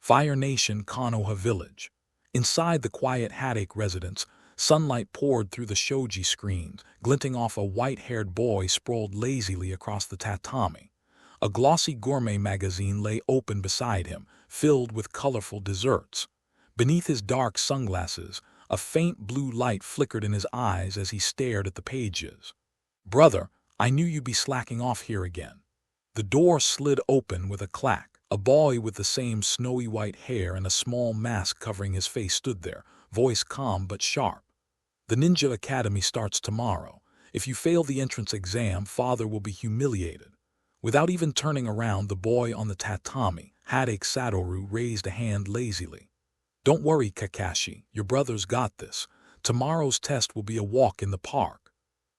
Fire Nation Konoha Village. Inside the quiet Hatake residence, sunlight poured through the shoji screens, glinting off a white-haired boy sprawled lazily across the tatami. A glossy gourmet magazine lay open beside him, filled with colorful desserts. Beneath his dark sunglasses, a faint blue light flickered in his eyes as he stared at the pages. "Brother, I knew you'd be slacking off here again." The door slid open with a clack. A boy with the same snowy white hair and a small mask covering his face stood there, voice calm but sharp. "The Ninja Academy starts tomorrow. If you fail the entrance exam, father will be humiliated." Without even turning around, the boy on the tatami, Hatake Satoru, raised a hand lazily. "Don't worry, Kakashi, your brother's got this. Tomorrow's test will be a walk in the park."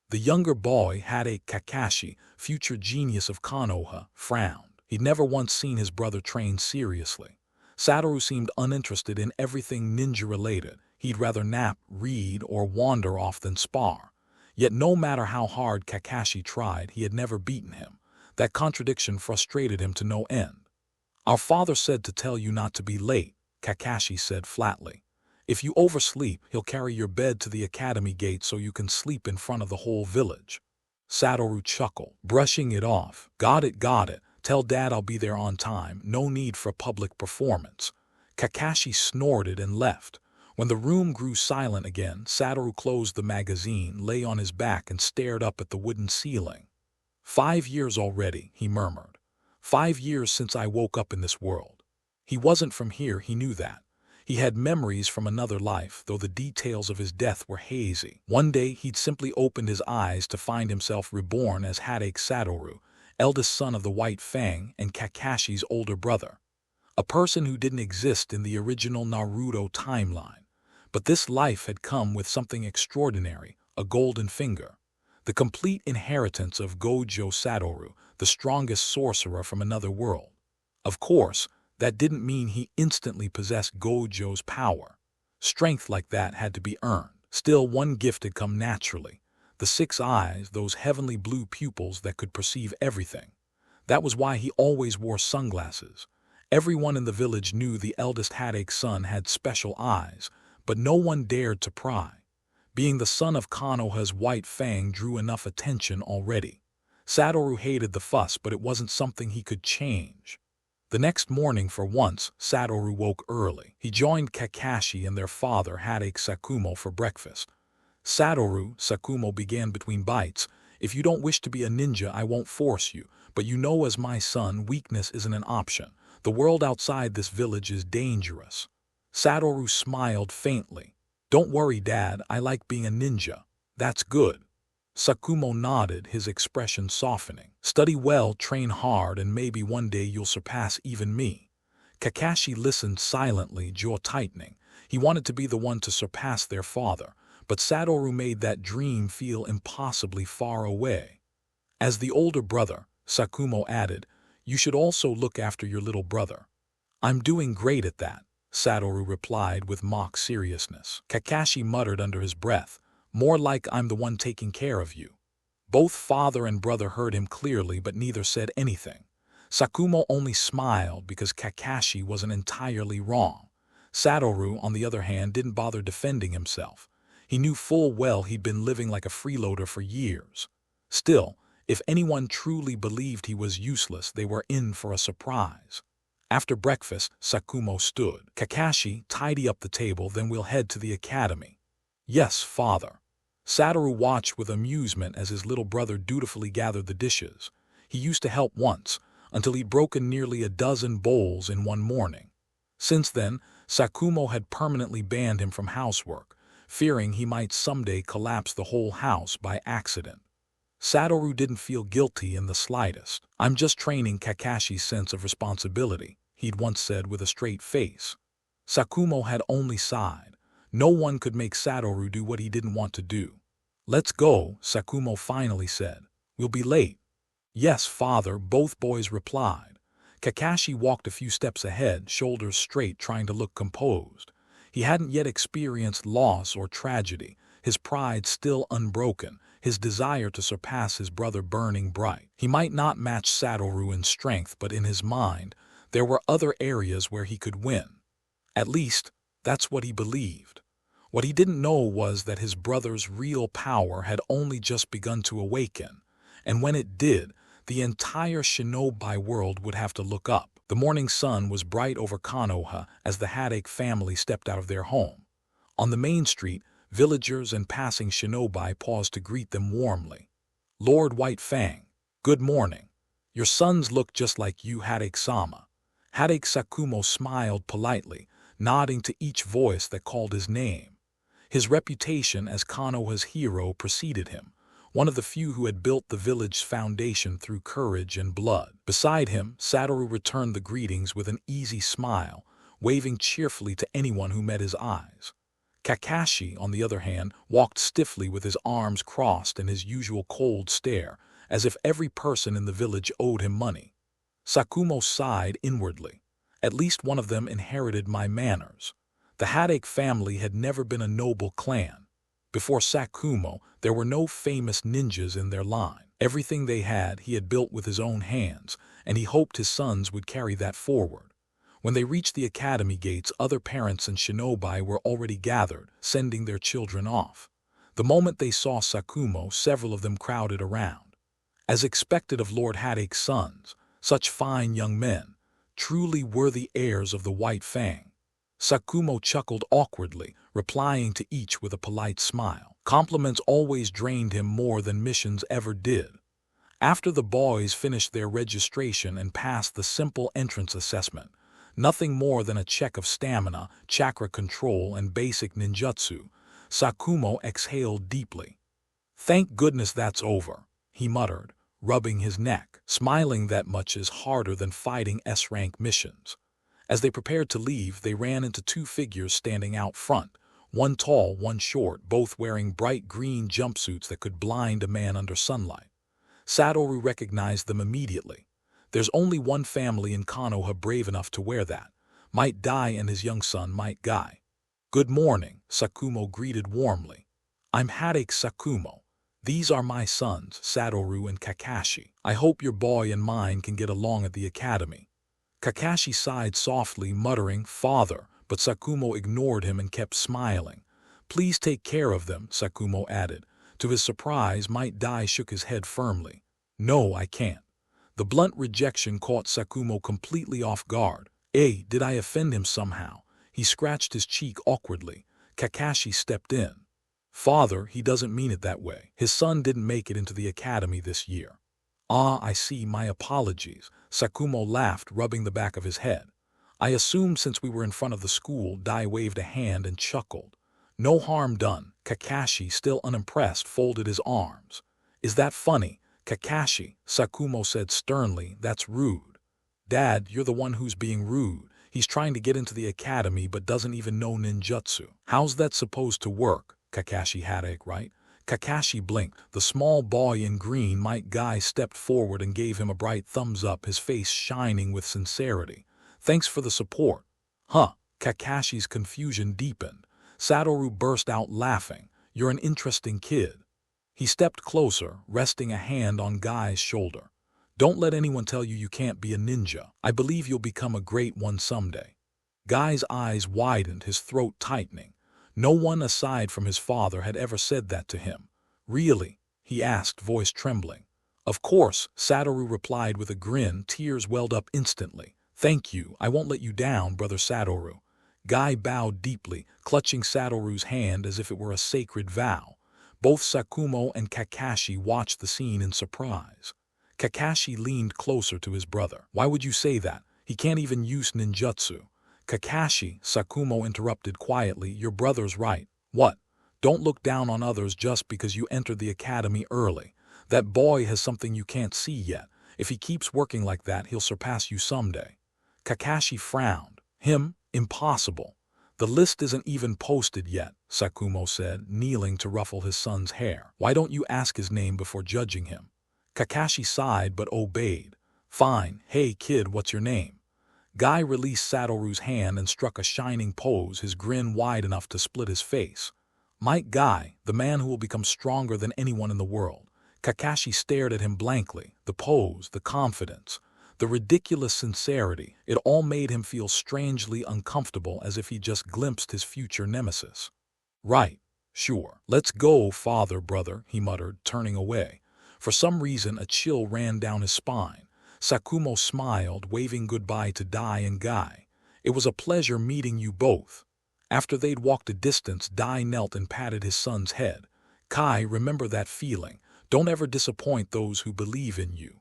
The younger boy, Hatake Kakashi, future genius of Konoha, frowned. He'd never once seen his brother train seriously. Satoru seemed uninterested in everything ninja-related. He'd rather nap, read, or wander off than spar. Yet no matter how hard Kakashi tried, he had never beaten him. That contradiction frustrated him to no end. "Our father said to tell you not to be late," Kakashi said flatly. "If you oversleep, he'll carry your bed to the academy gate so you can sleep in front of the whole village." Satoru chuckled, brushing it off. Got it. Tell Dad I'll be there on time. No need for public performance." Kakashi snorted and left. When the room grew silent again, Satoru closed the magazine, lay on his back, and stared up at the wooden ceiling. 5 years already," he murmured. 5 years since I woke up in this world." He wasn't from here, he knew that. He had memories from another life, though the details of his death were hazy. One day he'd simply opened his eyes to find himself reborn as Hatake Satoru, eldest son of the White Fang and Kakashi's older brother. A person who didn't exist in the original Naruto timeline. But this life had come with something extraordinary, a golden finger. The complete inheritance of Gojo Satoru, the strongest sorcerer from another world. Of course, that didn't mean he instantly possessed Gojo's power. Strength like that had to be earned. Still, one gift had come naturally. The 6 eyes, those heavenly blue pupils that could perceive everything. That was why he always wore sunglasses. Everyone in the village knew the eldest Hatake's son had special eyes, but no one dared to pry. Being the son of Konoha's White Fang drew enough attention already. Satoru hated the fuss, but it wasn't something he could change. The next morning, for once, Satoru woke early. He joined Kakashi and their father, Hatake Sakumo, for breakfast. "Satoru," Sakumo began between bites, "if you don't wish to be a ninja, I won't force you, but you know as my son, weakness isn't an option. The world outside this village is dangerous." Satoru smiled faintly. "Don't worry, Dad, I like being a ninja." "That's good." Sakumo nodded, his expression softening. "Study well, train hard, and maybe one day you'll surpass even me." Kakashi listened silently, jaw tightening. He wanted to be the one to surpass their father, but Satoru made that dream feel impossibly far away. As the older brother, Sakumo added, "You should also look after your little brother." "I'm doing great at that," Satoru replied with mock seriousness. Kakashi muttered under his breath, "More like I'm the one taking care of you." Both father and brother heard him clearly, but neither said anything. Sakumo only smiled because Kakashi wasn't entirely wrong. Satoru, on the other hand, didn't bother defending himself. He knew full well he'd been living like a freeloader for years. Still, if anyone truly believed he was useless, they were in for a surprise. After breakfast, Sakumo stood. "Kakashi, tidy up the table, then we'll head to the academy." "Yes, father." Satoru watched with amusement as his little brother dutifully gathered the dishes. He used to help once, until he'd broken nearly a dozen bowls in one morning. Since then, Sakumo had permanently banned him from housework, fearing he might someday collapse the whole house by accident. Satoru didn't feel guilty in the slightest. "I'm just training Kakashi's sense of responsibility," he'd once said with a straight face. Sakumo had only sighed. No one could make Satoru do what he didn't want to do. "Let's go," Sakumo finally said. "We'll be late." "Yes, father," both boys replied. Kakashi walked a few steps ahead, shoulders straight, trying to look composed. He hadn't yet experienced loss or tragedy, his pride still unbroken, his desire to surpass his brother burning bright. He might not match Satoru in strength, but in his mind, there were other areas where he could win. At least, that's what he believed. What he didn't know was that his brother's real power had only just begun to awaken, and when it did, the entire shinobi world would have to look up. The morning sun was bright over Konoha as the Hatake family stepped out of their home. On the main street, villagers and passing shinobi paused to greet them warmly. "Lord White Fang, good morning. Your sons look just like you, Hatake-sama." Hatake Sakumo smiled politely, nodding to each voice that called his name. His reputation as Konoha's hero preceded him, one of the few who had built the village's foundation through courage and blood. Beside him, Satoru returned the greetings with an easy smile, waving cheerfully to anyone who met his eyes. Kakashi, on the other hand, walked stiffly with his arms crossed and his usual cold stare, as if every person in the village owed him money. Sakumo sighed inwardly. At least one of them inherited my manners. The Hatake family had never been a noble clan. Before Sakumo, there were no famous ninjas in their line. Everything they had, he had built with his own hands, and he hoped his sons would carry that forward. When they reached the academy gates, other parents and shinobi were already gathered, sending their children off. The moment they saw Sakumo, several of them crowded around. As expected of Lord Hatake's sons, such fine young men, truly worthy heirs of the White Fang. Sakumo chuckled awkwardly, replying to each with a polite smile. Compliments always drained him more than missions ever did. After the boys finished their registration and passed the simple entrance assessment, nothing more than a check of stamina, chakra control, and basic ninjutsu, Sakumo exhaled deeply. "Thank goodness that's over," he muttered, rubbing his neck. Smiling that much is harder than fighting S-rank missions. As they prepared to leave, they ran into two figures standing out front, one tall, one short, both wearing bright green jumpsuits that could blind a man under sunlight. Satoru recognized them immediately. There's only one family in Konoha brave enough to wear that. Might Dai and his young son, Might Guy. "Good morning," Sakumo greeted warmly. "I'm Hatake Sakumo. These are my sons, Satoru and Kakashi. I hope your boy and mine can get along at the academy." Kakashi sighed softly, muttering, "Father," but Sakumo ignored him and kept smiling. "Please take care of them," Sakumo added. To his surprise, Might Dai shook his head firmly. "No, I can't." The blunt rejection caught Sakumo completely off guard. Did I offend him somehow?" He scratched his cheek awkwardly. Kakashi stepped in. "Father, he doesn't mean it that way. His son didn't make it into the academy this year." "Ah, I see, my apologies." Sakumo laughed, rubbing the back of his head. "I assumed since we were in front of the school." Dai waved a hand and chuckled. "No harm done." Kakashi, still unimpressed, folded his arms. "Is that funny?" "Kakashi," Sakumo said sternly, "that's rude." "Dad, you're the one who's being rude. He's trying to get into the academy but doesn't even know ninjutsu." "How's that supposed to work?" Kakashi Hatake, right? Kakashi blinked. The small boy in green, Might Guy, stepped forward and gave him a bright thumbs up, his face shining with sincerity. "Thanks for the support." "Huh." Kakashi's confusion deepened. Satoru burst out laughing. "You're an interesting kid." He stepped closer, resting a hand on Guy's shoulder. "Don't let anyone tell you you can't be a ninja. I believe you'll become a great one someday." Guy's eyes widened, his throat tightening. No one aside from his father had ever said that to him. "Really?" he asked, voice trembling. "Of course," Satoru replied with a grin. Tears welled up instantly. "Thank you. I won't let you down, brother Satoru." Guy bowed deeply, clutching Satoru's hand as if it were a sacred vow. Both Sakumo and Kakashi watched the scene in surprise. Kakashi leaned closer to his brother. "Why would you say that? He can't even use ninjutsu." "Kakashi," Sakumo interrupted quietly, "your brother's right." "What?" "Don't look down on others just because you entered the academy early. That boy has something you can't see yet. If he keeps working like that, he'll surpass you someday." Kakashi frowned. "Him? Impossible." "The list isn't even posted yet," Sakumo said, kneeling to ruffle his son's hair. "Why don't you ask his name before judging him?" Kakashi sighed but obeyed. "Fine. Hey kid, what's your name?" Guy released Satoru's hand and struck a shining pose, his grin wide enough to split his face. "Might Guy, the man who will become stronger than anyone in the world." Kakashi stared at him blankly. The pose, the confidence. The ridiculous sincerity, it all made him feel strangely uncomfortable, as if he just glimpsed his future nemesis. "Right, sure. Let's go, brother," he muttered, turning away. For some reason, a chill ran down his spine. Sakumo smiled, waving goodbye to Dai and Guy. "It was a pleasure meeting you both." After they'd walked a distance, Dai knelt and patted his son's head. "Kai, remember that feeling. Don't ever disappoint those who believe in you."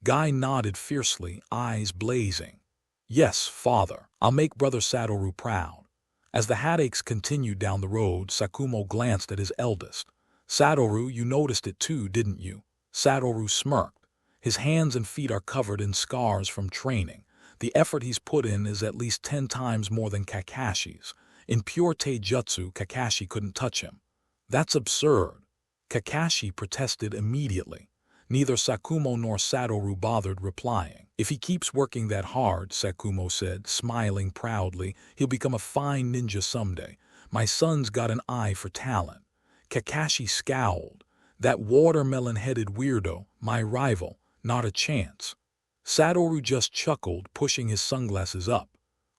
Guy nodded fiercely, eyes blazing. "Yes, father. I'll make brother Satoru proud." As the Hatakes continued down the road, Sakumo glanced at his eldest. "Satoru, you noticed it too, didn't you?" Satoru smirked. "His hands and feet are covered in scars from training. The effort he's put in is at least 10 times more than Kakashi's. In pure taijutsu, Kakashi couldn't touch him." "That's absurd." Kakashi protested immediately. Neither Sakumo nor Satoru bothered replying. "If he keeps working that hard," Sakumo said, smiling proudly, "he'll become a fine ninja someday. My son's got an eye for talent." Kakashi scowled. "That watermelon-headed weirdo, my rival, not a chance." Satoru just chuckled, pushing his sunglasses up.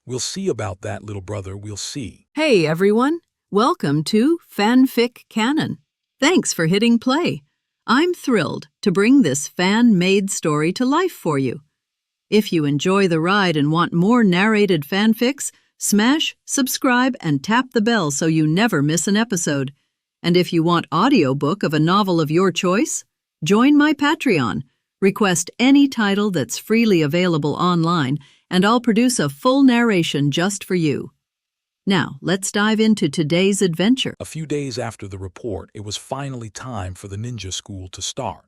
"We'll see about that, little brother, we'll see." Hey everyone, welcome to FanFic Canon. Thanks for hitting play. I'm thrilled to bring this fan-made story to life for you. If you enjoy the ride and want more narrated fanfics, smash, subscribe, and tap the bell so you never miss an episode. And if you want audiobook of a novel of your choice, join my Patreon. Request any title that's freely available online, and I'll produce a full narration just for you. Now, let's dive into today's adventure. A few days after the report, it was finally time for the ninja school to start.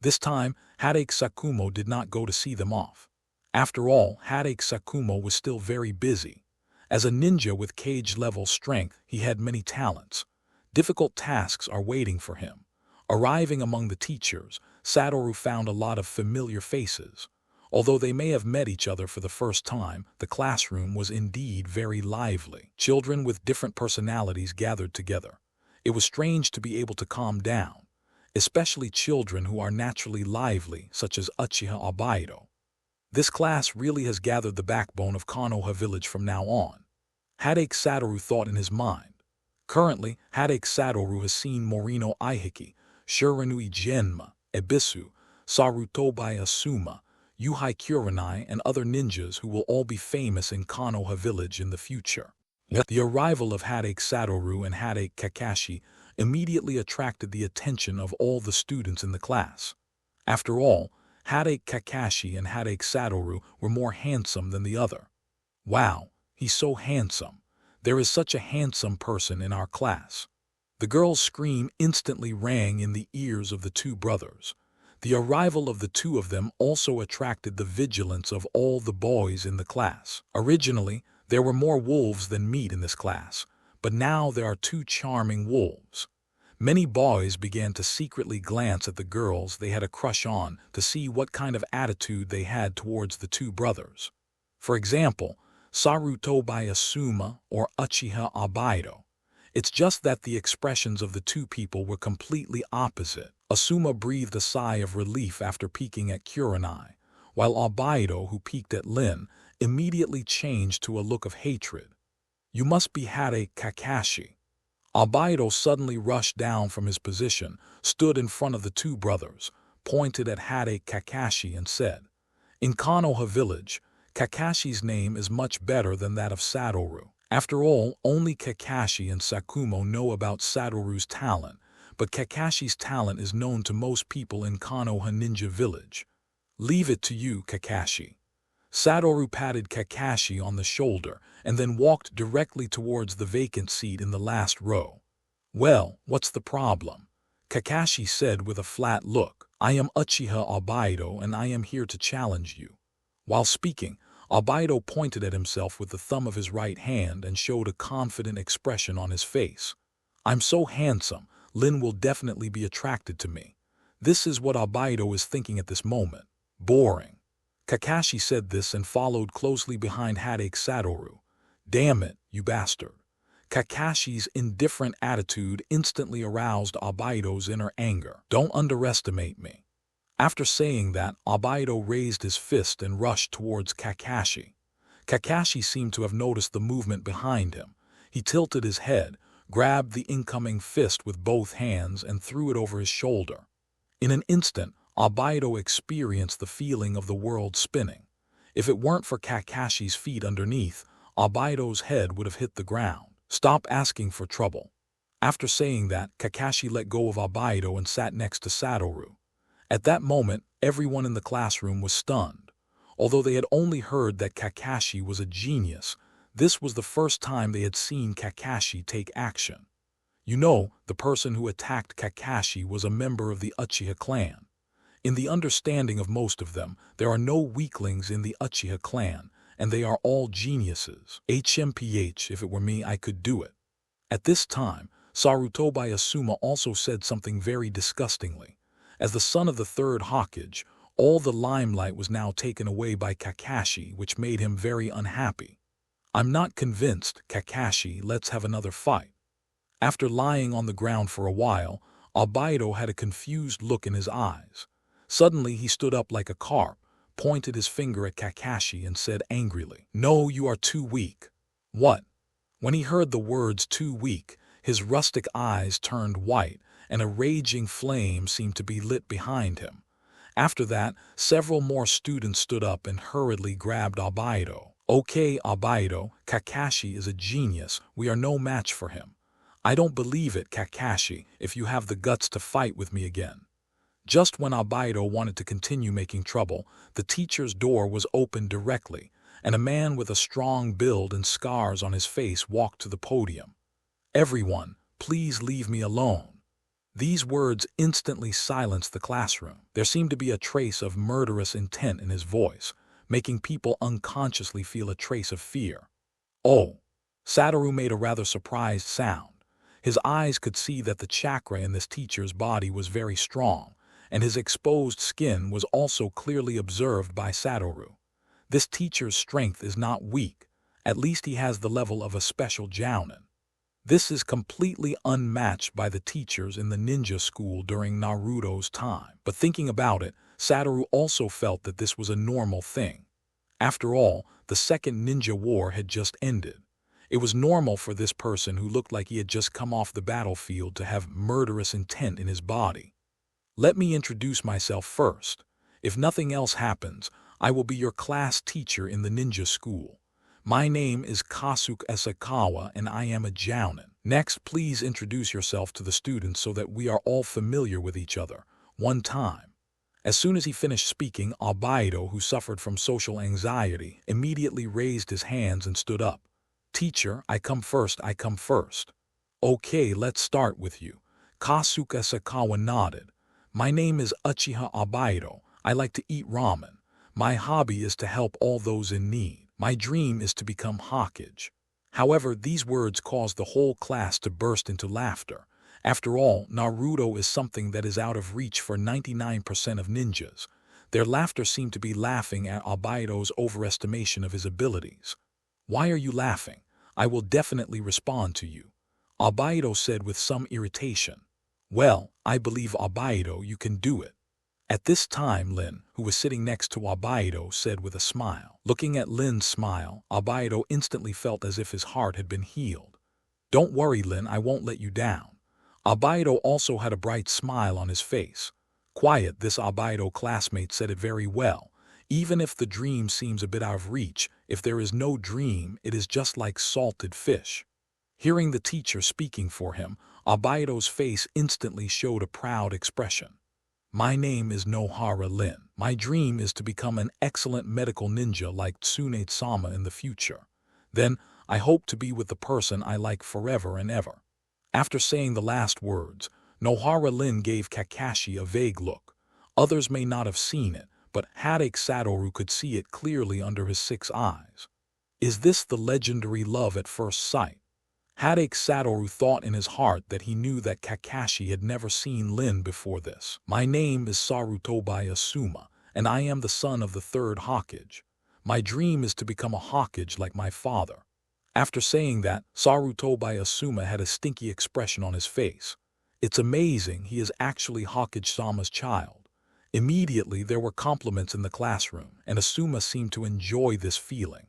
This time, Hatake Sakumo did not go to see them off. After all, Hatake Sakumo was still very busy. As a ninja with cage-level strength, he had many talents. Difficult tasks are waiting for him. Arriving among the teachers, Satoru found a lot of familiar faces. Although they may have met each other for the first time, the classroom was indeed very lively. Children with different personalities gathered together. It was strange to be able to calm down, especially children who are naturally lively, such as Uchiha Obaido. This class really has gathered the backbone of Konoha village from now on. Hatake Satoru thought in his mind. Currently, Hatake Satoru has seen Morino Aihiki, Shiranui Genma, Ebisu, Sarutobi Asuma, Yuhai Kurenai, and other ninjas who will all be famous in Konoha village in the future. The arrival of Hatake Satoru and Hatake Kakashi immediately attracted the attention of all the students in the class. After all, Hatake Kakashi and Hatake Satoru were more handsome than the other. "Wow, he's so handsome. There is such a handsome person in our class." The girl's scream instantly rang in the ears of the two brothers. The arrival of the two of them also attracted the vigilance of all the boys in the class. Originally, there were more wolves than meat in this class, but now there are 2 charming wolves. Many boys began to secretly glance at the girls they had a crush on to see what kind of attitude they had towards the 2 brothers. For example, Sarutobi Asuma or Uchiha Obaido. It's just that the expressions of the 2 people were completely opposite. Asuma breathed a sigh of relief after peeking at Kurenai, while Obaido, who peeked at Lin, immediately changed to a look of hatred. "You must be Hatake Kakashi." Obaido suddenly rushed down from his position, stood in front of the 2 brothers, pointed at Hatake Kakashi and said, "In Konoha village, Kakashi's name is much better than that of Satoru. After all, only Kakashi and Sakumo know about Satoru's talent, but Kakashi's talent is known to most people in Konoha Ninja Village. Leave it to you, Kakashi." Satoru patted Kakashi on the shoulder and then walked directly towards the vacant seat in the last row. "Well, what's the problem?" Kakashi said with a flat look. "I am Uchiha Obaido and I am here to challenge you." While speaking, Obaido pointed at himself with the thumb of his right hand and showed a confident expression on his face. "I'm so handsome, Lin will definitely be attracted to me." This is what Obaido is thinking at this moment. Boring. Kakashi said this and followed closely behind Hatake Satoru. "Damn it, you bastard." Kakashi's indifferent attitude instantly aroused Obaido's inner anger. "Don't underestimate me." After saying that, Obaido raised his fist and rushed towards Kakashi. Kakashi seemed to have noticed the movement behind him. He tilted his head, grabbed the incoming fist with both hands and threw it over his shoulder. In an instant, Obaido experienced the feeling of the world spinning. If it weren't for Kakashi's feet underneath, Obaido's head would have hit the ground. Stop asking for trouble. After saying that, Kakashi let go of Obaido and sat next to Satoru. At that moment, everyone in the classroom was stunned. Although they had only heard that Kakashi was a genius, this was the first time they had seen Kakashi take action. You know, the person who attacked Kakashi was a member of the Uchiha clan. In the understanding of most of them, there are no weaklings in the Uchiha clan, and they are all geniuses. HMPH, if it were me, I could do it. At this time, Sarutobi Asuma also said something very disgustingly. As the son of the third Hokage, all the limelight was now taken away by Kakashi, which made him very unhappy. I'm not convinced, Kakashi, let's have another fight. After lying on the ground for a while, Obaido had a confused look in his eyes. Suddenly he stood up like a carp, pointed his finger at Kakashi and said angrily, "No, you are too weak." What? When he heard the words "too weak," his rustic eyes turned white, and a raging flame seemed to be lit behind him. After that, several more students stood up and hurriedly grabbed Obaido. "Okay, Obaido, Kakashi is a genius. We are no match for him." "I don't believe it, Kakashi, if you have the guts to fight with me again." Just when Obaido wanted to continue making trouble, the teacher's door was opened directly, and a man with a strong build and scars on his face walked to the podium. "Everyone, please leave me alone." These words instantly silenced the classroom. There seemed to be a trace of murderous intent in his voice, making people unconsciously feel a trace of fear. "Oh!" Satoru made a rather surprised sound. His eyes could see that the chakra in this teacher's body was very strong, and his exposed skin was also clearly observed by Satoru. This teacher's strength is not weak. At least he has the level of a special jounin. This is completely unmatched by the teachers in the ninja school during Naruto's time. But thinking about it, Satoru also felt that this was a normal thing. After all, the second ninja war had just ended. It was normal for this person who looked like he had just come off the battlefield to have murderous intent in his body. "Let me introduce myself first. If nothing else happens, I will be your class teacher in the ninja school. My name is Kasuke Esakawa and I am a jounin. Next, please introduce yourself to the students so that we are all familiar with each other. One time." As soon as he finished speaking, Obaido, who suffered from social anxiety, immediately raised his hands and stood up. "Teacher, I come first, I come first." "Okay, let's start with you." Kasuke Esakawa nodded. "My name is Uchiha Obaido. I like to eat ramen. My hobby is to help all those in need. My dream is to become Hokage." However, these words caused the whole class to burst into laughter. After all, Naruto is something that is out of reach for 99% of ninjas. Their laughter seemed to be laughing at Obaido's overestimation of his abilities. "Why are you laughing? I will definitely respond to you," Obaido said with some irritation. "Well, I believe, Obaido, you can do it." At this time, Lin, who was sitting next to Obaido, said with a smile. Looking at Lin's smile, Obaido instantly felt as if his heart had been healed. "Don't worry, Lin, I won't let you down." Obaido also had a bright smile on his face. "Quiet, this Obaido classmate said it very well. Even if the dream seems a bit out of reach, if there is no dream, it is just like salted fish." Hearing the teacher speaking for him, Obaido's face instantly showed a proud expression. "My name is Nohara Lin. My dream is to become an excellent medical ninja like Tsunade-sama in the future. Then, I hope to be with the person I like forever and ever." After saying the last words, Nohara Lin gave Kakashi a vague look. Others may not have seen it, but Hatake Satoru could see it clearly under his 6 eyes. Is this the legendary love at first sight? Hatake Satoru thought in his heart that he knew that Kakashi had never seen Lin before this. "My name is Sarutobi Asuma, and I am the son of the third Hokage. My dream is to become a Hokage like my father." After saying that, Sarutobi Asuma had a stinky expression on his face. It's amazing he is actually Hokage-sama's child. Immediately, there were compliments in the classroom, and Asuma seemed to enjoy this feeling.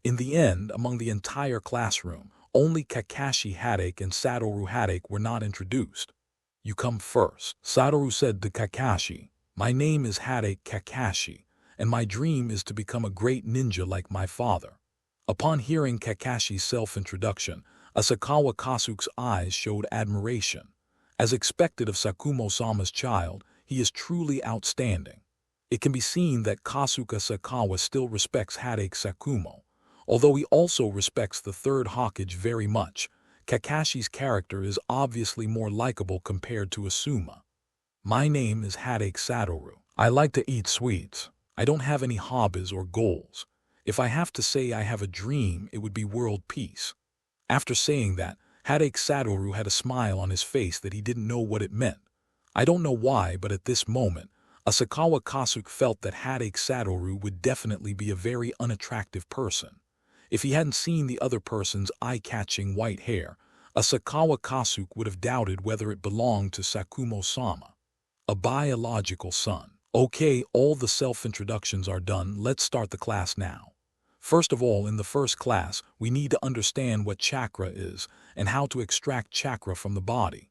In the end, among the entire classroom, only Kakashi Hatake and Satoru Hatake were not introduced. "You come first," Satoru said to Kakashi. "My name is Hatake Kakashi, and my dream is to become a great ninja like my father." Upon hearing Kakashi's self-introduction, Asakawa Kasuke's eyes showed admiration. As expected of Sakumo-sama's child, he is truly outstanding. It can be seen that Kasuke Asakawa still respects Hatake Sakumo. Although he also respects the third Hokage very much, Kakashi's character is obviously more likable compared to Asuma. "My name is Hatake Satoru. I like to eat sweets. I don't have any hobbies or goals. If I have to say I have a dream, it would be world peace." After saying that, Hatake Satoru had a smile on his face that he didn't know what it meant. I don't know why, but at this moment, Asakawa Kasuke felt that Hatake Satoru would definitely be a very unattractive person. If he hadn't seen the other person's eye-catching white hair, Asakawa Kasuke would have doubted whether it belonged to Sakumo-sama. A biological son. Okay, all the self-introductions are done, let's start the class now. First of all, in the first class, we need to understand what chakra is and how to extract chakra from the body.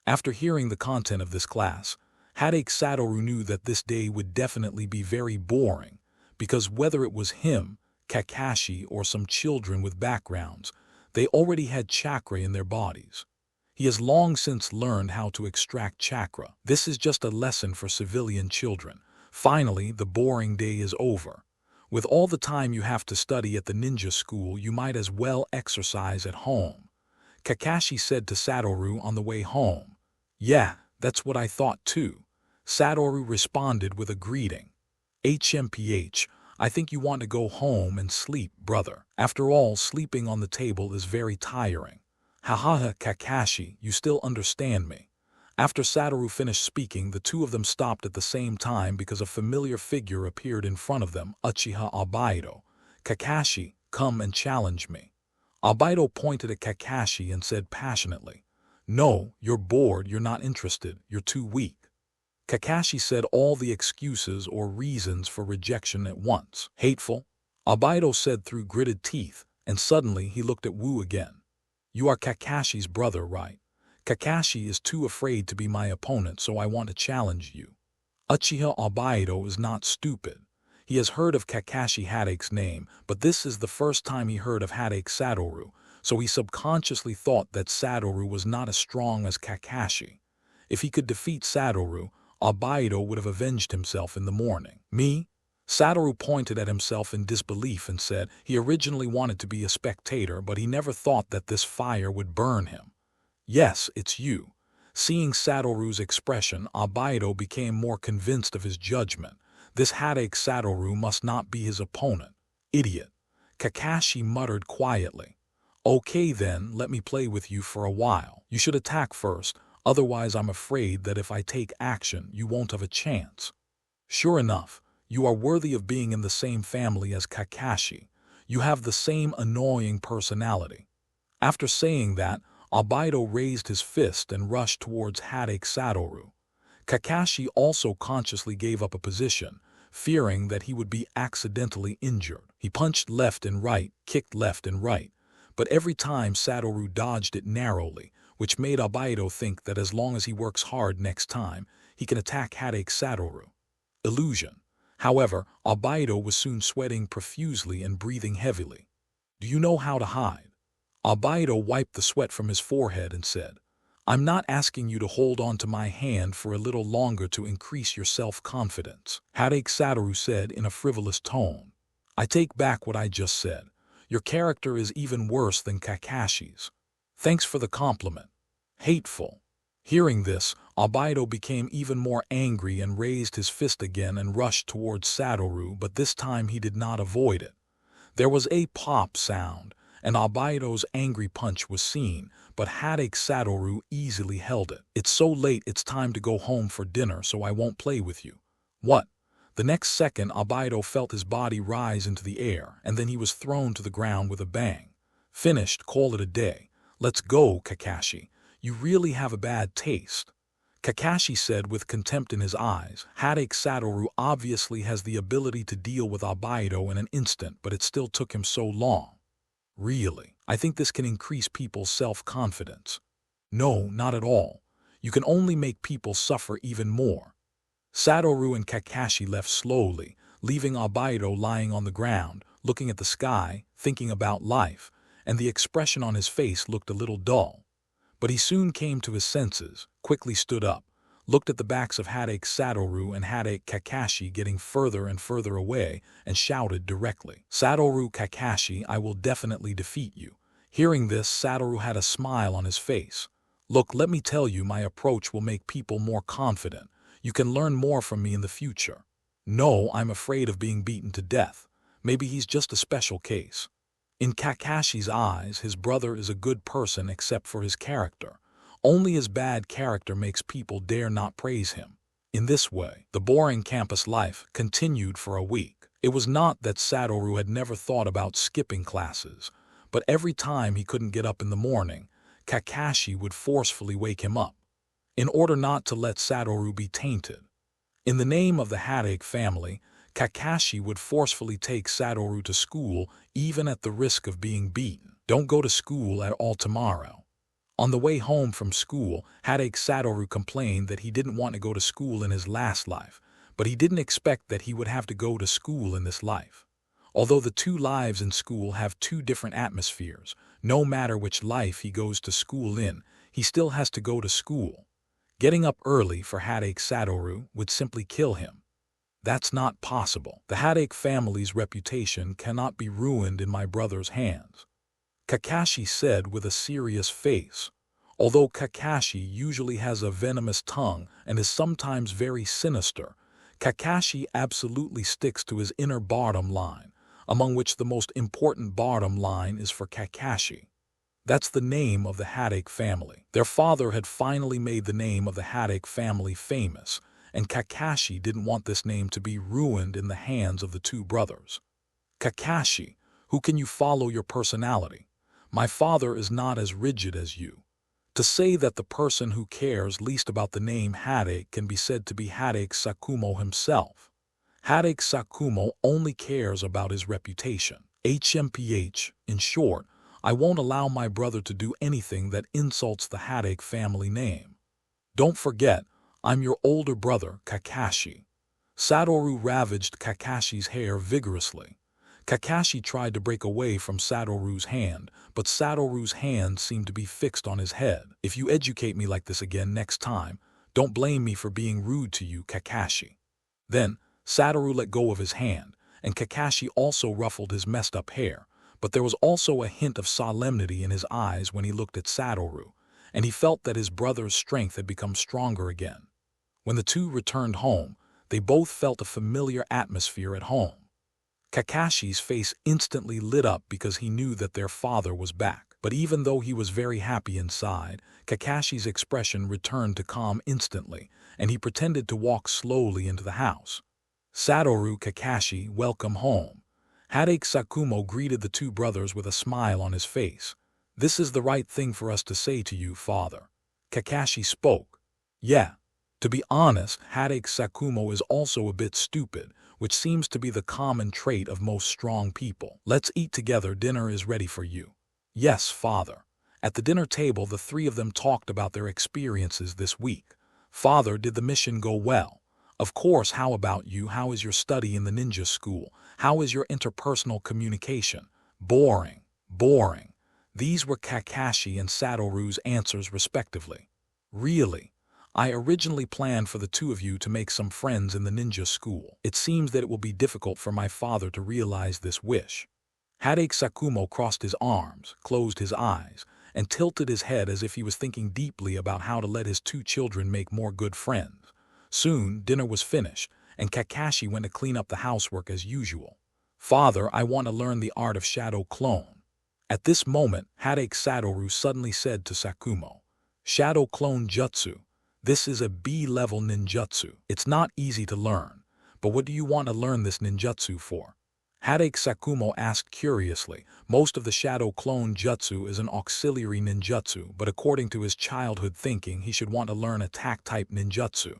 After hearing the content of this class, Hatake Satoru knew that this day would definitely be very boring, because whether it was him, Kakashi, or some children with backgrounds, they already had chakra in their bodies. He has long since learned how to extract chakra. This is just a lesson for civilian children. Finally, the boring day is over. With all the time you have to study at the ninja school, you might as well exercise at home. Kakashi said to Satoru on the way home. "Yeah, that's what I thought too." Satoru responded with a greeting. "HMPH, I think you want to go home and sleep, brother. After all, sleeping on the table is very tiring." "Hahaha, Kakashi, you still understand me." After Satoru finished speaking, the two of them stopped at the same time because a familiar figure appeared in front of them, Uchiha Obaido. "Kakashi, come and challenge me." Obaido pointed at Kakashi and said passionately, "No, you're bored, you're not interested, you're too weak." Kakashi said all the excuses or reasons for rejection at once. "Hateful," Obaido said through gritted teeth, and suddenly he looked at Wu again. "You are Kakashi's brother, right? Kakashi is too afraid to be my opponent, so I want to challenge you." Uchiha Obaido is not stupid. He has heard of Kakashi Hatake's name, but this is the first time he heard of Hatake Satoru, so he subconsciously thought that Satoru was not as strong as Kakashi. If he could defeat Satoru, Obaido would have avenged himself in the morning. "Me?" Satoru pointed at himself in disbelief and said he originally wanted to be a spectator, but he never thought that this fire would burn him. "Yes, it's you." Seeing Satoru's expression, Obaido became more convinced of his judgment. This Hatake Satoru must not be his opponent. "Idiot." Kakashi muttered quietly. "Okay then, let me play with you for a while. You should attack first, otherwise I'm afraid that if I take action, you won't have a chance." Sure enough, you are worthy of being in the same family as Kakashi. You have the same annoying personality. After saying that, Obaido raised his fist and rushed towards Hatake Satoru. Kakashi also consciously gave up a position, fearing that he would be accidentally injured. He punched left and right, kicked left and right, but every time Satoru dodged it narrowly, which made Obaido think that as long as he works hard next time, he can attack Hatake Satoru. Illusion. However, Obaido was soon sweating profusely and breathing heavily. "Do you know how to hide?" Obaido wiped the sweat from his forehead and said, "I'm not asking you to hold on to my hand for a little longer to increase your self-confidence," Hatake Satoru said in a frivolous tone. "I take back what I just said. Your character is even worse than Kakashi's." "Thanks for the compliment." "Hateful." Hearing this, Obaido became even more angry and raised his fist again and rushed towards Satoru, but this time he did not avoid it. There was a pop sound, and Obaido's angry punch was seen, but Hatake Satoru easily held it. "It's so late, it's time to go home for dinner, so I won't play with you." "What?" The next second, Obaido felt his body rise into the air, and then he was thrown to the ground with a bang. "Finished, call it a day. Let's go, Kakashi. You really have a bad taste." Kakashi said with contempt in his eyes. Hatake Satoru obviously has the ability to deal with Albedo in an instant, but it still took him so long. Really, I think this can increase people's self-confidence. No, not at all. You can only make people suffer even more. Satoru and Kakashi left slowly, leaving Albedo lying on the ground, looking at the sky, thinking about life, and the expression on his face looked a little dull. But he soon came to his senses, quickly stood up, looked at the backs of Hatake Satoru and Hatake Kakashi getting further and further away, and shouted directly, "Satoru Kakashi, I will definitely defeat you." Hearing this, Satoru had a smile on his face. "Look, let me tell you, my approach will make people more confident. You can learn more from me in the future." "No, I'm afraid of being beaten to death. Maybe he's just a special case." In Kakashi's eyes, his brother is a good person except for his character. Only his bad character makes people dare not praise him. In this way, the boring campus life continued for a week. It was not that Satoru had never thought about skipping classes, but every time he couldn't get up in the morning, Kakashi would forcefully wake him up, in order not to let Satoru be tainted. In the name of the Hatake family, Kakashi would forcefully take Satoru to school even at the risk of being beaten. "Don't go to school at all tomorrow." On the way home from school, Hatake Satoru complained that he didn't want to go to school in his last life, but he didn't expect that he would have to go to school in this life. Although the two lives in school have two different atmospheres, no matter which life he goes to school in, he still has to go to school. Getting up early for Hatake Satoru would simply kill him. That's not possible. The Hatake family's reputation cannot be ruined in my brother's hands, Kakashi said with a serious face. Although Kakashi usually has a venomous tongue and is sometimes very sinister, Kakashi absolutely sticks to his inner bottom line, among which the most important bottom line is for Kakashi. That's the name of the Hatake family. Their father had finally made the name of the Hatake family famous, and Kakashi didn't want this name to be ruined in the hands of the two brothers. "Kakashi, who can you follow your personality? My father is not as rigid as you. To say that the person who cares least about the name Hatake can be said to be Hatake Sakumo himself. Hatake Sakumo only cares about his reputation. HMPH, in short, I won't allow my brother to do anything that insults the Hatake family name. Don't forget, I'm your older brother, Kakashi." Satoru ravaged Kakashi's hair vigorously. Kakashi tried to break away from Satoru's hand, but Satoru's hand seemed to be fixed on his head. "If you educate me like this again next time, don't blame me for being rude to you, Kakashi." Then, Satoru let go of his hand, and Kakashi also ruffled his messed up hair, but there was also a hint of solemnity in his eyes when he looked at Satoru, and he felt that his brother's strength had become stronger again. When the two returned home, they both felt a familiar atmosphere at home. Kakashi's face instantly lit up because he knew that their father was back. But even though he was very happy inside, Kakashi's expression returned to calm instantly, and he pretended to walk slowly into the house. "Satoru, Kakashi, welcome home." Hatake Sakumo greeted the two brothers with a smile on his face. "This is the right thing for us to say to you, father." Kakashi spoke. "Yeah. To be honest, Hatake Sakumo is also a bit stupid, which seems to be the common trait of most strong people. Let's eat together, dinner is ready for you." "Yes, father." At the dinner table, the three of them talked about their experiences this week. "Father, did the mission go well?" "Of course, how about you? How is your study in the ninja school? How is your interpersonal communication?" "Boring, boring." These were Kakashi and Satoru's answers respectively. "Really? I originally planned for the two of you to make some friends in the ninja school. It seems that it will be difficult for my father to realize this wish." Hatake Sakumo crossed his arms, closed his eyes, and tilted his head as if he was thinking deeply about how to let his two children make more good friends. Soon, dinner was finished, and Kakashi went to clean up the housework as usual. "Father, I want to learn the art of shadow clone." At this moment, Hatake Satoru suddenly said to Sakumo, "Shadow clone jutsu. This is a B-level ninjutsu. It's not easy to learn, but what do you want to learn this ninjutsu for?" Hatake Sakumo asked curiously. Most of the shadow clone jutsu is an auxiliary ninjutsu, but according to his childhood thinking, he should want to learn attack-type ninjutsu.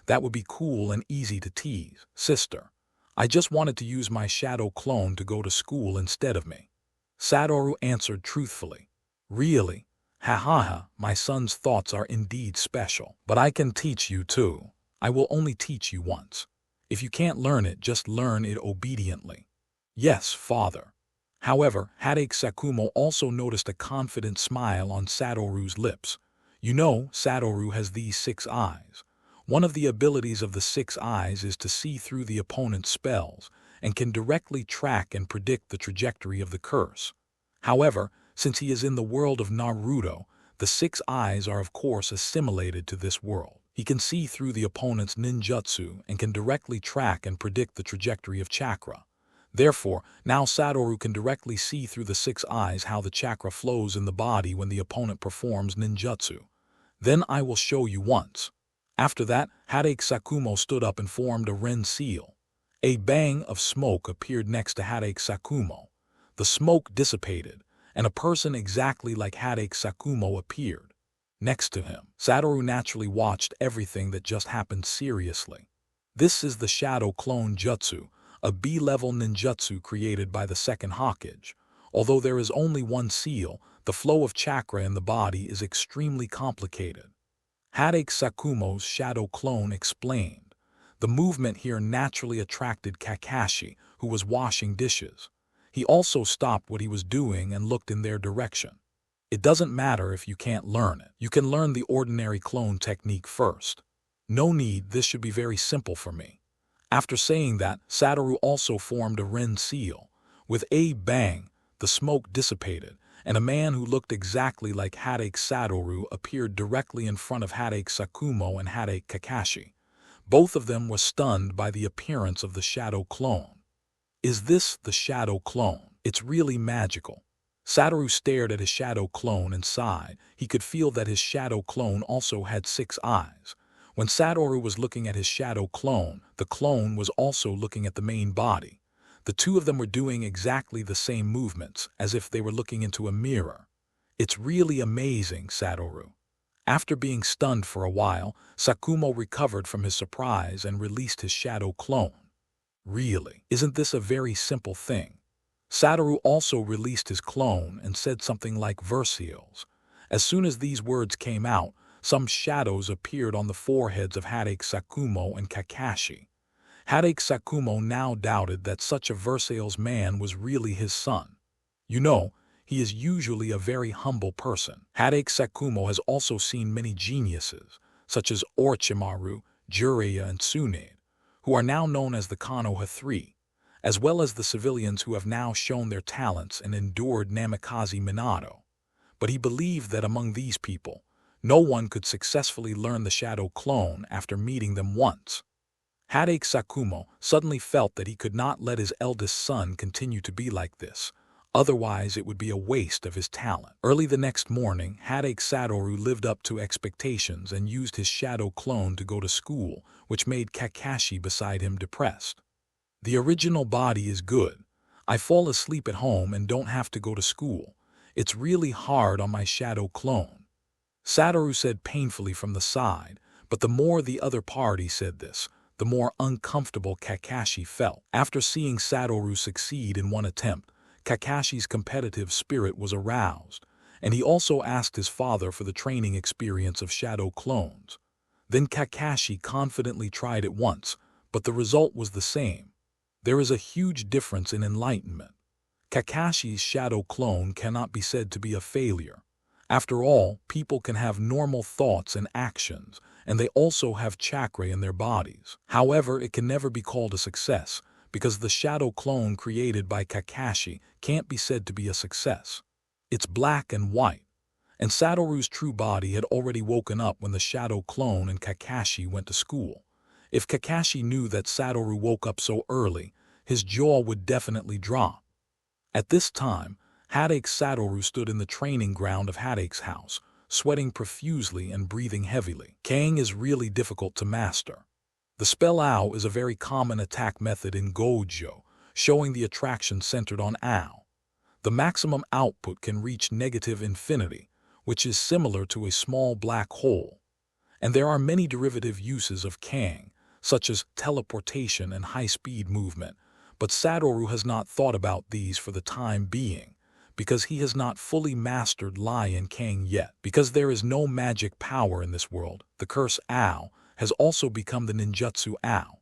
That would be cool and easy to tease. Sister, I just wanted to use my shadow clone to go to school instead of me. Satoru answered truthfully. Really? Ha ha ha, my son's thoughts are indeed special. But I can teach you too. I will only teach you once. If you can't learn it, just learn it obediently. Yes, father. However, Hatake Sakumo also noticed a confident smile on Satoru's lips. You know, Satoru has these 6 eyes. One of the abilities of the 6 eyes is to see through the opponent's spells and can directly track and predict the trajectory of the curse. However, since he is in the world of Naruto, the 6 eyes are of course assimilated to this world. He can see through the opponent's ninjutsu and can directly track and predict the trajectory of chakra. Therefore, now Satoru can directly see through the 6 eyes how the chakra flows in the body when the opponent performs ninjutsu. Then I will show you once. After that, Hatake Sakumo stood up and formed a Ren seal. A bang of smoke appeared next to Hatake Sakumo. The smoke dissipated, and a person exactly like Hatake Sakumo appeared next to him. Satoru naturally watched everything that just happened seriously. This is the Shadow Clone Jutsu, a B-level ninjutsu created by the second Hokage. Although there is only one seal, the flow of chakra in the body is extremely complicated. Hatake Sakumo's shadow clone explained. The movement here naturally attracted Kakashi, who was washing dishes. He also stopped what he was doing and looked in their direction. It doesn't matter if you can't learn it. You can learn the ordinary clone technique first. No need, this should be very simple for me. After saying that, Satoru also formed a Ren seal. With a bang, the smoke dissipated, and a man who looked exactly like Hatake Satoru appeared directly in front of Hatake Sakumo and Hatake Kakashi. Both of them were stunned by the appearance of the shadow clone. Is this the shadow clone? It's really magical. Satoru stared at his shadow clone and sighed. He could feel that his shadow clone also had 6 eyes. When Satoru was looking at his shadow clone, the clone was also looking at the main body. The two of them were doing exactly the same movements, as if they were looking into a mirror. It's really amazing, Satoru. After being stunned for a while, Sakumo recovered from his surprise and released his shadow clone. Really, isn't this a very simple thing? Satoru also released his clone and said something like versios. As soon as these words came out, some shadows appeared on the foreheads of Hatake Sakumo and Kakashi. Hatake Sakumo now doubted that such a Versailles man was really his son. You know, he is usually a very humble person. Hatake Sakumo has also seen many geniuses, such as Orochimaru, Jiraiya, and Tsunade, who are now known as the Konoha 3, as well as the civilians who have now shown their talents and endured Namikaze Minato. But he believed that among these people, no one could successfully learn the shadow clone after meeting them once. Hatake Sakumo suddenly felt that he could not let his eldest son continue to be like this, otherwise it would be a waste of his talent. Early the next morning, Hatake Satoru lived up to expectations and used his shadow clone to go to school, which made Kakashi beside him depressed. The original body is good. I fall asleep at home and don't have to go to school. It's really hard on my shadow clone. Satoru said painfully from the side, but the more the other party said this, the more uncomfortable Kakashi felt. After seeing Satoru succeed in one attempt, Kakashi's competitive spirit was aroused, and he also asked his father for the training experience of shadow clones. Then Kakashi confidently tried it once, but the result was the same. There is a huge difference in enlightenment. Kakashi's shadow clone cannot be said to be a failure. After all, people can have normal thoughts and actions, and they also have chakra in their bodies. However, it can never be called a success, because the shadow clone created by Kakashi can't be said to be a success. It's black and white, and Satoru's true body had already woken up when the shadow clone and Kakashi went to school. If Kakashi knew that Satoru woke up so early, his jaw would definitely drop. At this time, Hatake Satoru stood in the training ground of Hatake's house, sweating profusely and breathing heavily. Kang is really difficult to master. The spell Ao is a very common attack method in Gojo showing the attraction centered on Ao. The maximum output can reach negative infinity, which is similar to a small black hole. And there are many derivative uses of Kang, such as teleportation and high-speed movement, but Satoru has not thought about these for the time being, because he has not fully mastered Lion Kang yet. Because there is no magic power in this world, the curse Ao has also become the ninjutsu Ao.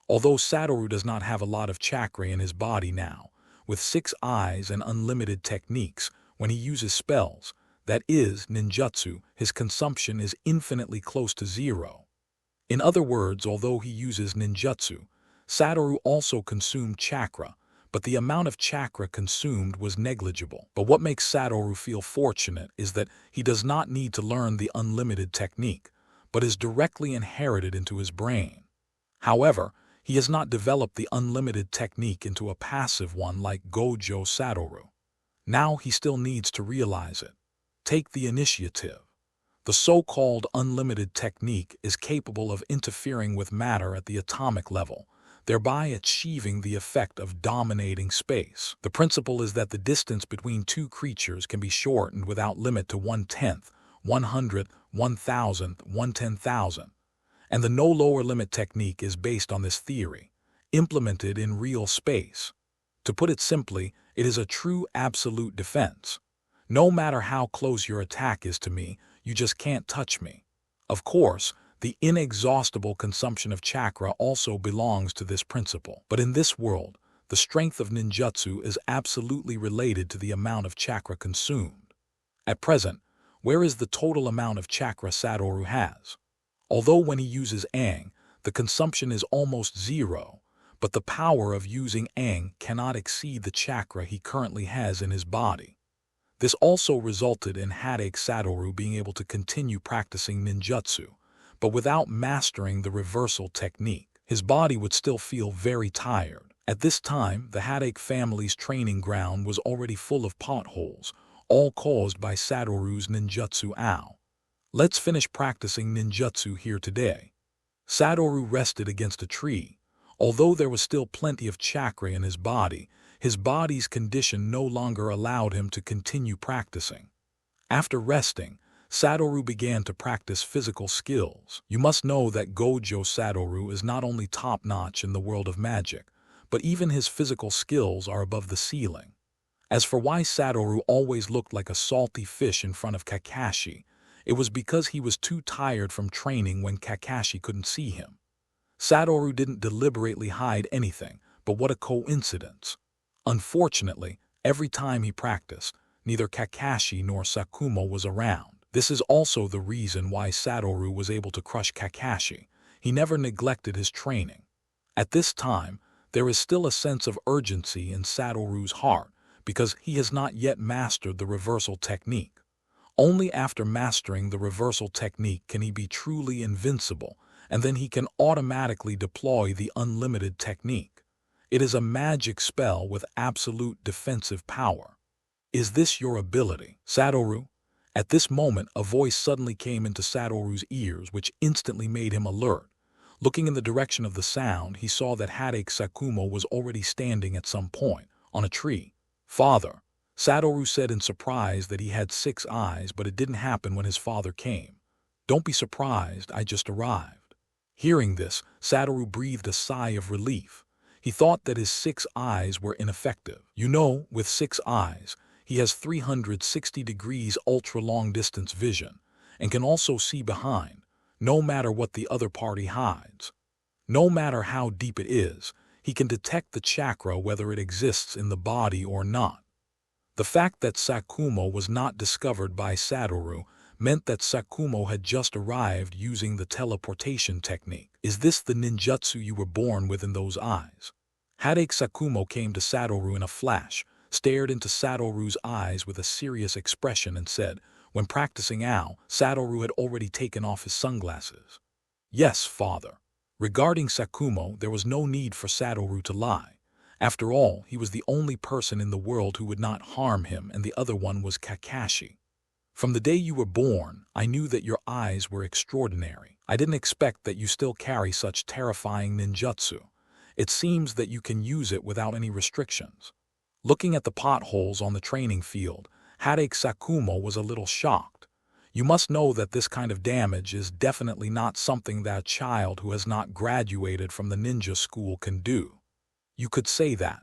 Although Satoru does not have a lot of chakra in his body now, with 6 eyes and unlimited techniques, when he uses spells, that is, ninjutsu, his consumption is infinitely close to zero. In other words, although he uses ninjutsu, Satoru also consumed chakra, but the amount of chakra consumed was negligible. But what makes Satoru feel fortunate is that he does not need to learn the unlimited technique, but is directly inherited into his brain. However, he has not developed the unlimited technique into a passive one like Gojo Satoru. Now he still needs to realize it. Take the initiative. The so-called unlimited technique is capable of interfering with matter at the atomic level, thereby achieving the effect of dominating space. The principle is that the distance between two creatures can be shortened without limit to 1/10, 100, 1,000, 1/10,000. And the no lower limit technique is based on this theory, implemented in real space. To put it simply, it is a true absolute defense. No matter how close your attack is to me, you just can't touch me. Of course, the inexhaustible consumption of chakra also belongs to this principle. But in this world, the strength of ninjutsu is absolutely related to the amount of chakra consumed. At present, where is the total amount of chakra Satoru has? Although when he uses Aang, the consumption is almost zero, but the power of using Aang cannot exceed the chakra he currently has in his body. This also resulted in Hatake Satoru being able to continue practicing ninjutsu, but without mastering the reversal technique. His body would still feel very tired. At this time, the Hatake family's training ground was already full of potholes, all caused by Satoru's ninjutsu Ao. Let's finish practicing ninjutsu here today. Satoru rested against a tree. Although there was still plenty of chakra in his body's condition no longer allowed him to continue practicing. After resting, Satoru began to practice physical skills. You must know that Gojo Satoru is not only top-notch in the world of magic, but even his physical skills are above the ceiling. As for why Satoru always looked like a salty fish in front of Kakashi, it was because he was too tired from training when Kakashi couldn't see him. Satoru didn't deliberately hide anything, but what a coincidence. Unfortunately, every time he practiced, neither Kakashi nor Sakumo was around. This is also the reason why Satoru was able to crush Kakashi. He never neglected his training. At this time, there is still a sense of urgency in Satoru's heart because he has not yet mastered the reversal technique. Only after mastering the reversal technique can he be truly invincible, and then he can automatically deploy the unlimited technique. It is a magic spell with absolute defensive power. Is this your ability, Satoru? At this moment, a voice suddenly came into Satoru's ears, which instantly made him alert. Looking in the direction of the sound, he saw that Hatake Sakumo was already standing at some point, on a tree. Father, Satoru said in surprise that he had 6 eyes, but it didn't happen when his father came. Don't be surprised, I just arrived. Hearing this, Satoru breathed a sigh of relief. He thought that his 6 eyes were ineffective. You know, with 6 eyes, he has 360 degrees ultra-long-distance vision, and can also see behind, no matter what the other party hides. No matter how deep it is, he can detect the chakra whether it exists in the body or not. The fact that Sakumo was not discovered by Satoru meant that Sakumo had just arrived using the teleportation technique. Is this the ninjutsu you were born with in those eyes? Hatake Sakumo came to Satoru in a flash, stared into Satoru's eyes with a serious expression and said, when practicing Ao, Satoru had already taken off his sunglasses. Yes, father. Regarding Sakumo, there was no need for Satoru to lie. After all, he was the only person in the world who would not harm him, and the other one was Kakashi. From the day you were born, I knew that your eyes were extraordinary. I didn't expect that you still carry such terrifying ninjutsu. It seems that you can use it without any restrictions. Looking at the potholes on the training field, Hatake Satoru was a little shocked. You must know that this kind of damage is definitely not something that a child who has not graduated from the ninja school can do. You could say that.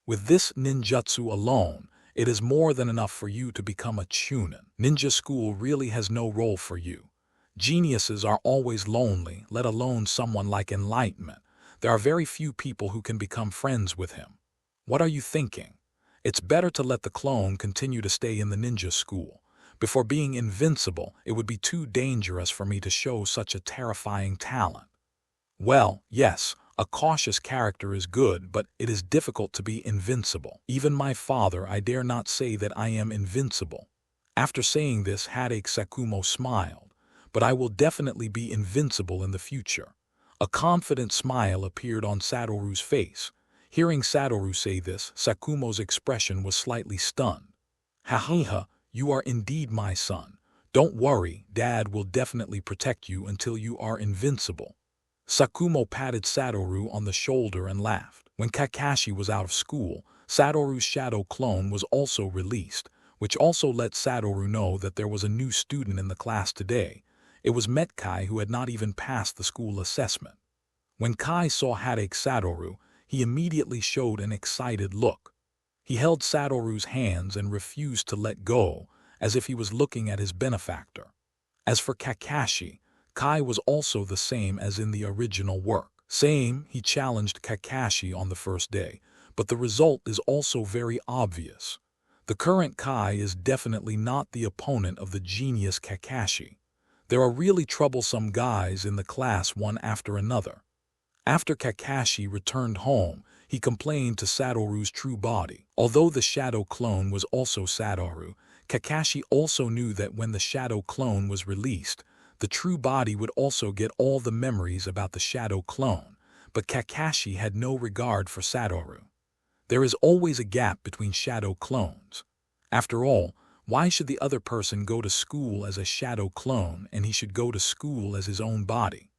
With this ninjutsu alone, it is more than enough for you to become a chunin. Ninja school really has no role for you. Geniuses are always lonely, let alone someone like enlightenment. There are very few people who can become friends with him. What are you thinking? It's better to let the clone continue to stay in the ninja school. Before being invincible, it would be too dangerous for me to show such a terrifying talent. Well, yes, a cautious character is good, but it is difficult to be invincible. Even my father, I dare not say that I am invincible. After saying this, Hatake Satoru smiled. But I will definitely be invincible in the future. A confident smile appeared on Satoru's face. Hearing Satoru say this, Sakumo's expression was slightly stunned. Ha, you are indeed my son. Don't worry, Dad will definitely protect you until you are invincible. Sakumo patted Satoru on the shoulder and laughed. When Kakashi was out of school, Satoru's shadow clone was also released, which also let Satoru know that there was a new student in the class today. It was Metkai, who had not even passed the school assessment. When Kai saw Hatake Satoru, he immediately showed an excited look. He held Satoru's hands and refused to let go, as if he was looking at his benefactor. As for Kakashi, Kai was also the same as in the original work. He challenged Kakashi on the first day, but the result is also very obvious. The current Kai is definitely not the opponent of the genius Kakashi. There are really troublesome guys in the class one after another. After Kakashi returned home, he complained to Satoru's true body. Although the shadow clone was also Satoru, Kakashi also knew that when the shadow clone was released, the true body would also get all the memories about the shadow clone, but Kakashi had no regard for Satoru. There is always a gap between shadow clones. After all, why should the other person go to school as a shadow clone and he should go to school as his own body?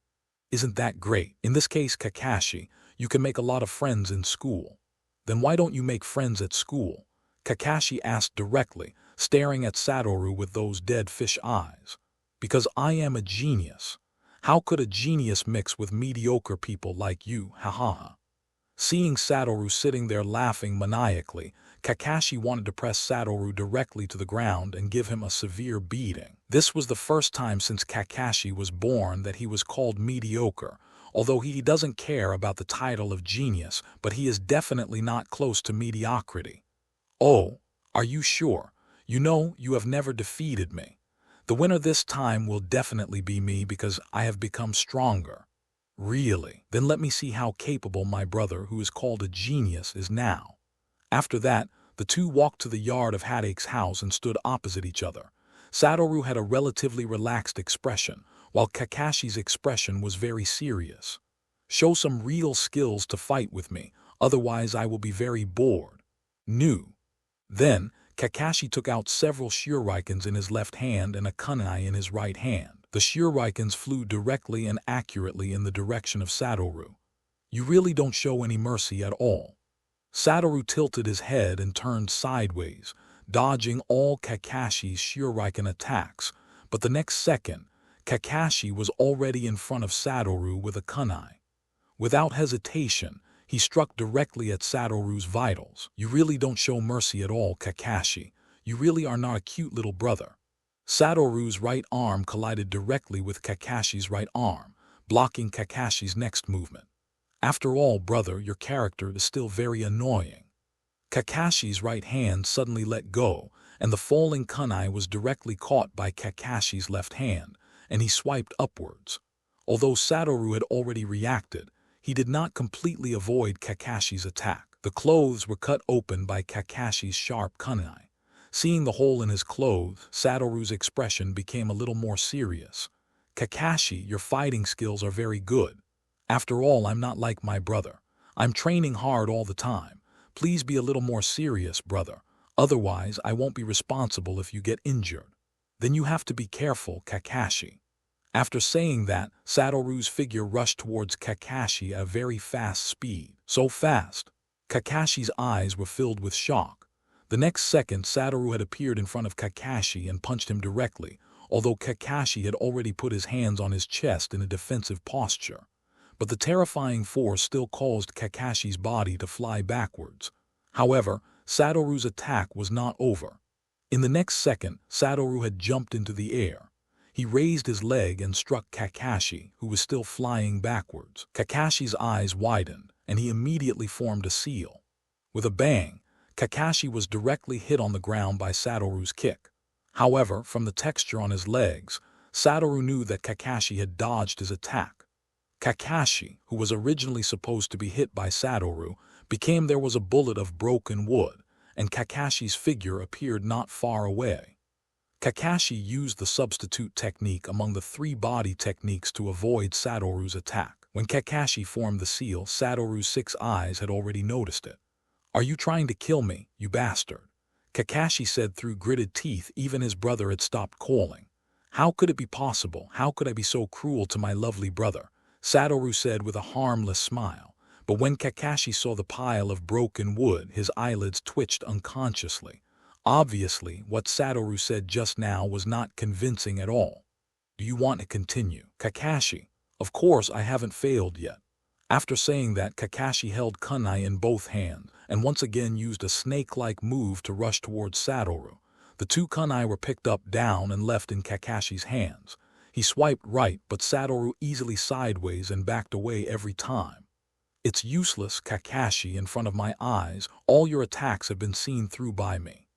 Isn't that great? In this case, Kakashi, you can make a lot of friends in school. Then why don't you make friends at school? Kakashi asked directly, staring at Satoru with those dead fish eyes. Because I am a genius. How could a genius mix with mediocre people like you? Ha. Seeing Satoru sitting there laughing maniacally, Kakashi wanted to press Satoru directly to the ground and give him a severe beating. This was the first time since Kakashi was born that he was called mediocre, although he doesn't care about the title of genius, but he is definitely not close to mediocrity. Oh, are you sure? You know, you have never defeated me. The winner this time will definitely be me because I have become stronger. Really? Then let me see how capable my brother, who is called a genius, is now. After that, the two walked to the yard of Hatake's house and stood opposite each other. Satoru had a relatively relaxed expression, while Kakashi's expression was very serious. Show some real skills to fight with me, otherwise I will be very bored. New. Then, Kakashi took out several shurikens in his left hand and a kunai in his right hand. The shurikens flew directly and accurately in the direction of Satoru. You really don't show any mercy at all. Satoru tilted his head and turned sideways, dodging all Kakashi's shuriken attacks, but the next second, Kakashi was already in front of Satoru with a kunai. Without hesitation, he struck directly at Satoru's vitals. You really don't show mercy at all, Kakashi. You really are not a cute little brother. Satoru's right arm collided directly with Kakashi's right arm, blocking Kakashi's next movement. After all, brother, your character is still very annoying. Kakashi's right hand suddenly let go, and the falling kunai was directly caught by Kakashi's left hand, and he swiped upwards. Although Satoru had already reacted, he did not completely avoid Kakashi's attack. The clothes were cut open by Kakashi's sharp kunai. Seeing the hole in his clothes, Satoru's expression became a little more serious. Kakashi, your fighting skills are very good. After all, I'm not like my brother. I'm training hard all the time. Please be a little more serious, brother. Otherwise, I won't be responsible if you get injured. Then you have to be careful, Kakashi. After saying that, Satoru's figure rushed towards Kakashi at a very fast speed. So fast, Kakashi's eyes were filled with shock. The next second, Satoru had appeared in front of Kakashi and punched him directly, although Kakashi had already put his hands on his chest in a defensive posture. But the terrifying force still caused Kakashi's body to fly backwards. However, Satoru's attack was not over. In the next second, Satoru had jumped into the air. He raised his leg and struck Kakashi, who was still flying backwards. Kakashi's eyes widened, and he immediately formed a seal. With a bang, Kakashi was directly hit on the ground by Satoru's kick. However, from the texture on his legs, Satoru knew that Kakashi had dodged his attack. Kakashi, who was originally supposed to be hit by Satoru, became there was a bullet of broken wood, and Kakashi's figure appeared not far away. Kakashi used the substitute technique among the 3 body techniques to avoid Satoru's attack. When Kakashi formed the seal, Satoru's 6 eyes had already noticed it. "Are you trying to kill me, you bastard?" Kakashi said through gritted teeth. Even his brother had stopped calling. "How could it be possible? How could I be so cruel to my lovely brother?" Satoru said with a harmless smile. But when Kakashi saw the pile of broken wood, his eyelids twitched unconsciously. Obviously, what Satoru said just now was not convincing at all. "Do you want to continue?" "Kakashi, of course I haven't failed yet." After saying that, Kakashi held kunai in both hands and once again used a snake-like move to rush towards Satoru. The 2 kunai were picked up, down, and left in Kakashi's hands. He swiped right, but Satoru easily sideways and backed away every time. "It's useless, Kakashi, in front of my eyes. All your attacks have been seen through by me."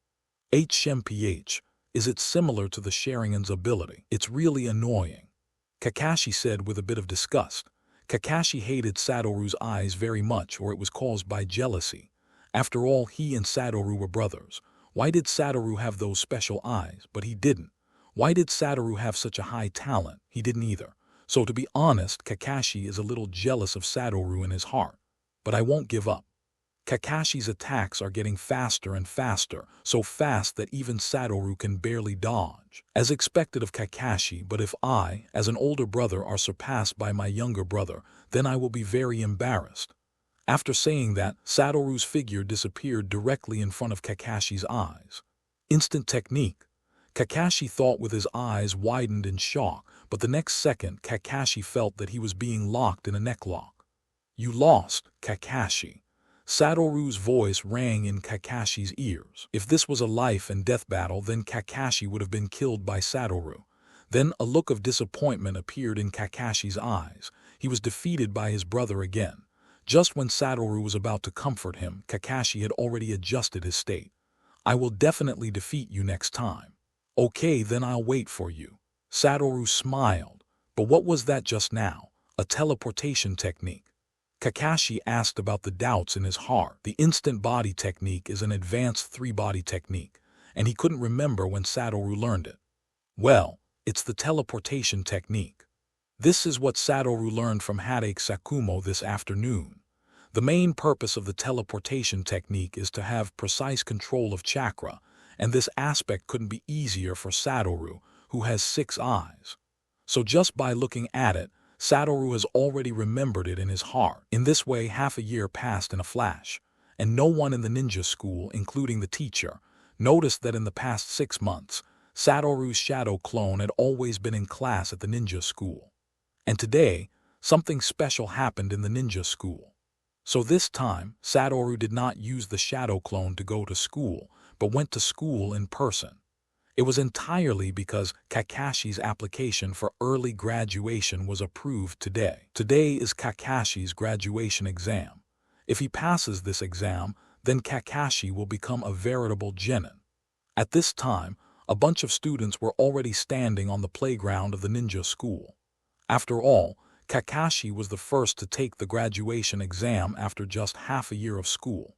HMPH, is it similar to the Sharingan's ability? It's really annoying, Kakashi said with a bit of disgust. Kakashi hated Satoru's eyes very much, or it was caused by jealousy. After all, he and Satoru were brothers. Why did Satoru have those special eyes, but he didn't? Why did Satoru have such a high talent? He didn't either. So to be honest, Kakashi is a little jealous of Satoru in his heart. But I won't give up. Kakashi's attacks are getting faster and faster, so fast that even Satoru can barely dodge. As expected of Kakashi, but if I, as an older brother, are surpassed by my younger brother, then I will be very embarrassed. After saying that, Satoru's figure disappeared directly in front of Kakashi's eyes. Instant technique. Kakashi thought with his eyes widened in shock, but the next second Kakashi felt that he was being locked in a necklock. "You lost, Kakashi." Satoru's voice rang in Kakashi's ears. If this was a life and death battle, then Kakashi would have been killed by Satoru. Then a look of disappointment appeared in Kakashi's eyes. He was defeated by his brother again. Just when Satoru was about to comfort him, Kakashi had already adjusted his state. "I will definitely defeat you next time." "Okay, then I'll wait for you." Satoru smiled. But what was that just now? A teleportation technique. Kakashi asked about the doubts in his heart. The instant body technique is an advanced 3-body technique, and he couldn't remember when Satoru learned it. Well, it's the teleportation technique. This is what Satoru learned from Hatake Satoru this afternoon. The main purpose of the teleportation technique is to have precise control of chakra, and this aspect couldn't be easier for Satoru, who has 6 eyes. So just by looking at it, Satoru has already remembered it in his heart. In this way, half a year passed in a flash, and no one in the ninja school, including the teacher, noticed that in the past 6 months, Satoru's shadow clone had always been in class at the ninja school. And today, something special happened in the ninja school. So this time, Satoru did not use the shadow clone to go to school, but went to school in person. It was entirely because Kakashi's application for early graduation was approved today. Today is Kakashi's graduation exam. If he passes this exam, then Kakashi will become a veritable genin. At this time, a bunch of students were already standing on the playground of the ninja school. After all, Kakashi was the first to take the graduation exam after just half a year of school.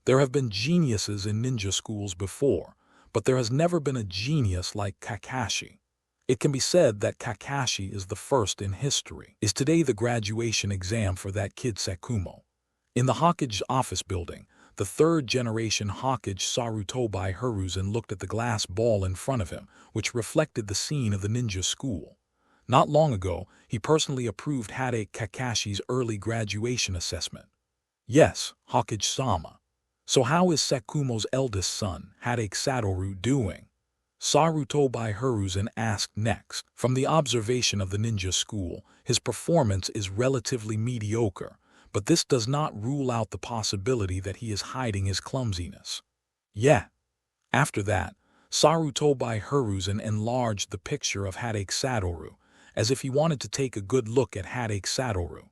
There have been geniuses in ninja schools before, but there has never been a genius like Kakashi. It can be said that Kakashi is the first in history. Is today the graduation exam for that kid Sakumo? In the Hokage office building, the 3rd-generation Hokage Sarutobi Hiruzen looked at the glass ball in front of him, which reflected the scene of the ninja school. Not long ago, he personally approved Hatake Kakashi's early graduation assessment. Yes, Hokage-sama. So how is Sekumo's eldest son, Hatake Satoru, doing? Sarutobi Hiruzen asked next. From the observation of the ninja school, his performance is relatively mediocre, but this does not rule out the possibility that he is hiding his clumsiness. Yeah. After that, Sarutobi Hiruzen enlarged the picture of Hatake Satoru, as if he wanted to take a good look at Hatake Satoru.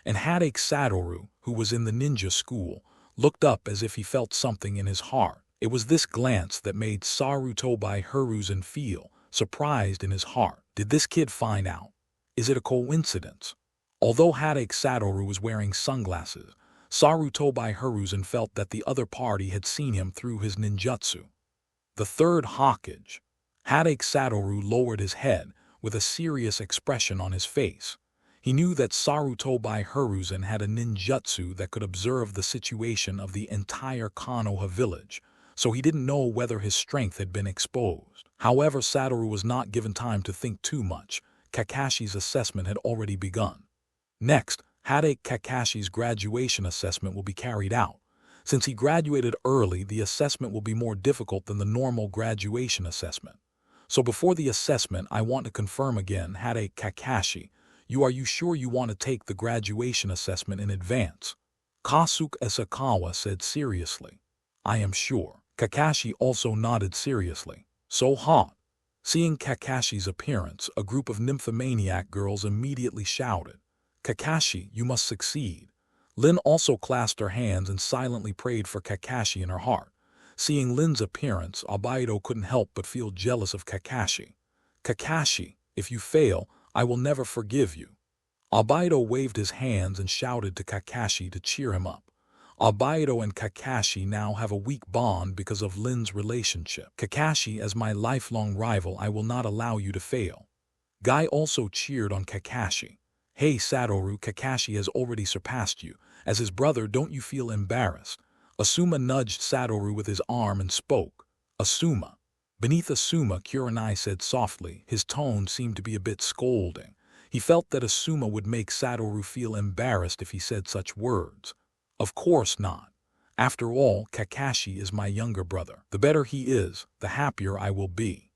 And Hatake Satoru, who was in the ninja school, looked up as if he felt something in his heart. It was this glance that made Sarutobi Hiruzen feel surprised in his heart. Did this kid find out? Is it a coincidence? Although Hatake Satoru was wearing sunglasses, Sarutobi Hiruzen felt that the other party had seen him through his ninjutsu. The third Hokage. Hatake Satoru lowered his head with a serious expression on his face. He knew that Sarutobi Hiruzen had a ninjutsu that could observe the situation of the entire Konoha village, so he didn't know whether his strength had been exposed. However, Satoru was not given time to think too much. Kakashi's assessment had already begun. Next, Hatake Kakashi's graduation assessment will be carried out. Since he graduated early, the assessment will be more difficult than the normal graduation assessment. So before the assessment, I want to confirm again, Hatake Kakashi, are you sure you want to take the graduation assessment in advance? Kasuke Asakawa said seriously. I am sure. Kakashi also nodded seriously. So hot. Seeing Kakashi's appearance, a group of nymphomaniac girls immediately shouted, Kakashi, you must succeed. Lin also clasped her hands and silently prayed for Kakashi in her heart. Seeing Lin's appearance, Obaido couldn't help but feel jealous of Kakashi. Kakashi, if you fail, I will never forgive you. Obaido waved his hands and shouted to Kakashi to cheer him up. Obaido and Kakashi now have a weak bond because of Lin's relationship. Kakashi, as my lifelong rival, I will not allow you to fail. Guy also cheered on Kakashi. Hey Satoru, Kakashi has already surpassed you. As his brother, don't you feel embarrassed? Asuma nudged Satoru with his arm and spoke. Asuma. Beneath Asuma, Kurenai said softly. His tone seemed to be a bit scolding. He felt that Asuma would make Satoru feel embarrassed if he said such words. Of course not. After all, Kakashi is my younger brother. The better he is, the happier I will be.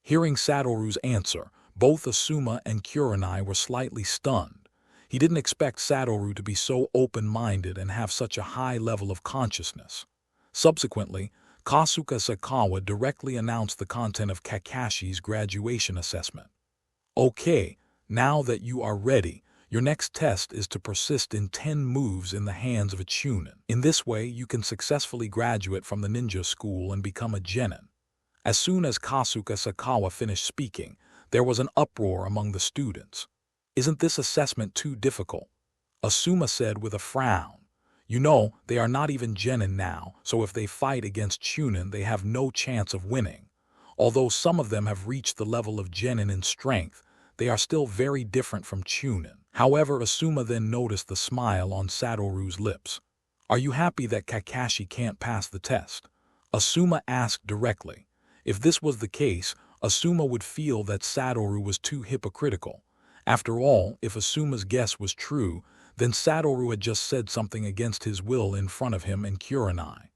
Hearing Satoru's answer, both Asuma and Kurenai were slightly stunned. He didn't expect Satoru to be so open-minded and have such a high level of consciousness. Subsequently, Kasuke Asakawa directly announced the content of Kakashi's graduation assessment. Okay, now that you are ready, your next test is to persist in 10 moves in the hands of a chunin. In this way, you can successfully graduate from the ninja school and become a genin. As soon as Kasuke Asakawa finished speaking, there was an uproar among the students. Isn't this assessment too difficult? Asuma said with a frown. You know, they are not even genin now, so if they fight against chunin, they have no chance of winning. Although some of them have reached the level of genin in strength, they are still very different from chunin. However, Asuma then noticed the smile on Satoru's lips. Are you happy that Kakashi can't pass the test? Asuma asked directly. If this was the case, Asuma would feel that Satoru was too hypocritical. After all, if Asuma's guess was true, then Satoru had just said something against his will in front of him and Kurenai.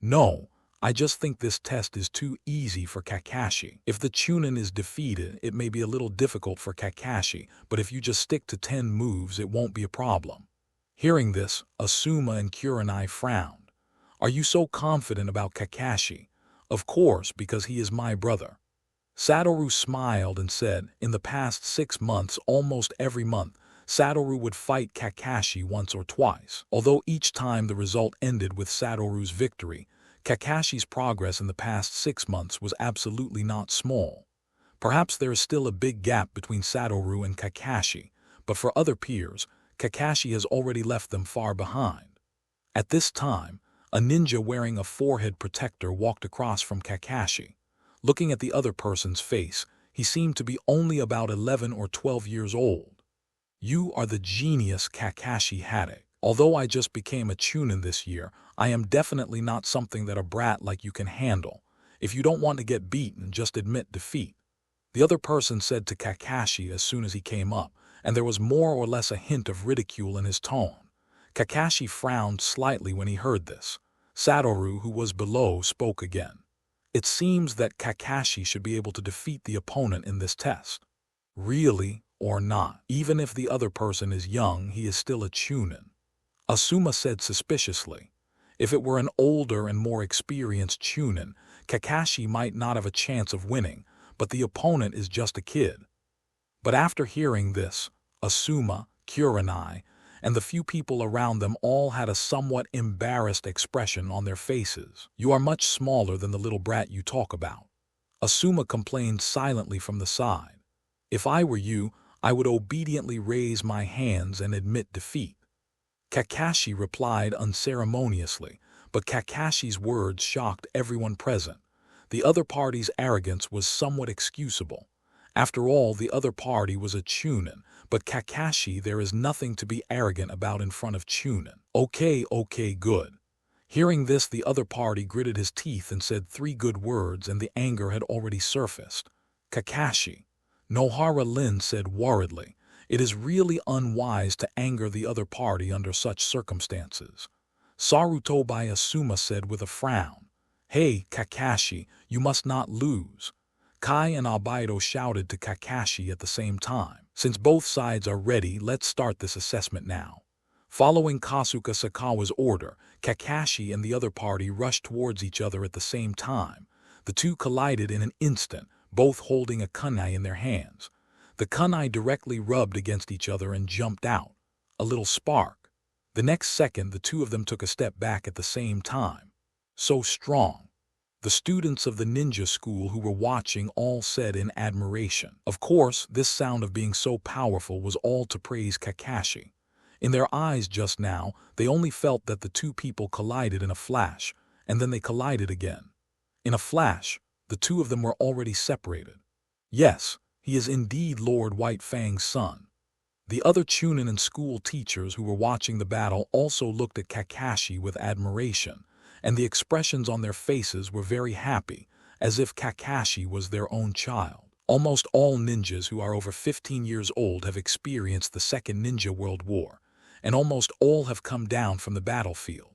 No, I just think this test is too easy for Kakashi. If the chunin is defeated, it may be a little difficult for Kakashi, but if you just stick to 10 moves, it won't be a problem. Hearing this, Asuma and Kurenai frowned. Are you so confident about Kakashi? Of course, because he is my brother. Satoru smiled and said, in the past 6 months, almost every month, Satoru would fight Kakashi once or twice. Although each time the result ended with Satoru's victory, Kakashi's progress in the past 6 months was absolutely not small. Perhaps there is still a big gap between Satoru and Kakashi, but for other peers, Kakashi has already left them far behind. At this time, a ninja wearing a forehead protector walked across from Kakashi. Looking at the other person's face, he seemed to be only about 11 or 12 years old. You are the genius Kakashi Hatake. Although I just became a chunin this year, I am definitely not something that a brat like you can handle. If you don't want to get beaten, just admit defeat. the other person said to Kakashi as soon as he came up, and there was more or less a hint of ridicule in his tone. Kakashi frowned slightly when he heard this. Satoru, who was below, spoke again. It seems that Kakashi should be able to defeat the opponent in this test. Really or not, even if the other person is young, he is still a chunin. Asuma said suspiciously. If it were an older and more experienced chunin, Kakashi might not have a chance of winning, but the opponent is just a kid. But after hearing this, Asuma, Kurenai, and the few people around them all had a somewhat embarrassed expression on their faces. You are much smaller than the little brat you talk about. Asuma complained silently from the side. If I were you, I would obediently raise my hands and admit defeat. Kakashi replied unceremoniously, but Kakashi's words shocked everyone present. The other party's arrogance was somewhat excusable. After all, the other party was a chunin, but Kakashi, there is nothing to be arrogant about in front of chunin. Okay, good. Hearing this, the other party gritted his teeth and said 3 good words, and the anger had already surfaced. Kakashi. Nohara Lin said worriedly, it is really unwise to anger the other party under such circumstances. Sarutobi Asuma said with a frown, Hey, Kakashi, you must not lose. Kai and Albedo shouted to Kakashi at the same time. Since both sides are ready, let's start this assessment now. Following Kasuga Sakawa's order, Kakashi and the other party rushed towards each other at the same time. The two collided in an instant, both holding a kunai in their hands. The kunai directly rubbed against each other and jumped out. A little spark. The next second, the two of them took a step back at the same time. So strong. The students of the ninja school who were watching all said in admiration. Of course, this sound of being so powerful was all to praise Kakashi. In their eyes just now, they only felt that the two people collided in a flash, and then they collided again. In a flash, the two of them were already separated. Yes, he is indeed Lord White Fang's son. The other chunin and school teachers who were watching the battle also looked at Kakashi with admiration, and the expressions on their faces were very happy, as if Kakashi was their own child. Almost all ninjas who are over 15 years old have experienced the Second Ninja World War, and almost all have come down from the battlefield.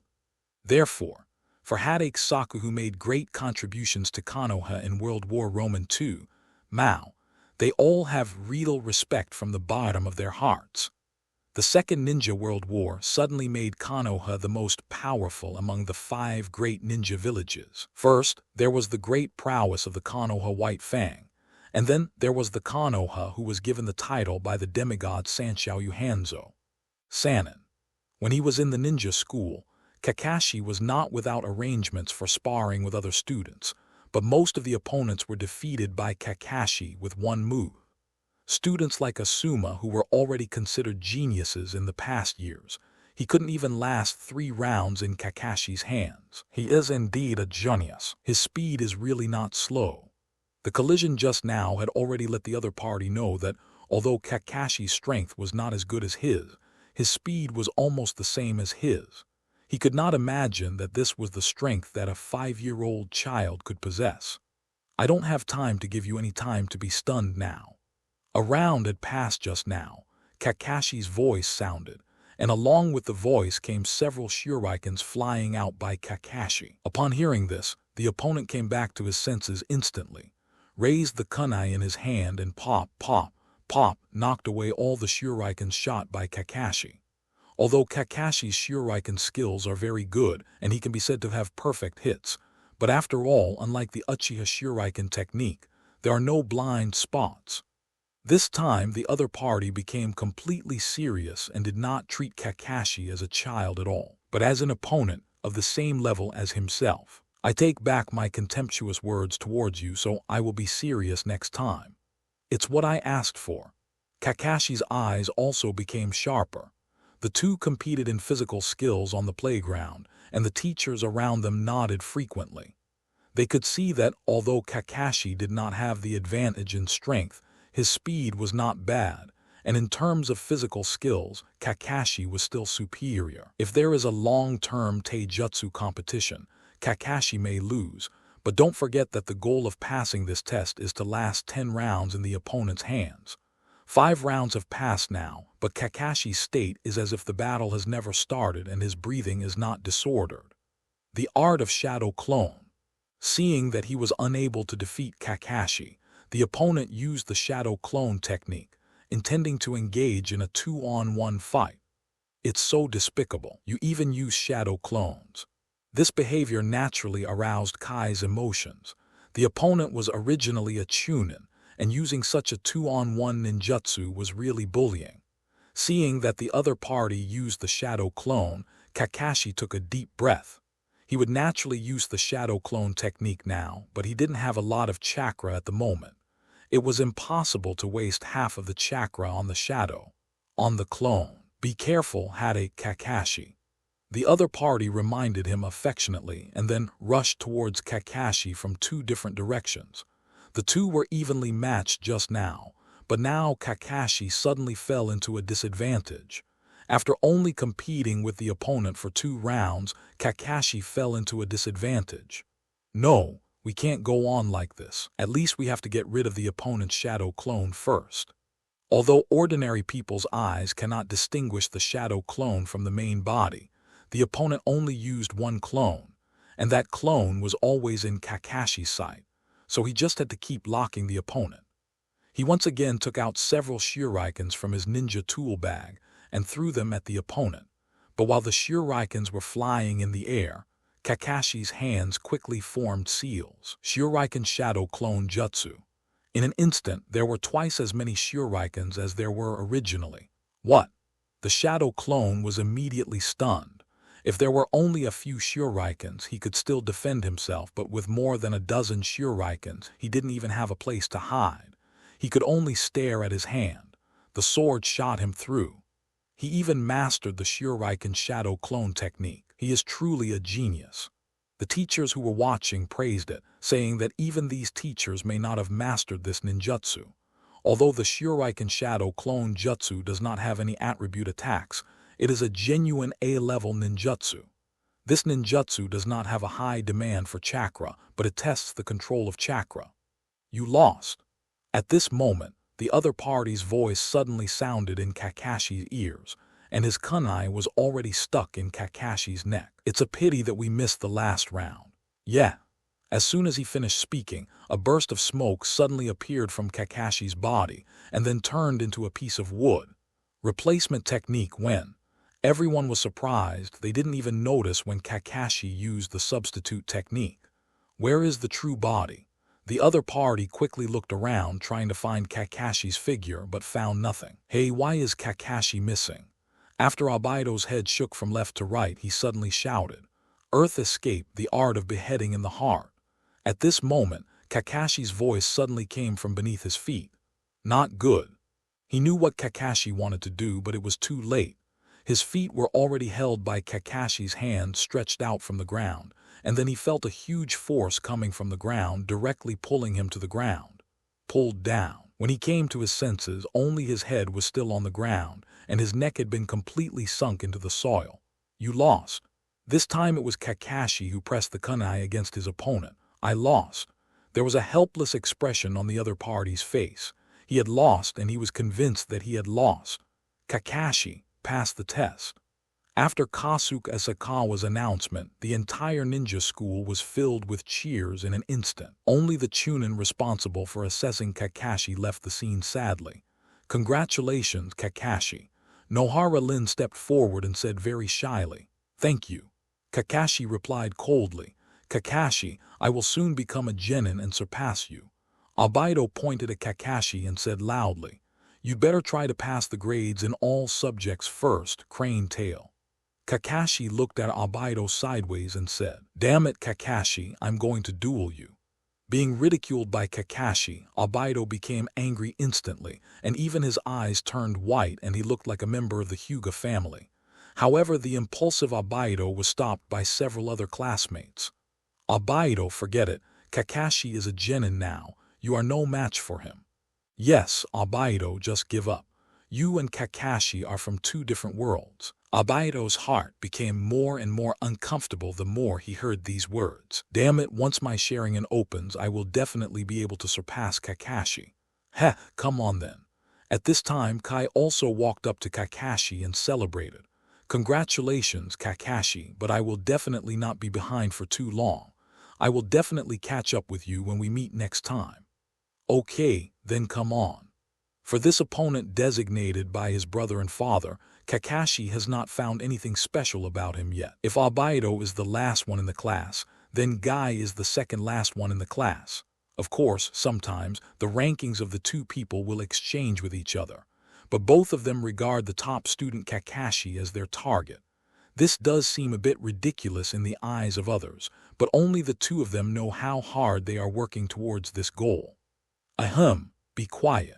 Therefore, for Hatake Satoru, who made great contributions to Konoha in World War II, Mao, they all have real respect from the bottom of their hearts. The Second Ninja World War suddenly made Konoha the most powerful among the 5 great ninja villages. First, there was the great prowess of the Konoha White Fang, and then there was the Konoha who was given the title by the demigod Sanshou Hanzo. Sanin. When he was in the ninja school, Kakashi was not without arrangements for sparring with other students, but most of the opponents were defeated by Kakashi with one move. Students like Asuma, who were already considered geniuses in the past years, he couldn't even last 3 rounds in Kakashi's hands. He is indeed a genius. His speed is really not slow. The collision just now had already let the other party know that, although Kakashi's strength was not as good as his speed was almost the same as his. He could not imagine that this was the strength that a 5-year-old child could possess. I don't have time to give you any time to be stunned now. A round had passed just now. Kakashi's voice sounded, and along with the voice came several shurikens flying out by Kakashi. Upon hearing this, the opponent came back to his senses instantly, raised the kunai in his hand and pop, knocked away all the shurikens shot by Kakashi. Although Kakashi's shuriken skills are very good and he can be said to have perfect hits, but after all, unlike the Uchiha shuriken technique, there are no blind spots. This time, the other party became completely serious and did not treat Kakashi as a child at all, but as an opponent of the same level as himself. I take back my contemptuous words towards you, so I will be serious next time. It's what I asked for. Kakashi's eyes also became sharper. The two competed in physical skills on the playground, and the teachers around them nodded frequently. They could see that, although Kakashi did not have the advantage in strength, his speed was not bad, and in terms of physical skills, Kakashi was still superior. If there is a long-term taijutsu competition, Kakashi may lose, But don't forget that the goal of passing this test is to last 10 rounds in the opponent's hands. 5 rounds have passed now, but Kakashi's state is as if the battle has never started and his breathing is not disordered. The art of shadow clone. Seeing that he was unable to defeat Kakashi, the opponent used the shadow clone technique, intending to engage in a 2-on-1 fight. It's so despicable. You even use shadow clones. This behavior naturally aroused Kai's emotions. The opponent was originally a chunin, and using such a 2-on-1 ninjutsu was really bullying. Seeing that the other party used the shadow clone, Kakashi took a deep breath. He would naturally use the shadow clone technique now, but he didn't have a lot of chakra at the moment. It was impossible to waste half of the chakra on the shadow. On the clone. Be careful, Hatake Kakashi. The other party reminded him affectionately and then rushed towards Kakashi from 2 different directions. The 2 were evenly matched just now, but now Kakashi suddenly fell into a disadvantage. After only competing with the opponent for 2 rounds, Kakashi fell into a disadvantage. No, we can't go on like this. At least we have to get rid of the opponent's shadow clone first. Although ordinary people's eyes cannot distinguish the shadow clone from the main body, the opponent only used 1 clone, and that clone was always in Kakashi's sight, so he just had to keep locking the opponent. He once again took out several shurikens from his ninja tool bag and threw them at the opponent, but while the shurikens were flying in the air, Kakashi's hands quickly formed seals. Shuriken Shadow Clone Jutsu. In an instant, there were twice as many shurikens as there were originally. What? The shadow clone was immediately stunned. If there were only a few shurikens, he could still defend himself, but with more than a dozen shurikens, he didn't even have a place to hide. He could only stare at his hand. The sword shot him through. He even mastered the Shuriken Shadow Clone technique. He is truly a genius. The teachers who were watching praised it, saying that even these teachers may not have mastered this ninjutsu. Although the Shuriken Shadow Clone Jutsu does not have any attribute attacks, it is a genuine A-level ninjutsu. This ninjutsu does not have a high demand for chakra, but it tests the control of chakra. You lost. At this moment, the other party's voice suddenly sounded in Kakashi's ears, and his kunai was already stuck in Kakashi's neck. It's a pity that we missed the last round. Yeah. As soon as he finished speaking, a burst of smoke suddenly appeared from Kakashi's body and then turned into a piece of wood. Replacement technique when. Everyone was surprised. They didn't even notice when Kakashi used the substitute technique. Where is the true body? The other party quickly looked around trying to find Kakashi's figure but found nothing. Hey, why is Kakashi missing? After Obaido's head shook from left to right, he suddenly shouted, "Earth escape, the art of beheading in the heart." At this moment, Kakashi's voice suddenly came from beneath his feet. Not good. He knew what Kakashi wanted to do, but it was too late. His feet were already held by Kakashi's hand stretched out from the ground, and then he felt a huge force coming from the ground directly pulling him to the ground. Pulled down. When he came to his senses, only his head was still on the ground, and his neck had been completely sunk into the soil. You lost. This time it was Kakashi who pressed the kunai against his opponent. I lost. There was a helpless expression on the other party's face. He had lost, and he was convinced that he had lost. Kakashi passed the test. After Kasuke Asakawa's announcement, the entire ninja school was filled with cheers in an instant. Only the chunin responsible for assessing Kakashi left the scene sadly. Congratulations, Kakashi. Nohara Lin stepped forward and said very shyly, "Thank you." Kakashi replied coldly, "Kakashi, I will soon become a genin and surpass you." Obaido pointed at Kakashi and said loudly, "You'd better try to pass the grades in all subjects first, crane tail." Kakashi looked at Obaido sideways and said, "Damn it, Kakashi, I'm going to duel you." Being ridiculed by Kakashi, Obaido became angry instantly, and even his eyes turned white and he looked like a member of the Hyuga family. However, the impulsive Obaido was stopped by several other classmates. "Obaido, forget it. Kakashi is a genin now. You are no match for him." "Yes, Obaido, just give up. You and Kakashi are from two different worlds. Obaido's heart became more and more uncomfortable the more he heard these words. Damn it, once my Sharingan opens, I will definitely be able to surpass Kakashi. Heh, come on then. At this time, Kai also walked up to Kakashi and celebrated. Congratulations, Kakashi, but I will definitely not be behind for too long. I will definitely catch up with you when we meet next time. Okay, then come on. For this opponent designated by his brother and father, Kakashi has not found anything special about him yet. If Obaido is the last one in the class, then Guy is the second last one in the class. Of course, sometimes the rankings of the two people will exchange with each other, but both of them regard the top student Kakashi as their target. This does seem a bit ridiculous in the eyes of others, but only the two of them know how hard they are working towards this goal. Ahem, be quiet.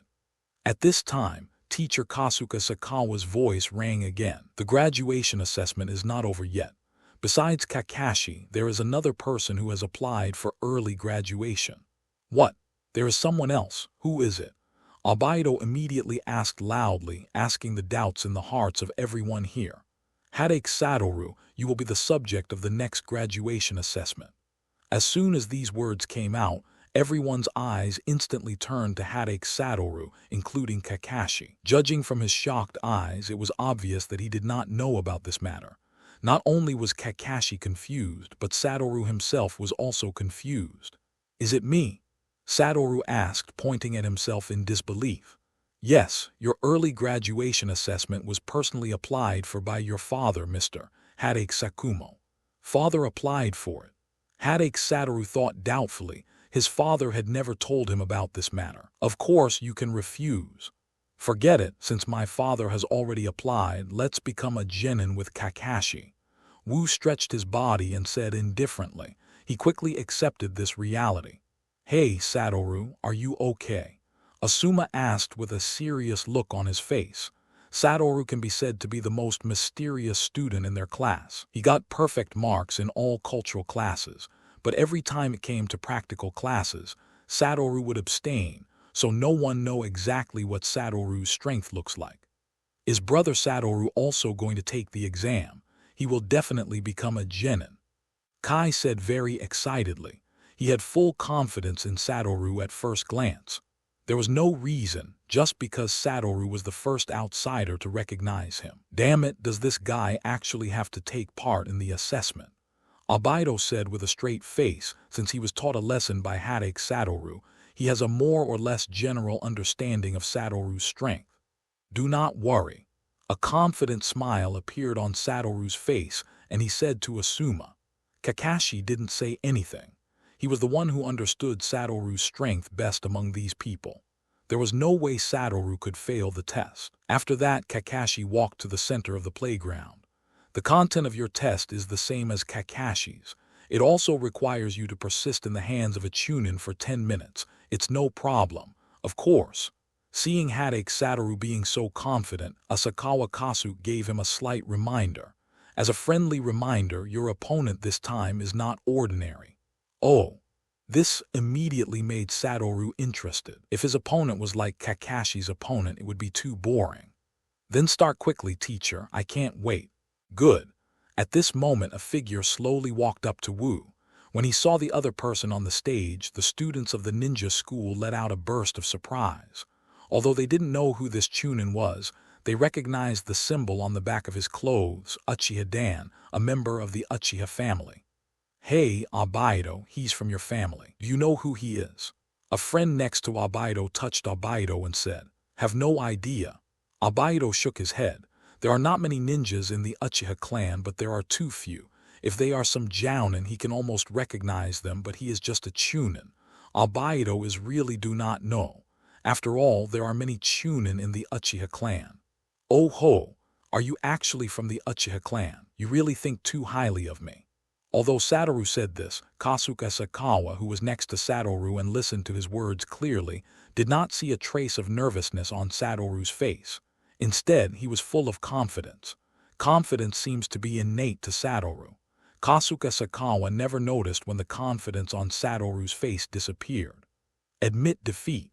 At this time, teacher Kasuga Sakawa's voice rang again. The graduation assessment is not over yet. Besides Kakashi, there is another person who has applied for early graduation. What? There is someone else. Who is it? Obaido immediately asked loudly, asking the doubts in the hearts of everyone here. Hatake Satoru, you will be the subject of the next graduation assessment. As soon as these words came out, everyone's eyes instantly turned to Hatake Satoru, including Kakashi. Judging from his shocked eyes, it was obvious that he did not know about this matter. Not only was Kakashi confused, but Satoru himself was also confused. Is it me? Satoru asked, pointing at himself in disbelief. Yes, your early graduation assessment was personally applied for by your father, Mr. Hatake Sakumo. Father applied for it. Hatake Satoru thought doubtfully. His father had never told him about this matter. Of course, you can refuse. Forget it, since my father has already applied, let's become a genin with Kakashi. Wu stretched his body and said indifferently. He quickly accepted this reality. Hey, Satoru, are you okay? Asuma asked with a serious look on his face. Satoru can be said to be the most mysterious student in their class. He got perfect marks in all cultural classes, but every time it came to practical classes, Satoru would abstain, so no one know exactly what Satoru's strength looks like. Is brother Satoru also going to take the exam? He will definitely become a genin. Kai said very excitedly. He had full confidence in Satoru at first glance. There was no reason, just because Satoru was the first outsider to recognize him. Damn it, does this guy actually have to take part in the assessment? Obaido said with a straight face, since he was taught a lesson by Hatake Satoru, he has a more or less general understanding of Satoru's strength. Do not worry. A confident smile appeared on Satoru's face, and he said to Asuma. Kakashi didn't say anything. He was the one who understood Satoru's strength best among these people. There was no way Satoru could fail the test. After that, Kakashi walked to the center of the playground. The content of your test is the same as Kakashi's. It also requires you to persist in the hands of a chunin for 10 minutes. It's no problem, of course. Seeing Hatake Satoru being so confident, Asakawa Kasu gave him a slight reminder. As a friendly reminder, your opponent this time is not ordinary. Oh. This immediately made Satoru interested. If his opponent was like Kakashi's opponent, it would be too boring. Then start quickly, teacher. I can't wait. Good. At this moment, a figure slowly walked up to Wu. When he saw the other person on the stage, the students of the ninja school let out a burst of surprise. Although they didn't know who this chunin was, they recognized the symbol on the back of his clothes, Uchiha Dan, a member of the Uchiha family. Hey, Obaido, he's from your family. Do you know who he is? A friend next to Obaido touched Obaido and said, Have no idea. Obaido shook his head. There are not many ninjas in the Uchiha clan, but there are too few. If they are some jounin, he can almost recognize them, but he is just a chunin. Obaido is really do not know. After all, there are many chunin in the Uchiha clan. Oh ho, are you actually from the Uchiha clan? You really think too highly of me. Although Satoru said this, Kasuga Sakawa, who was next to Satoru and listened to his words clearly, did not see a trace of nervousness on Satoru's face. Instead, he was full of confidence. Confidence seems to be innate to Satoru. Kasuga Sakawa never noticed when the confidence on Satoru's face disappeared. Admit defeat.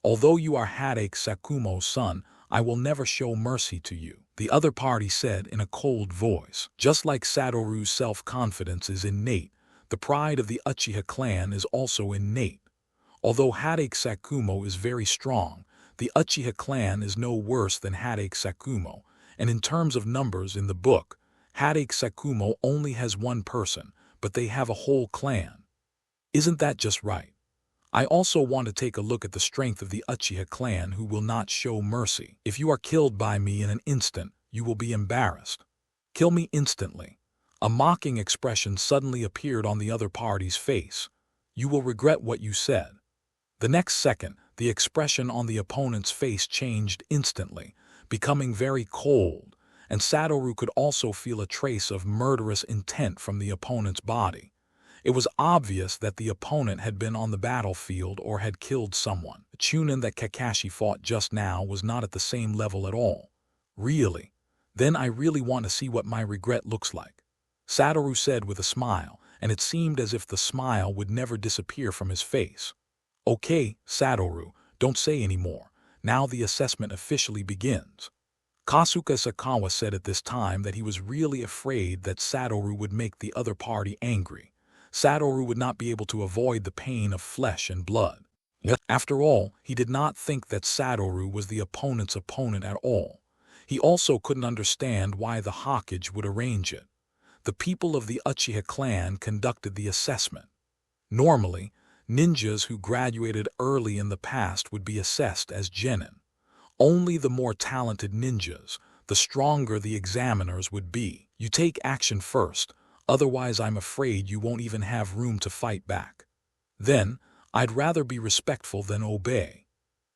Although you are Hatake Sakumo's son, I will never show mercy to you," the other party said in a cold voice. Just like Satoru's self-confidence is innate, the pride of the Uchiha clan is also innate. Although Hatake Satoru is very strong, the Uchiha clan is no worse than Hatake Satoru, and in terms of numbers in the book, Hatake Satoru only has one person, but they have a whole clan. Isn't that just right? I also want to take a look at the strength of the Uchiha clan, who will not show mercy. If you are killed by me in an instant, you will be embarrassed. Kill me instantly. A mocking expression suddenly appeared on the other party's face. You will regret what you said. The next second, the expression on the opponent's face changed instantly, becoming very cold, and Satoru could also feel a trace of murderous intent from the opponent's body. It was obvious that the opponent had been on the battlefield or had killed someone. The Chunin that Kakashi fought just now was not at the same level at all. Really? Then I really want to see what my regret looks like, Satoru said with a smile, and it seemed as if the smile would never disappear from his face. Okay, Satoru, don't say any more. Now the assessment officially begins. Kasuga Sakawa said at this time that he was really afraid that Satoru would make the other party angry. Satoru would not be able to avoid the pain of flesh and blood. After all, he did not think that Satoru was the opponent's opponent at all. He also couldn't understand why the Hokage would arrange it. The people of the Uchiha clan conducted the assessment. Normally, ninjas who graduated early in the past would be assessed as genin. Only the more talented ninjas, the stronger the examiners would be. You take action first. Otherwise, I'm afraid you won't even have room to fight back. Then, I'd rather be respectful than obey.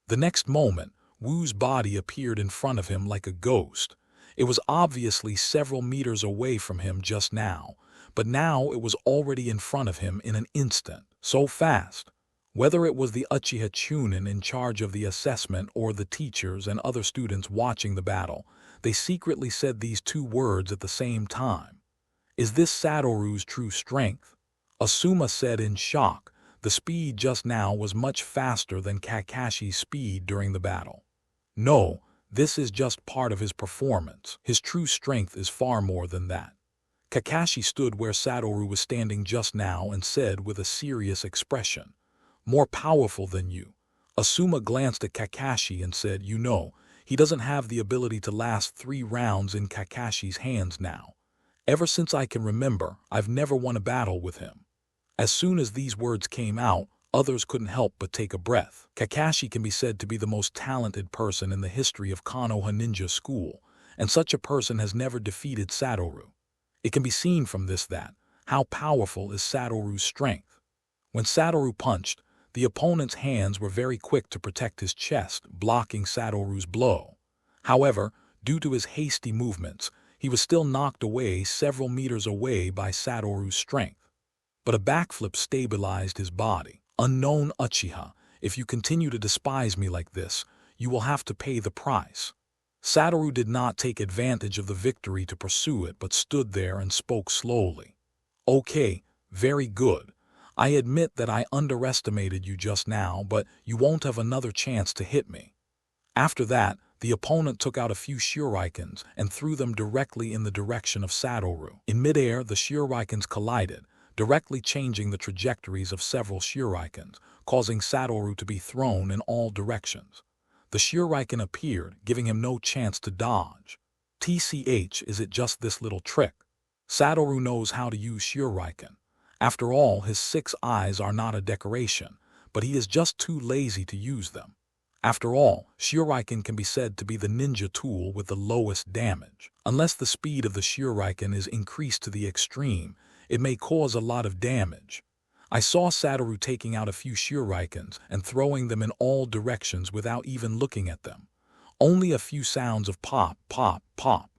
The next moment, Wu's body appeared in front of him like a ghost. It was obviously several meters away from him just now, but now it was already in front of him in an instant. So fast. Whether it was the Uchiha Chunin in charge of the assessment or the teachers and other students watching the battle, they secretly said these two words at the same time. Is this Satoru's true strength? Asuma said in shock. The speed just now was much faster than Kakashi's speed during the battle. No, this is just part of his performance. His true strength is far more than that. Kakashi stood where Satoru was standing just now and said with a serious expression, "More powerful than you." Asuma glanced at Kakashi and said, "You know, he doesn't have the ability to last 3 rounds in Kakashi's hands now. Ever since I can remember, I've never won a battle with him." As soon as these words came out, others couldn't help but take a breath. Kakashi can be said to be the most talented person in the history of Konoha Ninja School, and such a person has never defeated Satoru. It can be seen from this that, how powerful is Satoru's strength. When Satoru punched, the opponent's hands were very quick to protect his chest, blocking Satoru's blow. However, due to his hasty movements, he was still knocked away several meters away by Satoru's strength. But a backflip stabilized his body. Unknown Uchiha, if you continue to despise me like this, you will have to pay the price. Satoru did not take advantage of the victory to pursue it but stood there and spoke slowly. Okay, very good. I admit that I underestimated you just now, but you won't have another chance to hit me. After that, the opponent took out a few shurikens and threw them directly in the direction of Satoru. In midair, the shurikens collided, directly changing the trajectories of several shurikens, causing Satoru to be thrown in all directions. The shuriken appeared, giving him no chance to dodge. TCH, is it just this little trick? Satoru knows how to use shuriken. After all, his 6 eyes are not a decoration, but he is just too lazy to use them. After all, shuriken can be said to be the ninja tool with the lowest damage. Unless the speed of the shuriken is increased to the extreme, it may cause a lot of damage. I saw Satoru taking out a few shurikens and throwing them in all directions without even looking at them. Only a few sounds of pop, pop, pop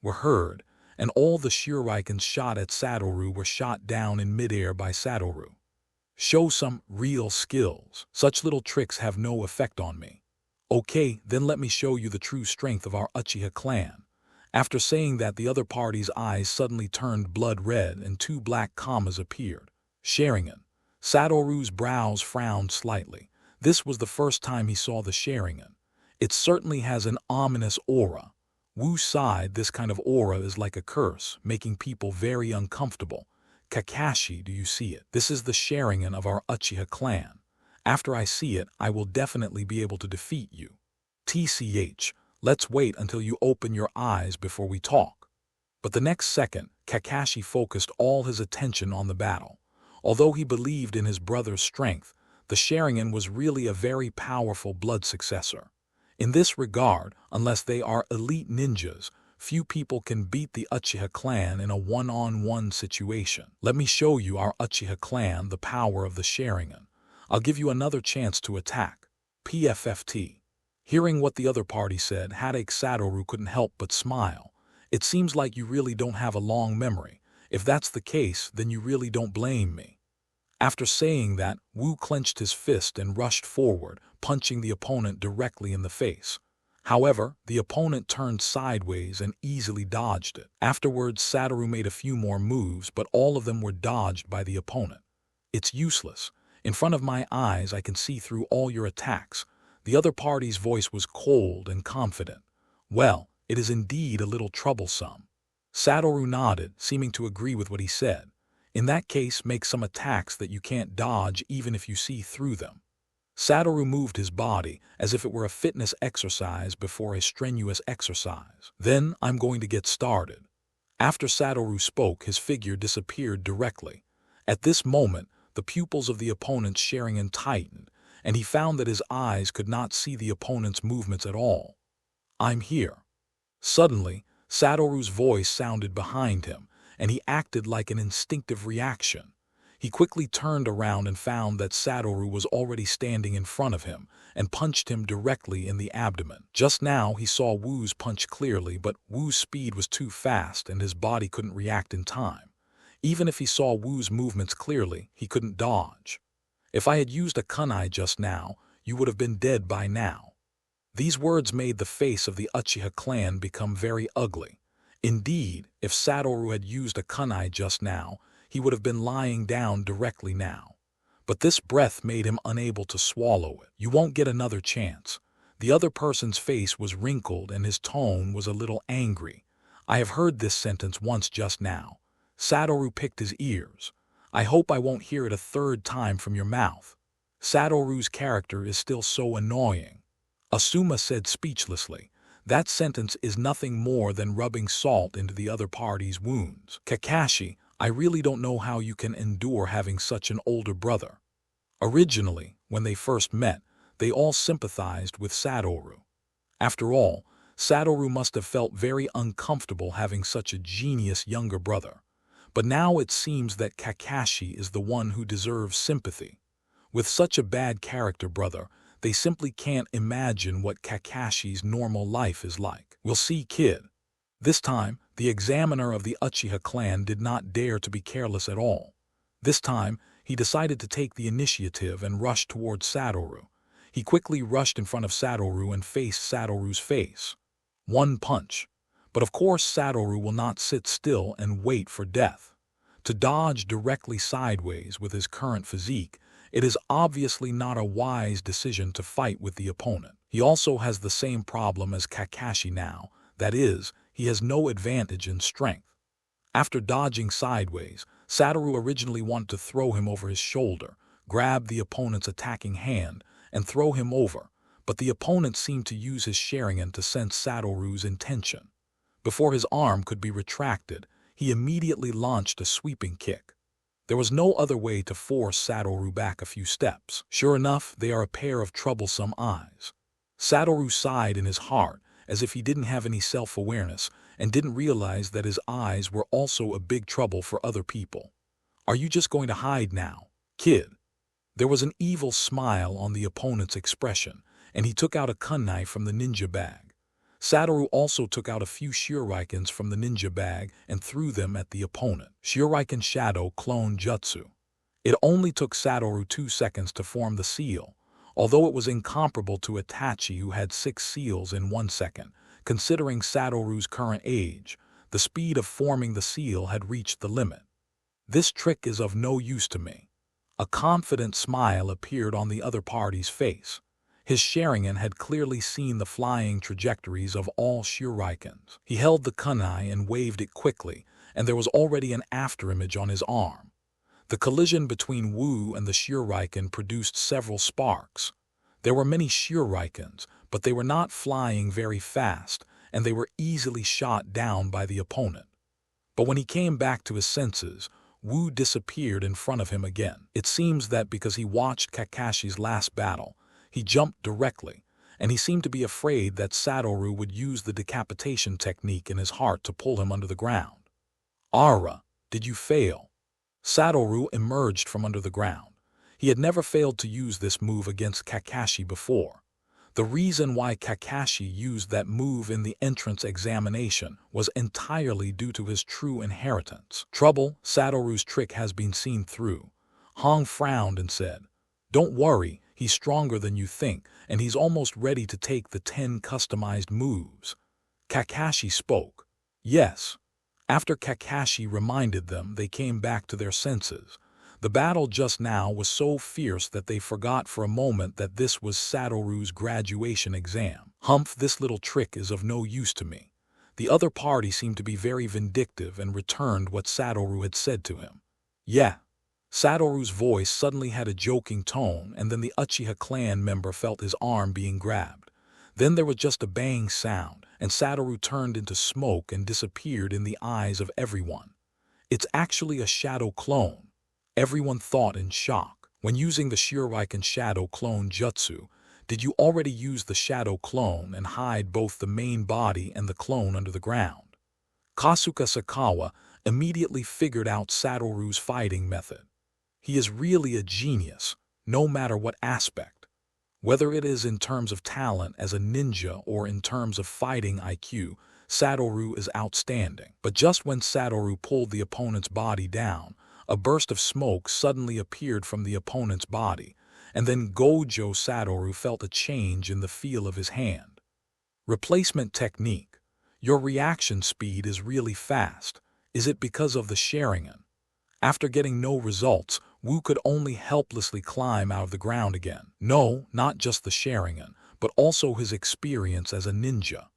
were heard, and all the shurikens shot at Satoru were shot down in midair by Satoru. Show some real skills. Such little tricks have no effect on me. Okay, then let me show you the true strength of our Uchiha clan. After saying that, the other party's eyes suddenly turned blood red and 2 black commas appeared. Sharingan. Satoru's brows frowned slightly. This was the first time he saw the Sharingan. It certainly has an ominous aura. Wu's side, this kind of aura is like a curse, making people very uncomfortable. Kakashi, do you see it? This is the Sharingan of our Uchiha clan. After I see it, I will definitely be able to defeat you. TCH, let's wait until you open your eyes before we talk. But the next second, Kakashi focused all his attention on the battle. Although he believed in his brother's strength, the Sharingan was really a very powerful blood successor. In this regard, unless they are elite ninjas, few people can beat the Uchiha clan in a one-on-one situation. Let me show you our Uchiha clan the power of the Sharingan. I'll give you another chance to attack. PFFT. Hearing what the other party said, Hatake Satoru couldn't help but smile. It seems like you really don't have a long memory. If that's the case, then you really don't blame me. After saying that, Wu clenched his fist and rushed forward, punching the opponent directly in the face. However, the opponent turned sideways and easily dodged it. Afterwards, Satoru made a few more moves, but all of them were dodged by the opponent. It's useless. In front of my eyes, I can see through all your attacks. The other party's voice was cold and confident. Well, it is indeed a little troublesome. Satoru nodded, seeming to agree with what he said. In that case, make some attacks that you can't dodge even if you see through them. Satoru moved his body as if it were a fitness exercise before a strenuous exercise. Then I'm going to get started. After Satoru spoke, his figure disappeared directly. At this moment, the pupils of the opponent's Sharingan tightened, and he found that his eyes could not see the opponent's movements at all. I'm here. Suddenly, Satoru's voice sounded behind him, and he acted like an instinctive reaction. He quickly turned around and found that Satoru was already standing in front of him and punched him directly in the abdomen. Just now, he saw Wu's punch clearly, but Wu's speed was too fast and his body couldn't react in time. Even if he saw Wu's movements clearly, he couldn't dodge. If I had used a kunai just now, you would have been dead by now. These words made the face of the Uchiha clan become very ugly. Indeed, if Satoru had used a kunai just now, he would have been lying down directly now. But this breath made him unable to swallow it. You won't get another chance. The other person's face was wrinkled and his tone was a little angry. I have heard this sentence once just now. Satoru picked his ears. I hope I won't hear it a third time from your mouth. Satoru's character is still so annoying. Asuma said speechlessly. That sentence is nothing more than rubbing salt into the other party's wounds. Kakashi, I really don't know how you can endure having such an older brother. Originally, when they first met, they all sympathized with Satoru. After all, Satoru must have felt very uncomfortable having such a genius younger brother. But now it seems that Kakashi is the one who deserves sympathy. With such a bad character brother, they simply can't imagine what Kakashi's normal life is like. We'll see, kid. This time, the examiner of the Uchiha clan did not dare to be careless at all. This time, he decided to take the initiative and rush towards Satoru. He quickly rushed in front of Satoru and faced Satoru's face. One punch. But of course Satoru will not sit still and wait for death. To dodge directly sideways with his current physique, it is obviously not a wise decision to fight with the opponent. He also has the same problem as Kakashi now, that is, he has no advantage in strength. After dodging sideways, Satoru originally wanted to throw him over his shoulder, grab the opponent's attacking hand, and throw him over, but the opponent seemed to use his Sharingan to sense Satoru's intention. Before his arm could be retracted, he immediately launched a sweeping kick. There was no other way to force Satoru back a few steps. Sure enough, they are a pair of troublesome eyes. Satoru sighed in his heart, as if he didn't have any self-awareness and didn't realize that his eyes were also a big trouble for other people. Are you just going to hide now, kid? There was an evil smile on the opponent's expression, and he took out a kunai from the ninja bag. Satoru also took out a few shurikens from the ninja bag and threw them at the opponent. Shuriken Shadow Clone Jutsu. It only took Satoru 2 seconds to form the seal, although it was incomparable to Itachi who had 6 seals in 1 second. Considering Satoru's current age, the speed of forming the seal had reached the limit. This trick is of no use to me. A confident smile appeared on the other party's face. His Sharingan had clearly seen the flying trajectories of all shurikens. He held the kunai and waved it quickly, and there was already an afterimage on his arm. The collision between Wu and the shuriken produced several sparks. There were many shurikens, but they were not flying very fast, and they were easily shot down by the opponent. But when he came back to his senses, Wu disappeared in front of him again. It seems that because he watched Kakashi's last battle, he jumped directly, and he seemed to be afraid that Satoru would use the decapitation technique in his heart to pull him under the ground. "Ara, did you fail?" Satoru emerged from under the ground. He had never failed to use this move against Kakashi before. The reason why Kakashi used that move in the entrance examination was entirely due to his true inheritance. "Trouble, Satoru's trick has been seen through." Hong frowned and said, "Don't worry, he's stronger than you think, and he's almost ready to take the 10 customized moves." Kakashi spoke. Yes. After Kakashi reminded them, they came back to their senses. The battle just now was so fierce that they forgot for a moment that this was Satoru's graduation exam. "Humph, this little trick is of no use to me." The other party seemed to be very vindictive and returned what Satoru had said to him. "Yeah." Satoru's voice suddenly had a joking tone, and then the Uchiha clan member felt his arm being grabbed. Then there was just a bang sound, and Satoru turned into smoke and disappeared in the eyes of everyone. "It's actually a shadow clone." Everyone thought in shock. When using the Shuriken shadow clone jutsu, did you already use the shadow clone and hide both the main body and the clone under the ground? Kasuga Sakawa immediately figured out Satoru's fighting method. He is really a genius, no matter what aspect. Whether it is in terms of talent as a ninja or in terms of fighting IQ, Satoru is outstanding. But just when Satoru pulled the opponent's body down, a burst of smoke suddenly appeared from the opponent's body, and then Gojo Satoru felt a change in the feel of his hand. Replacement technique. Your reaction speed is really fast. Is it because of the Sharingan? After getting no results, Wu could only helplessly climb out of the ground again. No, not just the Sharingan, but also his experience as a ninja.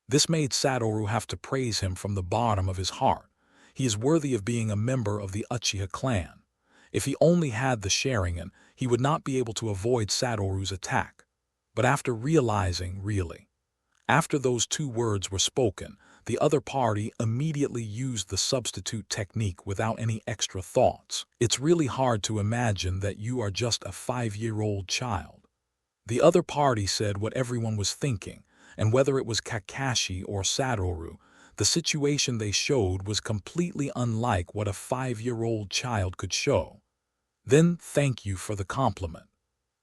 This made Satoru have to praise him from the bottom of his heart. He is worthy of being a member of the Uchiha clan. If he only had the Sharingan, he would not be able to avoid Satoru's attack. But after realizing, after those 2 words were spoken, the other party immediately used the substitute technique without any extra thoughts. It's really hard to imagine that you are just a 5-year-old child. The other party said what everyone was thinking, and whether it was Kakashi or Satoru, the situation they showed was completely unlike what a 5-year-old child could show. "Then thank you for the compliment,"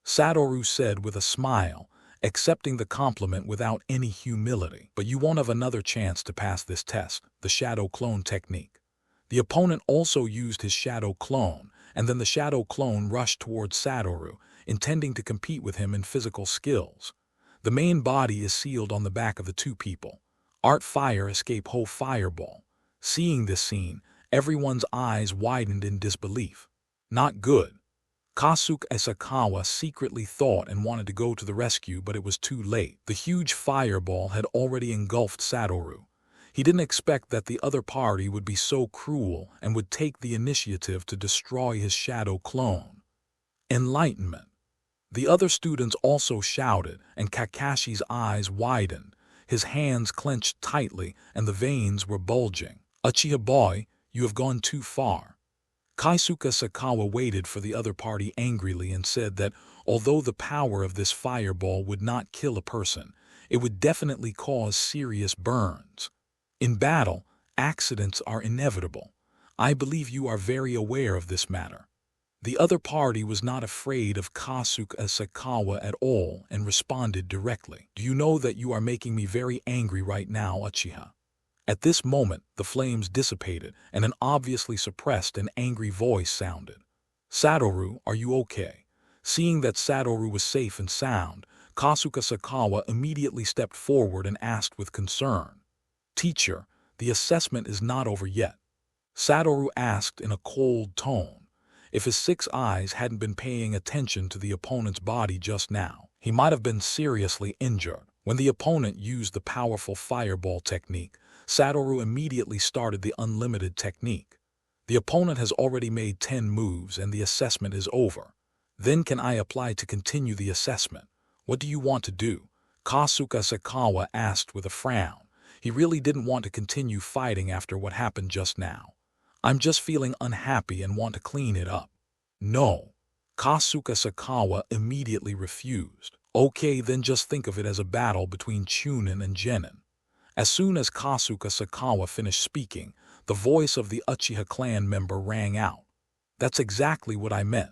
Satoru said with a smile, accepting the compliment without any humility. "But you won't have another chance to pass this test, the shadow clone technique." The opponent also used his shadow clone, and then the shadow clone rushed towards Satoru, intending to compete with him in physical skills. The main body is sealed on the back of the 2 people. Art Fire Escape Ho Fireball. Seeing this scene, everyone's eyes widened in disbelief. Not good. Kasuga Sakawa secretly thought and wanted to go to the rescue, but it was too late. The huge fireball had already engulfed Satoru. He didn't expect that the other party would be so cruel and would take the initiative to destroy his shadow clone. Enlightenment. The other students also shouted, and Kakashi's eyes widened. His hands clenched tightly, and the veins were bulging. "Uchiha boy, you have gone too far." Kasuga Sakawa waited for the other party angrily and said that although the power of this fireball would not kill a person, it would definitely cause serious burns. In battle, accidents are inevitable. I believe you are very aware of this matter. The other party was not afraid of Kasuga Sakawa at all and responded directly. "Do you know that you are making me very angry right now, Uchiha?" At this moment, the flames dissipated, and an obviously suppressed and angry voice sounded. "Satoru, are you okay?" Seeing that Satoru was safe and sound, Kasuga Sakawa immediately stepped forward and asked with concern. "Teacher, the assessment is not over yet." Satoru asked in a cold tone. If his 6 eyes hadn't been paying attention to the opponent's body just now, He might have been seriously injured. When the opponent used the powerful fireball technique, Satoru immediately started the unlimited technique. The opponent has already made 10 moves and the assessment is over. Then can I apply to continue the assessment? What do you want to do? Kasuga Sakawa asked with a frown. He really didn't want to continue fighting after what happened just now. I'm just feeling unhappy and want to clean it up. No. Kasuga Sakawa immediately refused. Okay, then just think of it as a battle between Chunin and Genin. As soon as Kasuga Sakawa finished speaking, the voice of the Uchiha clan member rang out. That's exactly what I meant.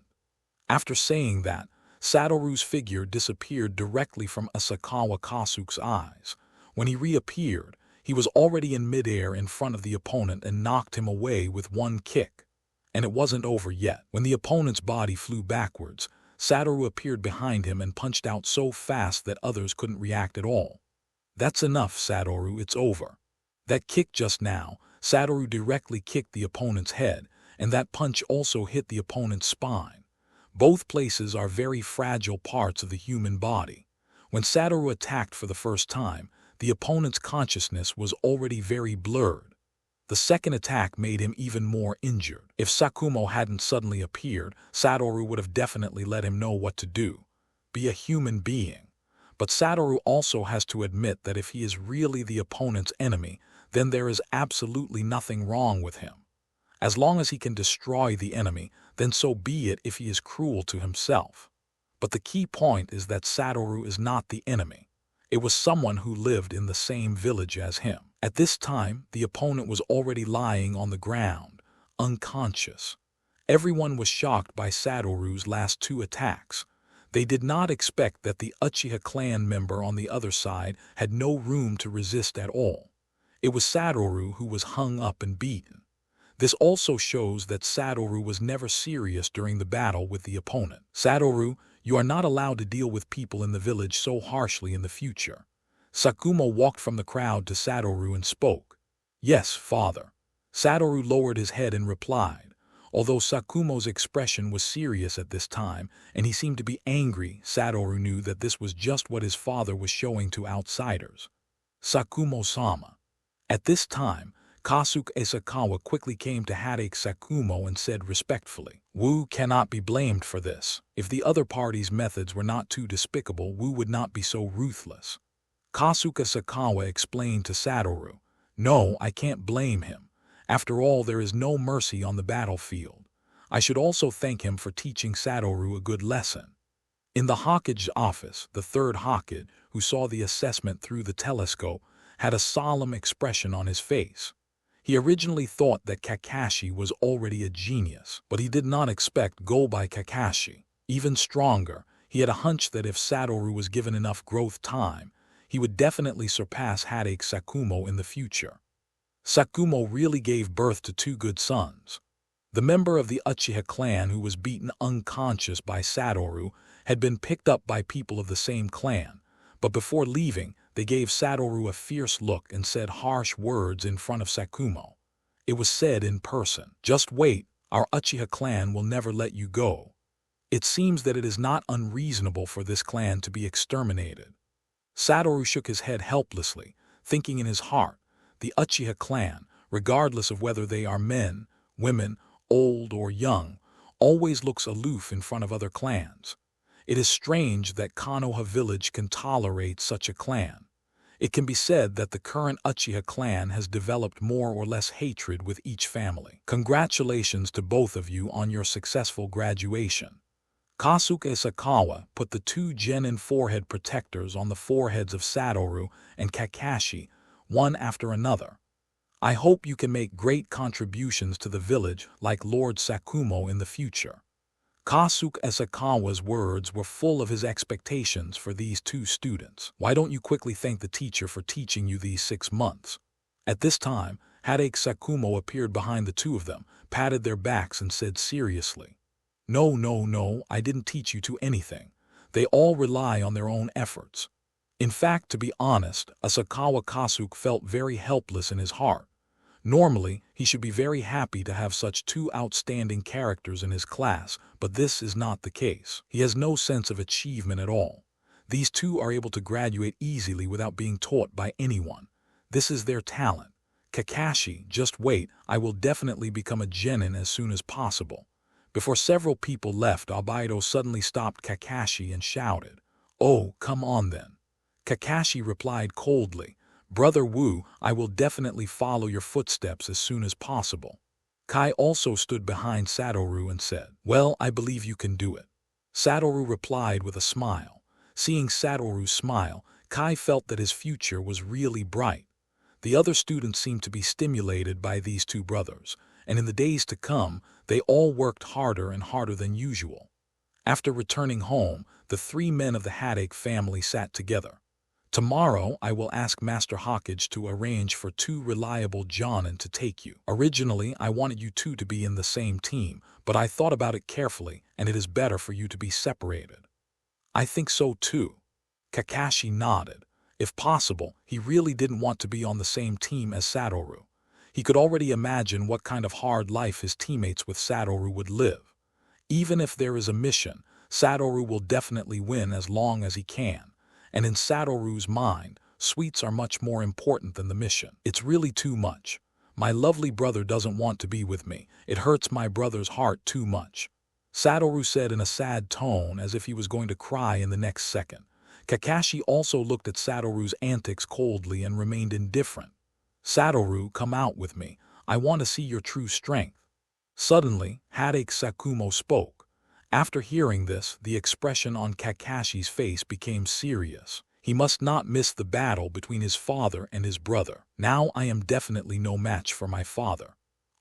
After saying that, Satoru's figure disappeared directly from Asakawa Kasuga's eyes. When he reappeared, he was already in midair in front of the opponent and knocked him away with one kick. And it wasn't over yet. When the opponent's body flew backwards, Satoru appeared behind him and punched out so fast that others couldn't react at all. That's enough, Satoru, it's over. That kick just now, Satoru directly kicked the opponent's head, and that punch also hit the opponent's spine. Both places are very fragile parts of the human body. When Satoru attacked for the first time, the opponent's consciousness was already very blurred. The second attack made him even more injured. If Sakumo hadn't suddenly appeared, Satoru would have definitely let him know what to do. Be a human being. But Satoru also has to admit that if he is really the opponent's enemy, then there is absolutely nothing wrong with him. As long as he can destroy the enemy, then so be it if he is cruel to himself. But the key point is that Satoru is not the enemy. It was someone who lived in the same village as him. At this time, the opponent was already lying on the ground, unconscious. Everyone was shocked by Satoru's last 2 attacks. They did not expect that the Uchiha clan member on the other side had no room to resist at all. It was Satoru who was hung up and beaten. This also shows that Satoru was never serious during the battle with the opponent. Satoru, you are not allowed to deal with people in the village so harshly in the future. Sakumo walked from the crowd to Satoru and spoke. Yes, father. Satoru lowered his head and replied. Although Sakumo's expression was serious at this time, and he seemed to be angry, Satoru knew that this was just what his father was showing to outsiders. Sakumo-sama. At this time, Kasuga Asakawa quickly came to Hatake Sakumo and said respectfully, Wu cannot be blamed for this. If the other party's methods were not too despicable, Wu would not be so ruthless. Kasuga Sakawa explained to Satoru, No, I can't blame him. After all, there is no mercy on the battlefield. I should also thank him for teaching Satoru a good lesson. In the Hokage's office, the third Hokage, who saw the assessment through the telescope, had a solemn expression on his face. He originally thought that Kakashi was already a genius, but he did not expect Go-by Kakashi. Even stronger, he had a hunch that if Satoru was given enough growth time, he would definitely surpass Hatake Sakumo in the future. Sakumo really gave birth to 2 good sons. The member of the Uchiha clan who was beaten unconscious by Satoru had been picked up by people of the same clan, but before leaving, they gave Satoru a fierce look and said harsh words in front of Sakumo. It was said in person, Just wait, our Uchiha clan will never let you go. It seems that it is not unreasonable for this clan to be exterminated. Satoru shook his head helplessly, thinking in his heart, the Uchiha clan, regardless of whether they are men, women, old or young, always looks aloof in front of other clans. It is strange that Konoha village can tolerate such a clan. It can be said that the current Uchiha clan has developed more or less hatred with each family. Congratulations to both of you on your successful graduation. Kasuga Asakawa put the 2 genin forehead protectors on the foreheads of Satoru and Kakashi, one after another. I hope you can make great contributions to the village like Lord Sakumo in the future. Kasuga Asakawa's words were full of his expectations for these 2 students. Why don't you quickly thank the teacher for teaching you these 6 months? At this time, Hatake Sakumo appeared behind the 2 of them, patted their backs and said seriously, No, I didn't teach you 2 anything. They all rely on their own efforts. In fact, to be honest, Asakawa Kasuga felt very helpless in his heart. Normally, he should be very happy to have such 2 outstanding characters in his class, but this is not the case. He has no sense of achievement at all. These two are able to graduate easily without being taught by anyone. This is their talent. Kakashi, just wait, I will definitely become a genin as soon as possible. Before several people left, Obito suddenly stopped Kakashi and shouted, "Oh, come on then." Kakashi replied coldly, "Brother Wu, I will definitely follow your footsteps as soon as possible." Kai also stood behind Satoru and said, "Well, I believe you can do it." Satoru replied with a smile. Seeing Satoru's smile, Kai felt that his future was really bright. The other students seemed to be stimulated by these two brothers, and in the days to come, they all worked harder and harder than usual. After returning home, the three men of the Hatake family sat together. "Tomorrow, I will ask Master Hokage to arrange for two reliable jonin to take you. Originally, I wanted you two to be in the same team, but I thought about it carefully, and it is better for you to be separated." "I think so too." Kakashi nodded. If possible, he really didn't want to be on the same team as Satoru. He could already imagine what kind of hard life his teammates with Satoru would live. Even if there is a mission, Satoru will definitely win as long as he can. And in Satoru's mind, sweets are much more important than the mission. It's really too much. My lovely brother doesn't want to be with me. It hurts my brother's heart too much. Satoru said in a sad tone as if he was going to cry in the next second. Kakashi also looked at Satoru's antics coldly and remained indifferent. "Satoru, come out with me. I want to see your true strength." Suddenly, Hatake Satoru spoke. After hearing this, the expression on Kakashi's face became serious. He must not miss the battle between his father and his brother. "Now I am definitely no match for my father.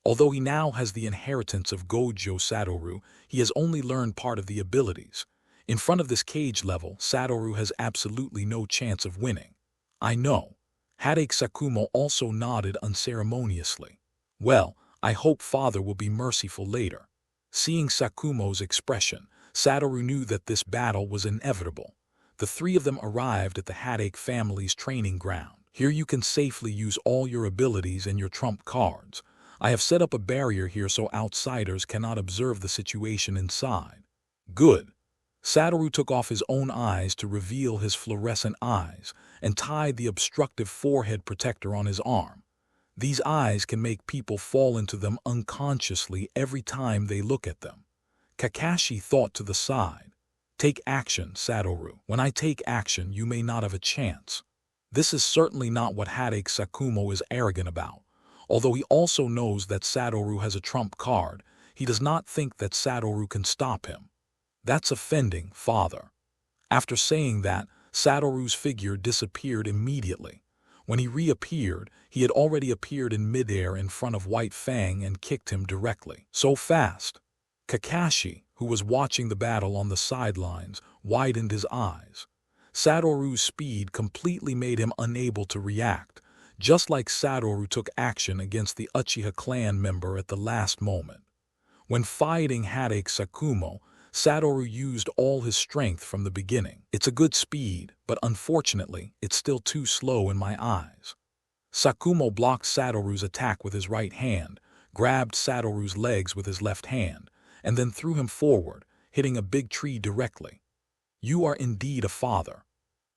Although he now has the inheritance of Gojo Satoru, he has only learned part of the abilities. In front of this cage level, Satoru has absolutely no chance of winning." "I know." Hatake Satoru also nodded unceremoniously. "Well, I hope father will be merciful later." Seeing Sakumo's expression, Satoru knew that this battle was inevitable. The three of them arrived at the Hatake family's training ground. "Here you can safely use all your abilities and your trump cards. I have set up a barrier here so outsiders cannot observe the situation inside." "Good." Satoru took off his own eyes to reveal his fluorescent eyes and tied the obstructive forehead protector on his arm. These eyes can make people fall into them unconsciously every time they look at them. Kakashi thought to the side. "Take action, Satoru. When I take action, you may not have a chance." This is certainly not what Hatake Satoru is arrogant about. Although he also knows that Satoru has a trump card, he does not think that Satoru can stop him. "That's offending, father." After saying that, Satoru's figure disappeared immediately. When he reappeared, he had already appeared in midair in front of White Fang and kicked him directly. "So fast." Kakashi, who was watching the battle on the sidelines, widened his eyes. Satoru's speed completely made him unable to react, just like Satoru took action against the Uchiha clan member at the last moment. When fighting Hatake Satoru, Satoru used all his strength from the beginning. "It's a good speed, but unfortunately, it's still too slow in my eyes." Satoru blocked Satoru's attack with his right hand, grabbed Satoru's legs with his left hand, and then threw him forward, hitting a big tree directly. "You are indeed a father."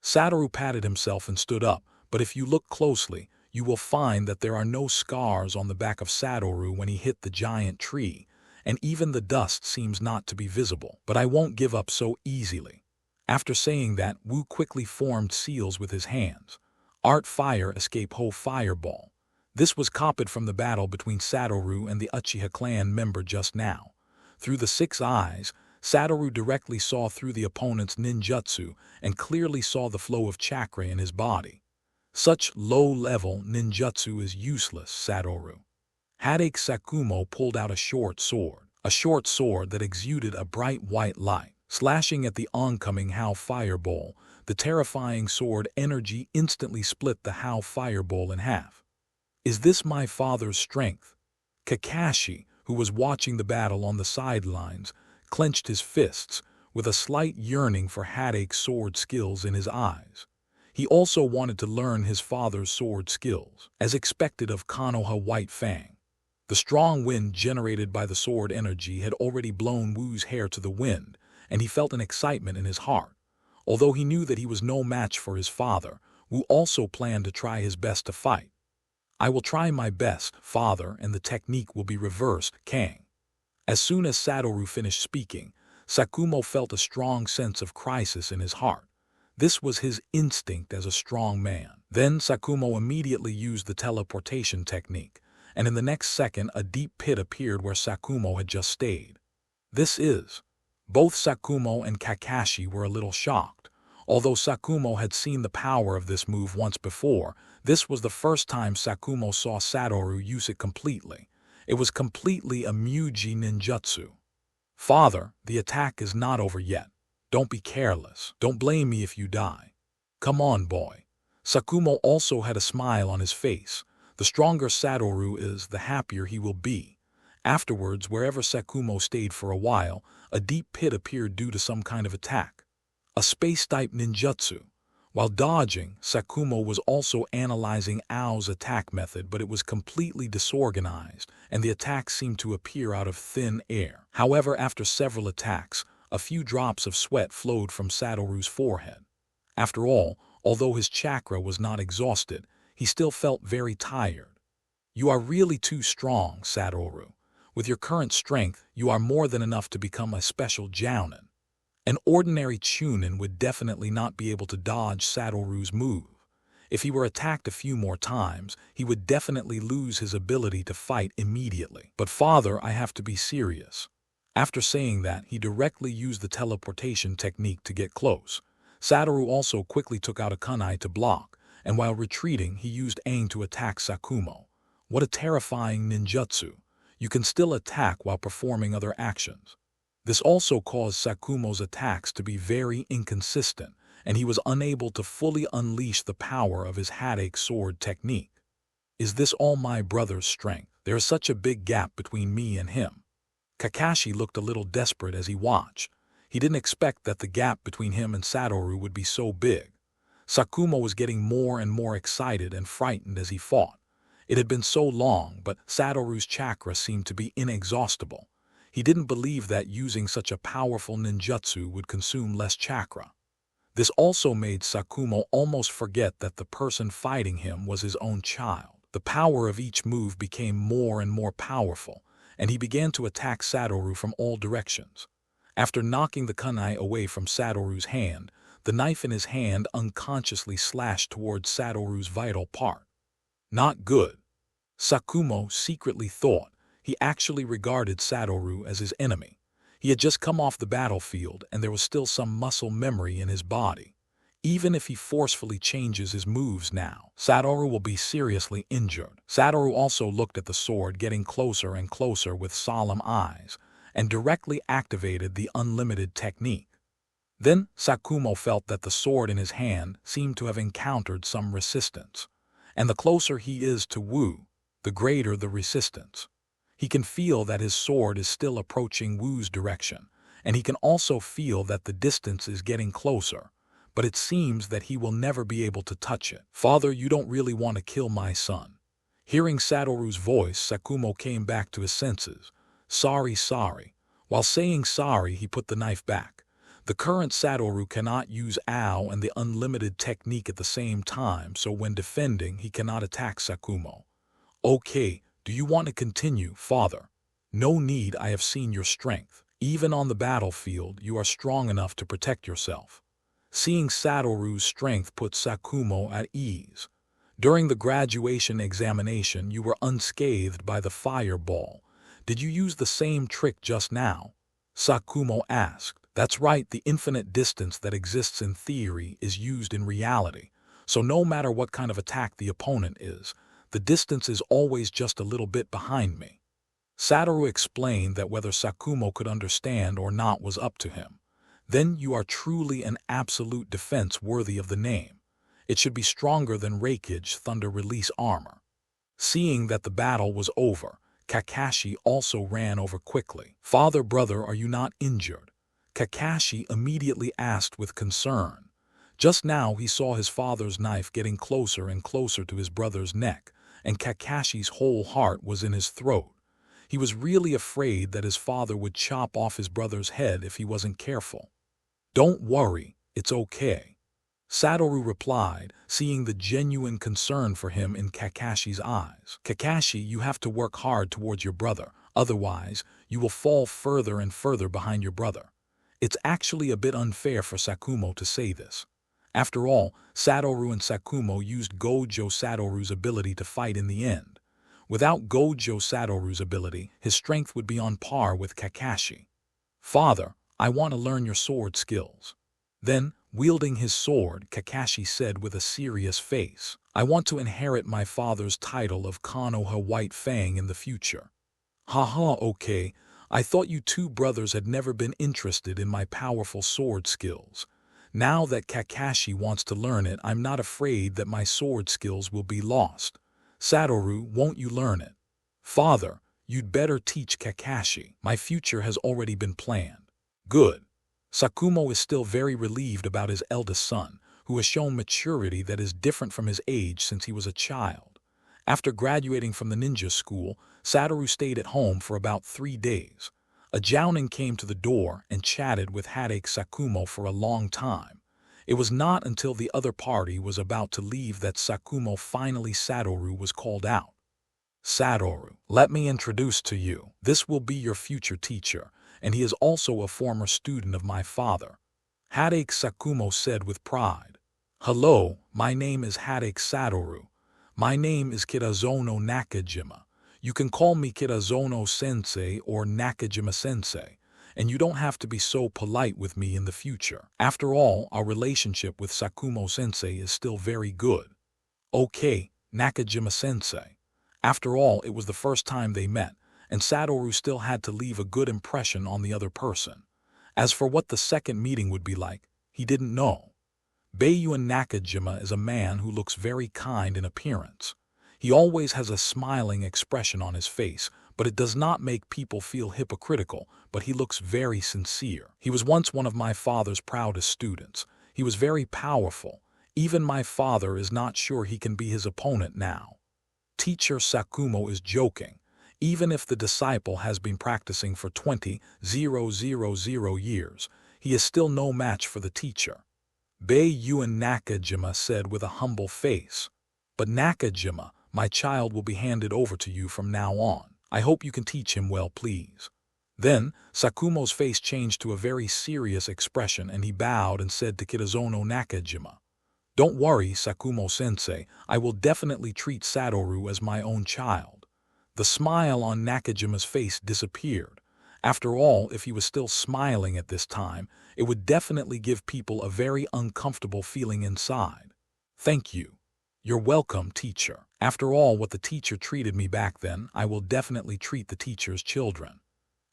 Satoru patted himself and stood up, but if you look closely, you will find that there are no scars on the back of Satoru when he hit the giant tree, and even the dust seems not to be visible. "But I won't give up so easily." After saying that, Wu quickly formed seals with his hands. Art Fire Escape Ho Fireball. This was copied from the battle between Satoru and the Uchiha clan member just now. Through the 6 eyes, Satoru directly saw through the opponent's ninjutsu and clearly saw the flow of chakra in his body. "Such low-level ninjutsu is useless, Satoru." Hatake Satoru pulled out a short sword that exuded a bright white light. Slashing at the oncoming Hao Fireball, the terrifying sword energy instantly split the Hao Fireball in half. "Is this my father's strength?" Kakashi, who was watching the battle on the sidelines, clenched his fists, with a slight yearning for Hatake's sword skills in his eyes. He also wanted to learn his father's sword skills, as expected of Konoha White Fang. The strong wind generated by the sword energy had already blown Wu's hair to the wind, and he felt an excitement in his heart. Although he knew that he was no match for his father, Wu also planned to try his best to fight. "I will try my best, father, and the technique will be reversed, Kang." As soon as Satoru finished speaking, Sakumo felt a strong sense of crisis in his heart. This was his instinct as a strong man. Then Sakumo immediately used the teleportation technique, and in the next second a deep pit appeared where Sakumo had just stayed. Both Sakumo and Kakashi were a little shocked. Although Sakumo had seen the power of this move once before, this was the first time Sakumo saw Satoru use it completely. It was completely a Muji ninjutsu. "Father, the attack is not over yet. Don't be careless. Don't blame me if you die. Come on, boy." Sakumo also had a smile on his face. The stronger Satoru is, the happier he will be. Afterwards, wherever Sakumo stayed for a while, a deep pit appeared due to some kind of attack. A space-type ninjutsu. While dodging, Sakumo was also analyzing Ao's attack method, but it was completely disorganized, and the attack seemed to appear out of thin air. However, after several attacks, a few drops of sweat flowed from Satoru's forehead. After all, although his chakra was not exhausted, he still felt very tired. "You are really too strong, Satoru. With your current strength, you are more than enough to become a special jounin. An ordinary chunin would definitely not be able to dodge Satoru's move. If he were attacked a few more times, he would definitely lose his ability to fight immediately. But father, I have to be serious." After saying that, he directly used the teleportation technique to get close. Satoru also quickly took out a kunai to block, and while retreating, he used Aang to attack Sakumo. What a terrifying ninjutsu. You can still attack while performing other actions. This also caused Sakumo's attacks to be very inconsistent, and he was unable to fully unleash the power of his Hatake sword technique. "Is this all my brother's strength? There is such a big gap between me and him." Kakashi looked a little desperate as he watched. He didn't expect that the gap between him and Satoru would be so big. Sakumo was getting more and more excited and frightened as he fought. It had been so long, but Satoru's chakra seemed to be inexhaustible. He didn't believe that using such a powerful ninjutsu would consume less chakra. This also made Sakumo almost forget that the person fighting him was his own child. The power of each move became more and more powerful, and he began to attack Satoru from all directions. After knocking the kunai away from Satoru's hand, the knife in his hand unconsciously slashed towards Satoru's vital part. Not good. Sakumo secretly thought. He actually regarded Satoru as his enemy. He had just come off the battlefield, and there was still some muscle memory in his body. Even if he forcefully changes his moves now, Satoru will be seriously injured. Satoru also looked at the sword getting closer and closer with solemn eyes, and directly activated the unlimited technique. Then Sakumo felt that the sword in his hand seemed to have encountered some resistance. And the closer he is to Wu, the greater the resistance. He can feel that his sword is still approaching Wu's direction, and he can also feel that the distance is getting closer, but it seems that he will never be able to touch it. "Father, you don't really want to kill my son." Hearing Satoru's voice, Sakumo came back to his senses. Sorry. While saying sorry, he put the knife back. The current Satoru cannot use Ao and the unlimited technique at the same time, so when defending, he cannot attack Sakumo. "Okay, do you want to continue, father?" "No need, I have seen your strength. Even on the battlefield, you are strong enough to protect yourself." Seeing Satoru's strength put Sakumo at ease. "During the graduation examination, you were unscathed by the fireball. Did you use the same trick just now?" Sakumo asked. "That's right, the infinite distance that exists in theory is used in reality. So no matter what kind of attack the opponent is, the distance is always just a little bit behind me." Satoru explained that whether Sakumo could understand or not was up to him. "Then you are truly an absolute defense worthy of the name. It should be stronger than Raikage Thunder Release armor." Seeing that the battle was over, Kakashi also ran over quickly. "Father, brother, are you not injured?" Kakashi immediately asked with concern. Just now he saw his father's knife getting closer and closer to his brother's neck, and Kakashi's whole heart was in his throat. He was really afraid that his father would chop off his brother's head if he wasn't careful. "Don't worry, It's okay. Satoru replied, seeing the genuine concern for him in Kakashi's eyes. Kakashi, you have to work hard towards your brother, otherwise, you will fall further and further behind your brother. It's actually a bit unfair for Sakumo to say this. After all, Satoru and Sakumo used Gojo Satoru's ability to fight in the end. Without Gojo Satoru's ability, his strength would be on par with Kakashi. Father, I want to learn your sword skills. Then, wielding his sword, Kakashi said with a serious face, I want to inherit my father's title of Konoha White Fang in the future. Haha, okay, I thought you two brothers had never been interested in my powerful sword skills. Now that Kakashi wants to learn it, I'm not afraid that my sword skills will be lost. Satoru, won't you learn it? Father, you'd better teach Kakashi. My future has already been planned. Good. Sakumo is still very relieved about his eldest son, who has shown maturity that is different from his age since he was a child. After graduating from the ninja school, Satoru stayed at home for about 3 days. A jounin came to the door and chatted with Hatake Sakumo for a long time. It was not until the other party was about to leave that Satoru was called out. Satoru, let me introduce to you. This will be your future teacher, and he is also a former student of my father. Hatake Sakumo said with pride. Hello, my name is Hatake Satoru. My name is Kitazono Nakajima. You can call me Kitazono-sensei or Nakajima-sensei, and you don't have to be so polite with me in the future. After all, our relationship with Sakumo-sensei is still very good. Okay, Nakajima-sensei. After all, it was the first time they met, and Satoru still had to leave a good impression on the other person. As for what the second meeting would be like, he didn't know. Byakugan Nakajima is a man who looks very kind in appearance. He always has a smiling expression on his face, but it does not make people feel hypocritical, but he looks very sincere. He was once one of my father's proudest students. He was very powerful. Even my father is not sure he can be his opponent now. Teacher Sakumo is joking. Even if the disciple has been practicing for 20,000 years, he is still no match for the teacher. Byakugan Nakajima said with a humble face. But Nakajima, my child will be handed over to you from now on. I hope you can teach him well, please. Then, Sakumo's face changed to a very serious expression and he bowed and said to Kitazono Nakajima, Don't worry, Sakumo-sensei, I will definitely treat Satoru as my own child. The smile on Nakajima's face disappeared. After all, if he was still smiling at this time, it would definitely give people a very uncomfortable feeling inside. Thank you. You're welcome, teacher. After all, what the teacher treated me back then, I will definitely treat the teacher's children.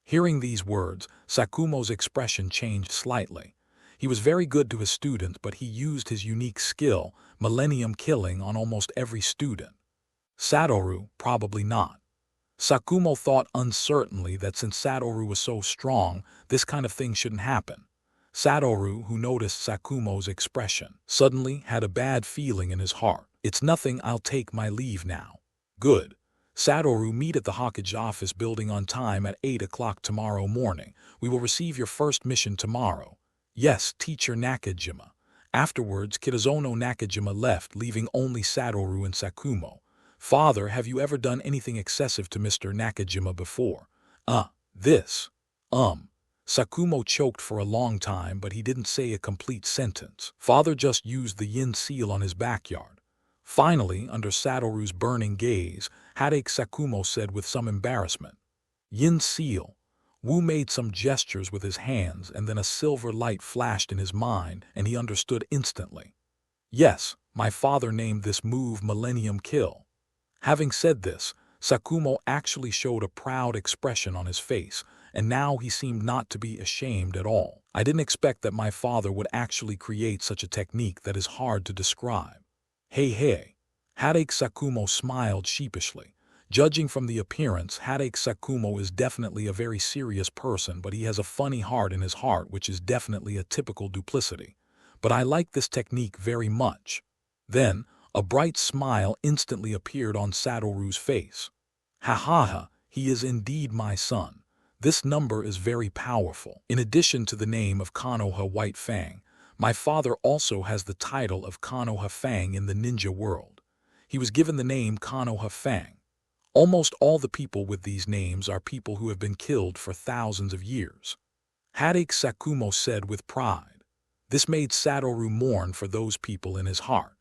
Hearing these words, Sakumo's expression changed slightly. He was very good to his students, but he used his unique skill, millennium killing, on almost every student. Satoru, probably not. Sakumo thought uncertainly that since Satoru was so strong, this kind of thing shouldn't happen. Satoru, who noticed Sakumo's expression, suddenly had a bad feeling in his heart. It's nothing, I'll take my leave now. Good. Satoru, meet at the Hokage office building on time at 8 o'clock tomorrow morning. We will receive your first mission tomorrow. Yes, teacher Nakajima. Afterwards, Kitazono Nakajima left, leaving only Satoru and Sakumo. Father, have you ever done anything excessive to Mr. Nakajima before? Sakumo choked for a long time, but he didn't say a complete sentence. Father just used the yin seal on his backyard. Finally, under Satoru's burning gaze, Hatake Sakumo said with some embarrassment, Yin seal. Wu made some gestures with his hands and then a silver light flashed in his mind and he understood instantly. Yes, my father named this move Millennium Kill. Having said this, Sakumo actually showed a proud expression on his face, and now he seemed not to be ashamed at all. I didn't expect that my father would actually create such a technique that is hard to describe. Hey. Hatake Sakumo smiled sheepishly. Judging from the appearance, Hatake Sakumo is definitely a very serious person, but he has a funny heart in his heart, which is definitely a typical duplicity. But I like this technique very much. Then, a bright smile instantly appeared on Satoru's face. Ha, he is indeed my son. This number is very powerful. In addition to the name of Konoha White Fang, My father also has the title of Konoha Fang in the ninja world. He was given the name Konoha Fang. Almost all the people with these names are people who have been killed for thousands of years. Hatake Satoru said with pride. This made Satoru mourn for those people in his heart.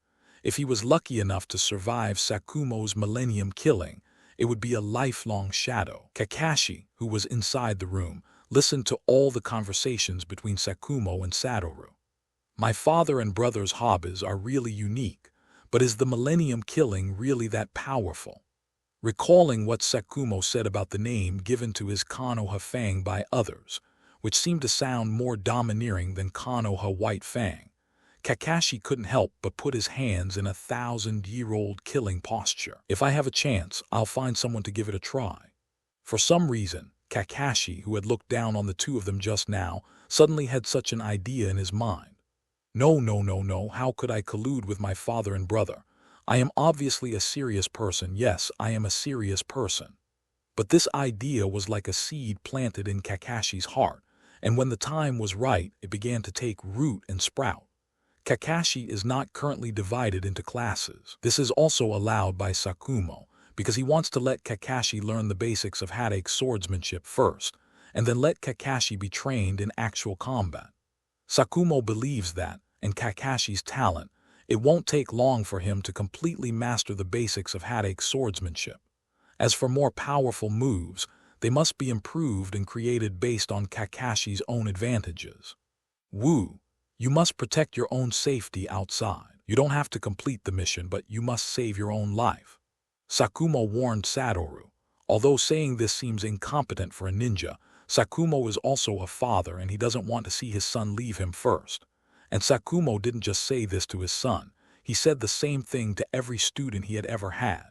If he was lucky enough to survive Sakumo's millennium killing, it would be a lifelong shadow. Kakashi, who was inside the room, listened to all the conversations between Sakumo and Satoru. My father and brother's hobbies are really unique, but is the millennium killing really that powerful? Recalling what Sakumo said about the name given to his Konoha Fang by others, which seemed to sound more domineering than Konoha White Fang, Kakashi couldn't help but put his hands in a 1,000-year-old killing posture. If I have a chance, I'll find someone to give it a try. For some reason, Kakashi, who had looked down on the two of them just now, suddenly had such an idea in his mind. No, how could I collude with my father and brother? I am obviously a serious person, yes, I am a serious person. But this idea was like a seed planted in Kakashi's heart, and when the time was right, it began to take root and sprout. Kakashi is not currently divided into classes. This is also allowed by Sakumo, because he wants to let Kakashi learn the basics of Hatake swordsmanship first, and then let Kakashi be trained in actual combat. Sakumo believes that, in Kakashi's talent, it won't take long for him to completely master the basics of Hatake swordsmanship. As for more powerful moves, they must be improved and created based on Kakashi's own advantages. Woo! You must protect your own safety outside. You don't have to complete the mission, but you must save your own life. Sakumo warned Satoru. Although saying this seems incompetent for a ninja, Sakumo is also a father and he doesn't want to see his son leave him first. And Sakumo didn't just say this to his son, he said the same thing to every student he had ever had.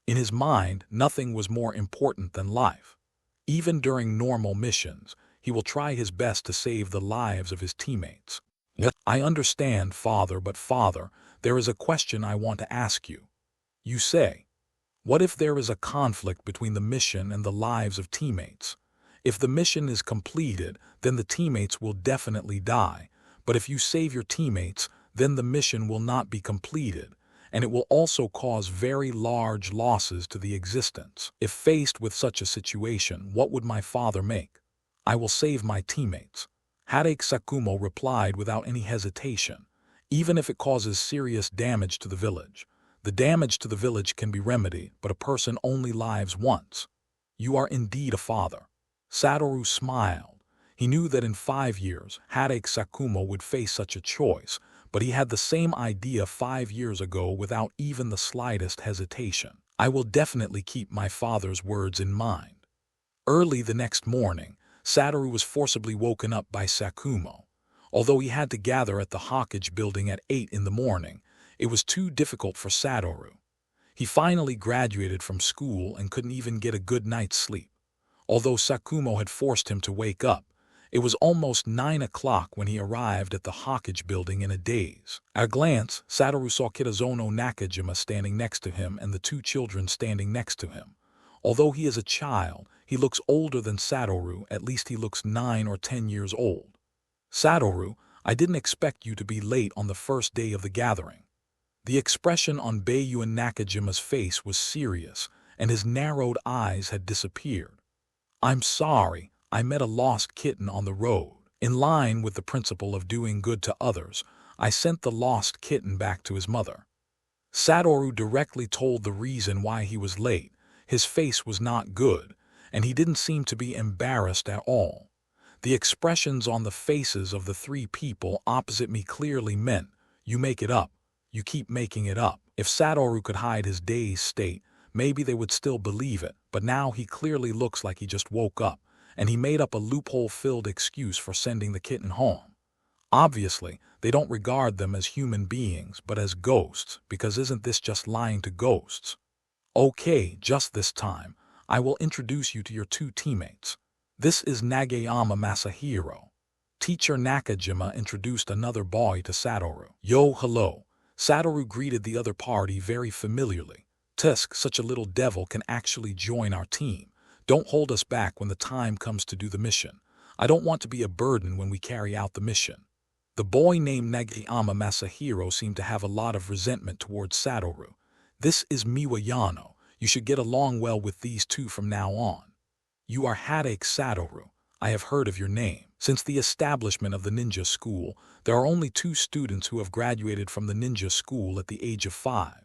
In his mind, nothing was more important than life. Even during normal missions, he will try his best to save the lives of his teammates. I understand, father, but father, there is a question I want to ask you. You say, what if there is a conflict between the mission and the lives of teammates? If the mission is completed, then the teammates will definitely die, but if you save your teammates, then the mission will not be completed, and it will also cause very large losses to the existence. If faced with such a situation, what would my father make? I will save my teammates. Hatake Satoru replied without any hesitation, even if it causes serious damage to the village. The damage to the village can be remedied, but a person only lives once. You are indeed a father. Satoru smiled. He knew that in 5 years, Hatake Satoru would face such a choice, but he had the same idea 5 years ago without even the slightest hesitation. I will definitely keep my father's words in mind. Early the next morning, Satoru was forcibly woken up by Sakumo. Although he had to gather at the Hokage building at 8 in the morning, it was too difficult for Satoru. He finally graduated from school and couldn't even get a good night's sleep. Although Sakumo had forced him to wake up, it was almost 9 o'clock when he arrived at the Hokage building in a daze. At a glance, Satoru saw Kitazono Nakajima standing next to him and the two children standing next to him. Although he is a child, he looks older than Satoru, at least he looks 9 or 10 years old. Satoru, I didn't expect you to be late on the first day of the gathering. The expression on Byakugan Nakajima's face was serious, and his narrowed eyes had disappeared. I'm sorry, I met a lost kitten on the road. In line with the principle of doing good to others, I sent the lost kitten back to his mother. Satoru directly told the reason why he was late. His face was not good, and he didn't seem to be embarrassed at all. The expressions on the faces of the three people opposite me clearly meant, you make it up, you keep making it up. If Satoru could hide his dazed state, maybe they would still believe it, but now he clearly looks like he just woke up, and he made up a loophole-filled excuse for sending the kitten home. Obviously, they don't regard them as human beings, but as ghosts, because isn't this just lying to ghosts? Okay, just this time, I will introduce you to your two teammates. This is Nagayama Masahiro. Teacher Nakajima introduced another boy to Satoru. Yo, hello. Satoru greeted the other party very familiarly. Tusk, such a little devil, can actually join our team. Don't hold us back when the time comes to do the mission. I don't want to be a burden when we carry out the mission. The boy named Nagayama Masahiro seemed to have a lot of resentment towards Satoru. This is Miwa Yano. You should get along well with these two from now on. You are Hatake Satoru. I have heard of your name. Since the establishment of the ninja school, there are only 2 students who have graduated from the ninja school at the age of 5.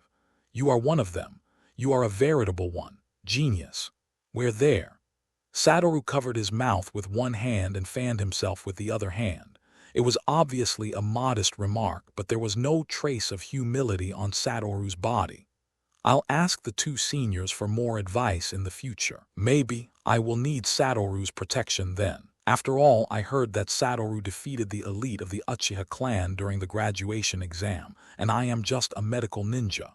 You are one of them. You are a veritable one. Genius. We're there. Satoru covered his mouth with one hand and fanned himself with the other hand. It was obviously a modest remark, but there was no trace of humility on Satoru's body. I'll ask the 2 seniors for more advice in the future. Maybe I will need Satoru's protection then. After all, I heard that Satoru defeated the elite of the Uchiha clan during the graduation exam, and I am just a medical ninja.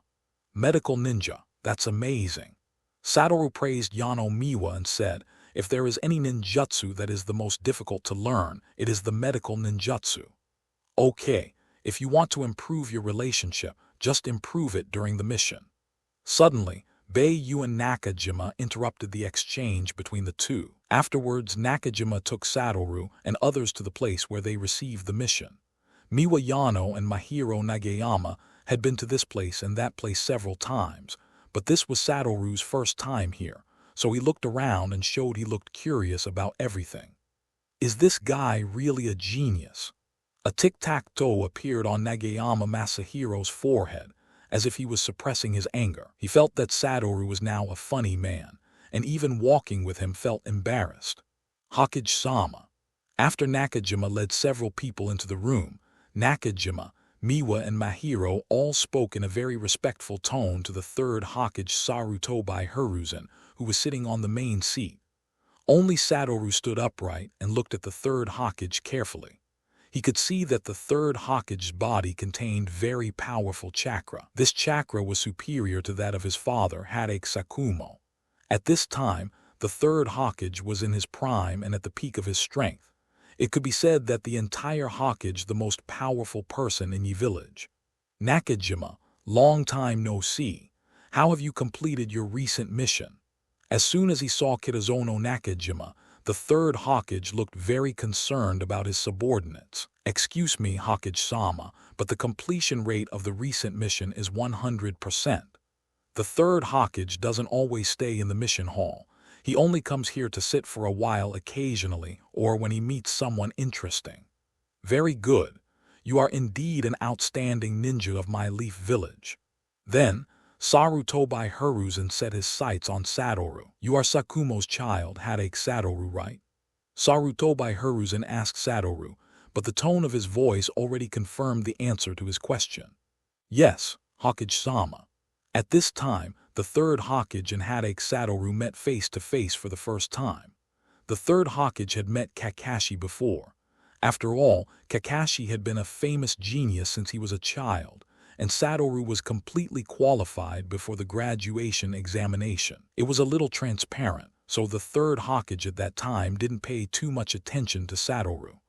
Medical ninja, that's amazing. Satoru praised Yano Miwa and said, if there is any ninjutsu that is the most difficult to learn, it is the medical ninjutsu. Okay, if you want to improve your relationship, just improve it during the mission. Suddenly, Beiyu and Nakajima interrupted the exchange between the two. Afterwards, Nakajima took Satoru and others to the place where they received the mission. Miwa Yano and Mahiro Nagayama had been to this place and that place several times, but this was Satoru's first time here, so he looked around and showed he looked curious about everything. Is this guy really a genius? A tic-tac-toe appeared on Nagayama Masahiro's forehead, as if he was suppressing his anger. He felt that Satoru was now a funny man, and even walking with him felt embarrassed. Hokage-sama. After Nakajima led several people into the room, Nakajima, Miwa and Mahiro all spoke in a very respectful tone to the 3rd Hokage Sarutobi Hiruzen, who was sitting on the main seat. Only Satoru stood upright and looked at the 3rd Hokage carefully. He could see that the 3rd Hokage's body contained very powerful chakra. This chakra was superior to that of his father, Hatake Satoru. At this time, the 3rd Hokage was in his prime and at the peak of his strength. It could be said that the entire Hokage the most powerful person in Yi village. Nakajima, long time no see. How have you completed your recent mission? As soon as he saw Kitazono Nakajima, the 3rd Hokage looked very concerned about his subordinates. Excuse me, Hokage-sama, but the completion rate of the recent mission is 100%. The 3rd Hokage doesn't always stay in the mission hall. He only comes here to sit for a while occasionally or when he meets someone interesting. Very good. You are indeed an outstanding ninja of my Leaf Village. Then, Sarutobi Hiruzen set his sights on Satoru. You are Sakumo's child, Hatake Satoru, right? Sarutobi Hiruzen asked Satoru, but the tone of his voice already confirmed the answer to his question. Yes, Hokage-sama. At this time, the 3rd Hokage and Hatake Satoru met face to face for the first time. The 3rd Hokage had met Kakashi before. After all, Kakashi had been a famous genius since he was a child, and Satoru was completely qualified before the graduation examination. It was a little transparent, so the 3rd Hokage at that time didn't pay too much attention to Satoru.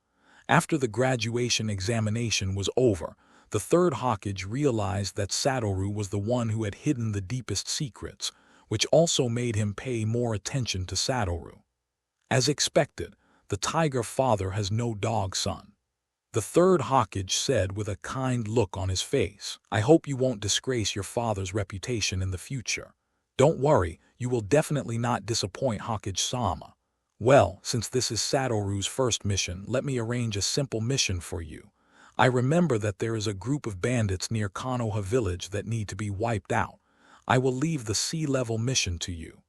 After the graduation examination was over, the 3rd Hokage realized that Satoru was the one who had hidden the deepest secrets, which also made him pay more attention to Satoru. As expected, the tiger father has no dog son. The 3rd Hokage said with a kind look on his face, I hope you won't disgrace your father's reputation in the future. Don't worry, you will definitely not disappoint Hokage-sama. Well, since this is Satoru's first mission, let me arrange a simple mission for you. I remember that there is a group of bandits near Konoha village that need to be wiped out. I will leave the sea-level mission to you.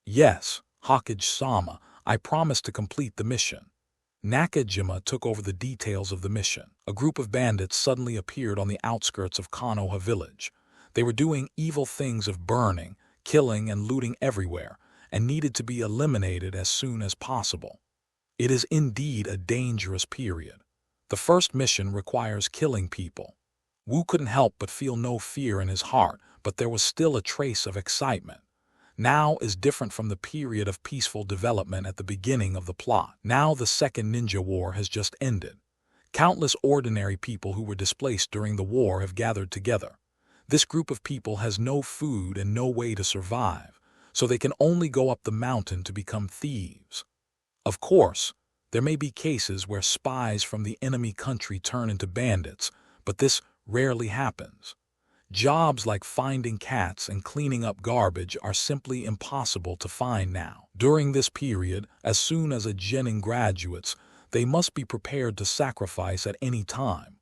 Yes, Hokage-sama, I promise to complete the mission. Nakajima took over the details of the mission. A group of bandits suddenly appeared on the outskirts of Konoha village. They were doing evil things of burning, killing, and looting everywhere, and needed to be eliminated as soon as possible. It is indeed a dangerous period. The first mission requires killing people. Wu couldn't help but feel no fear in his heart, but there was still a trace of excitement. Now is different from the period of peaceful development at the beginning of the plot. Now the Second Ninja War has just ended. Countless ordinary people who were displaced during the war have gathered together. This group of people has no food and no way to survive, so they can only go up the mountain to become thieves. Of course, There may be cases where spies from the enemy country turn into bandits, but this rarely happens. Jobs like finding cats and cleaning up garbage are simply impossible to find now. During this period, as soon as a genin graduates, they must be prepared to sacrifice at any time.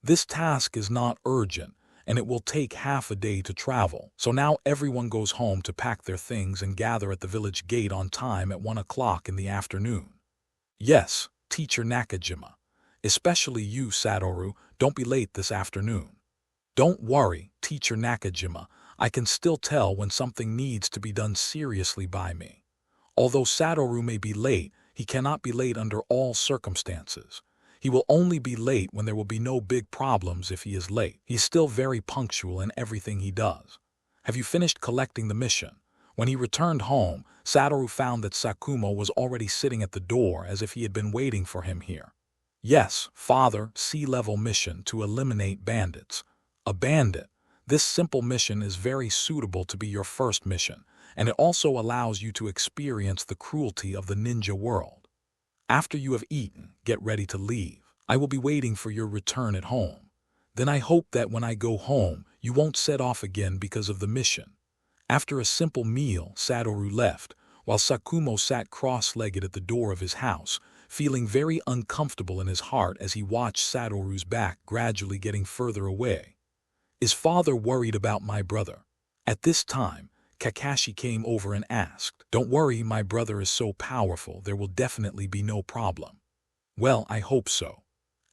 This task is not urgent, and it will take half a day to travel. So now everyone goes home to pack their things and gather at the village gate on time at 1 o'clock in the afternoon. Yes, Teacher Nakajima. Especially you, Satoru, don't be late this afternoon. Don't worry, Teacher Nakajima, I can still tell when something needs to be done seriously by me. Although Satoru may be late, he cannot be late under all circumstances. He will only be late when there will be no big problems if he is late. He's still very punctual in everything he does. Have you finished collecting the mission? When he returned home, Satoru found that Sakumo was already sitting at the door as if he had been waiting for him here. Yes, Father, sea-level mission to eliminate bandits. A bandit. This simple mission is very suitable to be your first mission, and it also allows you to experience the cruelty of the ninja world. After you have eaten, get ready to leave. I will be waiting for your return at home. Then I hope that when I go home, you won't set off again because of the mission. After a simple meal, Satoru left, while Sakumo sat cross-legged at the door of his house, feeling very uncomfortable in his heart as he watched Satoru's back gradually getting further away. Is father worried about my brother? At this time, Kakashi came over and asked, "Don't worry, my brother is so powerful, there will definitely be no problem." Well, I hope so.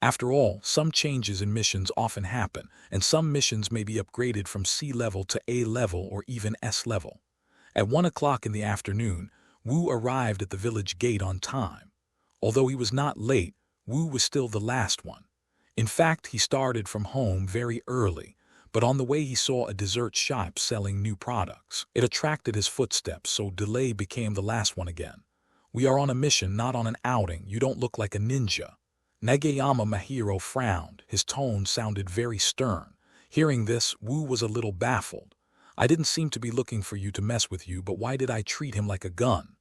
After all, some changes in missions often happen, and some missions may be upgraded from C level to A level or even S level. At 1 o'clock in the afternoon, Wu arrived at the village gate on time. Although he was not late, Wu was still the last one. In fact, he started from home very early, but on the way he saw a dessert shop selling new products. It attracted his footsteps, so delay became the last one again. We are on a mission, not on an outing. You don't look like a ninja. Negayama Mahiro frowned. His tone sounded very stern. Hearing this, Wu was a little baffled. I didn't seem to be looking for you to mess with you, but why did I treat him like a gun?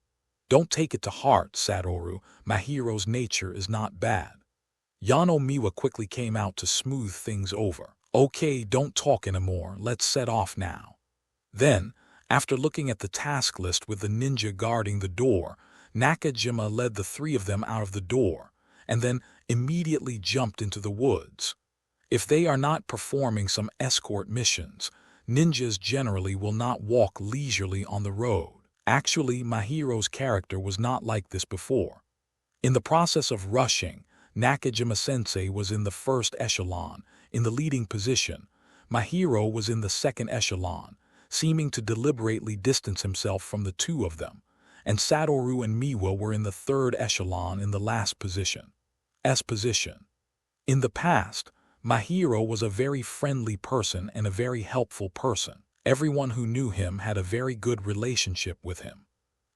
Don't take it to heart, Satoru. Mahiro's nature is not bad. Yano Miwa quickly came out to smooth things over. Okay, don't talk anymore, let's set off now. Then, after looking at the task list with the ninja guarding the door, Nakajima led the three of them out of the door, and then immediately jumped into the woods. If they are not performing some escort missions, ninjas generally will not walk leisurely on the road. Actually, Mahiro's character was not like this before. In the process of rushing, Nakajima-sensei was in the first echelon, in the leading position. Mahiro was in the second echelon, seeming to deliberately distance himself from the two of them, and Satoru and Miwa were in the third echelon in the last position. S position. In the past, Mahiro was a very friendly person and a very helpful person. Everyone who knew him had a very good relationship with him.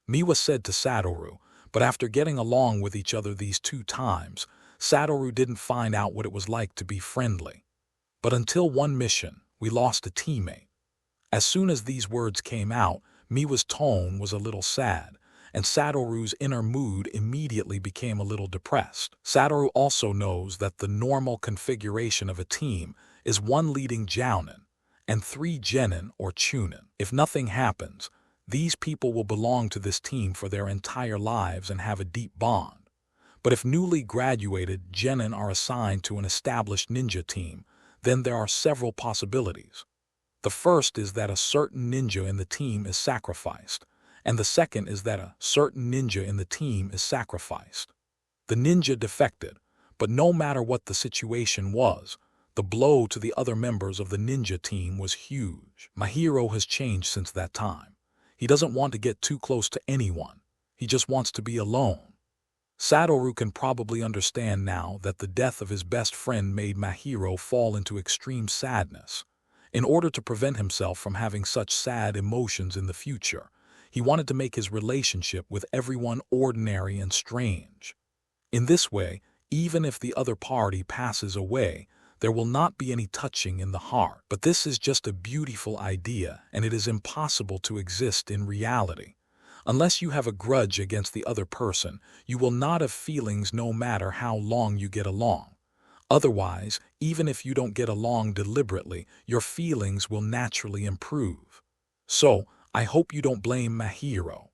Miwa said to Satoru, but after getting along with each other these 2 times, Satoru didn't find out what it was like to be friendly. But until one mission, we lost a teammate. As soon as these words came out, Miwa's tone was a little sad, and Satoru's inner mood immediately became a little depressed. Satoru also knows that the normal configuration of a team is 1 leading jounin and 3 genin or chunin. If nothing happens, these people will belong to this team for their entire lives and have a deep bond. But if newly graduated genin are assigned to an established ninja team, then there are several possibilities. The first is that a certain ninja in the team is sacrificed, and the second is that a certain ninja in the team is sacrificed. The ninja defected, but no matter what the situation was, the blow to the other members of the ninja team was huge. Mahiro has changed since that time. He doesn't want to get too close to anyone. He just wants to be alone. Satoru can probably understand now that the death of his best friend made Mahiro fall into extreme sadness. In order to prevent himself from having such sad emotions in the future, he wanted to make his relationship with everyone ordinary and strange. In this way, even if the other party passes away, there will not be any touching in the heart. But this is just a beautiful idea, and it is impossible to exist in reality. Unless you have a grudge against the other person, you will not have feelings no matter how long you get along. Otherwise, even if you don't get along deliberately, your feelings will naturally improve. So, I hope you don't blame Mahiro.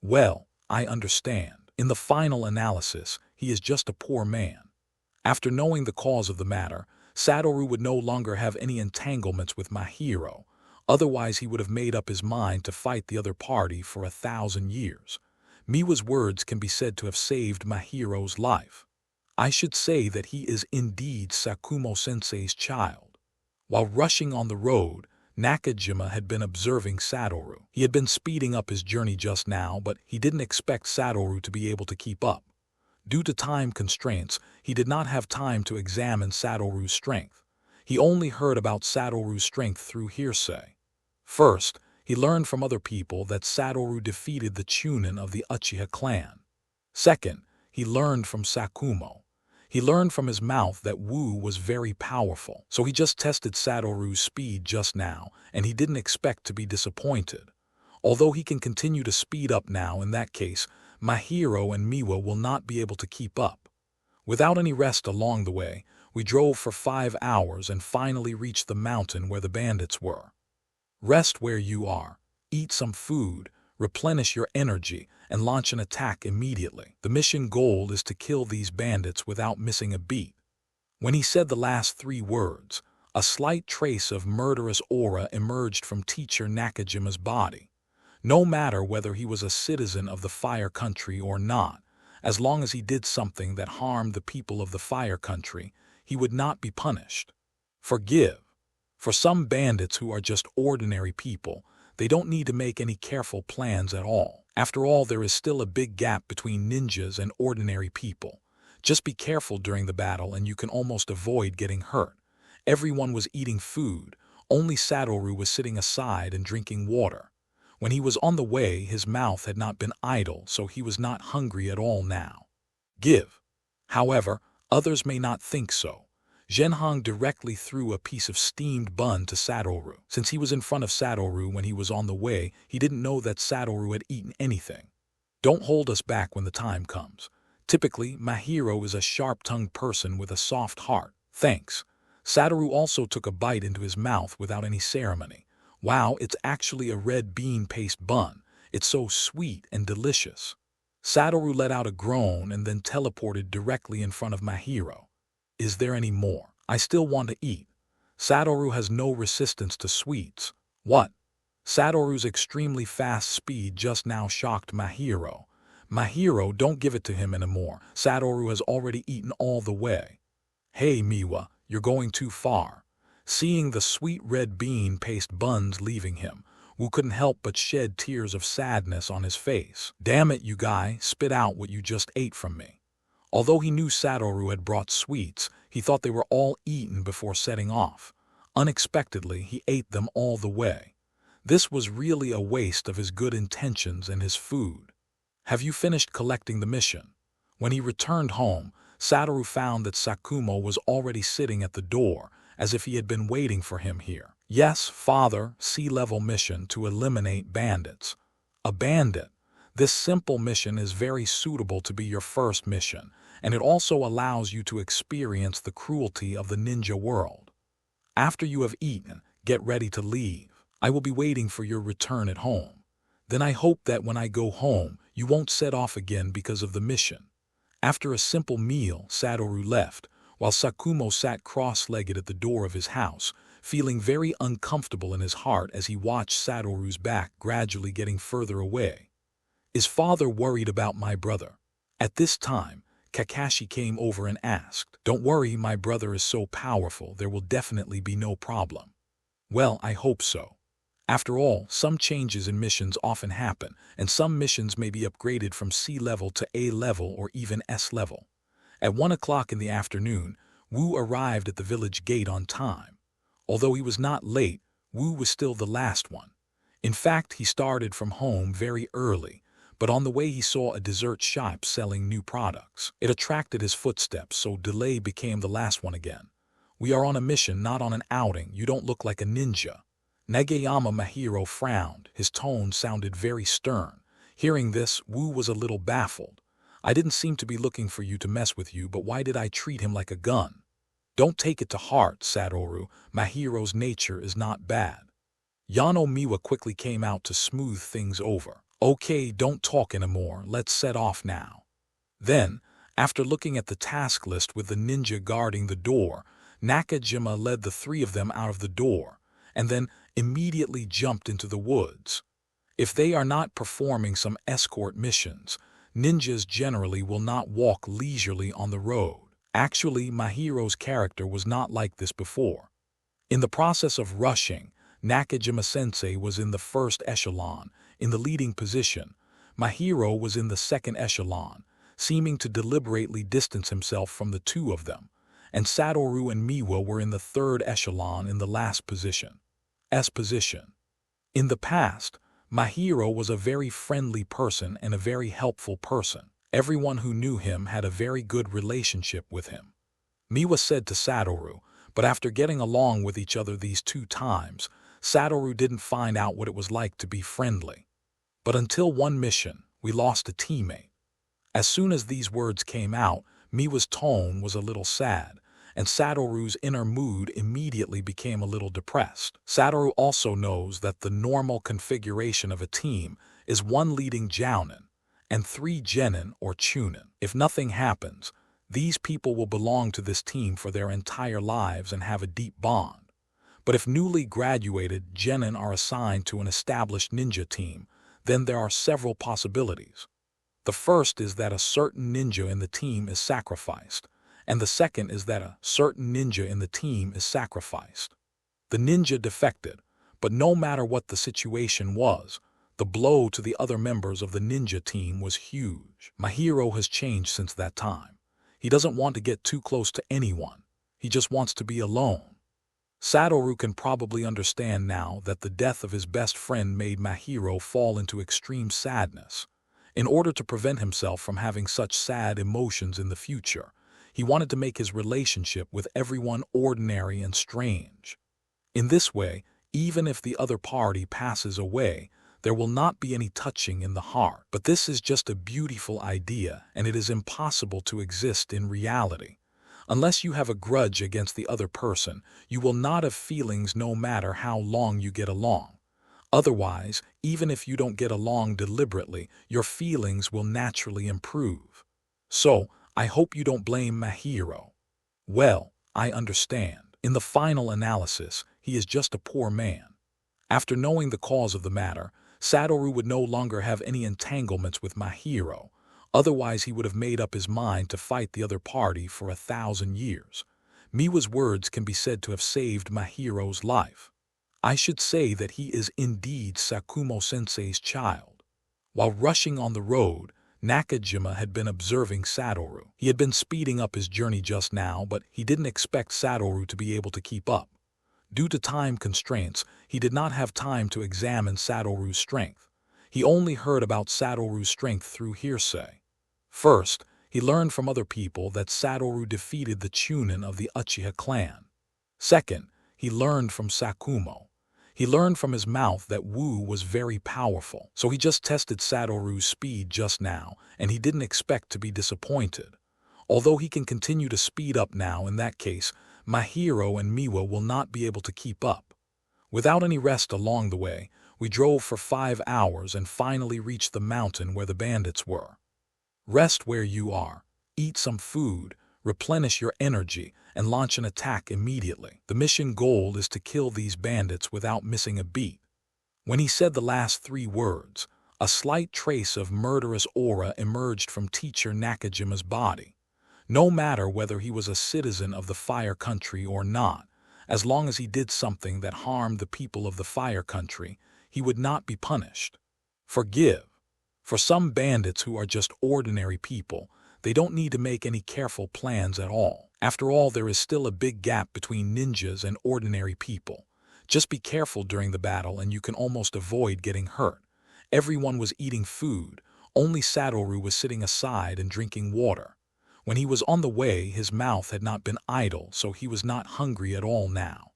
Well, I understand. In the final analysis, he is just a poor man. After knowing the cause of the matter, Satoru would no longer have any entanglements with Mahiro. Otherwise, he would have made up his mind to fight the other party for 1,000 years. Miwa's words can be said to have saved Mahiro's life. I should say that he is indeed Sakumo-sensei's child. While rushing on the road, Nakajima had been observing Satoru. He had been speeding up his journey just now, but he didn't expect Satoru to be able to keep up. Due to time constraints, he did not have time to examine Satoru's strength. He only heard about Satoru's strength through hearsay. First, he learned from other people that Satoru defeated the Chunin of the Uchiha clan. Second, he learned from Sakumo. He learned from his mouth that Wu was very powerful, so he just tested Satoru's speed just now, and he didn't expect to be disappointed. Although he can continue to speed up now, in that case, Mahiro and Miwa will not be able to keep up. Without any rest along the way, we drove for 5 hours and finally reached the mountain where the bandits were. Rest where you are, eat some food, replenish your energy, and launch an attack immediately. The mission goal is to kill these bandits without missing a beat. When he said the last 3 words, a slight trace of murderous aura emerged from teacher Nakajima's body. No matter whether he was a citizen of the Fire Country or not, as long as he did something that harmed the people of the Fire Country, he would not be punished. Forgive. For some bandits who are just ordinary people, they don't need to make any careful plans at all. After all, there is still a big gap between ninjas and ordinary people. Just be careful during the battle and you can almost avoid getting hurt. Everyone was eating food, only Satoru was sitting aside and drinking water. When he was on the way, his mouth had not been idle, so he was not hungry at all now. Give. However, others may not think so. Zhenhong directly threw a piece of steamed bun to Satoru. Since he was in front of Satoru when he was on the way, he didn't know that Satoru had eaten anything. Don't hold us back when the time comes. Typically, Mahiro is a sharp-tongued person with a soft heart. Thanks. Satoru also took a bite into his mouth without any ceremony. Wow, it's actually a red bean paste bun. It's so sweet and delicious. Satoru let out a groan and then teleported directly in front of Mahiro. Is there any more? I still want to eat. Satoru has no resistance to sweets. What? Satoru's extremely fast speed just now shocked Mahiro. Mahiro, don't give it to him anymore. Satoru has already eaten all the way. Hey Miwa, you're going too far. Seeing the sweet red bean paste buns leaving him, Wu couldn't help but shed tears of sadness on his face. Damn it, you guy, spit out what you just ate from me. Although he knew Satoru had brought sweets, he thought they were all eaten before setting off. Unexpectedly, he ate them all the way. This was really a waste of his good intentions and his food. Have you finished collecting the mission? When he returned home, Satoru found that Sakumo was already sitting at the door, as if he had been waiting for him here. Yes, father, sea-level mission to eliminate bandits. A bandit. This simple mission is very suitable to be your first mission, and it also allows you to experience the cruelty of the ninja world. After you have eaten, get ready to leave. I will be waiting for your return at home. Then I hope that when I go home, you won't set off again because of the mission. After a simple meal, Satoru left, while Sakumo sat cross-legged at the door of his house, feeling very uncomfortable in his heart as he watched Satoru's back gradually getting further away. Is father worried about my brother? At this time, Kakashi came over and asked, Don't worry, my brother is so powerful, there will definitely be no problem. Well, I hope so. After all, some changes in missions often happen, and some missions may be upgraded from C level to A level or even S level. At 1 o'clock in the afternoon, Wu arrived at the village gate on time. Although he was not late, Wu was still the last one. In fact, he started from home very early, but on the way he saw a dessert shop selling new products. It attracted his footsteps, so delay became the last one again. We are on a mission, not on an outing. You don't look like a ninja. Nagayama Mahiro frowned. His tone sounded very stern. Hearing this, Wu was a little baffled. I didn't seem to be looking for you to mess with you, but why did I treat him like a gun? Don't take it to heart, Satoru. Mahiro's nature is not bad. Yano Miwa quickly came out to smooth things over. Okay, don't talk anymore. Let's set off now. Then, after looking at the task list with the ninja guarding the door, Nakajima led the three of them out of the door, and then immediately jumped into the woods. If they are not performing some escort missions, ninjas generally will not walk leisurely on the road. Actually, Mahiro's character was not like this before. In the process of rushing, Nakajima-sensei was in the first echelon, in the leading position. Mahiro was in the second echelon, seeming to deliberately distance himself from the two of them, and Satoru and Miwa were in the third echelon in the last position. In the past, Mahiro was a very friendly person and a very helpful person. Everyone who knew him had a very good relationship with him. Miwa said to Satoru, but after getting along with each other these 2 times, Satoru didn't find out what it was like to be friendly. But until one mission, we lost a teammate. As soon as these words came out, Miwa's tone was a little sad, and Satoru's inner mood immediately became a little depressed. Satoru also knows that the normal configuration of a team is 1 leading jounin and 3 genin or chunin. If nothing happens, these people will belong to this team for their entire lives and have a deep bond. But if newly graduated genin are assigned to an established ninja team, then there are several possibilities. The first is that a certain ninja in the team is sacrificed, and the second is that a certain ninja in the team is sacrificed. The ninja defected, but no matter what the situation was, the blow to the other members of the ninja team was huge. Mahiro has changed since that time. He doesn't want to get too close to anyone. He just wants to be alone. Satoru can probably understand now that the death of his best friend made Mahiro fall into extreme sadness. In order to prevent himself from having such sad emotions in the future, he wanted to make his relationship with everyone ordinary and strange. In this way, even if the other party passes away, there will not be any touching in the heart. But this is just a beautiful idea, and it is impossible to exist in reality. Unless you have a grudge against the other person, you will not have feelings no matter how long you get along. Otherwise, even if you don't get along deliberately, your feelings will naturally improve. So, I hope you don't blame Mahiro. Well, I understand. In the final analysis, he is just a poor man. After knowing the cause of the matter, Satoru would no longer have any entanglements with Mahiro. Otherwise, he would have made up his mind to fight the other party for 1,000 years. Miwa's words can be said to have saved Mahiro's life. I should say that he is indeed Sakumo-sensei's child. While rushing on the road, Nakajima had been observing Satoru. He had been speeding up his journey just now, but he didn't expect Satoru to be able to keep up. Due to time constraints, he did not have time to examine Satoru's strength. He only heard about Satoru's strength through hearsay. First, he learned from other people that Satoru defeated the Chunin of the Uchiha clan. Second, he learned from Sakumo. He learned from his mouth that Wu was very powerful, so he just tested Satoru's speed just now, and he didn't expect to be disappointed. Although he can continue to speed up now, in that case, Mahiro and Miwa will not be able to keep up. Without any rest along the way, we drove for 5 hours and finally reached the mountain where the bandits were. Rest where you are, eat some food, replenish your energy, and launch an attack immediately. The mission goal is to kill these bandits without missing a beat. When he said the last 3 words, a slight trace of murderous aura emerged from teacher Nakajima's body. No matter whether he was a citizen of the Fire Country or not, as long as he did something that harmed the people of the Fire Country, he would not be punished. Forgive. For some bandits who are just ordinary people, they don't need to make any careful plans at all. After all, there is still a big gap between ninjas and ordinary people. Just be careful during the battle and you can almost avoid getting hurt. Everyone was eating food, only Satoru was sitting aside and drinking water. When he was on the way, his mouth had not been idle, so he was not hungry at all now.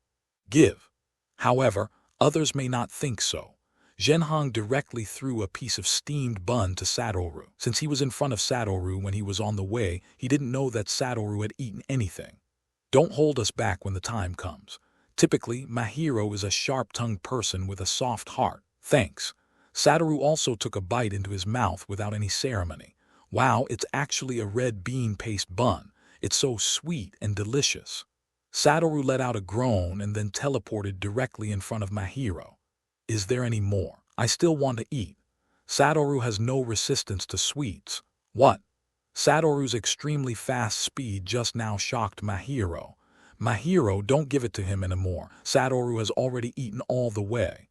Give. However, others may not think so. Zhenhong directly threw a piece of steamed bun to Satoru. Since he was in front of Satoru when he was on the way, he didn't know that Satoru had eaten anything. Don't hold us back when the time comes. Typically, Mahiro is a sharp-tongued person with a soft heart. Thanks. Satoru also took a bite into his mouth without any ceremony. Wow, it's actually a red bean paste bun. It's so sweet and delicious. Satoru let out a groan and then teleported directly in front of Mahiro. Is there any more? I still want to eat. Satoru has no resistance to sweets. What? Satoru's extremely fast speed just now shocked Mahiro. Mahiro, don't give it to him anymore. Satoru has already eaten all the way.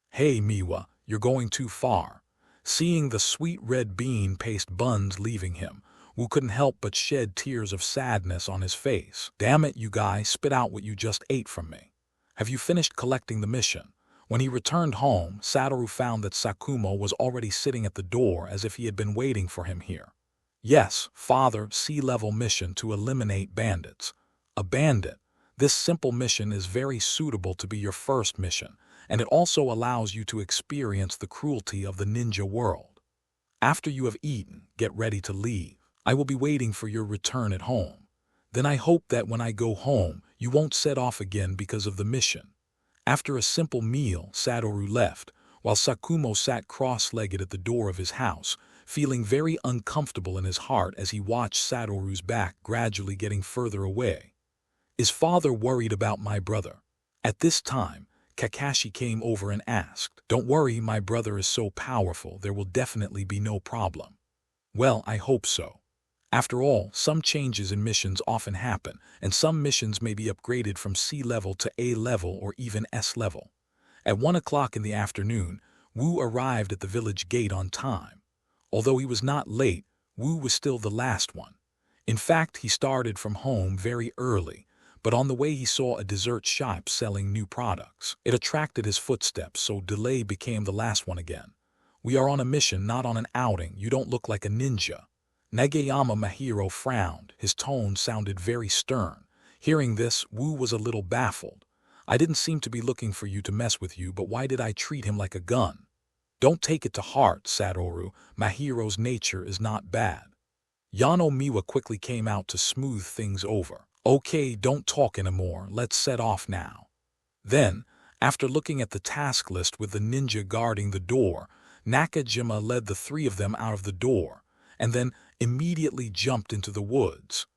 Hey Miwa, you're going too far. Seeing the sweet red bean paste buns leaving him, Wu couldn't help but shed tears of sadness on his face. Damn it, you guys, spit out what you just ate from me. Have you finished collecting the mission? When he returned home, Satoru found that Sakumo was already sitting at the door as if he had been waiting for him here. Yes, father, sea-level mission to eliminate bandits. A bandit. This simple mission is very suitable to be your first mission, and it also allows you to experience the cruelty of the ninja world. After you have eaten, get ready to leave. I will be waiting for your return at home. Then I hope that when I go home, you won't set off again because of the mission. After a simple meal, Satoru left, while Sakumo sat cross-legged at the door of his house, feeling very uncomfortable in his heart as he watched Satoru's back gradually getting further away. Is father worried about my brother? At this time, Kakashi came over and asked, "Don't worry, my brother is so powerful, there will definitely be no problem." Well, I hope so. After all, some changes in missions often happen, and some missions may be upgraded from C level to A level or even S level. At 1 o'clock in the afternoon, Wu arrived at the village gate on time. Although he was not late, Wu was still the last one. In fact, he started from home very early, but on the way he saw a dessert shop selling new products. It attracted his footsteps, so delay became the last one again. We are on a mission, not on an outing. You don't look like a ninja. Nagayama Mahiro frowned. His tone sounded very stern. Hearing this, Wu was a little baffled. I didn't seem to be looking for you to mess with you, but why did I treat him like a gun? Don't take it to heart, Satoru. Mahiro's nature is not bad. Yano Miwa quickly came out to smooth things over. Okay, don't talk anymore. Let's set off now. Then, after looking at the task list with the ninja guarding the door, Nakajima led the three of them out of the door, and then immediately jumped into the woods.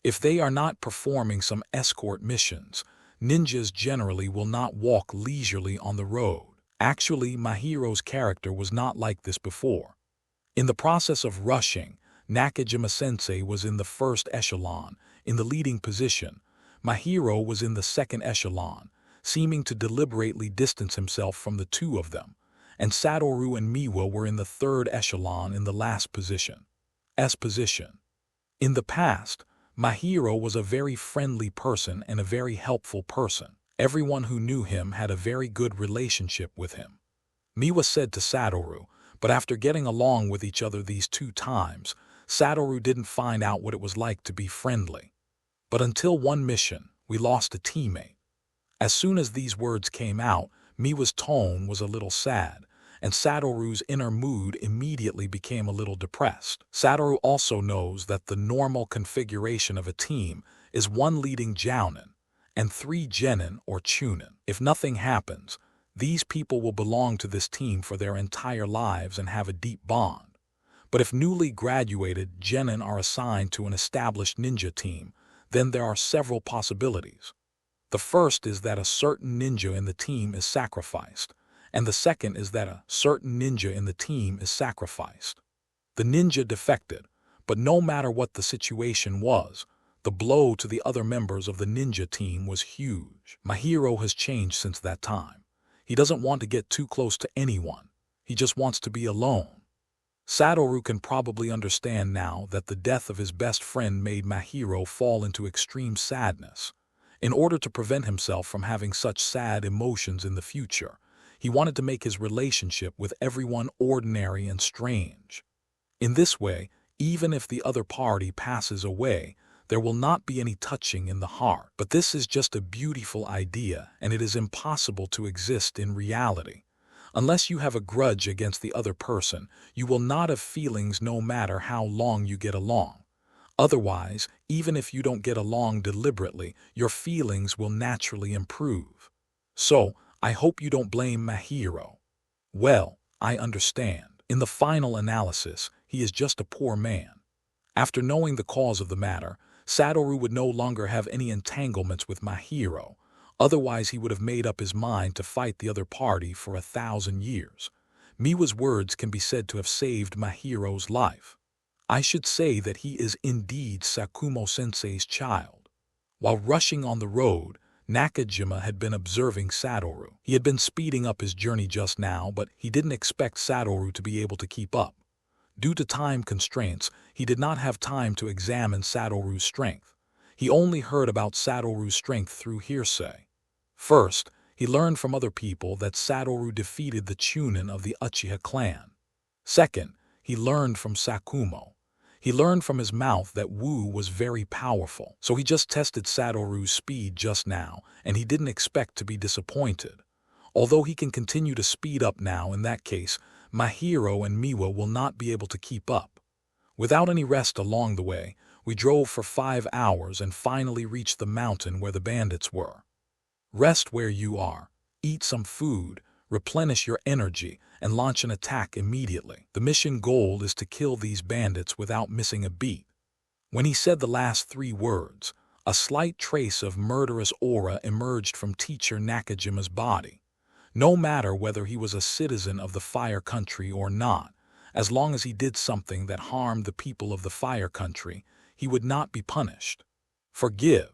If they are not performing some escort missions, ninjas generally will not walk leisurely on the road. Actually, Mahiro's character was not like this before. In the process of rushing, Nakajima-sensei was in the first echelon, in the leading position. Mahiro was in the second echelon, seeming to deliberately distance himself from the two of them, and Satoru and Miwa were in the third echelon in the last position. S-position. In the past, Mahiro was a very friendly person and a very helpful person. Everyone who knew him had a very good relationship with him. Miwa said to Satoru, but after getting along with each other these 2 times, Satoru didn't find out what it was like to be friendly. But until one mission, we lost a teammate. As soon as these words came out, Miwa's tone was a little sad, and Satoru's inner mood immediately became a little depressed. Satoru also knows that the normal configuration of a team is 1 leading jounin and 3 genin or chunin. If nothing happens, these people will belong to this team for their entire lives and have a deep bond. But if newly graduated genin are assigned to an established ninja team, then there are several possibilities. The first is that a certain ninja in the team is sacrificed, and the second is that a certain ninja in the team is sacrificed. The ninja defected, but no matter what the situation was, the blow to the other members of the ninja team was huge. Mahiro has changed since that time. He doesn't want to get too close to anyone. He just wants to be alone. Satoru can probably understand now that the death of his best friend made Mahiro fall into extreme sadness. In order to prevent himself from having such sad emotions in the future, he wanted to make his relationship with everyone ordinary and strange. In this way, even if the other party passes away, there will not be any touching in the heart. But this is just a beautiful idea, and it is impossible to exist in reality. Unless you have a grudge against the other person, you will not have feelings no matter how long you get along. Otherwise, even if you don't get along deliberately, your feelings will naturally improve. So, I hope you don't blame Mahiro. Well, I understand. In the final analysis, he is just a poor man. After knowing the cause of the matter, Satoru would no longer have any entanglements with Mahiro. Otherwise, he would have made up his mind to fight the other party for 1,000 years. Miwa's words can be said to have saved Mahiro's life. I should say that he is indeed Sakumo-sensei's child. While rushing on the road, Nakajima had been observing Satoru. He had been speeding up his journey just now, but he didn't expect Satoru to be able to keep up. Due to time constraints, he did not have time to examine Satoru's strength. He only heard about Satoru's strength through hearsay. First, he learned from other people that Satoru defeated the Chunin of the Uchiha clan. Second, he learned from Sakumo. He learned from his mouth that Wu was very powerful, so he just tested Satoru's speed just now, and he didn't expect to be disappointed. Although he can continue to speed up now, in that case, Mahiro and Miwa will not be able to keep up. Without any rest along the way, we drove for 5 hours and finally reached the mountain where the bandits were. Rest where you are, eat some food, replenish your energy, and launch an attack immediately. The mission goal is to kill these bandits without missing a beat. When he said the last 3 words, a slight trace of murderous aura emerged from teacher Nakajima's body. No matter whether he was a citizen of the Fire Country or not, as long as he did something that harmed the people of the Fire Country, he would not be punished. Forgive.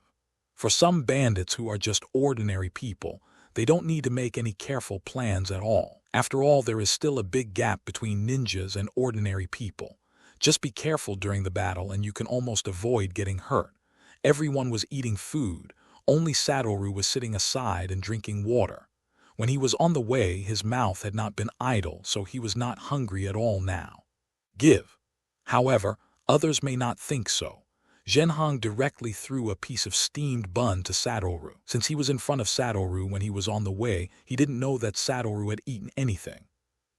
For some bandits who are just ordinary people, they don't need to make any careful plans at all. After all, there is still a big gap between ninjas and ordinary people. Just be careful during the battle and you can almost avoid getting hurt. Everyone was eating food, only Satoru was sitting aside and drinking water. When he was on the way, his mouth had not been idle, so he was not hungry at all now. Give. However, others may not think so. Zhenhong directly threw a piece of steamed bun to Satoru. Since he was in front of Satoru when he was on the way, he didn't know that Satoru had eaten anything.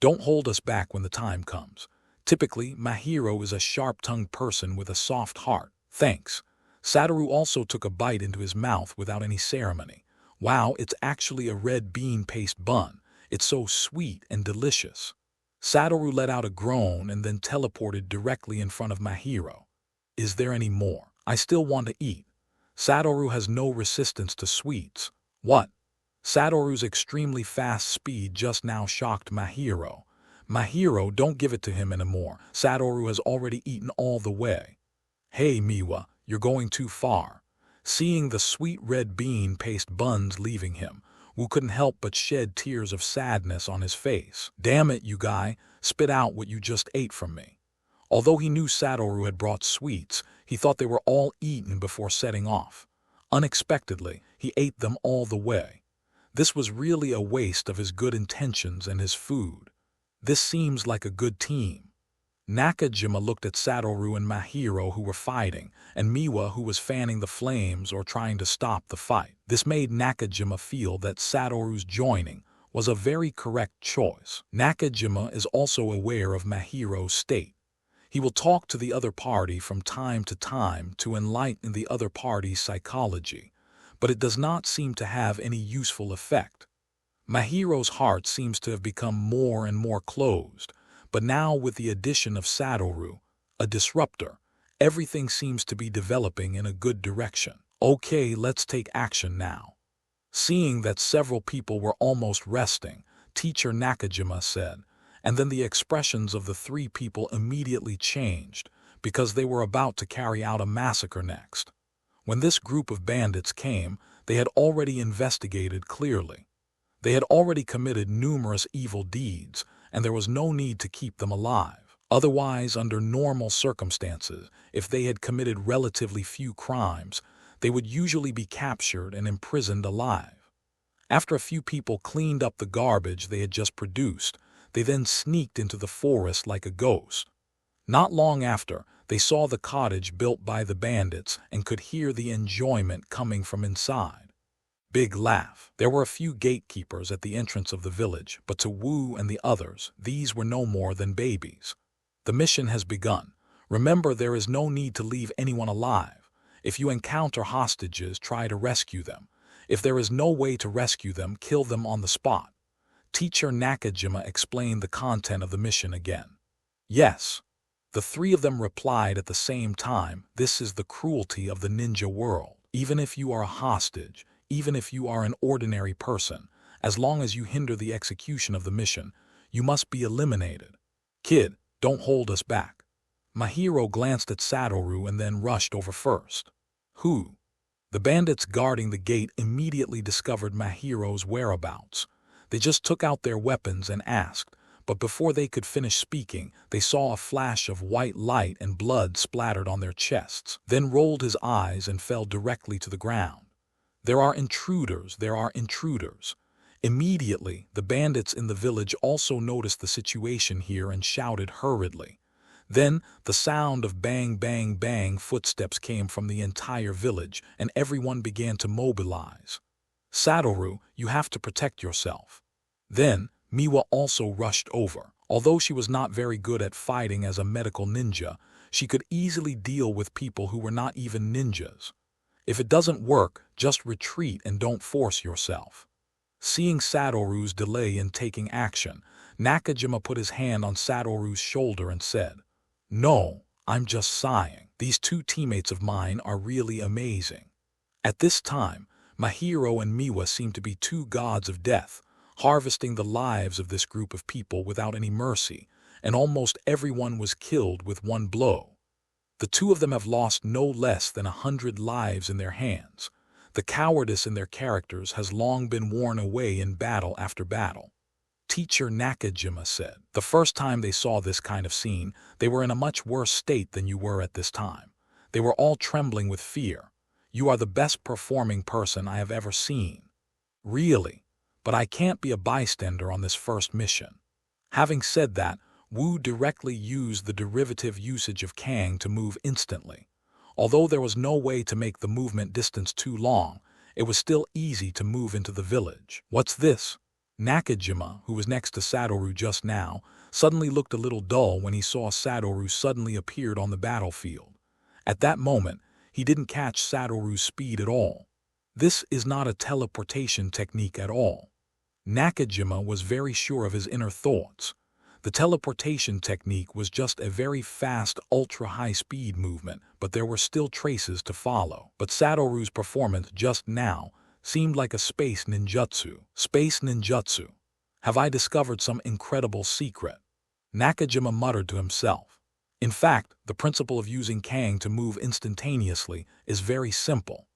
Don't hold us back when the time comes. Typically, Mahiro is a sharp-tongued person with a soft heart. Thanks. Satoru also took a bite into his mouth without any ceremony. Wow, it's actually a red bean paste bun. It's so sweet and delicious. Satoru let out a groan and then teleported directly in front of Mahiro. Is there any more? I still want to eat. Satoru has no resistance to sweets. What? Satoru's extremely fast speed just now shocked Mahiro. Mahiro, don't give it to him anymore. Satoru has already eaten all the way. Hey Miwa, you're going too far. Seeing the sweet red bean paste buns leaving him, Wu couldn't help but shed tears of sadness on his face. Damn it, you guy, spit out what you just ate from me. Although he knew Satoru had brought sweets, he thought they were all eaten before setting off. Unexpectedly, he ate them all the way. This was really a waste of his good intentions and his food. This seems like a good team. Nakajima looked at Satoru and Mahiro who were fighting, and Miwa who was fanning the flames or trying to stop the fight. This made Nakajima feel that Satoru's joining was a very correct choice. Nakajima is also aware of Mahiro's state. He will talk to the other party from time to time to enlighten the other party's psychology, but it does not seem to have any useful effect. Mahiro's heart seems to have become more and more closed, but now with the addition of Satoru, a disruptor, everything seems to be developing in a good direction. Okay, let's take action now. Seeing that several people were almost resting, Teacher Nakajima said, and then the expressions of the 3 people immediately changed because they were about to carry out a massacre next. When this group of bandits came, they had already investigated clearly. They had already committed numerous evil deeds, and there was no need to keep them alive. Otherwise, under normal circumstances, if they had committed relatively few crimes, they would usually be captured and imprisoned alive. After a few people cleaned up the garbage they had just produced, they then sneaked into the forest like a ghost. Not long after, they saw the cottage built by the bandits and could hear the enjoyment coming from inside. Big laugh. There were a few gatekeepers at the entrance of the village, but to Wu and the others, these were no more than babies. The mission has begun. Remember, there is no need to leave anyone alive. If you encounter hostages, try to rescue them. If there is no way to rescue them, kill them on the spot. Teacher Nakajima explained the content of the mission again. Yes. The three of them replied at the same time, this is the cruelty of the ninja world. Even if you are a hostage, even if you are an ordinary person, as long as you hinder the execution of the mission, you must be eliminated. Kid, don't hold us back. Mahiro glanced at Satoru and then rushed over first. Who? The bandits guarding the gate immediately discovered Mahiro's whereabouts. They just took out their weapons and asked, but before they could finish speaking, they saw a flash of white light and blood splattered on their chests, then rolled his eyes and fell directly to the ground. There are intruders, there are intruders. Immediately, the bandits in the village also noticed the situation here and shouted hurriedly. Then, the sound of bang, bang, bang footsteps came from the entire village, and everyone began to mobilize. Satoru, you have to protect yourself. Then, Miwa also rushed over. Although she was not very good at fighting as a medical ninja, she could easily deal with people who were not even ninjas. If it doesn't work, just retreat and don't force yourself. Seeing Satoru's delay in taking action, Nakajima put his hand on Satoru's shoulder and said, No, I'm just sighing. These two teammates of mine are really amazing. At this time, Mahiro and Miwa seemed to be two gods of death, harvesting the lives of this group of people without any mercy, and almost everyone was killed with one blow. The two of them have lost no less than 100 lives in their hands. The cowardice in their characters has long been worn away in battle after battle. Teacher Nakajima said, the first time they saw this kind of scene, they were in a much worse state than you were at this time. They were all trembling with fear. You are the best performing person I have ever seen. Really, but I can't be a bystander on this first mission. Having said that, Wu directly used the derivative usage of Kang to move instantly. Although there was no way to make the movement distance too long, it was still easy to move into the village. What's this? Nakajima, who was next to Satoru just now, suddenly looked a little dull when he saw Satoru suddenly appeared on the battlefield. At that moment, he didn't catch Satoru's speed at all. This is not a teleportation technique at all. Nakajima was very sure of his inner thoughts. The teleportation technique was just a very fast, ultra-high-speed movement, but there were still traces to follow. But Satoru's performance just now seemed like a space ninjutsu. Space ninjutsu. Have I discovered some incredible secret? Nakajima muttered to himself. In fact, the principle of using Kang to move instantaneously is very simple.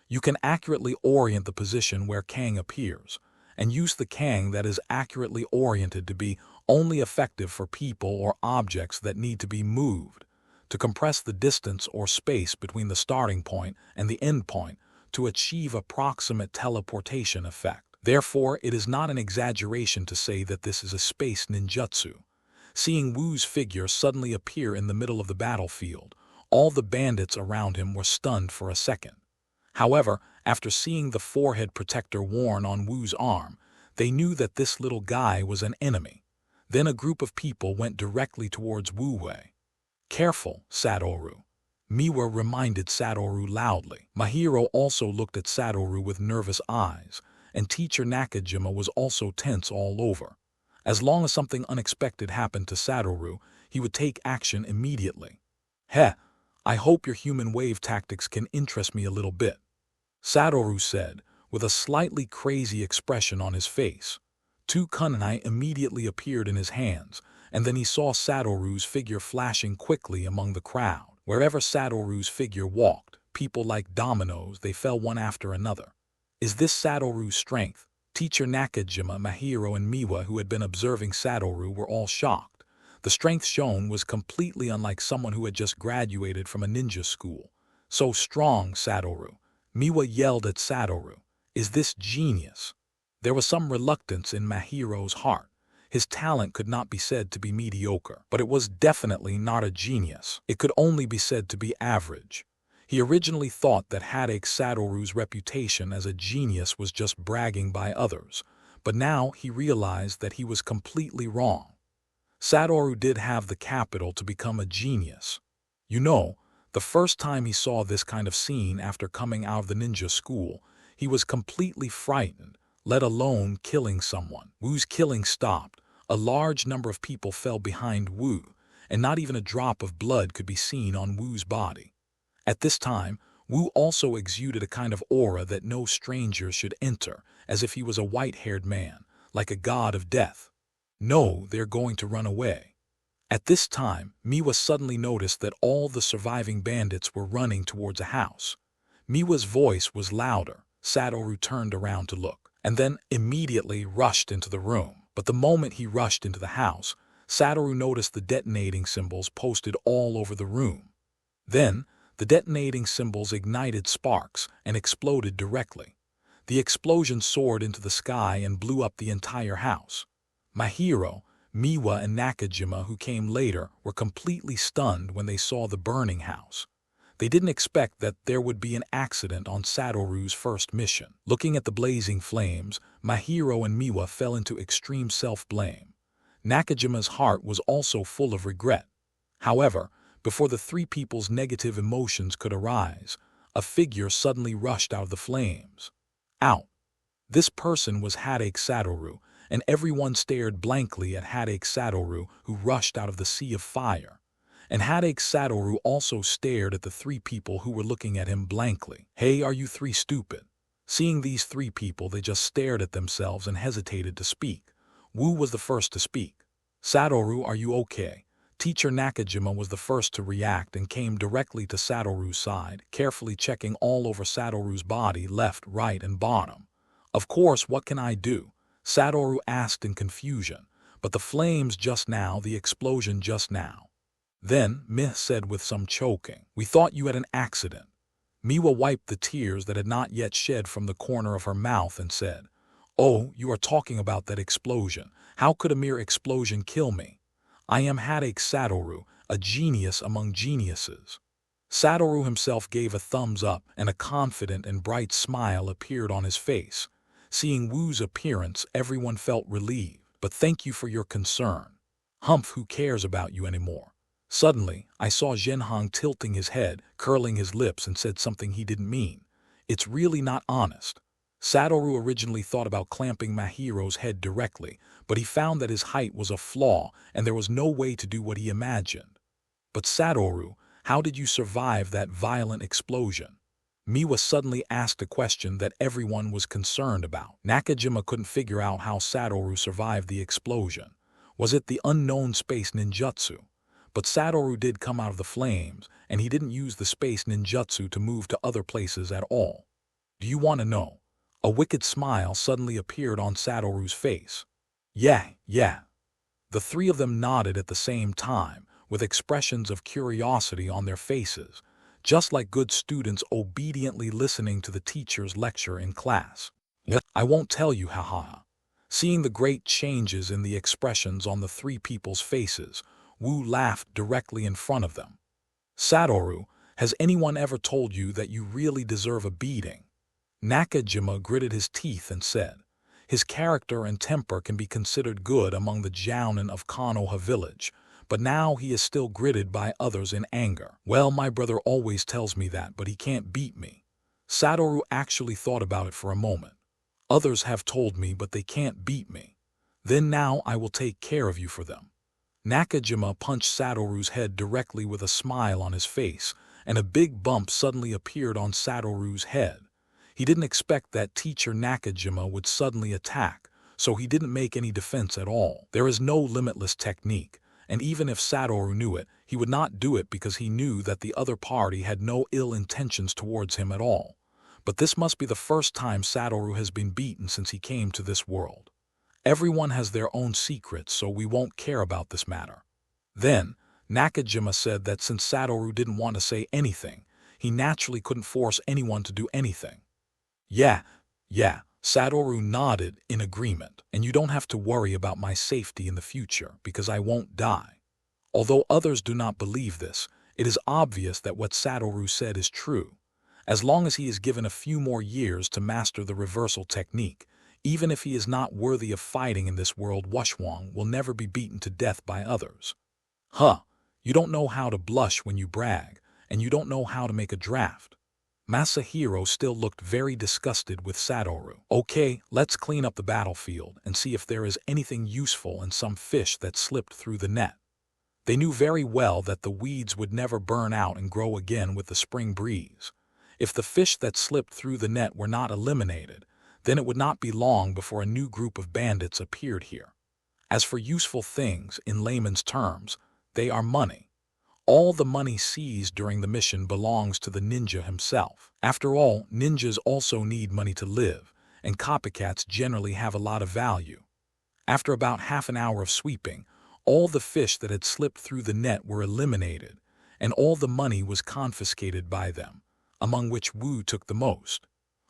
You can accurately orient the position where Kang appears, and use the Kang that is accurately oriented to be only effective for people or objects that need to be moved, to compress the distance or space between the starting point and the end point to achieve a proximate teleportation effect. Therefore, it is not an exaggeration to say that this is a space ninjutsu. Seeing Wu's figure suddenly appear in the middle of the battlefield, all the bandits around him were stunned for a second. However, after seeing the forehead protector worn on Wu's arm, they knew that this little guy was an enemy. Then a group of people went directly towards Wu Wei. Careful, Satoru. Miwa reminded Satoru loudly. Mahiro also looked at Satoru with nervous eyes, and Teacher Nakajima was also tense all over. As long as something unexpected happened to Satoru, he would take action immediately. Heh, I hope your human wave tactics can interest me a little bit, Satoru said, with a slightly crazy expression on his face. Two kunai immediately appeared in his hands, and then he saw Satoru's figure flashing quickly among the crowd. Wherever Satoru's figure walked, people like dominoes, they fell one after another. Is this Satoru's strength? Teacher Nakajima, Mahiro, and Miwa, who had been observing Satoru, were all shocked. The strength shown was completely unlike someone who had just graduated from a ninja school. So strong, Satoru. Miwa yelled at Satoru. Is this genius? There was some reluctance in Mahiro's heart. His talent could not be said to be mediocre, but it was definitely not a genius. It could only be said to be average. He originally thought that Hatake Satoru's reputation as a genius was just bragging by others, but now he realized that he was completely wrong. Satoru did have the capital to become a genius. You know, the first time he saw this kind of scene after coming out of the ninja school, he was completely frightened, let alone killing someone. Wu's killing stopped. A large number of people fell behind Wu, and not even a drop of blood could be seen on Wu's body. At this time, Wu also exuded a kind of aura that no stranger should enter, as if he was a white-haired man, like a god of death. No, they're going to run away. At this time, Miwa suddenly noticed that all the surviving bandits were running towards a house. Miwa's voice was louder. Satoru turned around to look, and then immediately rushed into the room. But the moment he rushed into the house, Satoru noticed the detonating symbols posted all over the room. Then, the detonating symbols ignited sparks and exploded directly. The explosion soared into the sky and blew up the entire house. Mahiro, Miwa, and Nakajima, who came later, were completely stunned when they saw the burning house. They didn't expect that there would be an accident on Satoru's first mission. Looking at the blazing flames, Mahiro and Miwa fell into extreme self-blame. Nakajima's heart was also full of regret. However, before the three people's negative emotions could arise, a figure suddenly rushed out of the flames. Out! This person was Hatake Satoru, and everyone stared blankly at Hatake Satoru, who rushed out of the sea of fire. And Hatake Satoru also stared at the three people who were looking at him blankly. Hey, are you three stupid? Seeing these three people, they just stared at themselves and hesitated to speak. Wu was the first to speak. Satoru, are you okay? Teacher Nakajima was the first to react and came directly to Satoru's side, carefully checking all over Satoru's body, left, right, and bottom. Of course, what can I do? Satoru asked in confusion. But the flames just now, the explosion just now. Then, Mih said with some choking, we thought you had an accident. Miwa wiped the tears that had not yet shed from the corner of her mouth and said, oh, you are talking about that explosion. How could a mere explosion kill me? I am Hatake Satoru, a genius among geniuses. Satoru himself gave a thumbs up, and a confident and bright smile appeared on his face. Seeing Wu's appearance, everyone felt relieved. But thank you for your concern. Humph, who cares about you anymore? Suddenly, I saw Zhenhong tilting his head, curling his lips, and said something he didn't mean. It's really not honest. Satoru originally thought about clamping Mahiro's head directly, but he found that his height was a flaw and there was no way to do what he imagined. But Satoru, how did you survive that violent explosion? Miwa suddenly asked a question that everyone was concerned about. Nakajima couldn't figure out how Satoru survived the explosion. Was it the unknown space ninjutsu? But Satoru did come out of the flames, and he didn't use the space ninjutsu to move to other places at all. Do you want to know? A wicked smile suddenly appeared on Satoru's face. Yeah. The three of them nodded at the same time, with expressions of curiosity on their faces, just like good students obediently listening to the teacher's lecture in class. I won't tell you, haha. Seeing the great changes in the expressions on the three people's faces, Wu laughed directly in front of them. Satoru, has anyone ever told you that you really deserve a beating? Nakajima gritted his teeth and said, his character and temper can be considered good among the jounin of Konoha village, but now he is still gritted by others in anger. Well, my brother always tells me that, but he can't beat me. Satoru actually thought about it for a moment. Others have told me, but they can't beat me. Then now I will take care of you for them. Nakajima punched Satoru's head directly with a smile on his face, and a big bump suddenly appeared on Satoru's head. He didn't expect that teacher Nakajima would suddenly attack, so he didn't make any defense at all. There is no limitless technique, and even if Satoru knew it, he would not do it because he knew that the other party had no ill intentions towards him at all. But this must be the first time Satoru has been beaten since he came to this world. Everyone has their own secrets, so we won't care about this matter. Then, Nakajima said that since Satoru didn't want to say anything, he naturally couldn't force anyone to do anything. Yeah, Satoru nodded in agreement, and you don't have to worry about my safety in the future because I won't die. Although others do not believe this, It is obvious that what Satoru said is true. As long as he is given a few more years to master the reversal technique, even if he is not worthy of fighting in this world, Wushwang will never be beaten to death by others. Huh, you don't know how to blush when you brag, and you don't know how to make a draft. Masahiro still looked very disgusted with Satoru. Okay, let's clean up the battlefield and see if there is anything useful in some fish that slipped through the net. They knew very well that the weeds would never burn out and grow again with the spring breeze. If the fish that slipped through the net were not eliminated, then it would not be long before a new group of bandits appeared here. As for useful things, in layman's terms, they are money. All the money seized during the mission belongs to the ninja himself. After all, ninjas also need money to live, and copycats generally have a lot of value. After about half an hour of sweeping, all the fish that had slipped through the net were eliminated, and all the money was confiscated by them, among which Wu took the most.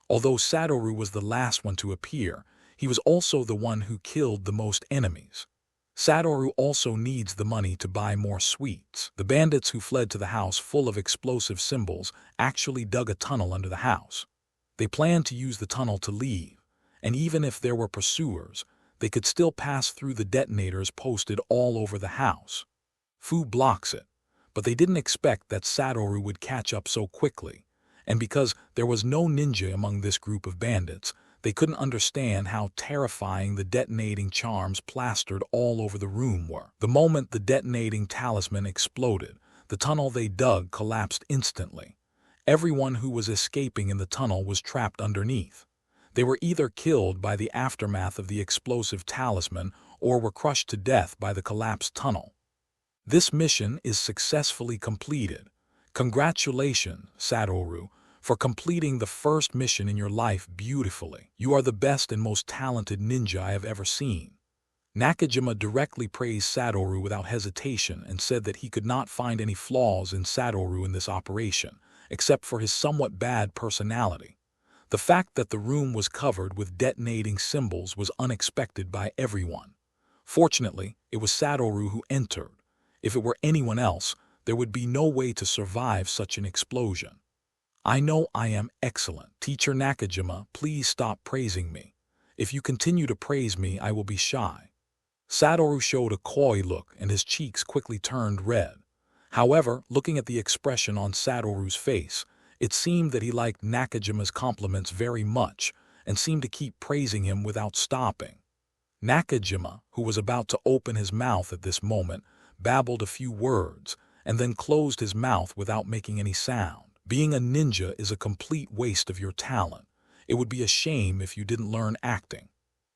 Although Satoru was the last one to appear, he was also the one who killed the most enemies. Satoru also needs the money to buy more sweets. The bandits who fled to the house full of explosive symbols actually dug a tunnel under the house. They planned to use the tunnel to leave, and even if there were pursuers, they could still pass through the detonators posted all over the house. Fu blocks it, but they didn't expect that Satoru would catch up so quickly, and because there was no ninja among this group of bandits, they couldn't understand how terrifying the detonating charms plastered all over the room were. The moment the detonating talisman exploded, the tunnel they dug collapsed instantly. Everyone who was escaping in the tunnel was trapped underneath. They were either killed by the aftermath of the explosive talisman or were crushed to death by the collapsed tunnel. This mission is successfully completed. Congratulations, Satoru, for completing the first mission in your life beautifully. You are the best and most talented ninja I have ever seen. Nakajima directly praised Satoru without hesitation and said that he could not find any flaws in Satoru in this operation, except for his somewhat bad personality. The fact that the room was covered with detonating symbols was unexpected by everyone. Fortunately, it was Satoru who entered. If it were anyone else, there would be no way to survive such an explosion. I know I am excellent. Teacher Nakajima, please stop praising me. If you continue to praise me, I will be shy. Satoru showed a coy look and his cheeks quickly turned red. However, looking at the expression on Satoru's face, it seemed that he liked Nakajima's compliments very much and seemed to keep praising him without stopping. Nakajima, who was about to open his mouth at this moment, babbled a few words and then closed his mouth without making any sound. Being a ninja is a complete waste of your talent. It would be a shame if you didn't learn acting.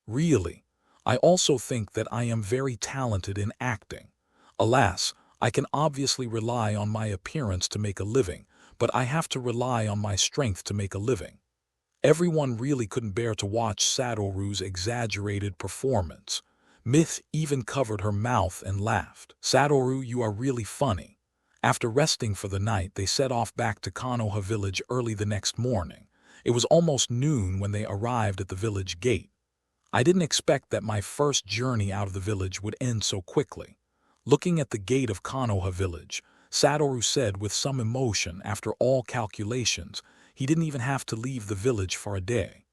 Really, I also think that I am very talented in acting. Alas, I can obviously rely on my appearance to make a living, but I have to rely on my strength to make a living. Everyone really couldn't bear to watch Satoru's exaggerated performance. Myth even covered her mouth and laughed. Satoru, you are really funny. After resting for the night, they set off back to Konoha village early the next morning. It was almost noon when they arrived at the village gate. I didn't expect that my first journey out of the village would end so quickly. Looking at the gate of Konoha village, Satoru said with some emotion, after all calculations, he didn't even have to leave the village for a day.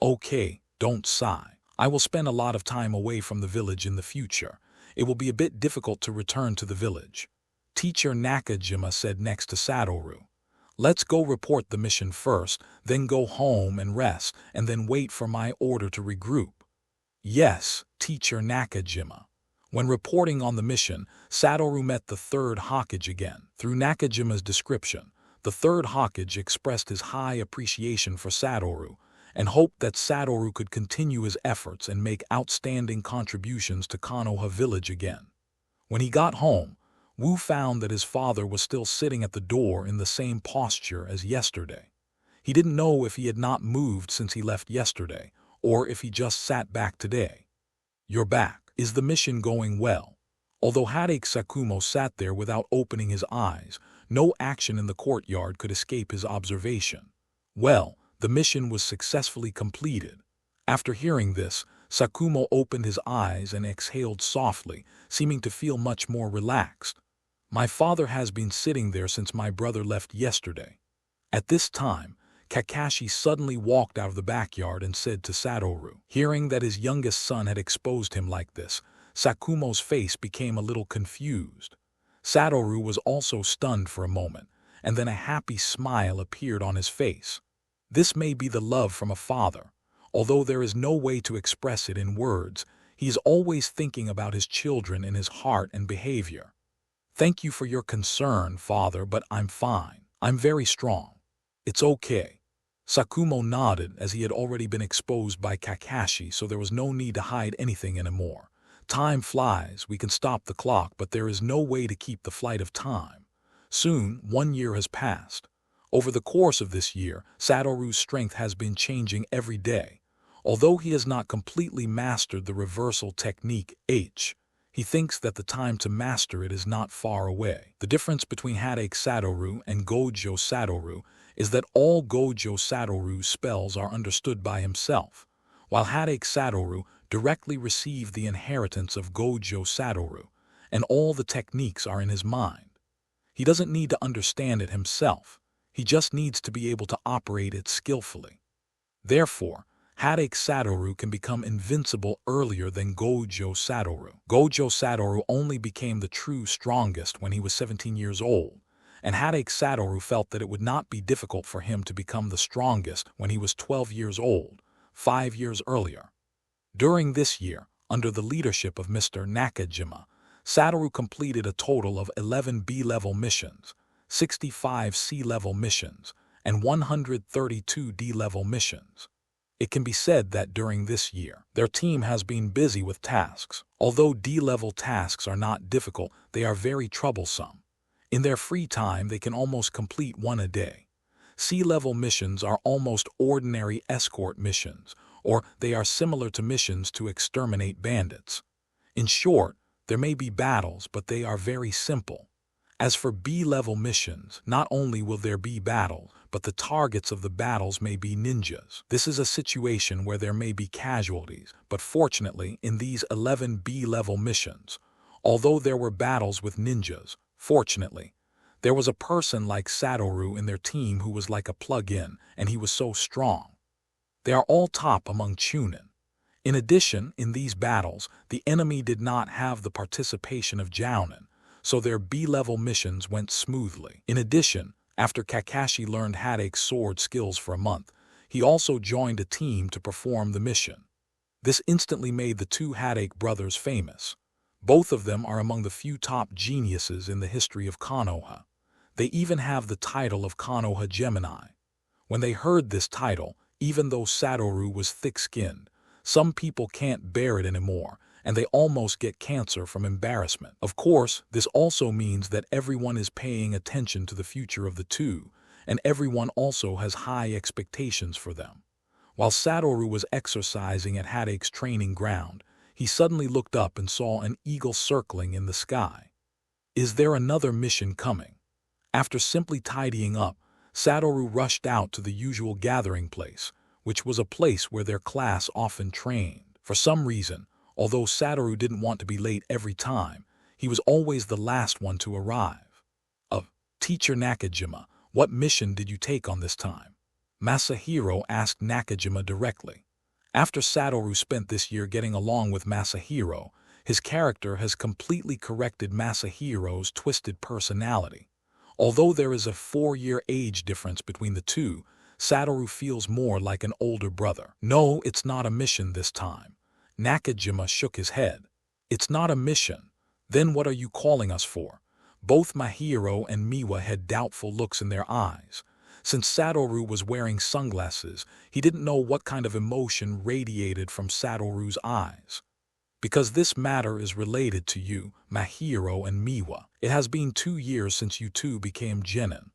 Okay, don't sigh. I will spend a lot of time away from the village in the future. It will be a bit difficult to return to the village. Teacher Nakajima said next to Satoru. Let's go report the mission first, then go home and rest, and then wait for my order to regroup. Yes, Teacher Nakajima. When reporting on the mission, Satoru met the third Hokage again. Through Nakajima's description, the third Hokage expressed his high appreciation for Satoru and hoped that Satoru could continue his efforts and make outstanding contributions to Konoha village again. When he got home, Wu found that his father was still sitting at the door in the same posture as yesterday. He didn't know if he had not moved since he left yesterday, or if he just sat back today. You're back. Is the mission going well? Although Hatake Satoru sat there without opening his eyes, no action in the courtyard could escape his observation. Well, the mission was successfully completed. After hearing this, Satoru opened his eyes and exhaled softly, seeming to feel much more relaxed. My father has been sitting there since my brother left yesterday. At this time, Kakashi suddenly walked out of the backyard and said to Satoru. Hearing that his youngest son had exposed him like this, Sakumo's face became a little confused. Satoru was also stunned for a moment, and then a happy smile appeared on his face. This may be the love from a father. Although there is no way to express it in words, he is always thinking about his children in his heart and behavior. Thank you for your concern, father, but I'm fine. I'm very strong. It's okay. Sakumo nodded as he had already been exposed by Kakashi, so there was no need to hide anything anymore. Time flies, we can stop the clock, but there is no way to keep the flight of time. Soon, 1 year has passed. Over the course of this year, Satoru's strength has been changing every day. Although he has not completely mastered the reversal technique H, he thinks that the time to master it is not far away. The difference between Hatake Satoru and Gojo Satoru is that all Gojo Satoru's spells are understood by himself, while Hatake Satoru directly received the inheritance of Gojo Satoru, and all the techniques are in his mind. He doesn't need to understand it himself, he just needs to be able to operate it skillfully. Therefore, Hatake Satoru can become invincible earlier than Gojo Satoru. Gojo Satoru only became the true strongest when he was 17 years old, and Hatake Satoru felt that it would not be difficult for him to become the strongest when he was 12 years old, 5 years earlier. During this year, under the leadership of Mr. Nakajima, Satoru completed a total of 11 B-level missions, 65 C-level missions, and 132 D-level missions. It can be said that during this year, their team has been busy with tasks. Although D-level tasks are not difficult, they are very troublesome. In their free time, they can almost complete one a day. C-level missions are almost ordinary escort missions, or they are similar to missions to exterminate bandits. In short, there may be battles, but they are very simple. As for B-level missions, not only will there be battles, but the targets of the battles may be ninjas. This is a situation where there may be casualties, but fortunately, in these 11 B-level missions, although there were battles with ninjas, fortunately, there was a person like Satoru in their team who was like a plug-in, and he was so strong. They are all top among Chunin. In addition, in these battles, the enemy did not have the participation of Jounin, so their B-level missions went smoothly. In addition, after Kakashi learned Hatake's sword skills for a month, he also joined a team to perform the mission. This instantly made the two Hatake brothers famous. Both of them are among the few top geniuses in the history of Konoha. They even have the title of Konoha Gemini. When they heard this title, even though Satoru was thick-skinned, some people can't bear it anymore, and they almost get cancer from embarrassment. Of course, this also means that everyone is paying attention to the future of the two, and everyone also has high expectations for them. While Satoru was exercising at Hatake's training ground, he suddenly looked up and saw an eagle circling in the sky. Is there another mission coming? After simply tidying up, Satoru rushed out to the usual gathering place, which was a place where their class often trained. For some reason, although Satoru didn't want to be late every time, he was always the last one to arrive. Teacher Nakajima, what mission did you take on this time? Masahiro asked Nakajima directly. After Satoru spent this year getting along with Masahiro, his character has completely corrected Masahiro's twisted personality. Although there is a 4-year age difference between the two, Satoru feels more like an older brother. No, it's not a mission this time. Nakajima shook his head. It's not a mission. Then what are you calling us for? Both Mahiro and Miwa had doubtful looks in their eyes. Since Satoru was wearing sunglasses, he didn't know what kind of emotion radiated from Satoru's eyes. Because this matter is related to you, Mahiro and Miwa. It has been 2 years since you two became genin.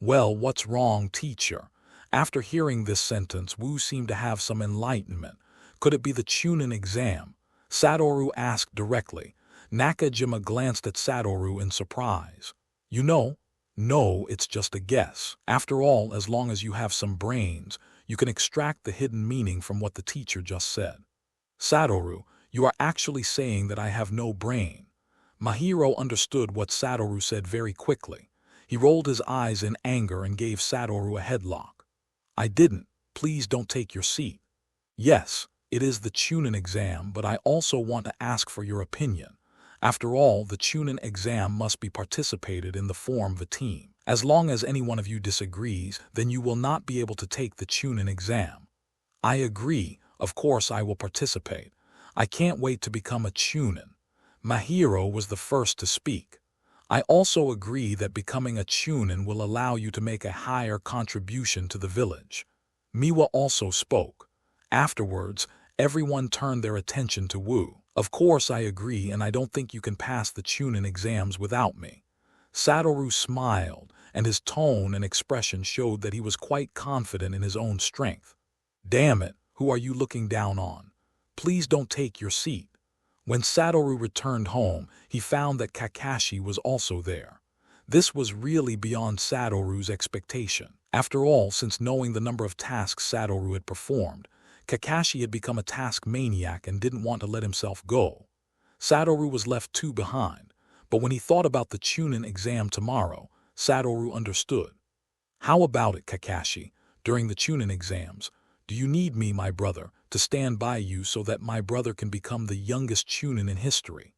Well, what's wrong, teacher? After hearing this sentence, Wu seemed to have some enlightenment. Could it be the Chunin exam? Satoru asked directly. Nakajima glanced at Satoru in surprise. You know? No, it's just a guess. After all, as long as you have some brains, you can extract the hidden meaning from what the teacher just said. Satoru, you are actually saying that I have no brain. Mahiro understood what Satoru said very quickly. He rolled his eyes in anger and gave Satoru a headlock. I didn't. Please don't take your seat. Yes, it is the Chunin exam, but I also want to ask for your opinion. After all, the Chunin exam must be participated in the form of a team. As long as any one of you disagrees, then you will not be able to take the Chunin exam. I agree. Of course I will participate. I can't wait to become a Chunin. Mahiro was the first to speak. I also agree that becoming a Chunin will allow you to make a higher contribution to the village. Miwa also spoke. Afterwards, everyone turned their attention to Wu. Of course I agree, and I don't think you can pass the Chunin exams without me. Satoru smiled, and his tone and expression showed that he was quite confident in his own strength. Damn it, who are you looking down on? Please don't take your seat. When Satoru returned home, he found that Kakashi was also there. This was really beyond Satoru's expectation. After all, since knowing the number of tasks Satoru had performed, Kakashi had become a task maniac and didn't want to let himself go. Satoru was left too behind, but when he thought about the Chunin exam tomorrow, Satoru understood. How about it, Kakashi? During the Chunin exams, do you need me, my brother, to stand by you so that my brother can become the youngest Chunin in history?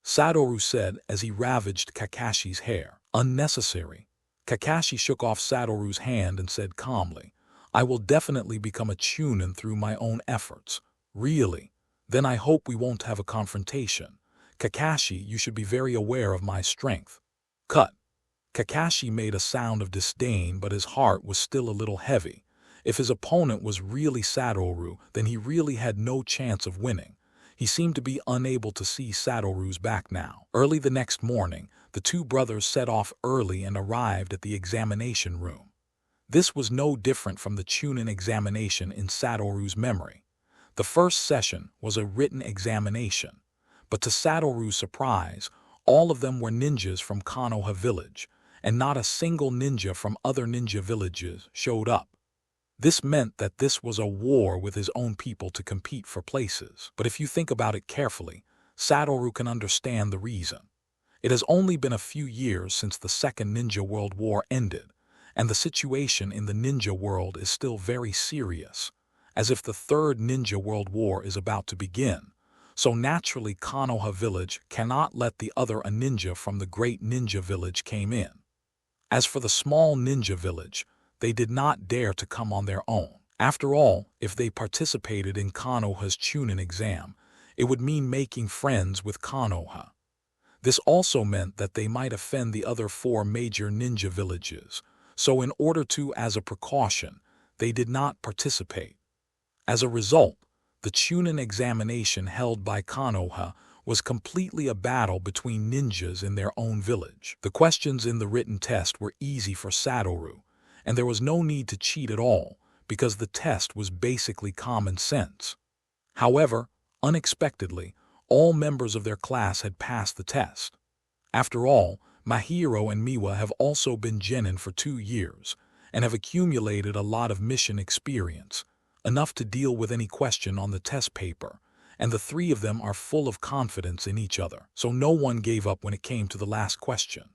Satoru said as he ravaged Kakashi's hair. Unnecessary. Kakashi shook off Satoru's hand and said calmly, I will definitely become a Chunin through my own efforts. Really? Then I hope we won't have a confrontation. Kakashi, you should be very aware of my strength. Cut. Kakashi made a sound of disdain, but his heart was still a little heavy. If his opponent was really Satoru, then he really had no chance of winning. He seemed to be unable to see Satoru's back now. Early the next morning, the two brothers set off early and arrived at the examination room. This was no different from the Chunin examination in Satoru's memory. The first session was a written examination, but to Satoru's surprise, all of them were ninjas from Konoha village, and not a single ninja from other ninja villages showed up. This meant that this was a war with his own people to compete for places. But if you think about it carefully, Satoru can understand the reason. It has only been a few years since the Second Ninja World War ended, and the situation in the ninja world is still very serious, as if the Third Ninja World War is about to begin. So naturally Konoha village cannot let the other a ninja from the great ninja village came in. As for the small ninja village, they did not dare to come on their own. After all, if they participated in Konoha's Chunin exam, it would mean making friends with Konoha. This also meant that they might offend the other 4 major ninja villages, so in order to, as a precaution, they did not participate. As a result, the Chunin examination held by Konoha was completely a battle between ninjas in their own village. The questions in the written test were easy for Satoru, and there was no need to cheat at all, because the test was basically common sense. However, unexpectedly, all members of their class had passed the test. After all, Mahiro and Miwa have also been genin for 2 years, and have accumulated a lot of mission experience, enough to deal with any question on the test paper, and the 3 of them are full of confidence in each other, so no one gave up when it came to the last question.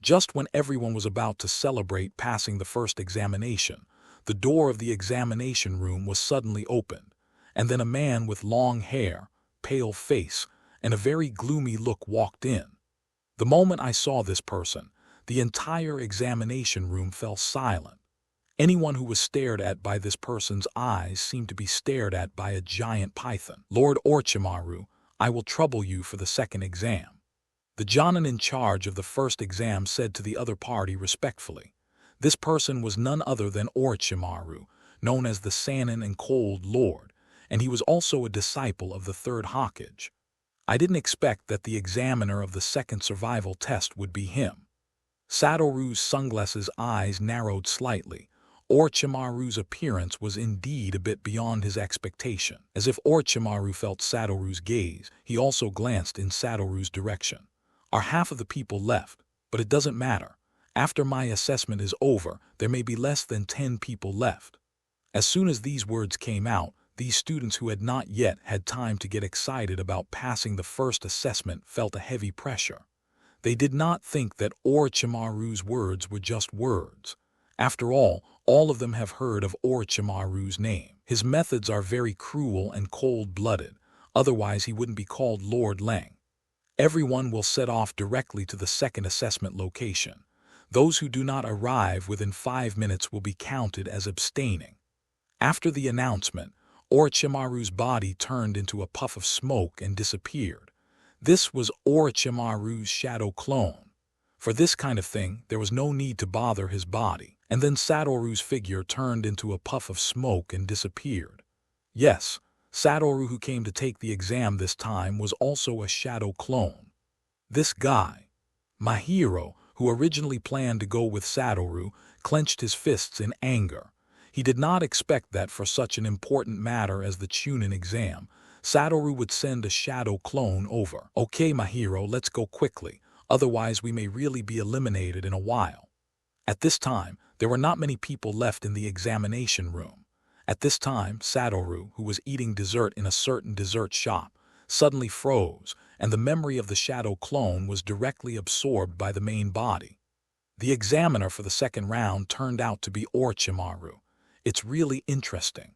Just when everyone was about to celebrate passing the first examination, the door of the examination room was suddenly opened, and then a man with long hair, pale face, and a very gloomy look walked in. The moment I saw this person, the entire examination room fell silent. Anyone who was stared at by this person's eyes seemed to be stared at by a giant python. Lord Orochimaru, I will trouble you for the second exam. The Jonin in charge of the first exam said to the other party respectfully. This person was none other than Orochimaru, known as the Sannin and Cold Lord, and he was also a disciple of the third Hokage. I didn't expect that the examiner of the second survival test would be him. Satoru's sunglasses eyes narrowed slightly. Orochimaru's appearance was indeed a bit beyond his expectation. As if Orochimaru felt Satoru's gaze, he also glanced in Satoru's direction. Our half of the people left, but it doesn't matter. After my assessment is over, there may be less than 10 people left. As soon as these words came out, these students who had not yet had time to get excited about passing the first assessment felt a heavy pressure. They did not think that Orochimaru's words were just words. After all of them have heard of Orochimaru's name. His methods are very cruel and cold-blooded, otherwise he wouldn't be called Lord Lang. Everyone will set off directly to the second assessment location. Those who do not arrive within 5 minutes will be counted as abstaining. After the announcement, Orochimaru's body turned into a puff of smoke and disappeared. This was Orochimaru's shadow clone. For this kind of thing, there was no need to bother his body. And then Satoru's figure turned into a puff of smoke and disappeared. Yes, Satoru, who came to take the exam this time, was also a shadow clone. This guy, my hero, who originally planned to go with Satoru, clenched his fists in anger. He did not expect that for such an important matter as the Chunin exam, Satoru would send a shadow clone over. Okay, my hero, let's go quickly, otherwise we may really be eliminated in a while. At this time, there were not many people left in the examination room. At this time, Satoru, who was eating dessert in a certain dessert shop, suddenly froze, and the memory of the shadow clone was directly absorbed by the main body. The examiner for the second round turned out to be Orochimaru. It's really interesting.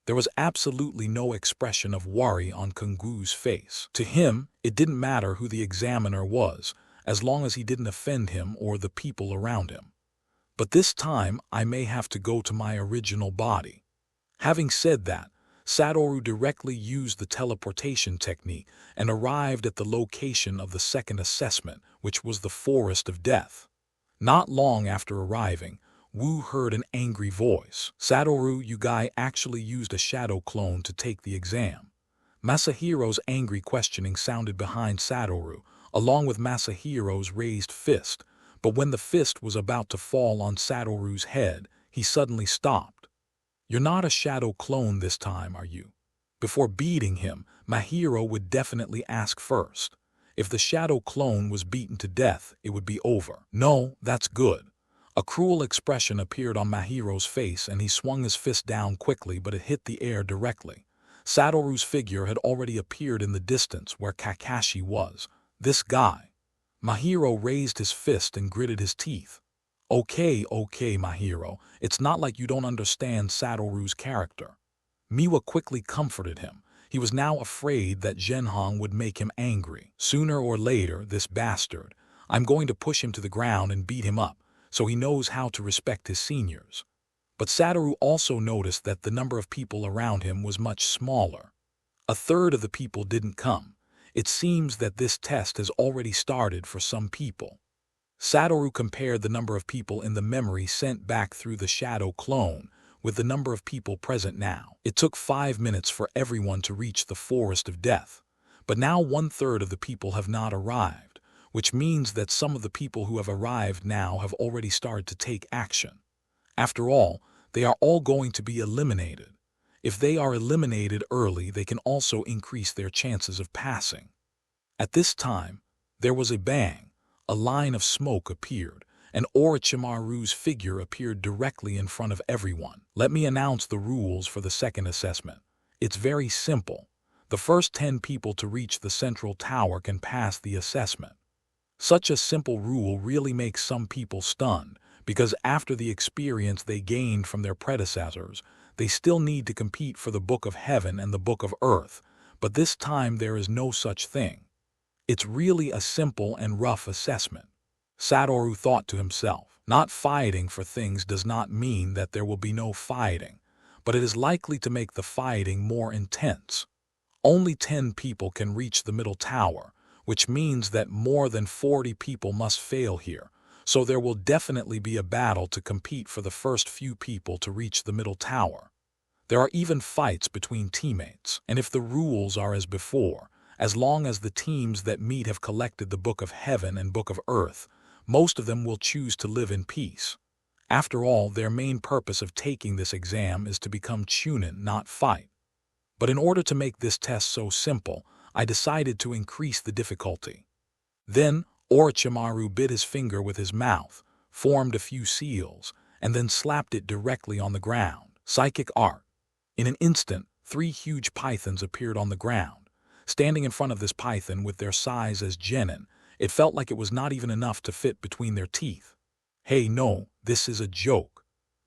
There was absolutely no expression of worry on Kungu's face. To him, it didn't matter who the examiner was, as long as he didn't offend him or the people around him. But this time, I may have to go to my original body. Having said that, Satoru directly used the teleportation technique and arrived at the location of the second assessment, which was the Forest of Death. Not long after arriving, Wu heard an angry voice. Satoru, you guy actually used a shadow clone to take the exam. Masahiro's angry questioning sounded behind Satoru, along with Masahiro's raised fist. But when the fist was about to fall on Satoru's head, he suddenly stopped. You're not a shadow clone this time, are you? Before beating him, Mahiro would definitely ask first. If the shadow clone was beaten to death, it would be over. No, that's good. A cruel expression appeared on Mahiro's face and he swung his fist down quickly, but it hit the air directly. Satoru's figure had already appeared in the distance where Kakashi was. This guy. Mahiro raised his fist and gritted his teeth. Okay, Mahiro, it's not like you don't understand Satoru's character. Miwa quickly comforted him. He was now afraid that Zhenhong would make him angry. Sooner or later, this bastard. I'm going to push him to the ground and beat him up, so he knows how to respect his seniors. But Satoru also noticed that the number of people around him was much smaller. A third of the people didn't come. It seems that this test has already started for some people. Satoru compared the number of people in the memory sent back through the shadow clone with the number of people present now. It took 5 minutes for everyone to reach the Forest of Death, but now 1/3 of the people have not arrived, which means that some of the people who have arrived now have already started to take action. After all, they are all going to be eliminated. If they are eliminated early, they can also increase their chances of passing. At this time, there was a bang. A line of smoke appeared, and Orochimaru's figure appeared directly in front of everyone. Let me announce the rules for the second assessment. It's very simple. The first 10 people to reach the central tower can pass the assessment. Such a simple rule really makes some people stunned, because after the experience they gained from their predecessors, they still need to compete for the Book of Heaven and the Book of Earth, but this time there is no such thing. It's really a simple and rough assessment. Satoru thought to himself, not fighting for things does not mean that there will be no fighting, but it is likely to make the fighting more intense. Only 10 people can reach the middle tower, which means that more than 40 people must fail here, so there will definitely be a battle to compete for the first few people to reach the middle tower. There are even fights between teammates, and if the rules are as before, as long as the teams that meet have collected the Book of Heaven and Book of Earth, most of them will choose to live in peace. After all, their main purpose of taking this exam is to become Chunin, not fight. But in order to make this test so simple, I decided to increase the difficulty. Then, Orochimaru bit his finger with his mouth, formed a few seals, and then slapped it directly on the ground. Psychic art. In an instant, 3 huge pythons appeared on the ground. Standing in front of this python with their size as genin, it felt like it was not even enough to fit between their teeth. Hey, no, this is a joke.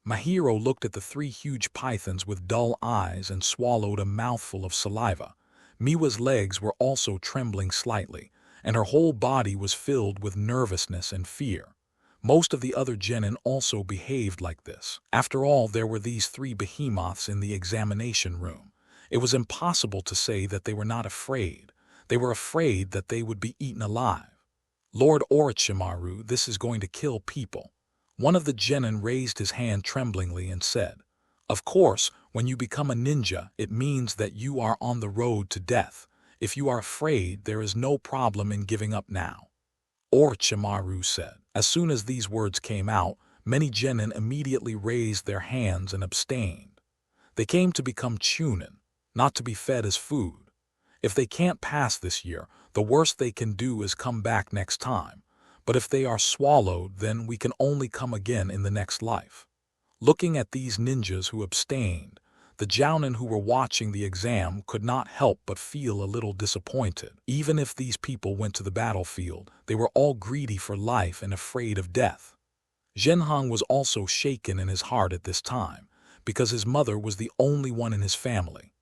Mahiro looked at the 3 huge pythons with dull eyes and swallowed a mouthful of saliva. Miwa's legs were also trembling slightly, and her whole body was filled with nervousness and fear. Most of the other genin also behaved like this. After all, there were these 3 behemoths in the examination room. It was impossible to say that they were not afraid. They were afraid that they would be eaten alive. Lord Orochimaru, this is going to kill people. One of the genin raised his hand tremblingly and said, "Of course, when you become a ninja, it means that you are on the road to death. If you are afraid, there is no problem in giving up now." Orochimaru said. As soon as these words came out, many genin immediately raised their hands and abstained. They came to become chunin, not to be fed as food. If they can't pass this year, the worst they can do is come back next time. But if they are swallowed, then we can only come again in the next life. Looking at these ninjas who abstained, the jounin who were watching the exam could not help but feel a little disappointed. Even if these people went to the battlefield, they were all greedy for life and afraid of death. Zhenhong was also shaken in his heart at this time, because his mother was the only one in his family.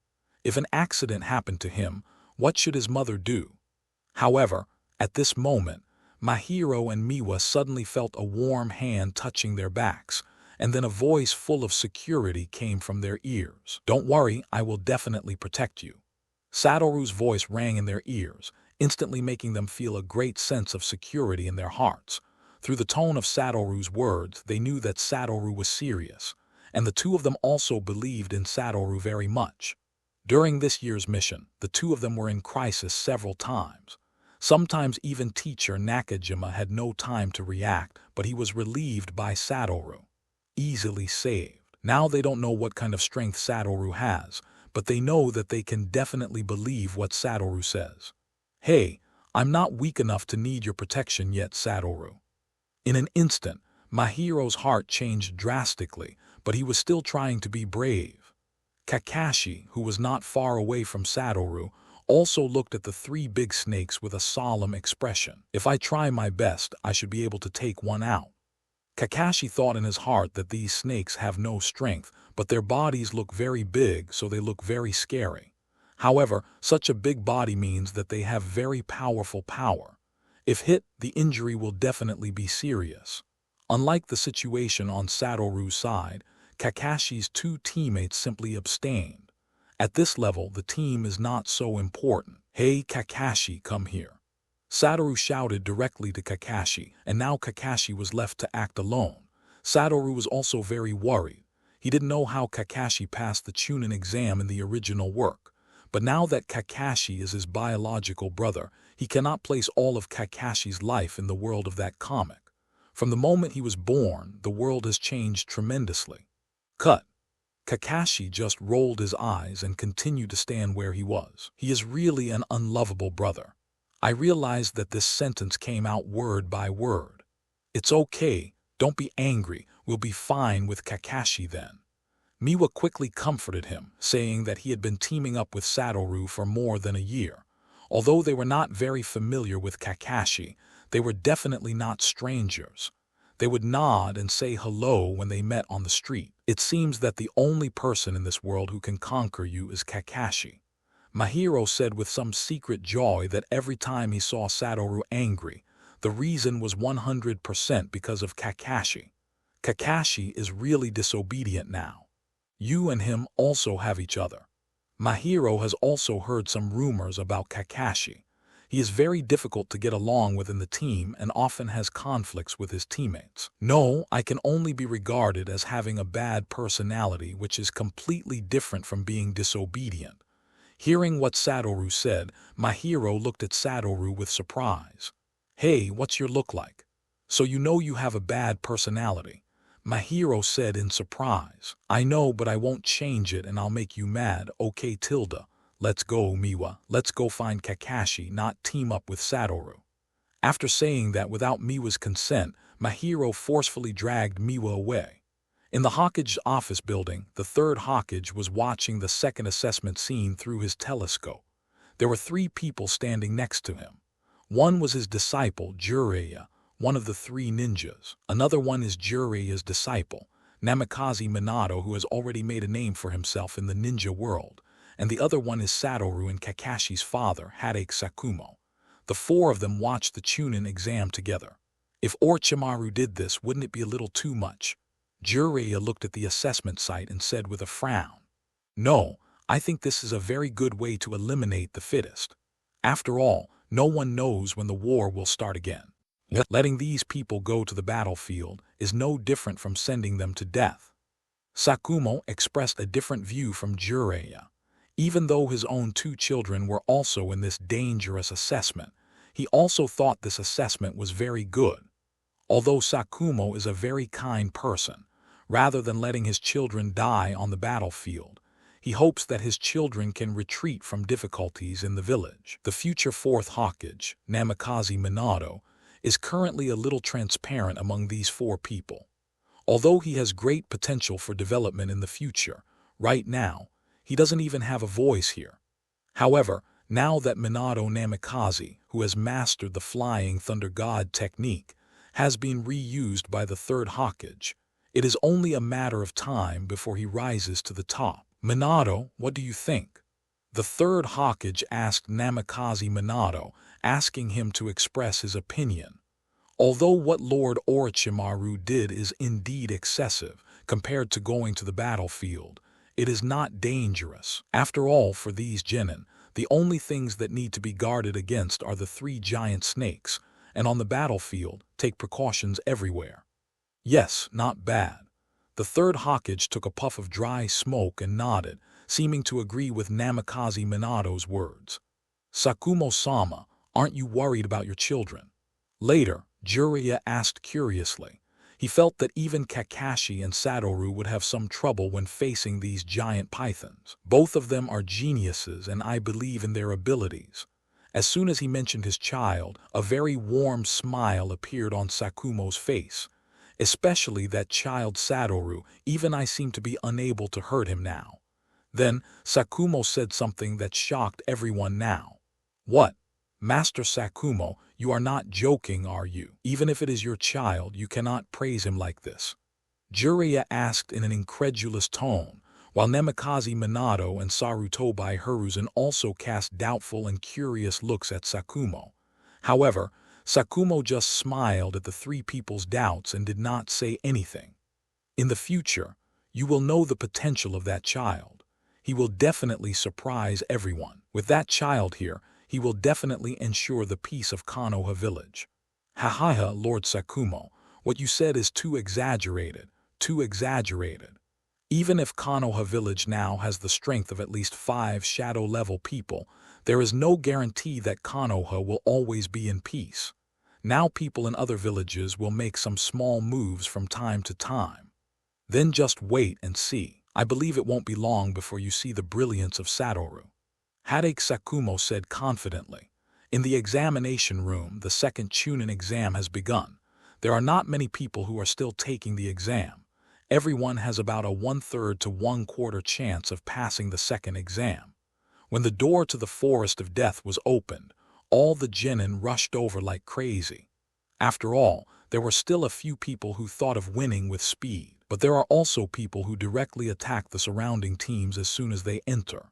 If an accident happened to him, what should his mother do? However, at this moment, Mahiro and Miwa suddenly felt a warm hand touching their backs, and then a voice full of security came from their ears. "Don't worry, I will definitely protect you." Satoru's voice rang in their ears, instantly making them feel a great sense of security in their hearts. Through the tone of Satoru's words, they knew that Satoru was serious, and the 2 of them also believed in Satoru very much. During this year's mission, the 2 of them were in crisis several times. Sometimes even teacher Nakajima had no time to react, but he was relieved by Satoru. Easily saved. Now they don't know what kind of strength Satoru has, but they know that they can definitely believe what Satoru says. "Hey, I'm not weak enough to need your protection yet, Satoru." In an instant, Mahiro's heart changed drastically, but he was still trying to be brave. Kakashi, who was not far away from Satoru, also looked at the 3 big snakes with a solemn expression. "If I try my best, I should be able to take one out." Kakashi thought in his heart that these snakes have no strength, but their bodies look very big, so they look very scary. However, such a big body means that they have very powerful power. If hit, the injury will definitely be serious. Unlike the situation on Satoru's side, Kakashi's 2 teammates simply abstained. At this level, the team is not so important. "Hey Kakashi, come here." Satoru shouted directly to Kakashi, and now Kakashi was left to act alone. Satoru was also very worried. He didn't know how Kakashi passed the Chunin exam in the original work. But now that Kakashi is his biological brother, he cannot place all of Kakashi's life in the world of that comic. From the moment he was born, the world has changed tremendously. Cut. Kakashi just rolled his eyes and continued to stand where he was. He is really an unlovable brother. I realized that this sentence came out word by word. "It's okay, don't be angry, we'll be fine with Kakashi then." Miwa quickly comforted him, saying that he had been teaming up with Satoru for more than a year. Although they were not very familiar with Kakashi, they were definitely not strangers. They would nod and say hello when they met on the street. It seems that the only person in this world who can conquer you is Kakashi. Mahiro said with some secret joy that every time he saw Satoru angry, the reason was 100% because of Kakashi. Kakashi is really disobedient now. You and him also have each other. Mahiro has also heard some rumors about Kakashi. He is very difficult to get along with in the team and often has conflicts with his teammates. No, I can only be regarded as having a bad personality, which is completely different from being disobedient. Hearing what Satoru said, Mahiro looked at Satoru with surprise. "Hey, what's your look like? So you know you have a bad personality." Mahiro said in surprise. "I know, but I won't change it and I'll make you mad, okay Tilda? Let's go, Miwa. Let's go find Kakashi, not team up with Satoru." After saying that without Miwa's consent, Mahiro forcefully dragged Miwa away. In the Hokage office building, the third Hokage was watching the second assessment scene through his telescope. There were 3 people standing next to him. One was his disciple, Jiraiya, one of the 3 ninjas. Another one is Jiraiya's disciple, Namikaze Minato, who has already made a name for himself in the ninja world. And the other one is Satoru and Kakashi's father, Hatake Satoru. The 4 of them watched the Chunin exam together. If Orochimaru did this, wouldn't it be a little too much? Jiraiya looked at the assessment site and said with a frown, "No, I think this is a very good way to eliminate the fittest. After all, no one knows when the war will start again. Letting these people go to the battlefield is no different from sending them to death." Sakumo expressed a different view from Jiraiya. Even though his own 2 children were also in this dangerous assessment, he also thought this assessment was very good. Although Sakumo is a very kind person, rather than letting his children die on the battlefield, he hopes that his children can retreat from difficulties in the village. The future 4th Hokage, Namikaze Minato, is currently a little transparent among these 4 people. Although he has great potential for development in the future, right now, he doesn't even have a voice here. However, now that Minato Namikaze, who has mastered the Flying Thunder God technique, has been reused by the 3rd Hokage, it is only a matter of time before he rises to the top. "Minato, what do you think?" The 3rd Hokage asked Namikaze Minato, asking him to express his opinion. Although what Lord Orochimaru did is indeed excessive compared to going to the battlefield, it is not dangerous. After all, for these genin, the only things that need to be guarded against are the 3 giant snakes, and on the battlefield, take precautions everywhere. Yes, not bad. The 3rd Hokage took a puff of dry smoke and nodded, seeming to agree with Namikaze Minato's words. "Sakumo-sama, aren't you worried about your children?" Later, Jiraiya asked curiously. He felt that even Kakashi and Satoru would have some trouble when facing these giant pythons. Both of them are geniuses, and I believe in their abilities. As soon as he mentioned his child, a very warm smile appeared on Sakumo's face. Especially that child Satoru, even I seem to be unable to hurt him now. Then, Sakumo said something that shocked everyone now. "What? Master Sakumo, you are not joking, are you? Even if it is your child, you cannot praise him like this?" Jiraiya asked in an incredulous tone, while Namikaze Minato and Sarutobi Hiruzen also cast doubtful and curious looks at Sakumo. However, Sakumo just smiled at the 3 people's doubts and did not say anything. "In the future, you will know the potential of that child. He will definitely surprise everyone. With that child here, he will definitely ensure the peace of Konoha village." "Ha, Lord Sakumo, what you said is too exaggerated, too exaggerated. Even if Konoha village now has the strength of at least 5 shadow-level people, there is no guarantee that Konoha will always be in peace. Now people in other villages will make some small moves from time to time. Then just wait and see. I believe it won't be long before you see the brilliance of Satoru." Hatake Sakumo said confidently. In the examination room, the second Chunin exam has begun. There are not many people who are still taking the exam. Everyone has about a 1/3 to 1/4 chance of passing the second exam. When the door to the Forest of Death was opened, all the genin rushed over like crazy. After all, there were still a few people who thought of winning with speed, but there are also people who directly attack the surrounding teams as soon as they enter.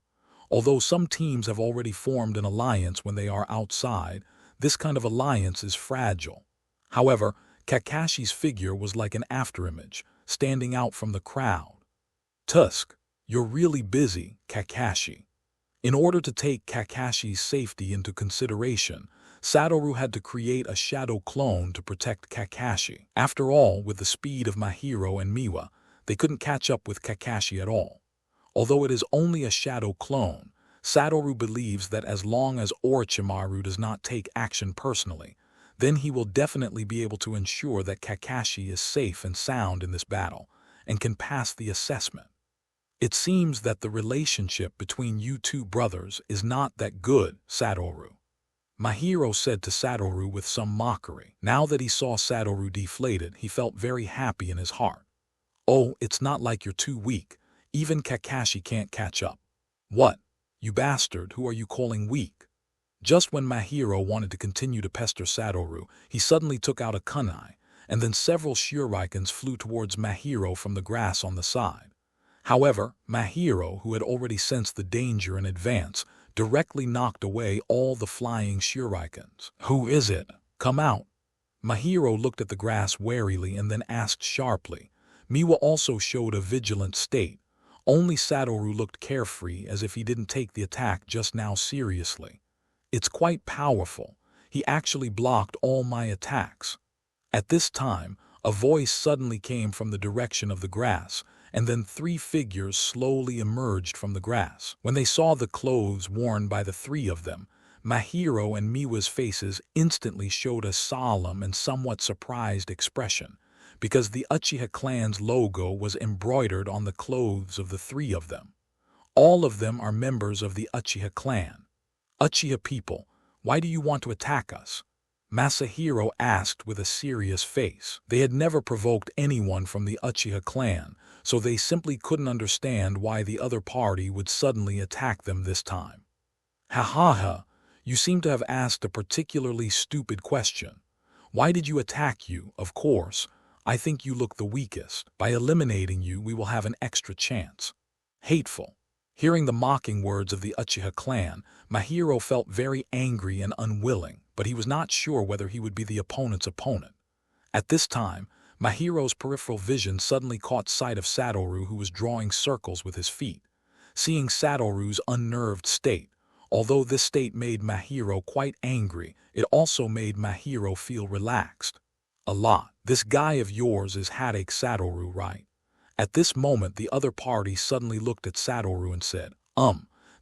Although some teams have already formed an alliance when they are outside, this kind of alliance is fragile. However, Kakashi's figure was like an afterimage, standing out from the crowd. "Tusk, you're really busy, Kakashi." In order to take Kakashi's safety into consideration, Satoru had to create a shadow clone to protect Kakashi. After all, with the speed of Mahiro and Miwa, they couldn't catch up with Kakashi at all. Although it is only a shadow clone, Satoru believes that as long as Orochimaru does not take action personally, then he will definitely be able to ensure that Kakashi is safe and sound in this battle, and can pass the assessment. "It seems that the relationship between you 2 brothers is not that good, Satoru," Mahiro said to Satoru with some mockery. Now that he saw Satoru deflated, he felt very happy in his heart. Oh, it's not like you're too weak. Even Kakashi can't catch up. What? You bastard, who are you calling weak? Just when Mahiro wanted to continue to pester Satoru, he suddenly took out a kunai, and then several shurikens flew towards Mahiro from the grass on the side. However, Mahiro, who had already sensed the danger in advance, directly knocked away all the flying shurikens. Who is it? Come out. Mahiro looked at the grass warily and then asked sharply. Miwa also showed a vigilant state. Only Satoru looked carefree, as if he didn't take the attack just now seriously. It's quite powerful. He actually blocked all my attacks. At this time, a voice suddenly came from the direction of the grass, and then 3 figures slowly emerged from the grass. When they saw the clothes worn by the 3 of them, Mahiro and Miwa's faces instantly showed a solemn and somewhat surprised expression, because the Uchiha clan's logo was embroidered on the clothes of the 3 of them. All of them are members of the Uchiha clan. Uchiha people, why do you want to attack us? Masahiro asked with a serious face. They had never provoked anyone from the Uchiha clan, so they simply couldn't understand why the other party would suddenly attack them this time. Ha ha ha, you seem to have asked a particularly stupid question. Why did you attack you? Of course, I think you look the weakest. By eliminating you, we will have an extra chance. Hateful. Hearing the mocking words of the Uchiha clan, Mahiro felt very angry and unwilling, but he was not sure whether he would be the opponent's opponent. At this time, Mahiro's peripheral vision suddenly caught sight of Satoru, who was drawing circles with his feet. Seeing Satoru's unnerved state, although this state made Mahiro quite angry, it also made Mahiro feel relaxed. A lot. This guy of yours is Hatake Satoru, right? At this moment, the other party suddenly looked at Satoru and said,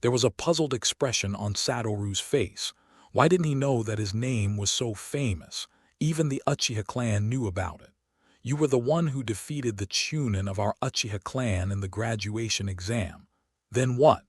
There was a puzzled expression on Satoru's face. Why didn't he know that his name was so famous? Even the Uchiha clan knew about it. You were the one who defeated the Chunin of our Uchiha clan in the graduation exam. Then what?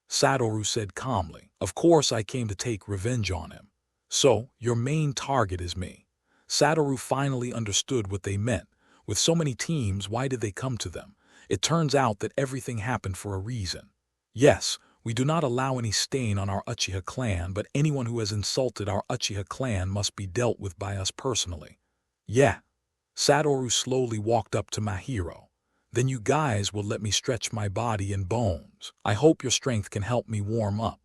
Satoru said calmly. Of course I came to take revenge on him. So, your main target is me. Satoru finally understood what they meant. With so many teams, why did they come to them? It turns out that everything happened for a reason. Yes, we do not allow any stain on our Uchiha clan, but anyone who has insulted our Uchiha clan must be dealt with by us personally. Yeah. Satoru slowly walked up to Mahiro. Then you guys will let me stretch my body and bones. I hope your strength can help me warm up.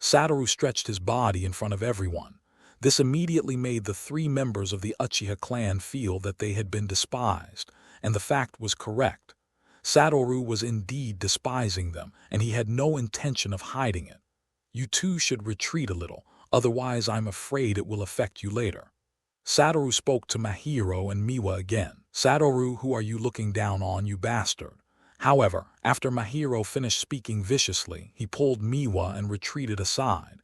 Satoru stretched his body in front of everyone. This immediately made the 3 members of the Uchiha clan feel that they had been despised, and the fact was correct. Satoru was indeed despising them, and he had no intention of hiding it. You two should retreat a little, otherwise I'm afraid it will affect you later. Satoru spoke to Mahiro and Miwa again. Satoru, who are you looking down on, you bastard? However, after Mahiro finished speaking viciously, he pulled Miwa and retreated aside.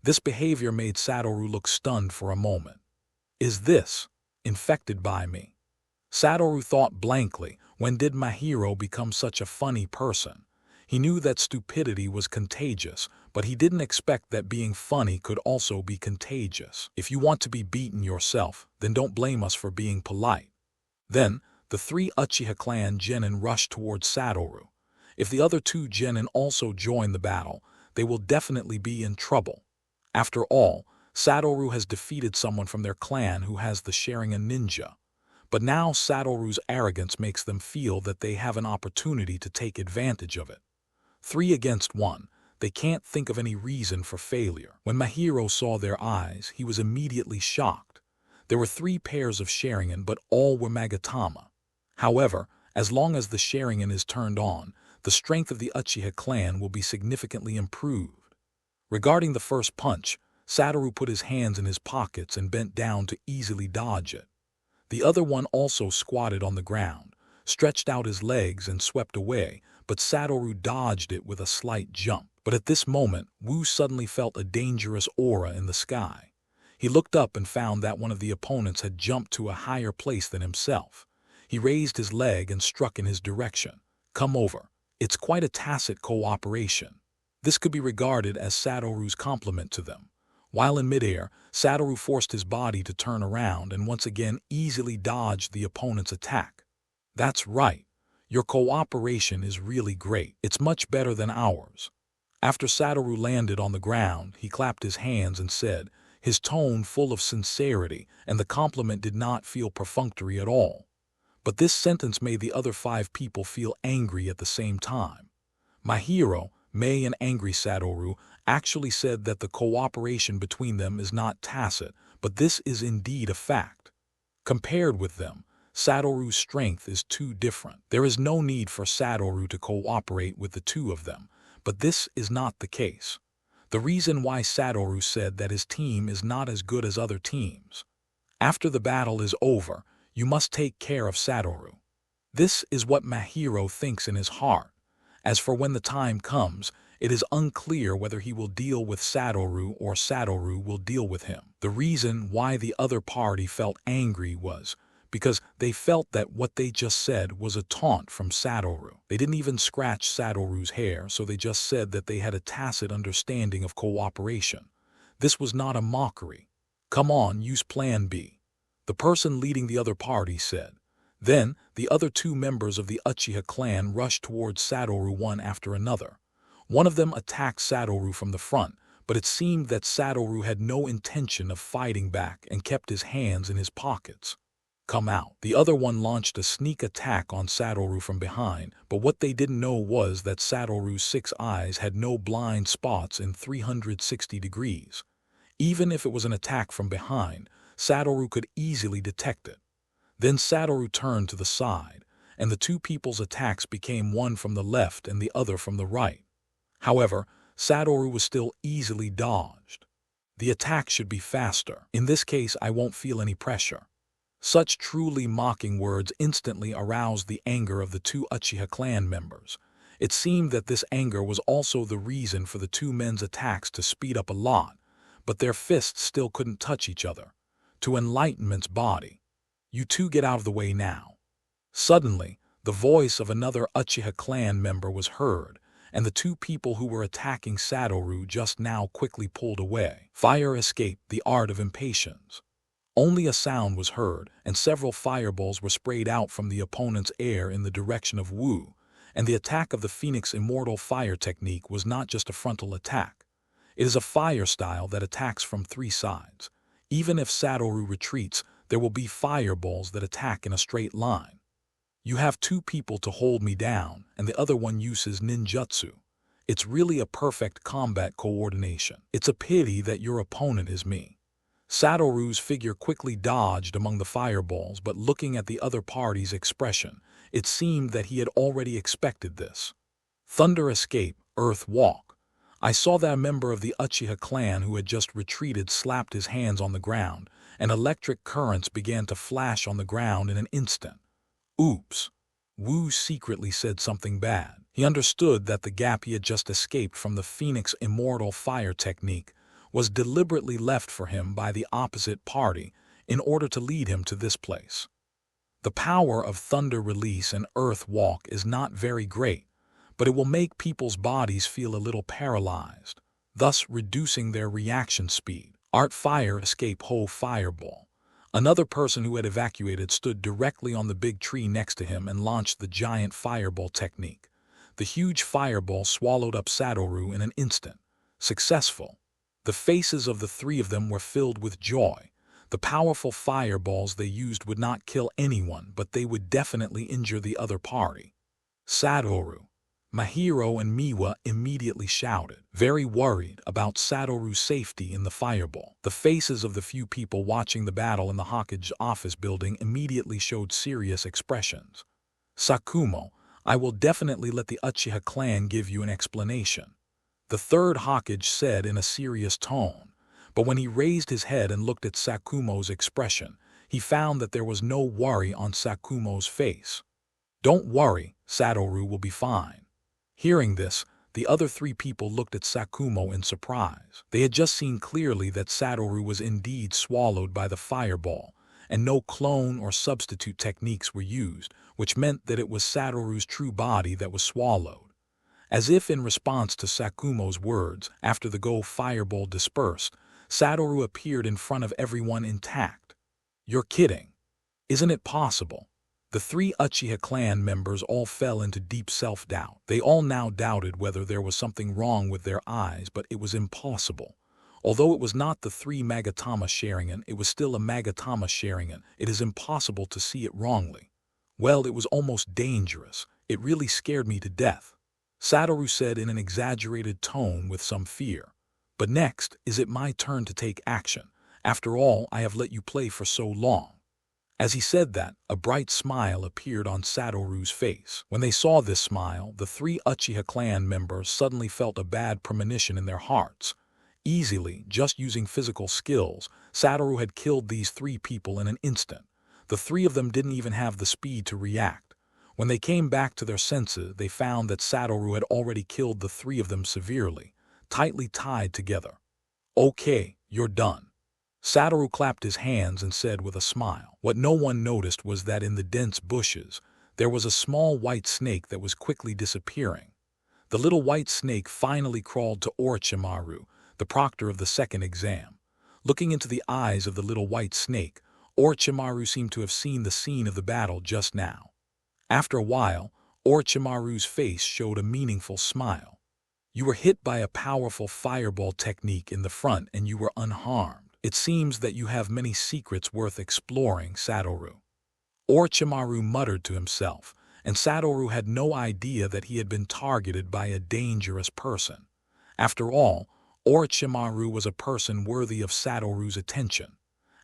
This behavior made Satoru look stunned for a moment. Is this infected by me? Satoru thought blankly, when did Mahiro become such a funny person? He knew that stupidity was contagious, but he didn't expect that being funny could also be contagious. If you want to be beaten yourself, then don't blame us for being polite. Then, the 3 Uchiha clan genin rushed towards Satoru. If the other 2 genin also join the battle, they will definitely be in trouble. After all, Satoru has defeated someone from their clan who has the Sharingan ninja. But now Satoru's arrogance makes them feel that they have an opportunity to take advantage of it. 3 against 1, they can't think of any reason for failure. When Mahiro saw their eyes, he was immediately shocked. There were 3 pairs of Sharingan, but all were Magatama. However, as long as the Sharingan is turned on, the strength of the Uchiha clan will be significantly improved. Regarding the first punch, Satoru put his hands in his pockets and bent down to easily dodge it. The other one also squatted on the ground, stretched out his legs and swept away, but Satoru dodged it with a slight jump. But at this moment, Wu suddenly felt a dangerous aura in the sky. He looked up and found that one of the opponents had jumped to a higher place than himself. He raised his leg and struck in his direction. Come over. It's quite a tacit cooperation. This could be regarded as Satoru's compliment to them. While in midair, Satoru forced his body to turn around and once again easily dodged the opponent's attack. That's right. Your cooperation is really great. It's much better than ours." After Satoru landed on the ground, he clapped his hands and said, his tone full of sincerity, and the compliment did not feel perfunctory at all. But this sentence made the other 5 people feel angry at the same time. My hero, Mei and angry Satoru, actually said that the cooperation between them is not tacit, but this is indeed a fact. Compared with them, Satoru's strength is too different. There is no need for Satoru to cooperate with the two of them, but this is not the case. The reason why Satoru said that his team is not as good as other teams. After the battle is over, you must take care of Satoru. This is what Mahiro thinks in his heart. As for when the time comes, it is unclear whether he will deal with Satoru or Satoru will deal with him. The reason why the other party felt angry was because they felt that what they just said was a taunt from Satoru. They didn't even scratch Satoru's hair, so they just said that they had a tacit understanding of cooperation. This was not a mockery. "Come on, use Plan B," the person leading the other party said. Then, the other 2 members of the Uchiha clan rushed towards Satoru one after another. One of them attacked Satoru from the front, but it seemed that Satoru had no intention of fighting back and kept his hands in his pockets. "Come out." The other one launched a sneak attack on Satoru from behind, but what they didn't know was that Satoru's 6 eyes had no blind spots in 360 degrees. Even if it was an attack from behind, Satoru could easily detect it. Then Satoru turned to the side, and the 2 people's attacks became one from the left and the other from the right. However, Satoru was still easily dodged. The attack should be faster. In this case, I won't feel any pressure. Such truly mocking words instantly aroused the anger of the 2 Uchiha clan members. It seemed that this anger was also the reason for the 2 men's attacks to speed up a lot, but their fists still couldn't touch each other. To Enlightenment's body. "You 2 get out of the way now." Suddenly, the voice of another Uchiha clan member was heard, and the 2 people who were attacking Satoru just now quickly pulled away. Fire escaped, the art of impatience. Only a sound was heard, and several fireballs were sprayed out from the opponent's air in the direction of Wu, and the attack of the Phoenix Immortal Fire technique was not just a frontal attack. It is a fire style that attacks from 3 sides. Even if Satoru retreats, there will be fireballs that attack in a straight line. "You have 2 people to hold me down, and the other one uses ninjutsu. It's really a perfect combat coordination. It's a pity that your opponent is me." Satoru's figure quickly dodged among the fireballs, but looking at the other party's expression, it seemed that he had already expected this. Thunder escape, earth walk. I saw that a member of the Uchiha clan who had just retreated slapped his hands on the ground, and electric currents began to flash on the ground in an instant. "Oops." Wu secretly said something bad. He understood that the gap he had just escaped from the Phoenix Immortal Fire technique was deliberately left for him by the opposite party in order to lead him to this place. The power of thunder release and earth walk is not very great, but it will make people's bodies feel a little paralyzed, thus reducing their reaction speed. Art fire escape whole fireball. Another person who had evacuated stood directly on the big tree next to him and launched the giant fireball technique. The huge fireball swallowed up Satoru in an instant. Successful. The faces of the 3 of them were filled with joy. The powerful fireballs they used would not kill anyone, but they would definitely injure the other party. Satoru. Mahiro and Miwa immediately shouted, very worried about Satoru's safety in the fireball. The faces of the few people watching the battle in the Hokage office building immediately showed serious expressions. "Sakumo, I will definitely let the Uchiha clan give you an explanation," the 3rd Hokage said in a serious tone, but when he raised his head and looked at Sakumo's expression, he found that there was no worry on Sakumo's face. "Don't worry, Satoru will be fine." Hearing this, the other 3 people looked at Sakumo in surprise. They had just seen clearly that Satoru was indeed swallowed by the fireball, and no clone or substitute techniques were used, which meant that it was Satoru's true body that was swallowed. As if in response to Sakumo's words, after the Go fireball dispersed, Satoru appeared in front of everyone intact. "You're kidding. Isn't it possible?" The three Uchiha clan members all fell into deep self-doubt. They all now doubted whether there was something wrong with their eyes, but it was impossible. Although it was not the three Magatama Sharingan, it was still a Magatama Sharingan. It is impossible to see it wrongly. Well, it was almost dangerous. It really scared me to death, Satoru said in an exaggerated tone with some fear. But next, is it my turn to take action? After all, I have let you play for so long. As he said that, a bright smile appeared on Satoru's face. When they saw this smile, the three Uchiha clan members suddenly felt a bad premonition in their hearts. Easily, just using physical skills, Satoru had killed these three people in an instant. The three of them didn't even have the speed to react. When they came back to their senses, they found that Satoru had already killed the three of them severely, tightly tied together. Okay, you're done. Satoru clapped his hands and said with a smile. What no one noticed was that in the dense bushes, there was a small white snake that was quickly disappearing. The little white snake finally crawled to Orochimaru, the proctor of the second exam. Looking into the eyes of the little white snake, Orochimaru seemed to have seen the scene of the battle just now. After a while, Orochimaru's face showed a meaningful smile. You were hit by a powerful fireball technique in the front and you were unharmed. It seems that you have many secrets worth exploring, Satoru. Orochimaru muttered to himself, and Satoru had no idea that he had been targeted by a dangerous person. After all, Orochimaru was a person worthy of Satoru's attention.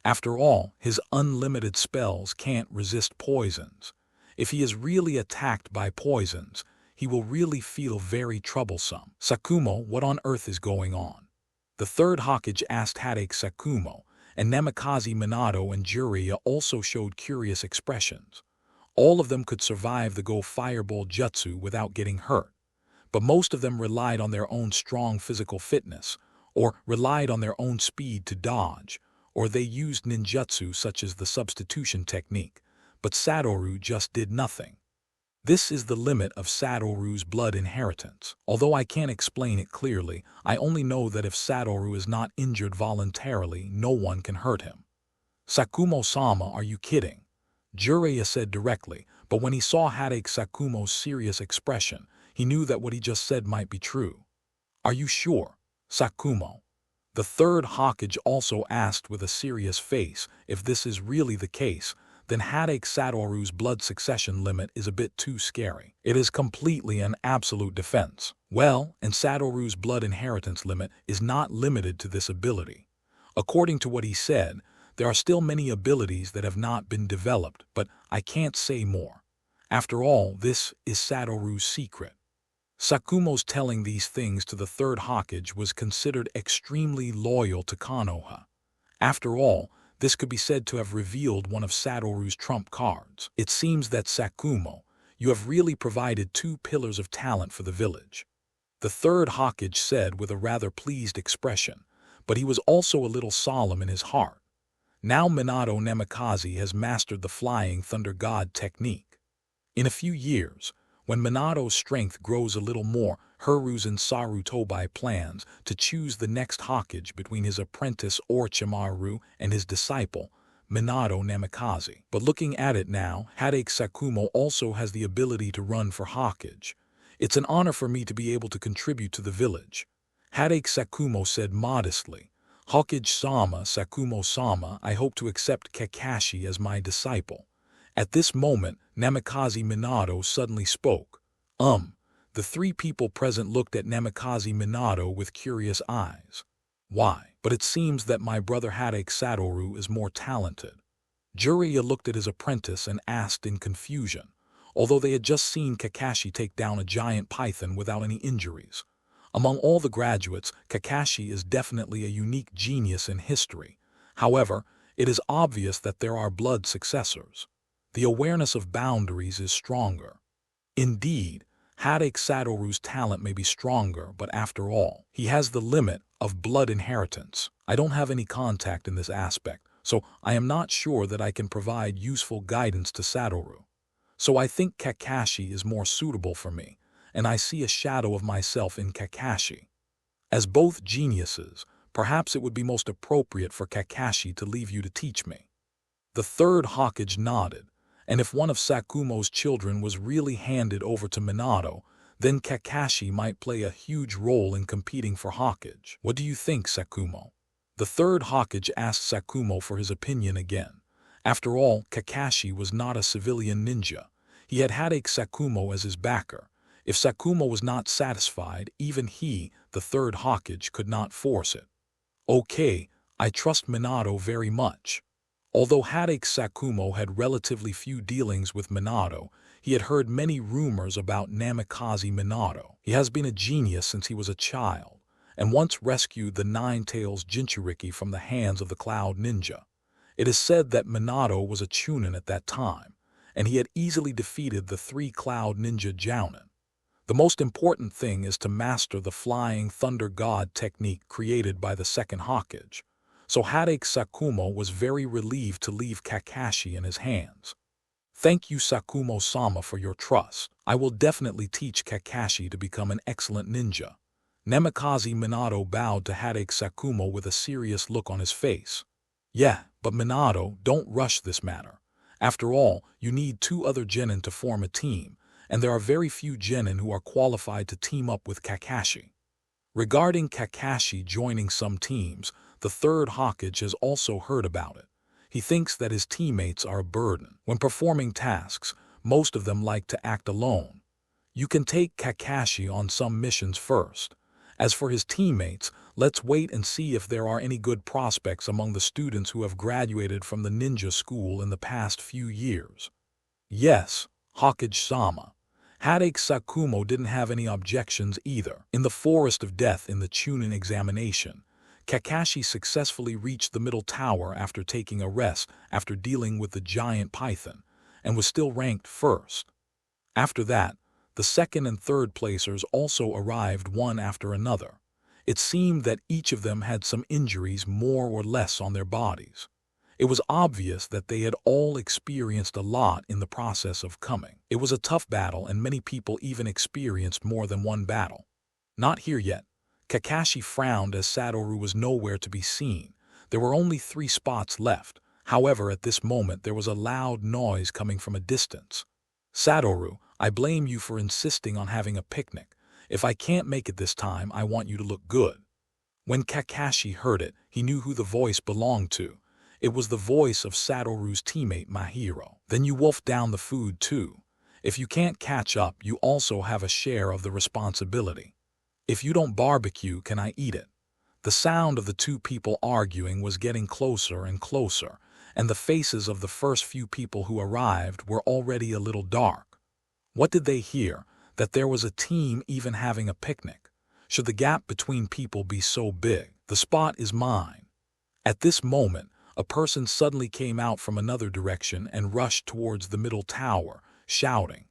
After all, his unlimited spells can't resist poisons. If he is really attacked by poisons, he will really feel very troublesome. Sakumo, what on earth is going on? The third Hokage asked Hatake Satoru, and Namikaze Minato and Jiraiya also showed curious expressions. All of them could survive the Go Fireball Jutsu without getting hurt, but most of them relied on their own strong physical fitness, or relied on their own speed to dodge, or they used ninjutsu such as the substitution technique, but Satoru just did nothing. This is the limit of Satoru's blood inheritance. Although I can't explain it clearly, I only know that if Satoru is not injured voluntarily, no one can hurt him. Sakumo-sama, are you kidding? Jiraiya said directly, but when he saw Hatake Sakumo's serious expression, he knew that what he just said might be true. Are you sure, Sakumo? The third Hokage also asked with a serious face. If this is really the case, then Hatake Satoru's blood succession limit is a bit too scary. It is completely an absolute defense. Well, and Satoru's blood inheritance limit is not limited to this ability. According to what he said, there are still many abilities that have not been developed, but I can't say more. After all, this is Satoru's secret. Sakumo's telling these things to the third Hokage was considered extremely loyal to Konoha. After all, this could be said to have revealed one of Satoru's trump cards. It seems that Sakumo, you have really provided two pillars of talent for the village. The third Hokage said with a rather pleased expression, but he was also a little solemn in his heart. Now Minato Namikaze has mastered the Flying Thunder God technique. In a few years, when Minato's strength grows a little more, Hiruzen Sarutobi plans to choose the next Hokage between his apprentice Orochimaru and his disciple, Minato Namikaze. But looking at it now, Hatake Sakumo also has the ability to run for Hokage. It's an honor for me to be able to contribute to the village. Hatake Sakumo said modestly. Hokage-sama, Sakumo-sama, I hope to accept Kakashi as my disciple. At this moment, Namikaze Minato suddenly spoke. The three people present looked at Namikaze Minato with curious eyes. Why? But it seems that my brother Hatake Satoru is more talented. Jiraiya looked at his apprentice and asked in confusion, although they had just seen Kakashi take down a giant python without any injuries. Among all the graduates, Kakashi is definitely a unique genius in history. However, it is obvious that there are blood successors. The awareness of boundaries is stronger. Indeed, Hatake Satoru's talent may be stronger, but after all, he has the limit of blood inheritance. I don't have any contact in this aspect, so I am not sure that I can provide useful guidance to Satoru. So I think Kakashi is more suitable for me, and I see a shadow of myself in Kakashi. As both geniuses, perhaps it would be most appropriate for Kakashi to leave you to teach me. The third Hokage nodded, And if one of Sakumo's children was really handed over to Minato, then Kakashi might play a huge role in competing for Hokage. What do you think, Sakumo? The third Hokage asked Sakumo for his opinion again. After all, Kakashi was not a civilian ninja. He had Hatake Sakumo as his backer. If Sakumo was not satisfied, even he, the third Hokage, could not force it. Okay, I trust Minato very much. Although Hatake Sakumo had relatively few dealings with Minato, he had heard many rumors about Namikaze Minato. He has been a genius since he was a child, and once rescued the Nine-Tails Jinchuriki from the hands of the Cloud Ninja. It is said that Minato was a Chunin at that time, and he had easily defeated the 3 Cloud Ninja Jounin. The most important thing is to master the Flying Thunder God technique created by the second Hokage. So Hatake Sakumo was very relieved to leave Kakashi in his hands. Thank you, Sakumo-sama, for your trust. I will definitely teach Kakashi to become an excellent ninja. Namikaze Minato bowed to Hatake Sakumo with a serious look on his face. Yeah, but Minato, don't rush this matter. After all, you need 2 other genin to form a team, and there are very few genin who are qualified to team up with Kakashi. Regarding Kakashi joining some teams, the third Hokage has also heard about it. He thinks that his teammates are a burden. When performing tasks, most of them like to act alone. You can take Kakashi on some missions first. As for his teammates, let's wait and see if there are any good prospects among the students who have graduated from the ninja school in the past few years. Yes, Hokage-sama. Hatake Sakumo didn't have any objections either. In the Forest of Death in the Chunin examination, Kakashi successfully reached the middle tower after taking a rest after dealing with the giant python, and was still ranked first. After that, the second and third placers also arrived one after another. It seemed that each of them had some injuries more or less on their bodies. It was obvious that they had all experienced a lot in the process of coming. It was a tough battle, and many people even experienced more than one battle. Not here yet. Kakashi frowned as Satoru was nowhere to be seen. There were only 3 spots left. However, at this moment there was a loud noise coming from a distance. Satoru, I blame you for insisting on having a picnic. If I can't make it this time, I want you to look good. When Kakashi heard it, he knew who the voice belonged to. It was the voice of Satoru's teammate Mahiro. Then you wolf down the food too. If you can't catch up, you also have a share of the responsibility. If you don't barbecue, can I eat it? The sound of the 2 people arguing was getting closer and closer, and the faces of the first few people who arrived were already a little dark. What did they hear? That there was a team even having a picnic. Should the gap between people be so big? The spot is mine. At this moment, a person suddenly came out from another direction and rushed towards the middle tower, shouting.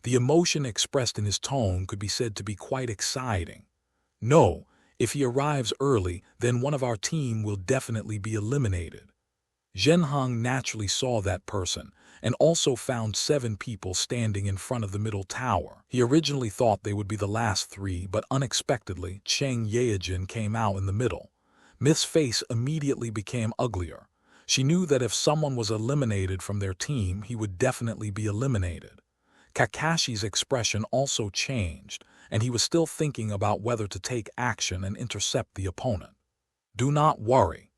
The emotion expressed in his tone could be said to be quite exciting. No, if he arrives early, then one of our team will definitely be eliminated. Zhenhong naturally saw that person, and also found 7 people standing in front of the middle tower. He originally thought they would be the last 3, but unexpectedly, Cheng Yaejin came out in the middle. Myth's face immediately became uglier. She knew that if someone was eliminated from their team, he would definitely be eliminated. Kakashi's expression also changed, and he was still thinking about whether to take action and intercept the opponent. Do not worry.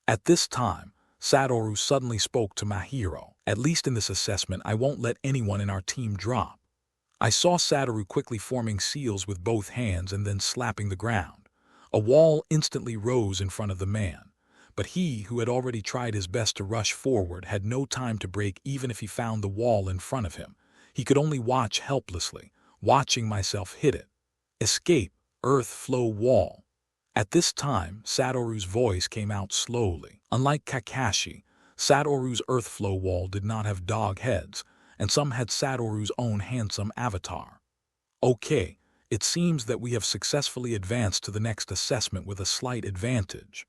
At this time, Satoru suddenly spoke to Mahiro. At least in this assessment, I won't let anyone in our team drop. I saw Satoru quickly forming seals with both hands and then slapping the ground. A wall instantly rose in front of the man, but he, who had already tried his best to rush forward, had no time to break even if he found the wall in front of him. He could only watch helplessly, watching myself hit it. Escape, earth flow wall. At this time, Satoru's voice came out slowly. Unlike Kakashi, Satoru's earth flow wall did not have dog heads, and some had Satoru's own handsome avatar. Okay, it seems that we have successfully advanced to the next assessment with a slight advantage.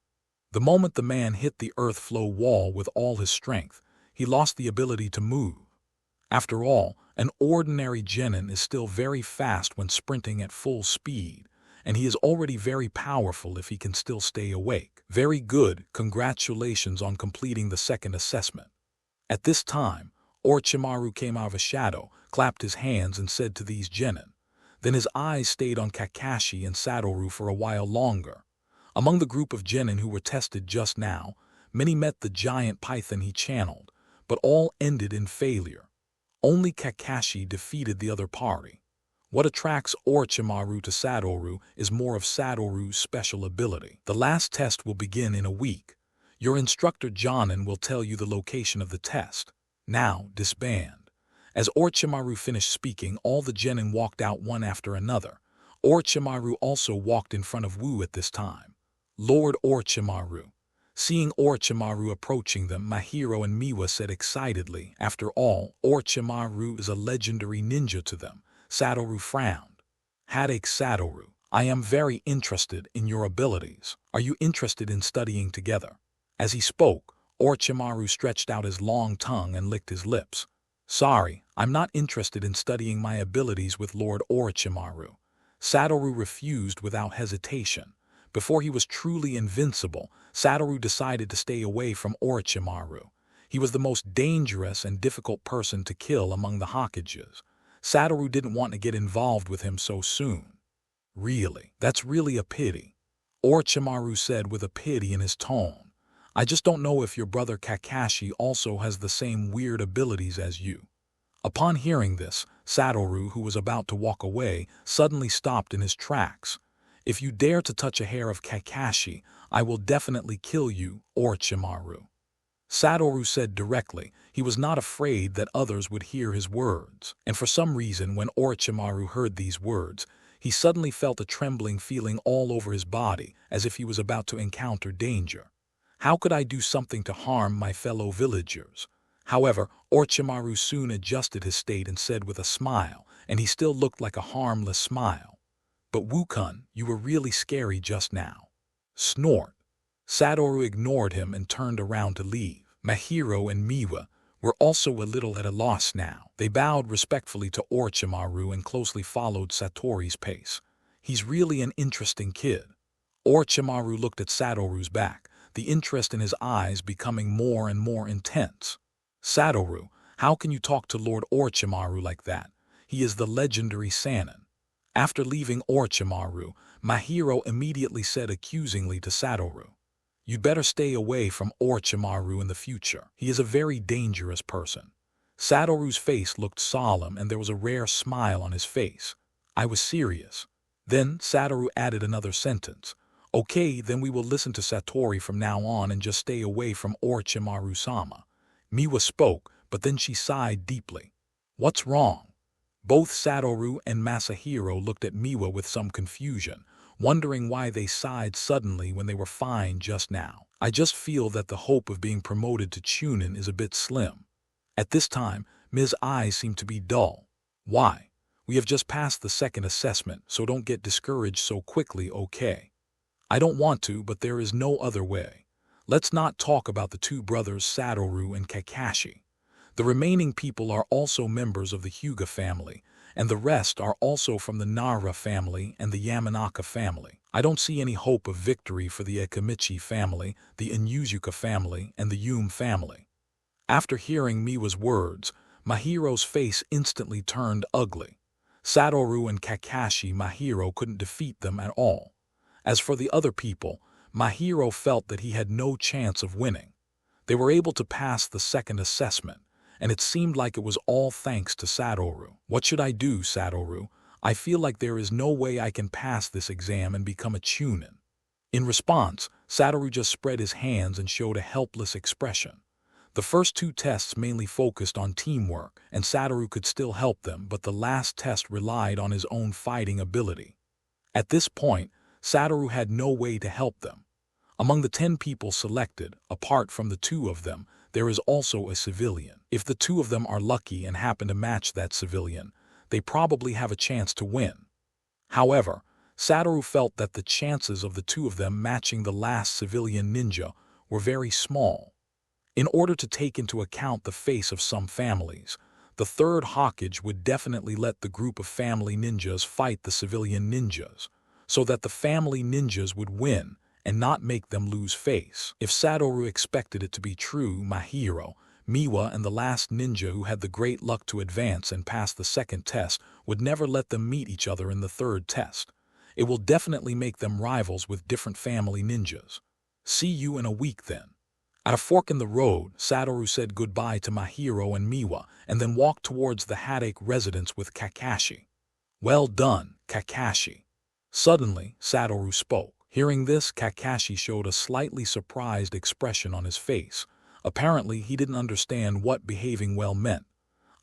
The moment the man hit the earth flow wall with all his strength, he lost the ability to move. After all, an ordinary genin is still very fast when sprinting at full speed, and he is already very powerful if he can still stay awake. Very good, congratulations on completing the second assessment. At this time, Orochimaru came out of a shadow, clapped his hands, and said to these genin. Then his eyes stayed on Kakashi and Satoru for a while longer. Among the group of genin who were tested just now, many met the giant python he channeled, but all ended in failure. Only Kakashi defeated the other party. What attracts Orochimaru to Satoru is more of Satoru's special ability. The last test will begin in a week. Your instructor Jonin will tell you the location of the test. Now, disband. As Orochimaru finished speaking, all the genin walked out one after another. Orochimaru also walked in front of Wu at this time. Lord Orochimaru. Seeing Orochimaru approaching them, Mahiro and Miwa said excitedly, "After all, Orochimaru is a legendary ninja to them." Satoru frowned. "Hatake Satoru, I am very interested in your abilities. Are you interested in studying together?" As he spoke, Orochimaru stretched out his long tongue and licked his lips. "Sorry, I'm not interested in studying my abilities with Lord Orochimaru." Satoru refused without hesitation. Before he was truly invincible, Satoru decided to stay away from Orochimaru. He was the most dangerous and difficult person to kill among the Hokages. Satoru didn't want to get involved with him so soon. "Really, that's really a pity," Orochimaru said with a pity in his tone. "I just don't know if your brother Kakashi also has the same weird abilities as you." Upon hearing this, Satoru, who was about to walk away, suddenly stopped in his tracks. "If you dare to touch a hair of Kakashi, I will definitely kill you, Orochimaru." Satoru said directly. He was not afraid that others would hear his words. And for some reason, when Orochimaru heard these words, he suddenly felt a trembling feeling all over his body, as if he was about to encounter danger. "How could I do something to harm my fellow villagers?" However, Orochimaru soon adjusted his state and said with a smile, and he still looked like a harmless smile, "But Wu-kun, you were really scary just now." Snort. Satoru ignored him and turned around to leave. Mahiro and Miwa were also a little at a loss now. They bowed respectfully to Orochimaru and closely followed Satoru's pace. "He's really an interesting kid." Orochimaru looked at Satoru's back, the interest in his eyes becoming more and more intense. "Satoru, how can you talk to Lord Orochimaru like that? He is the legendary Sannin." After leaving Orochimaru, Mahiro immediately said accusingly to Satoru, "You'd better stay away from Orochimaru in the future. He is a very dangerous person." Satoru's face looked solemn and there was a rare smile on his face. "I was serious." Then Satoru added another sentence. "Okay, then we will listen to Satori from now on and just stay away from Orochimaru-sama." Miwa spoke, but then she sighed deeply. "What's wrong?" Both Satoru and Masahiro looked at Miwa with some confusion, wondering why they sighed suddenly when they were fine just now. "I just feel that the hope of being promoted to Chunin is a bit slim." At this time, Ms. eyes seemed to be dull. "Why? We have just passed the second assessment, so don't get discouraged so quickly, okay?" "I don't want to, but there is no other way. Let's not talk about the two brothers Satoru and Kakashi. The remaining people are also members of the Hyuga family, and the rest are also from the Nara family and the Yamanaka family. I don't see any hope of victory for the Akamichi family, the Inuzuka family, and the Yume family." After hearing Miwa's words, Mahiro's face instantly turned ugly. Satoru and Kakashi, Mahiro couldn't defeat them at all. As for the other people, Mahiro felt that he had no chance of winning. They were able to pass the second assessment, and it seemed like it was all thanks to Satoru. "What should I do, Satoru? I feel like there is no way I can pass this exam and become a Chunin." In response, Satoru just spread his hands and showed a helpless expression. The first two tests mainly focused on teamwork, and Satoru could still help them, but the last test relied on his own fighting ability. At this point, Satoru had no way to help them. Among the 10 people selected, apart from the 2 of them, there is also a civilian. If the 2 of them are lucky and happen to match that civilian, they probably have a chance to win. However, Satoru felt that the chances of the 2 of them matching the last civilian ninja were very small. In order to take into account the face of some families, the third Hokage would definitely let the group of family ninjas fight the civilian ninjas, so that the family ninjas would win and not make them lose face. If Satoru expected it to be true, Mahiro, Miwa and the last ninja who had the great luck to advance and pass the second test would never let them meet each other in the third test. It will definitely make them rivals with different family ninjas. See you in a week then. At a fork in the road, Satoru said goodbye to Mahiro and Miwa and then walked towards the Hatake residence with Kakashi. Well done, Kakashi. Suddenly, Satoru spoke. Hearing this, Kakashi showed a slightly surprised expression on his face. Apparently, he didn't understand what behaving well meant.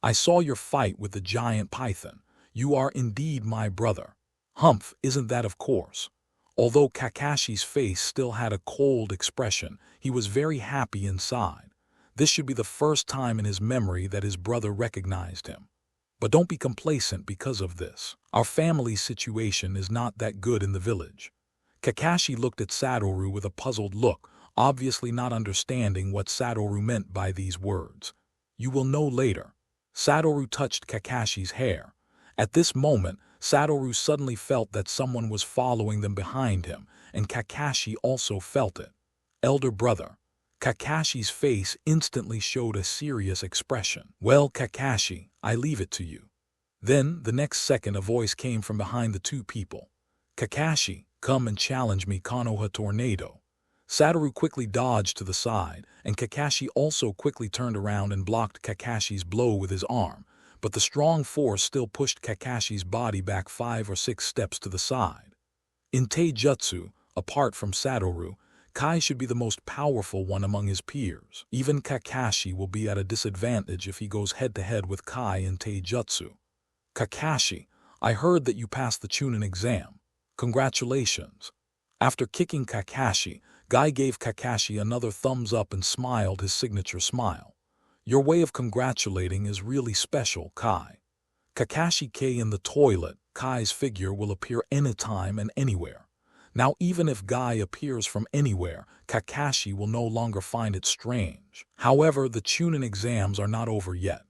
I saw your fight with the giant python. You are indeed my brother. Humph, isn't that of course? Although Kakashi's face still had a cold expression, he was very happy inside. This should be the first time in his memory that his brother recognized him. But don't be complacent because of this. Our family's situation is not that good in the village. Kakashi looked at Satoru with a puzzled look, obviously not understanding what Satoru meant by these words. You will know later. Satoru touched Kakashi's hair. At this moment, Satoru suddenly felt that someone was following them behind him, and Kakashi also felt it. Elder brother. Kakashi's face instantly showed a serious expression. Well, Kakashi, I leave it to you. Then, the next second, a voice came from behind the two people. Kakashi, come and challenge me, Konoha Tornado. Satoru quickly dodged to the side, and Kakashi also quickly turned around and blocked Kakashi's blow with his arm, but the strong force still pushed Kakashi's body back 5 or 6 steps to the side. In Taijutsu, apart from Satoru, Kai should be the most powerful one among his peers. Even Kakashi will be at a disadvantage if he goes head-to-head with Kai in Taijutsu. Kakashi, I heard that you passed the Chunin exam. Congratulations. After kicking Kakashi, Guy gave Kakashi another thumbs up and smiled his signature smile. Your way of congratulating is really special, Kai. Kakashi K in the toilet, Kai's figure will appear anytime and anywhere. Now even if Guy appears from anywhere, Kakashi will no longer find it strange. However, the Chunin exams are not over yet.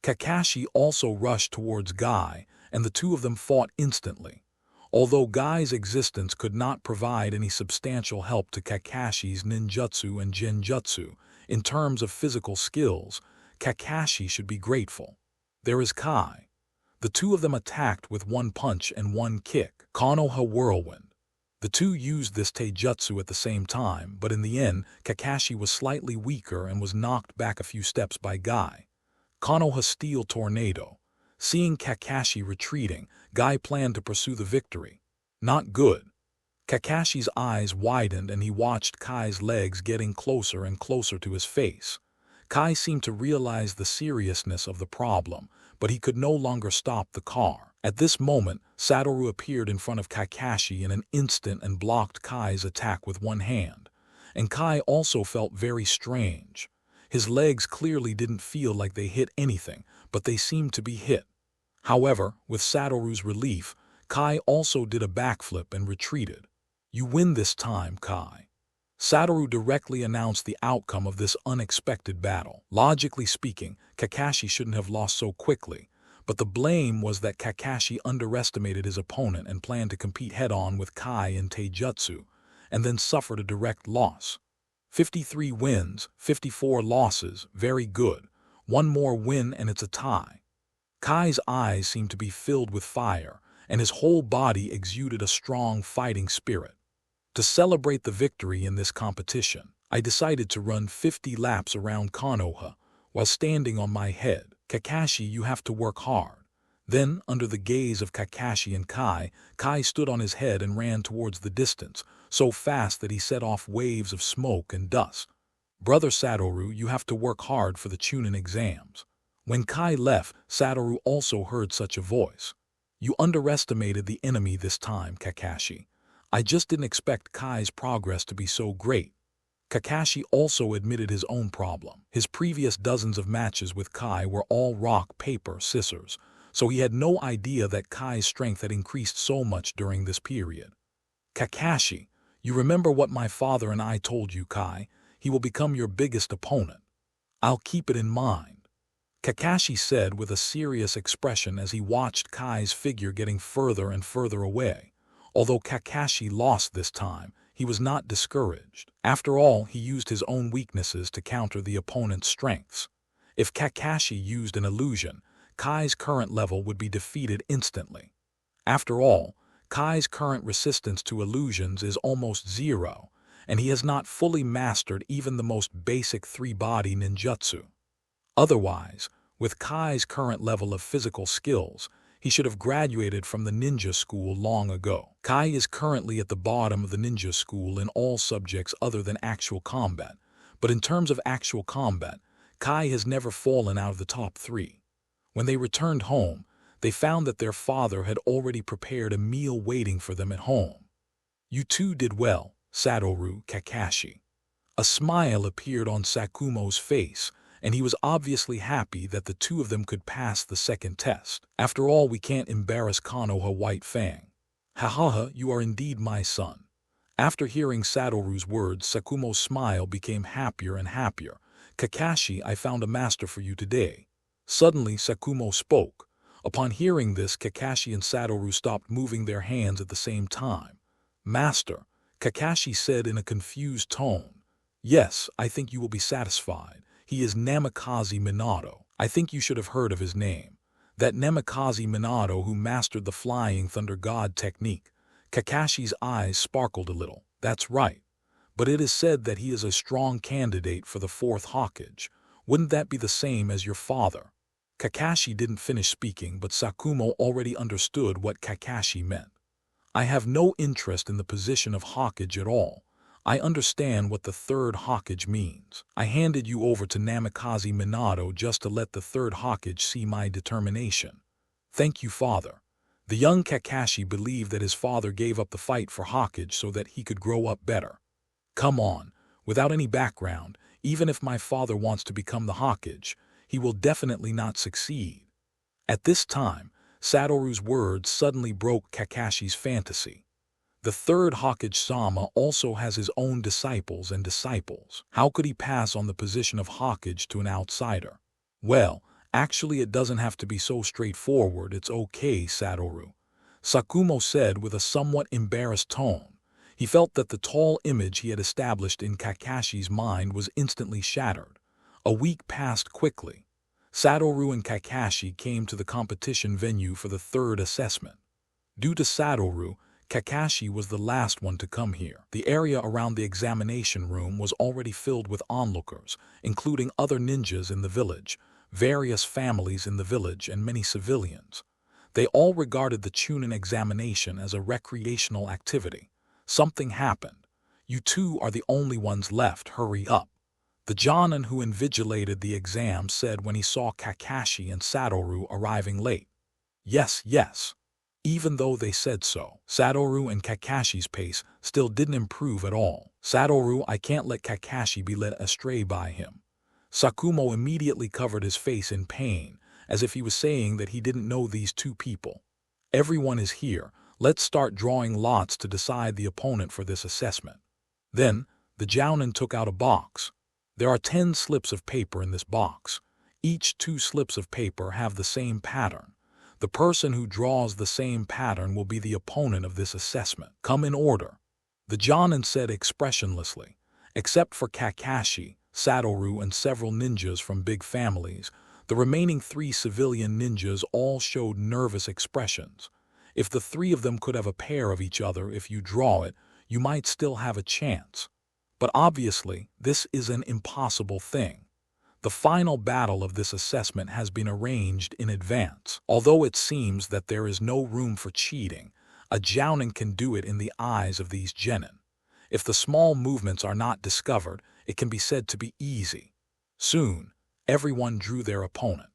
Kakashi also rushed towards Guy, and the two of them fought instantly. Although Guy's existence could not provide any substantial help to Kakashi's ninjutsu and genjutsu, in terms of physical skills, Kakashi should be grateful. There is Kai. The two of them attacked with one punch and one kick. Konoha Whirlwind. The two used this taijutsu at the same time, but in the end, Kakashi was slightly weaker and was knocked back a few steps by Guy. Konoha Steel Tornado. Seeing Kakashi retreating, Guy planned to pursue the victory. Not good. Kakashi's eyes widened and he watched Kai's legs getting closer and closer to his face. Kai seemed to realize the seriousness of the problem, but he could no longer stop the car. At this moment, Satoru appeared in front of Kakashi in an instant and blocked Kai's attack with one hand. And Kai also felt very strange. His legs clearly didn't feel like they hit anything, but they seemed to be hit. However, with Satoru's relief, Kai also did a backflip and retreated. You win this time, Kai. Satoru directly announced the outcome of this unexpected battle. Logically speaking, Kakashi shouldn't have lost so quickly, but the blame was that Kakashi underestimated his opponent and planned to compete head-on with Kai in Taijutsu, and then suffered a direct loss. 53 wins, 54 losses, very good. One more win and it's a tie. Kai's eyes seemed to be filled with fire, and his whole body exuded a strong fighting spirit. To celebrate the victory in this competition, I decided to run 50 laps around Konoha while standing on my head. Kakashi, you have to work hard. Then, under the gaze of Kakashi and Kai, Kai stood on his head and ran towards the distance, so fast that he set off waves of smoke and dust. Brother Satoru, you have to work hard for the Chunin exams. When Kai left, Satoru also heard such a voice. You underestimated the enemy this time, Kakashi. I just didn't expect Kai's progress to be so great. Kakashi also admitted his own problem. His previous dozens of matches with Kai were all rock, paper, scissors, so he had no idea that Kai's strength had increased so much during this period. Kakashi, you remember what my father and I told you, Kai? He will become your biggest opponent. I'll keep it in mind. Kakashi said with a serious expression as he watched Kai's figure getting further and further away. Although Kakashi lost this time, he was not discouraged. After all, he used his own weaknesses to counter the opponent's strengths. If Kakashi used an illusion, Kai's current level would be defeated instantly. After all, Kai's current resistance to illusions is almost zero, and he has not fully mastered even the most basic three-body ninjutsu. Otherwise, with Kai's current level of physical skills, he should have graduated from the ninja school long ago. Kai is currently at the bottom of the ninja school in all subjects other than actual combat, but in terms of actual combat, Kai has never fallen out of the top 3. When they returned home, they found that their father had already prepared a meal waiting for them at home. "You two did well, Satoru, Kakashi." A smile appeared on Sakumo's face, and he was obviously happy that the two of them could pass the second test. "After all, we can't embarrass Konoha White Fang. Ha, you are indeed my son." After hearing Satoru's words, Sakumo's smile became happier and happier. "Kakashi, I found a master for you today." Suddenly, Sakumo spoke. Upon hearing this, Kakashi and Satoru stopped moving their hands at the same time. "Master," Kakashi said in a confused tone. "Yes, I think you will be satisfied. He is Namikaze Minato. I think you should have heard of his name. That Namikaze Minato who mastered the Flying Thunder God technique." Kakashi's eyes sparkled a little. "That's right. But it is said that he is a strong candidate for the 4th Hokage. Wouldn't that be the same as your father?" Kakashi didn't finish speaking, but Sakumo already understood what Kakashi meant. "I have no interest in the position of Hokage at all. I understand what the 3rd Hokage means. I handed you over to Namikaze Minato just to let the 3rd Hokage see my determination." "Thank you, father." The young Kakashi believed that his father gave up the fight for Hokage so that he could grow up better. "Come on, without any background, even if my father wants to become the Hokage, he will definitely not succeed." At this time, Satoru's words suddenly broke Kakashi's fantasy. The 3rd Hokage-sama also has his own disciples and disciples. How could he pass on the position of Hokage to an outsider? "Well, actually it doesn't have to be so straightforward. It's okay, Satoru," Sakumo said with a somewhat embarrassed tone. He felt that the tall image he had established in Kakashi's mind was instantly shattered. A week passed quickly. Satoru and Kakashi came to the competition venue for the 3rd assessment. Due to Satoru, Kakashi was the last one to come here. The area around the examination room was already filled with onlookers, including other ninjas in the village, various families in the village, and many civilians. They all regarded the Chunin examination as a recreational activity. Something happened. "You two are the only ones left, hurry up," the Jonin who invigilated the exam said when he saw Kakashi and Satoru arriving late. Yes. Even though they said so, Satoru and Kakashi's pace still didn't improve at all. "Satoru, I can't let Kakashi be led astray by him." Sakumo immediately covered his face in pain, as if he was saying that he didn't know these two people. "Everyone is here. Let's start drawing lots to decide the opponent for this assessment." Then, the Jounin took out a box. There are 10 slips of paper in this box. Each 2 slips of paper have the same pattern. The person who draws the same pattern will be the opponent of this assessment. "Come in order," the Jounin said expressionlessly. Except for Kakashi, Satoru, and several ninjas from big families, the remaining 3 civilian ninjas all showed nervous expressions. If the 3 of them could have a pair of each other, if you draw it, you might still have a chance. But obviously, this is an impossible thing. The final battle of this assessment has been arranged in advance. Although it seems that there is no room for cheating, a Jounin can do it in the eyes of these genin. If the small movements are not discovered, it can be said to be easy. Soon, everyone drew their opponent.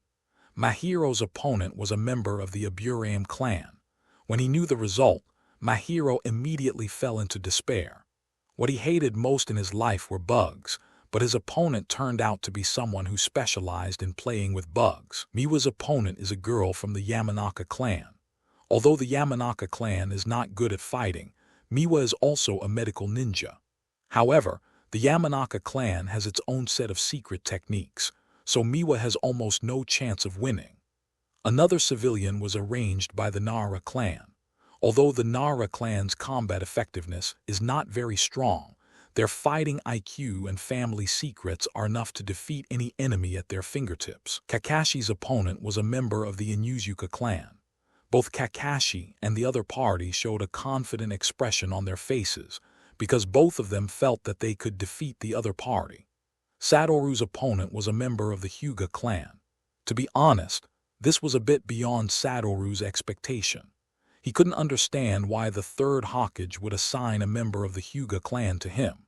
Mahiro's opponent was a member of the Aburame clan. When he knew the result, Mahiro immediately fell into despair. What he hated most in his life were bugs, but his opponent turned out to be someone who specialized in playing with bugs. Miwa's opponent is a girl from the Yamanaka clan. Although the Yamanaka clan is not good at fighting, Miwa is also a medical ninja. However, the Yamanaka clan has its own set of secret techniques, so Miwa has almost no chance of winning. Another civilian was arranged by the Nara clan. Although the Nara clan's combat effectiveness is not very strong, their fighting IQ and family secrets are enough to defeat any enemy at their fingertips. Kakashi's opponent was a member of the Inuzuka clan. Both Kakashi and the other party showed a confident expression on their faces because both of them felt that they could defeat the other party. Satoru's opponent was a member of the Hyuga clan. To be honest, this was a bit beyond Satoru's expectation. He couldn't understand why the third Hokage would assign a member of the Hyuga clan to him,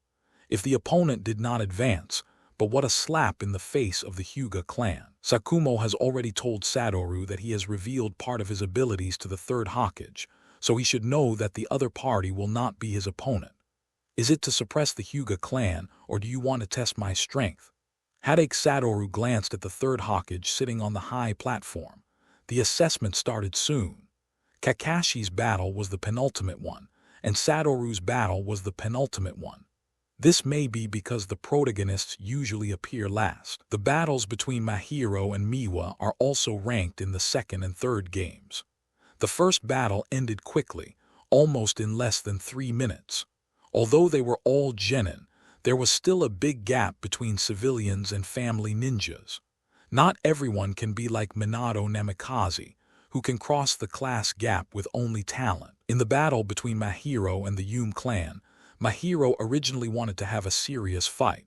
if the opponent did not advance, but what a slap in the face of the Hyuga clan. Sakumo has already told Satoru that he has revealed part of his abilities to the third Hokage, so he should know that the other party will not be his opponent. Is it to suppress the Hyuga clan, or do you want to test my strength? Hatake Satoru glanced at the third Hokage sitting on the high platform. The assessment started soon. Kakashi's battle was the penultimate one, and Satoru's battle was the penultimate one. This may be because the protagonists usually appear last. The battles between Mahiro and Miwa are also ranked in the second and third games. The first battle ended quickly, almost in less than 3 minutes. Although they were all genin, there was still a big gap between civilians and family ninjas. Not everyone can be like Minato Namikaze, who can cross the class gap with only talent. In the battle between Mahiro and the Yume clan, Mahiro originally wanted to have a serious fight,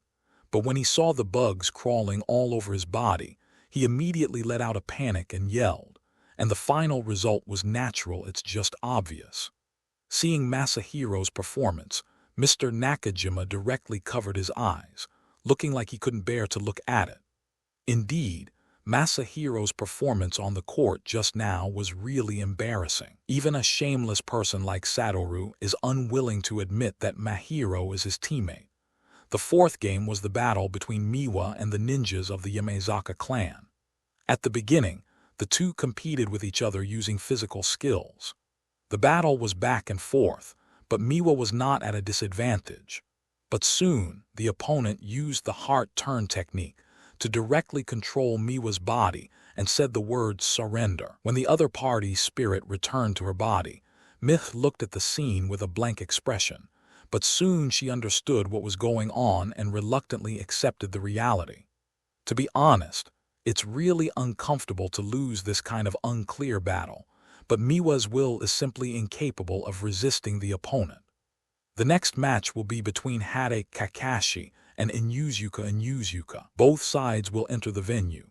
but when he saw the bugs crawling all over his body, he immediately let out a panic and yelled, and the final result was natural, it's just obvious. Seeing Masahiro's performance, Mr. Nakajima directly covered his eyes, looking like he couldn't bear to look at it. Indeed, Masahiro's performance on the court just now was really embarrassing. Even a shameless person like Satoru is unwilling to admit that Mahiro is his teammate. The fourth game was the battle between Miwa and the ninjas of the Yamazaka clan. At the beginning, the two competed with each other using physical skills. The battle was back and forth, but Miwa was not at a disadvantage. But soon, the opponent used the heart turn technique to directly control Miwa's body and said the word surrender. When the other party's spirit returned to her body, Myth looked at the scene with a blank expression, but soon she understood what was going on and reluctantly accepted the reality. To be honest, it's really uncomfortable to lose this kind of unclear battle, but Miwa's will is simply incapable of resisting the opponent. The next match will be between Hatake Kakashi and Inuzuka. Both sides will enter the venue.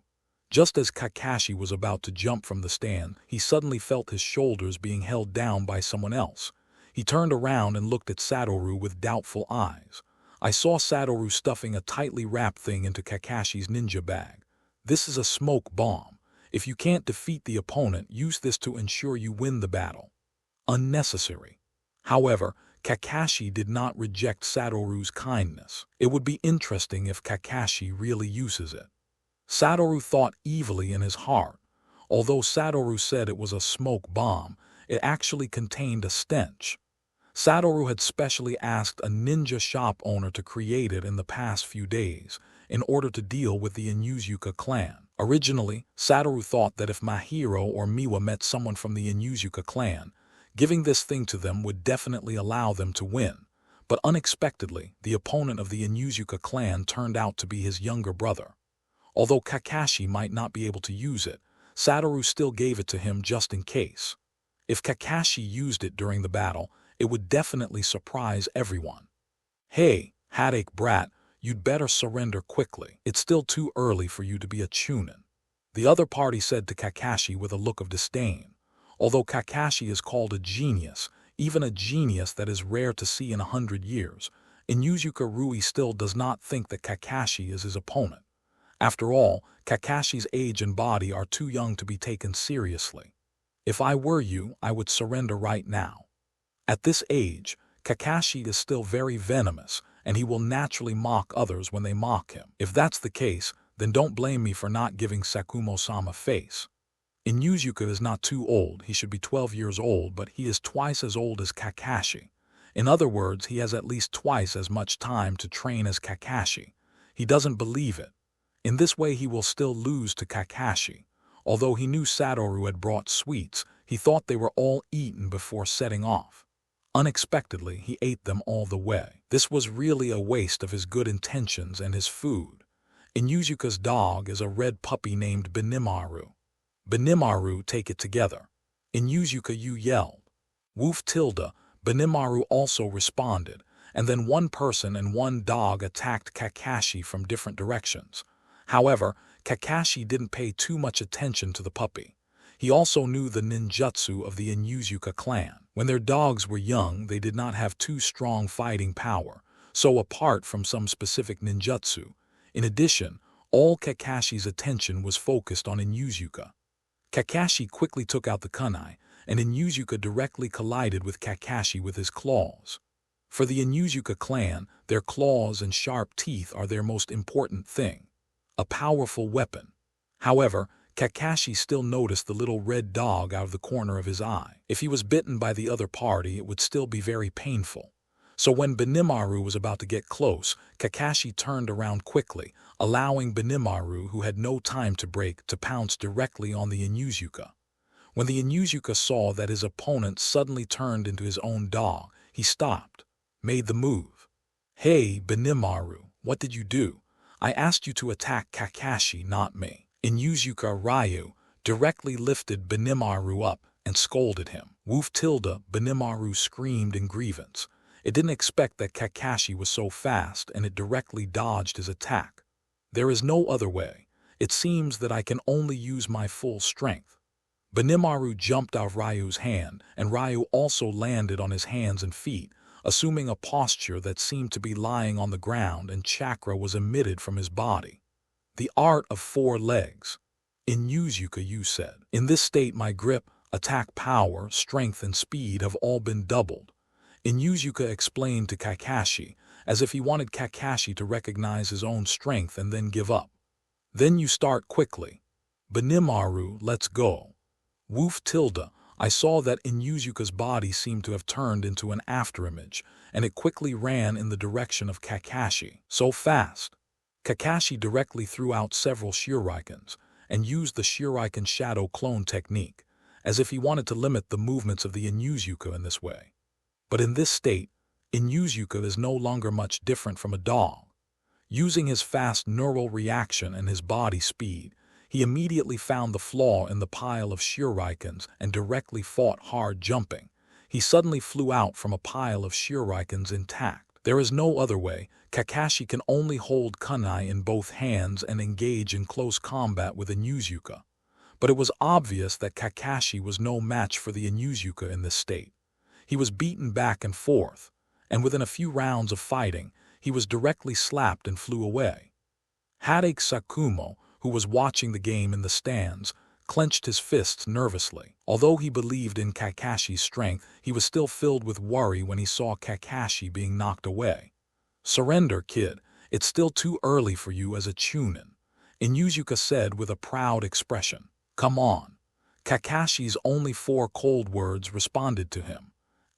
Just as Kakashi was about to jump from the stand, he suddenly felt his shoulders being held down by someone else. He turned around and looked at Satoru with doubtful eyes. I saw Satoru stuffing a tightly wrapped thing into Kakashi's ninja bag. This is a smoke bomb. If you can't defeat the opponent, use this to ensure you win the battle. Unnecessary. However, Kakashi did not reject Satoru's kindness. It would be interesting if Kakashi really uses it. Satoru thought evilly in his heart. Although Satoru said it was a smoke bomb, it actually contained a stench. Satoru had specially asked a ninja shop owner to create it in the past few days in order to deal with the Inuzuka clan. Originally, Satoru thought that if Mahiro or Miwa met someone from the Inuzuka clan, giving this thing to them would definitely allow them to win. But unexpectedly, the opponent of the Inuzuka clan turned out to be his younger brother. Although Kakashi might not be able to use it, Satoru still gave it to him just in case. If Kakashi used it during the battle, it would definitely surprise everyone. Hey, Hatake brat, you'd better surrender quickly. It's still too early for you to be a chunin. The other party said to Kakashi with a look of disdain. Although Kakashi is called a genius, even a genius that is rare to see in 100 years, Inuzuka Rui still does not think that Kakashi is his opponent. After all, Kakashi's age and body are too young to be taken seriously. If I were you, I would surrender right now. At this age, Kakashi is still very venomous, and he will naturally mock others when they mock him. If that's the case, then don't blame me for not giving Sakumo-sama face. Inuzuka is not too old, he should be 12 years old, but he is twice as old as Kakashi. In other words, he has at least twice as much time to train as Kakashi. He doesn't believe it. In this way he will still lose to Kakashi. Although he knew Satoru had brought sweets, He thought they were all eaten before setting off. Unexpectedly, he ate them all the way. This was really a waste of his good intentions and his food. Inuzuka's dog is a red puppy named Benimaru. Benimaru, take it together. Inuzuka, you yelled. Woof tilde, Benimaru also responded, and then one person and one dog attacked Kakashi from different directions. However, Kakashi didn't pay too much attention to the puppy. He also knew the ninjutsu of the Inuzuka clan. When their dogs were young, they did not have too strong fighting power, so apart from some specific ninjutsu. In addition, all Kakashi's attention was focused on Inuzuka. Kakashi quickly took out the kunai, and Inuzuka directly collided with Kakashi with his claws. For the Inuzuka clan, their claws and sharp teeth are their most important thing. A powerful weapon. However, Kakashi still noticed the little red dog out of the corner of his eye. If he was bitten by the other party, it would still be very painful. So when Benimaru was about to get close, Kakashi turned around quickly, allowing Benimaru, who had no time to break, to pounce directly on the Inuzuka. When the Inuzuka saw that his opponent suddenly turned into his own dog, he stopped, made the move. Hey, Benimaru, what did you do? I asked you to attack Kakashi, not me. Inuzuka Ryu directly lifted Benimaru up and scolded him. Woof tilde, Benimaru screamed in grievance. It didn't expect that Kakashi was so fast, and it directly dodged his attack. There is no other way. It seems that I can only use my full strength. Benimaru jumped out of Ryu's hand, and Ryu also landed on his hands and feet, assuming a posture that seemed to be lying on the ground, and chakra was emitted from his body. The art of 4 legs. Inuzuka, you said. In this state, my grip, attack power, strength, and speed have all been doubled. Inuzuka explained to Kakashi, as if he wanted Kakashi to recognize his own strength and then give up. Then you start quickly. Benimaru, let's go. Woof tilde, I saw that Inuzuka's body seemed to have turned into an afterimage, and it quickly ran in the direction of Kakashi. So fast. Kakashi directly threw out several shurikens, and used the shuriken shadow clone technique, as if he wanted to limit the movements of the Inuzuka in this way. But in this state, Inuzuka is no longer much different from a dog. Using his fast neural reaction and his body speed, he immediately found the flaw in the pile of shurikens and directly fought hard jumping. He suddenly flew out from a pile of shurikens intact. There is no other way. Kakashi can only hold kunai in both hands and engage in close combat with Inuzuka. But it was obvious that Kakashi was no match for the Inuzuka in this state. He was beaten back and forth, and within a few rounds of fighting, he was directly slapped and flew away. Hatake Satoru, who was watching the game in the stands, clenched his fists nervously. Although he believed in Kakashi's strength, he was still filled with worry when he saw Kakashi being knocked away. Surrender, kid. It's still too early for you as a chunin, Inuzuka said with a proud expression. Come on. Kakashi's only 4 cold words responded to him.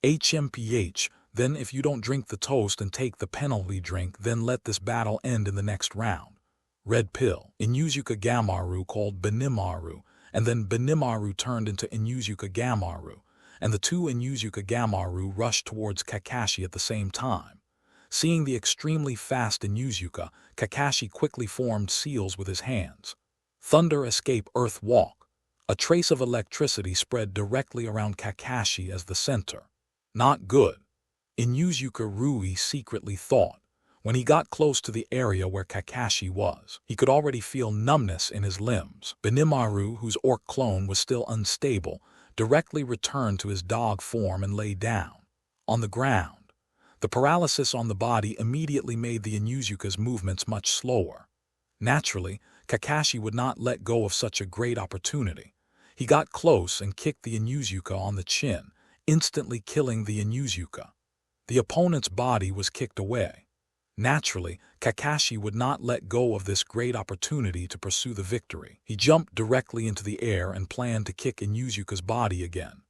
HMPH, then if you don't drink the toast and take the penalty drink, then let this battle end in the next round. Red pill. Inuzuka Gamaru called Benimaru, and then Benimaru turned into Inuzuka Gamaru, and the 2 Inuzuka Gamaru rushed towards Kakashi at the same time. Seeing the extremely fast Inuzuka, Kakashi quickly formed seals with his hands. Thunder escape earth walk. A trace of electricity spread directly around Kakashi as the center. Not good. Inuzuka Rui secretly thought. When he got close to the area where Kakashi was, he could already feel numbness in his limbs. Benimaru, whose orc clone was still unstable, directly returned to his dog form and lay down. On the ground. The paralysis on the body immediately made the Inuzuka's movements much slower. Naturally, Kakashi would not let go of such a great opportunity. He got close and kicked the Inuzuka on the chin, instantly killing the Inuzuka. The opponent's body was kicked away. Naturally, Kakashi would not let go of this great opportunity to pursue the victory. He jumped directly into the air and planned to kick Inuzuka's body again.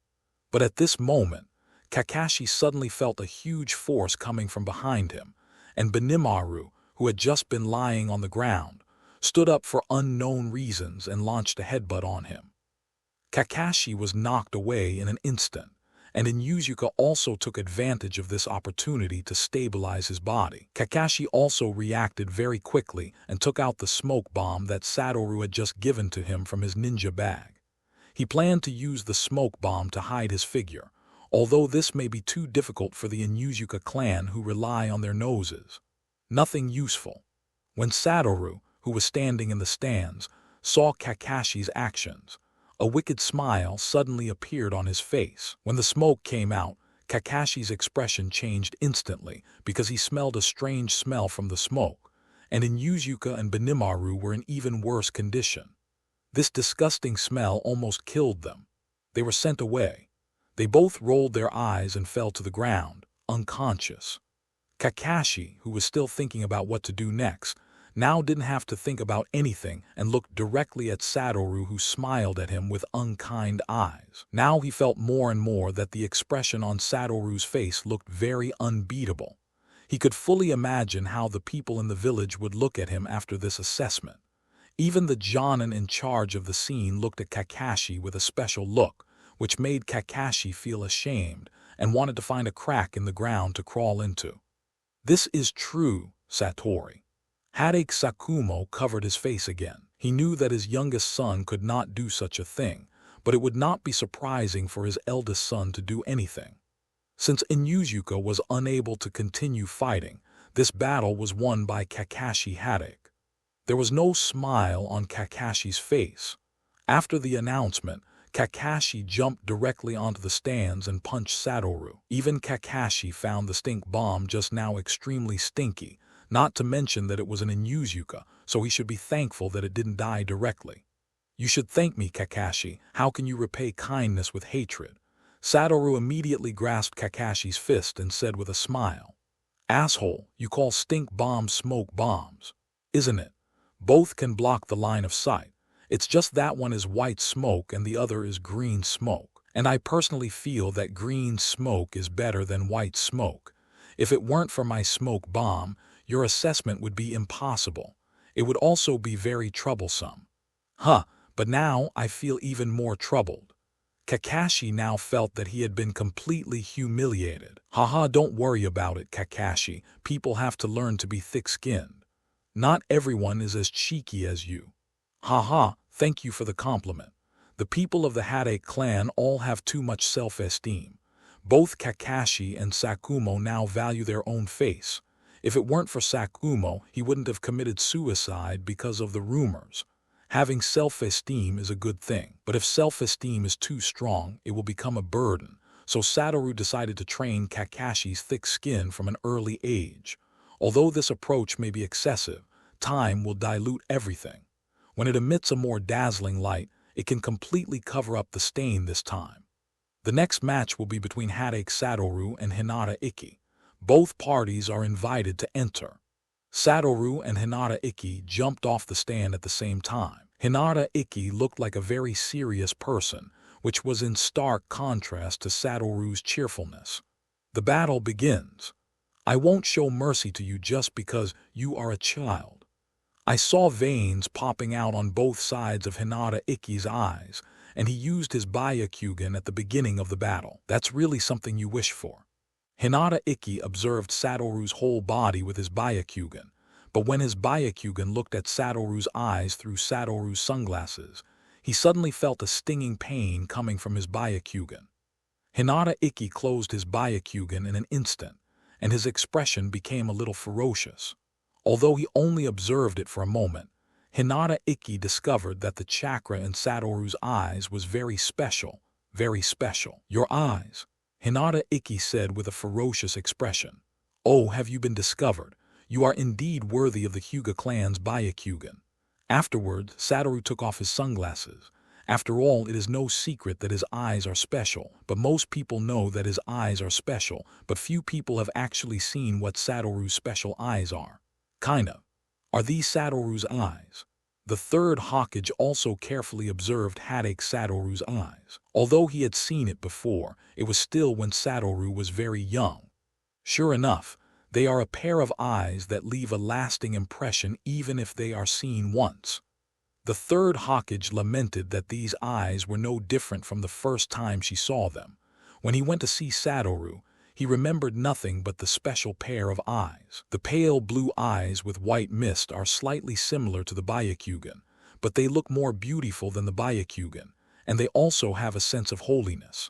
But at this moment, Kakashi suddenly felt a huge force coming from behind him, and Benimaru, who had just been lying on the ground, stood up for unknown reasons and launched a headbutt on him. Kakashi was knocked away in an instant, and Inuzuka also took advantage of this opportunity to stabilize his body. Kakashi also reacted very quickly and took out the smoke bomb that Satoru had just given to him from his ninja bag. He planned to use the smoke bomb to hide his figure, although this may be too difficult for the Inuzuka clan who rely on their noses. Nothing useful. When Satoru, who was standing in the stands, saw Kakashi's actions, a wicked smile suddenly appeared on his face. When the smoke came out, Kakashi's expression changed instantly because he smelled a strange smell from the smoke, and Inuzuka and Benimaru were in even worse condition. This disgusting smell almost killed them. They were sent away. They both rolled their eyes and fell to the ground, unconscious. Kakashi, who was still thinking about what to do next, now didn't have to think about anything and looked directly at Satoru, who smiled at him with unkind eyes. Now he felt more and more that the expression on Satoru's face looked very unbeatable. He could fully imagine how the people in the village would look at him after this assessment. Even the Jonin in charge of the scene looked at Kakashi with a special look, which made Kakashi feel ashamed and wanted to find a crack in the ground to crawl into. "This is true, Satori." Hatake Satoru covered his face again. He knew that his youngest son could not do such a thing, but it would not be surprising for his eldest son to do anything. Since Inuzuka was unable to continue fighting, this battle was won by Kakashi Hatake. There was no smile on Kakashi's face. After the announcement, Kakashi jumped directly onto the stands and punched Satoru. Even Kakashi found the stink bomb just now extremely stinky, not to mention that it was an Inuzuka, so he should be thankful that it didn't die directly. "You should thank me, Kakashi. How can you repay kindness with hatred?" Satoru immediately grasped Kakashi's fist and said with a smile, "Asshole, you call stink bombs smoke bombs, isn't it? Both can block the line of sight. It's just that one is white smoke and the other is green smoke. And I personally feel that green smoke is better than white smoke. If it weren't for my smoke bomb, your assessment would be impossible. It would also be very troublesome." But now I feel even more troubled. Kakashi now felt that he had been completely humiliated. Don't worry about it, Kakashi. People have to learn to be thick-skinned. Not everyone is as cheeky as you. Thank you for the compliment. The people of the Hatake clan all have too much self-esteem. Both Kakashi and Sakumo now value their own face. If it weren't for Sakumo, he wouldn't have committed suicide because of the rumors. Having self-esteem is a good thing, but if self-esteem is too strong, it will become a burden. So Satoru decided to train Kakashi's thick skin from an early age. Although this approach may be excessive, time will dilute everything. When it emits a more dazzling light, it can completely cover up the stain this time. The next match will be between Hatake Satoru and Hinata Ikki. Both parties are invited to enter. Satoru and Hinata Ikki jumped off the stand at the same time. Hinata Ikki looked like a very serious person, which was in stark contrast to Satoru's cheerfulness. The battle begins. "I won't show mercy to you just because you are a child." I saw veins popping out on both sides of Hinata Ikki's eyes, and he used his Byakugan at the beginning of the battle. That's really something you wish for. Hinata Ikki observed Satoru's whole body with his Byakugan, but when his Byakugan looked at Satoru's eyes through Satoru's sunglasses, he suddenly felt a stinging pain coming from his Byakugan. Hinata Ikki closed his Byakugan in an instant, and his expression became a little ferocious. Although he only observed it for a moment, Hinata Ikki discovered that the chakra in Satoru's eyes was very special, very special. "Your eyes," Hinata Ikki said with a ferocious expression. "Oh, have you been discovered? You are indeed worthy of the Hyuga clan's Byakugan." Afterwards, Satoru took off his sunglasses. After all, it is no secret that his eyes are special, but most people know that his eyes are special, but few people have actually seen what Satoru's special eyes are. Kind of. Are these Satoru's eyes? The third Hokage also carefully observed Hatake Satoru's eyes. Although he had seen it before, it was still when Satoru was very young. Sure enough, they are a pair of eyes that leave a lasting impression even if they are seen once. The third Hokage lamented that these eyes were no different from the first time she saw them. When he went to see Satoru, he remembered nothing but the special pair of eyes. The pale blue eyes with white mist are slightly similar to the Byakugan, but they look more beautiful than the Byakugan, and they also have a sense of holiness.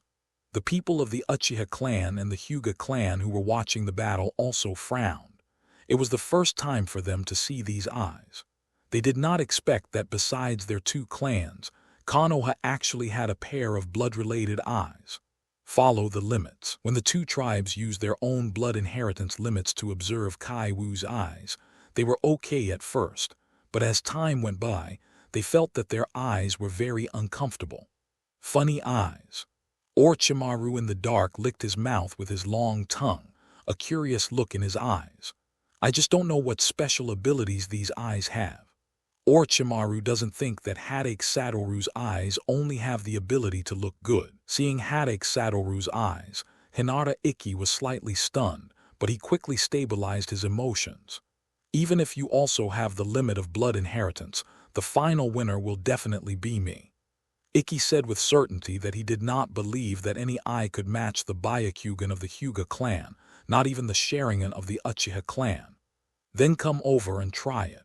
The people of the Uchiha clan and the Hyuga clan who were watching the battle also frowned. It was the first time for them to see these eyes. They did not expect that besides their two clans, Konoha actually had a pair of blood-related eyes. Follow the limits. When the two tribes used their own blood inheritance limits to observe Kai Wu's eyes, they were okay at first, but as time went by, they felt that their eyes were very uncomfortable. Funny eyes. Orochimaru in the dark licked his mouth with his long tongue, a curious look in his eyes. I just don't know what special abilities these eyes have. Orochimaru doesn't think that Hatake Satoru's eyes only have the ability to look good. Seeing Hatake Satoru's eyes, Hinata Ikki was slightly stunned, but he quickly stabilized his emotions. Even if you also have the limit of blood inheritance, the final winner will definitely be me. Ikki said with certainty that he did not believe that any eye could match the Byakugan of the Hyuga clan, not even the Sharingan of the Uchiha clan. Then come over and try it.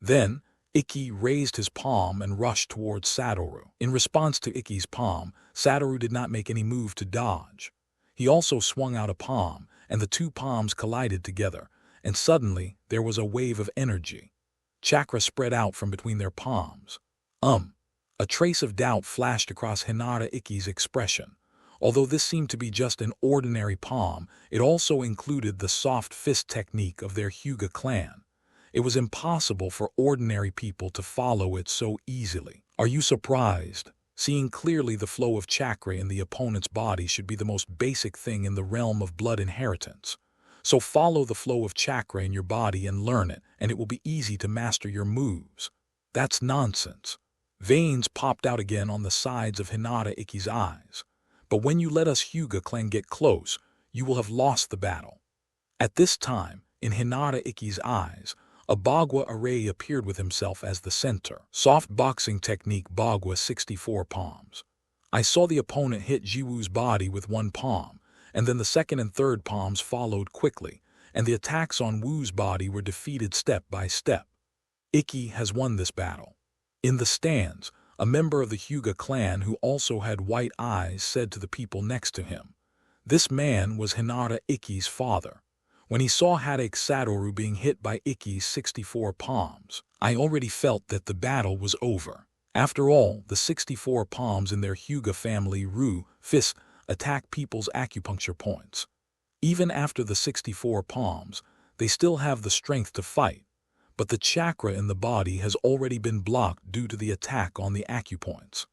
Then, Ikki raised his palm and rushed towards Satoru. In response to Ikki's palm, Satoru did not make any move to dodge. He also swung out a palm, and the two palms collided together, and suddenly there was a wave of energy. Chakra spread out from between their palms. A trace of doubt flashed across Hinata Ikki's expression. Although this seemed to be just an ordinary palm, it also included the soft fist technique of their Hyuga clan. It was impossible for ordinary people to follow it so easily. Are you surprised? Seeing clearly the flow of chakra in the opponent's body should be the most basic thing in the realm of blood inheritance. So follow the flow of chakra in your body and learn it, and it will be easy to master your moves. That's nonsense. Veins popped out again on the sides of Hinata Ikki's eyes. But when you let us Hyuga clan get close, you will have lost the battle. At this time, in Hinata Ikki's eyes, a Bagua array appeared with himself as the center. Soft boxing technique Bagua 64 palms. I saw the opponent hit Jiwoo's body with one palm, and then the second and third palms followed quickly, and the attacks on Wu's body were defeated step by step. Ikki has won this battle. In the stands, a member of the Hyuga clan who also had white eyes said to the people next to him. This man was Hinata Ikki's father. When he saw Hatake Satoru being hit by Ikki's 64 palms, I already felt that the battle was over. After all, the 64 palms in their Hyuga family fists attack people's acupuncture points. Even after the 64 palms, they still have the strength to fight, but the chakra in the body has already been blocked due to the attack on the acupoints.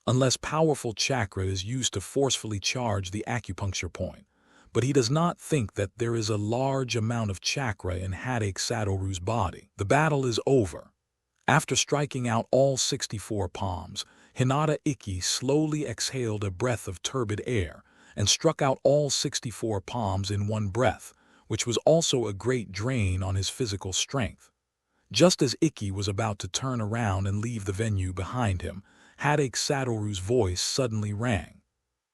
Unless powerful chakra is used to forcefully charge the acupuncture point, but he does not think that there is a large amount of chakra in Hatake Satoru's body. The battle is over. After striking out all 64 palms, Hinata Ikki slowly exhaled a breath of turbid air and struck out all 64 palms in one breath, which was also a great drain on his physical strength. Just as Ikki was about to turn around and leave the venue behind him, Hatake Satoru's voice suddenly rang.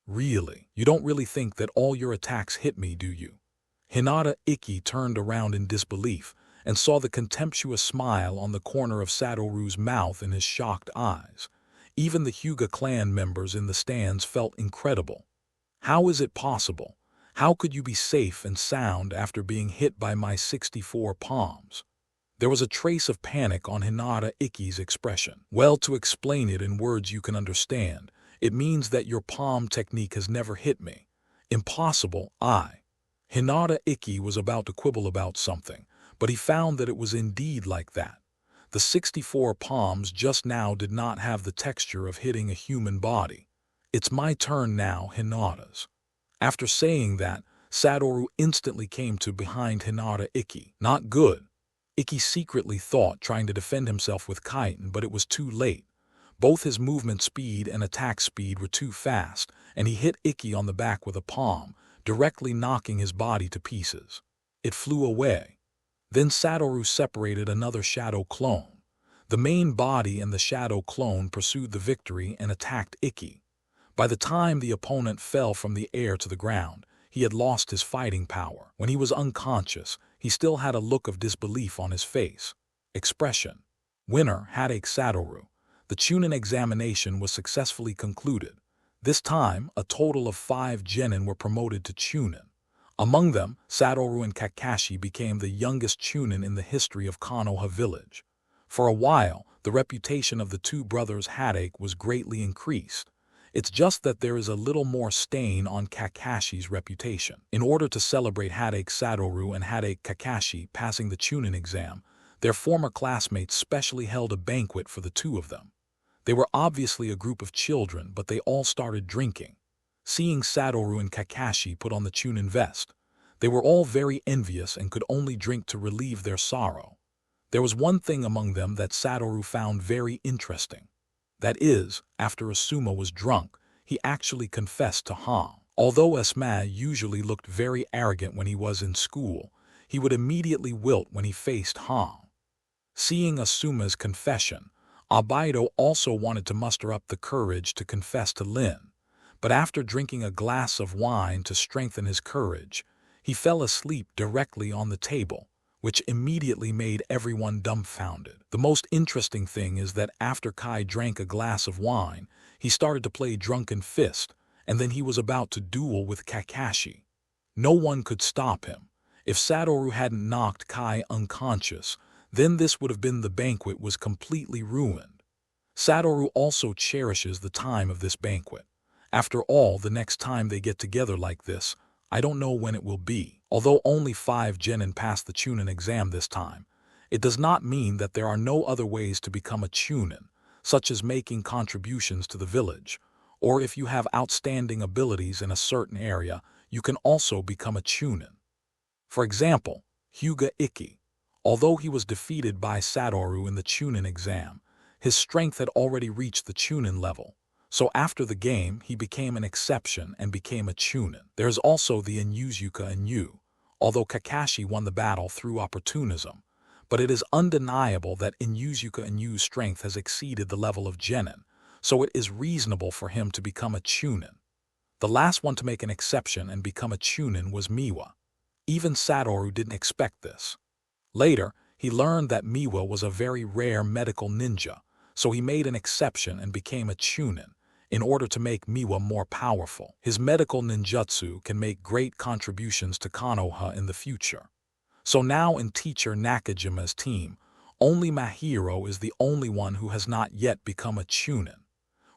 Really? You don't really think that all your attacks hit me, do you? Hinata Ikki turned around in disbelief and saw the contemptuous smile on the corner of Satoru's mouth in his shocked eyes. Even the Hyuga clan members in the stands felt incredible. How is it possible? How could you be safe and sound after being hit by my 64 palms? There was a trace of panic on Hinata Ikki's expression. Well, to explain it in words you can understand, it means that your palm technique has never hit me. Impossible, Hinata Ikki was about to quibble about something, but he found that it was indeed like that. The 64 palms just now did not have the texture of hitting a human body. It's my turn now, Hinata's. After saying that, Satoru instantly came to behind Hinata Ikki. Not good. Ikki secretly thought trying to defend himself with Kaiten, but it was too late. Both his movement speed and attack speed were too fast, and he hit Ikki on the back with a palm, directly knocking his body to pieces. It flew away. Then Satoru separated another shadow clone. The main body and the shadow clone pursued the victory and attacked Ikki. By the time the opponent fell from the air to the ground, he had lost his fighting power. When he was unconscious, he still had a look of disbelief on his face. Expression. Winner, Hatake Satoru. The Chunin examination was successfully concluded. This time, a total of 5 genin were promoted to Chunin. Among them, Satoru and Kakashi became the youngest Chunin in the history of Konoha village. For a while, the reputation of the two brothers Hatake was greatly increased. It's just that there is a little more stain on Kakashi's reputation. In order to celebrate Hatake Satoru and Hatake Kakashi passing the Chunin exam, their former classmates specially held a banquet for the two of them. They were obviously a group of children, but they all started drinking. Seeing Satoru and Kakashi put on the Chunin vest, they were all very envious and could only drink to relieve their sorrow. There was one thing among them that Satoru found very interesting. That is, after Asuma was drunk, he actually confessed to Han. Although Asuma usually looked very arrogant when he was in school, he would immediately wilt when he faced Han. Seeing Asuma's confession, Obaido also wanted to muster up the courage to confess to Lin, but after drinking a glass of wine to strengthen his courage, he fell asleep directly on the table, which immediately made everyone dumbfounded. The most interesting thing is that after Kai drank a glass of wine, he started to play drunken fist, and then he was about to duel with Kakashi. No one could stop him. If Satoru hadn't knocked Kai unconscious, then this would have been the banquet was completely ruined. Satoru also cherishes the time of this banquet. After all, the next time they get together like this, I don't know when it will be. Although only 5 genin passed the Chunin exam this time, it does not mean that there are no other ways to become a Chunin, such as making contributions to the village, or if you have outstanding abilities in a certain area, you can also become a Chunin. For example, Hyuga Ikki. Although he was defeated by Satoru in the Chunin exam, his strength had already reached the Chunin level. So after the game, he became an exception and became a Chunin. There is also the Inuzuka Inu, although Kakashi won the battle through opportunism, but it is undeniable that Inuzuka Inu's strength has exceeded the level of genin, so it is reasonable for him to become a Chunin. The last one to make an exception and become a Chunin was Miwa. Even Satoru didn't expect this. Later, he learned that Miwa was a very rare medical ninja, so he made an exception and became a Chunin, in order to make Miwa more powerful. His medical ninjutsu can make great contributions to Konoha in the future. So now in teacher Nakajima's team, only Mahiro is the only one who has not yet become a Chunin.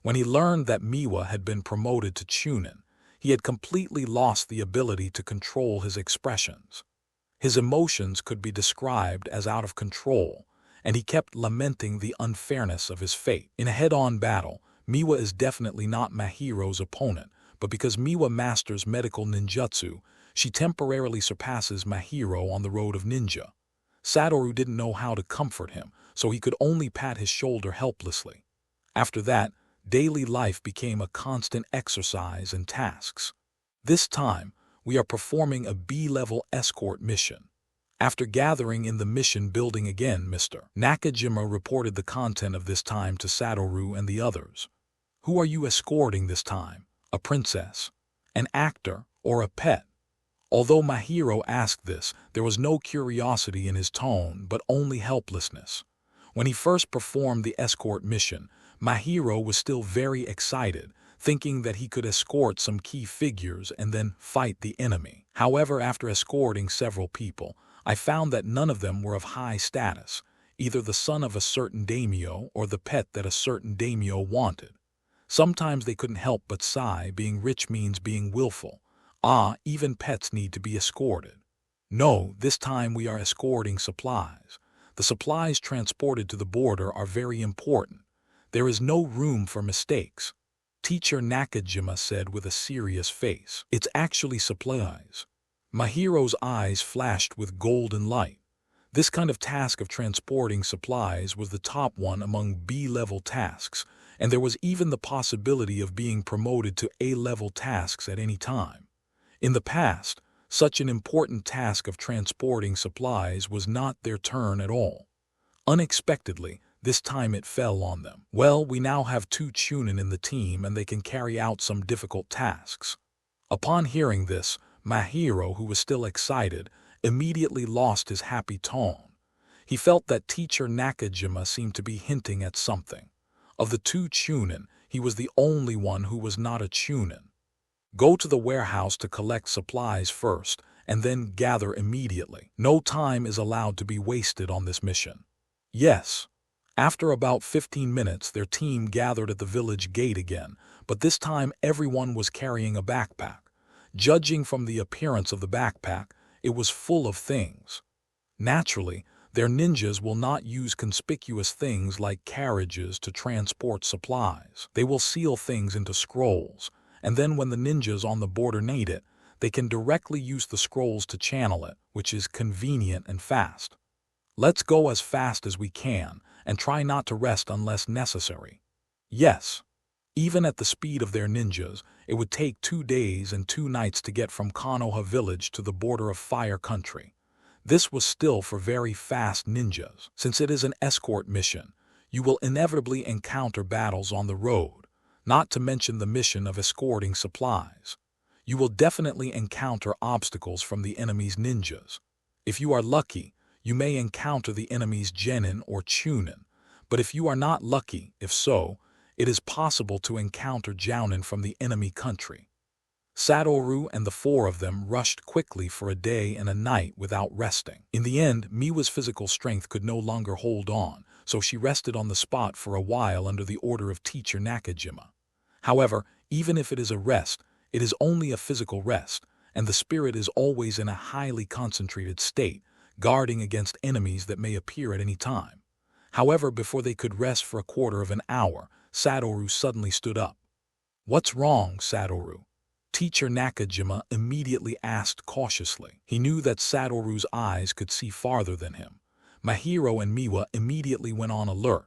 When he learned that Miwa had been promoted to Chunin, he had completely lost the ability to control his expressions. His emotions could be described as out of control, and he kept lamenting the unfairness of his fate. In a head-on battle, Miwa is definitely not Mahiro's opponent, but because Miwa masters medical ninjutsu, she temporarily surpasses Mahiro on the road of ninja. Satoru didn't know how to comfort him, so he could only pat his shoulder helplessly. After that, daily life became a constant exercise and tasks. This time, we are performing a B-level escort mission. After gathering in the mission building again, Mr. Nakajima reported the content of this time to Satoru and the others. Who are you escorting this time? A princess, an actor, or a pet? Although Mahiro asked this, there was no curiosity in his tone, but only helplessness. When he first performed the escort mission, Mahiro was still very excited, thinking that he could escort some key figures and then fight the enemy. However, after escorting several people, I found that none of them were of high status, either the son of a certain daimyo or the pet that a certain daimyo wanted. Sometimes they couldn't help but sigh, being rich means being willful. Even pets need to be escorted. No, this time we are escorting supplies. The supplies transported to the border are very important. There is no room for mistakes. Teacher Nakajima said with a serious face. It's actually supplies. Mahiro's eyes flashed with golden light. This kind of task of transporting supplies was the top one among B-level tasks, and there was even the possibility of being promoted to A-level tasks at any time. In the past, such an important task of transporting supplies was not their turn at all. Unexpectedly, This time it fell on them. Well, we now have 2 Chunin in the team and they can carry out some difficult tasks. Upon hearing this, Mahiro, who was still excited, immediately lost his happy tone. He felt that teacher Nakajima seemed to be hinting at something. Of the 2 Chunin, he was the only one who was not a Chunin. Go to the warehouse to collect supplies first, and then gather immediately. No time is allowed to be wasted on this mission. Yes. After about 15 minutes, their team gathered at the village gate again, but this time everyone was carrying a backpack. Judging from the appearance of the backpack, it was full of things. Naturally, their ninjas will not use conspicuous things like carriages to transport supplies. They will seal things into scrolls, and then when the ninjas on the border need it, they can directly use the scrolls to channel it, which is convenient and fast. Let's go as fast as we can, and try not to rest unless necessary. Yes. Even at the speed of their ninjas, it would take 2 days and 2 nights to get from Konoha village to the border of Fire Country. This was still for very fast ninjas. Since it is an escort mission, you will inevitably encounter battles on the road, not to mention the mission of escorting supplies. You will definitely encounter obstacles from the enemy's ninjas. If you are lucky, you may encounter the enemy's genin or chunin, but if you are not lucky, if so, it is possible to encounter jounin from the enemy country. Satoru and the 4 of them rushed quickly for a day and a night without resting. In the end, Miwa's physical strength could no longer hold on, so she rested on the spot for a while under the order of teacher Nakajima. However, even if it is a rest, it is only a physical rest, and the spirit is always in a highly concentrated state, guarding against enemies that may appear at any time. However, before they could rest for a quarter of an hour, Satoru suddenly stood up. "What's wrong, Satoru?" Teacher Nakajima immediately asked cautiously. He knew that Satoru's eyes could see farther than him. Mahiro and Miwa immediately went on alert.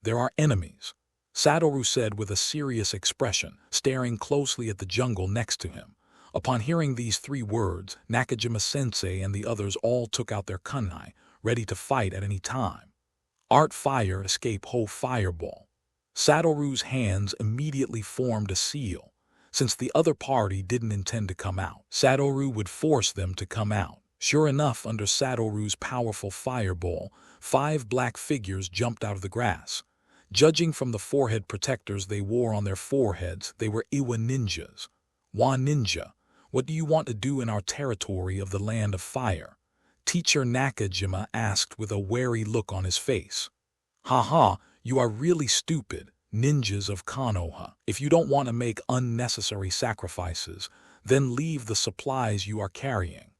"There are enemies," Satoru said with a serious expression, staring closely at the jungle next to him. Upon hearing these 3 words, Nakajima-sensei and the others all took out their kunai, ready to fight at any time. Art Fire Escape Ho Fireball. Satoru's hands immediately formed a seal. Since the other party didn't intend to come out, Satoru would force them to come out. Sure enough, under Satoru's powerful fireball, 5 black figures jumped out of the grass. Judging from the forehead protectors they wore on their foreheads, they were Iwa ninjas. "Wa ninja, what do you want to do in our territory of the land of fire?" Teacher Nakajima asked with a wary look on his face. "Haha, you are really stupid, ninjas of Konoha. If you don't want to make unnecessary sacrifices, then leave the supplies you are carrying."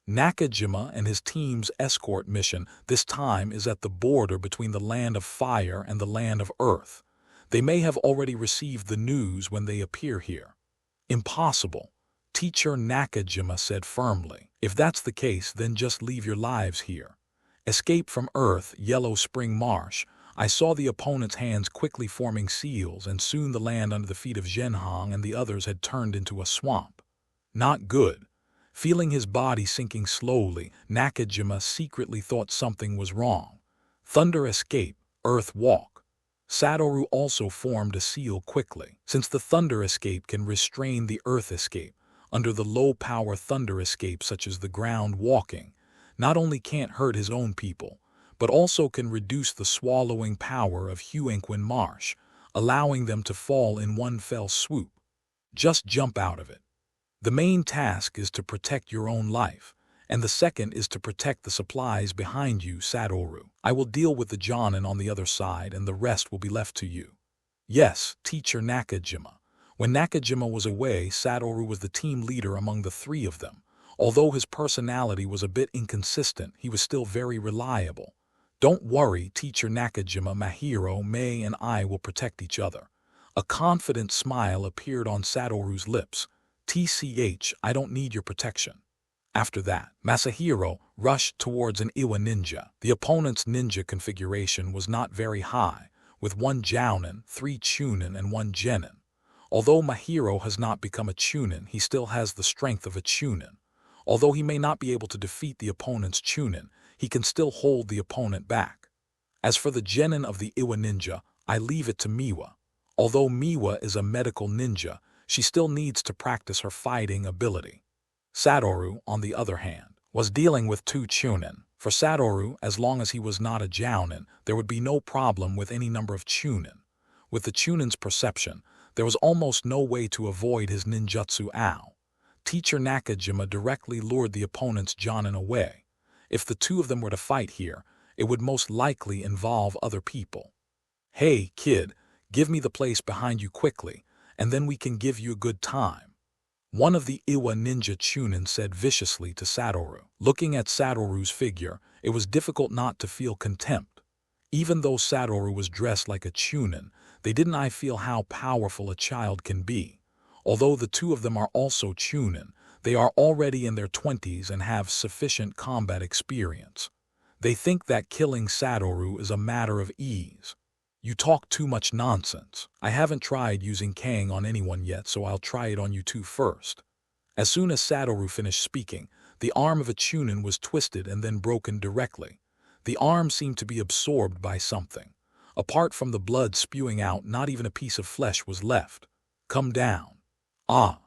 Nakajima and his team's escort mission this time is at the border between the land of fire and the land of earth. They may have already received the news when they appear here. "Impossible," Teacher Nakajima said firmly. "If that's the case, then just leave your lives here." Escape from Earth, Yellow Spring Marsh. I saw the opponent's hands quickly forming seals, and soon the land under the feet of Zhenhong and the others had turned into a swamp. Not good. Feeling his body sinking slowly, Nakajima secretly thought something was wrong. Thunder Escape, Earth Walk. Satoru also formed a seal quickly. Since the Thunder Escape can restrain the Earth Escape, under the low-power Thunder Escape such as the ground walking, not only can't hurt his own people, but also can reduce the swallowing power of Huenquin Marsh, allowing them to fall in one fell swoop. Just jump out of it. The main task is to protect your own life, and the second is to protect the supplies behind you, Satoru. I will deal with the Jonin on the other side, and the rest will be left to you. Yes, Teacher Nakajima. When Nakajima was away, Satoru was the team leader among the 3 of them. Although his personality was a bit inconsistent, he was still very reliable. "Don't worry, Teacher Nakajima, Mahiro, Mei, and I will protect each other." A confident smile appeared on Satoru's lips. "TCH, I don't need your protection." After that, Masahiro rushed towards an Iwa ninja. The opponent's ninja configuration was not very high, with 1 Jounin, 3 Chunin, and 1 Genin. Although Mahiro has not become a Chunin, he still has the strength of a Chunin. Although he may not be able to defeat the opponent's Chunin, he can still hold the opponent back. As for the genin of the Iwa ninja, I leave it to Miwa. Although Miwa is a medical ninja, she still needs to practice her fighting ability. Satoru, on the other hand, was dealing with two chunin. For Satoru, as long as he was not a jounin, there would be no problem with any number of chunin. With the chunin's perception, there was almost no way to avoid his ninjutsu ao. Teacher Nakajima directly lured the opponent's jonin away. If the two of them were to fight here, it would most likely involve other people. "Hey, kid, give me the place behind you quickly, and then we can give you a good time," one of the Iwa ninja chunin said viciously to Satoru. Looking at Satoru's figure, it was difficult not to feel contempt. Even though Satoru was dressed like a chunin, they didn't feel how powerful a child can be. Although the two of them are also chunin, they are already in their 20s and have sufficient combat experience. They think that killing Satoru is a matter of ease. "You talk too much nonsense. I haven't tried using Kang on anyone yet, so I'll try it on you two first." As soon as Satoru finished speaking, the arm of a chunin was twisted and then broken directly. The arm seemed to be absorbed by something. Apart from the blood spewing out, not even a piece of flesh was left. "Come down." "Ah."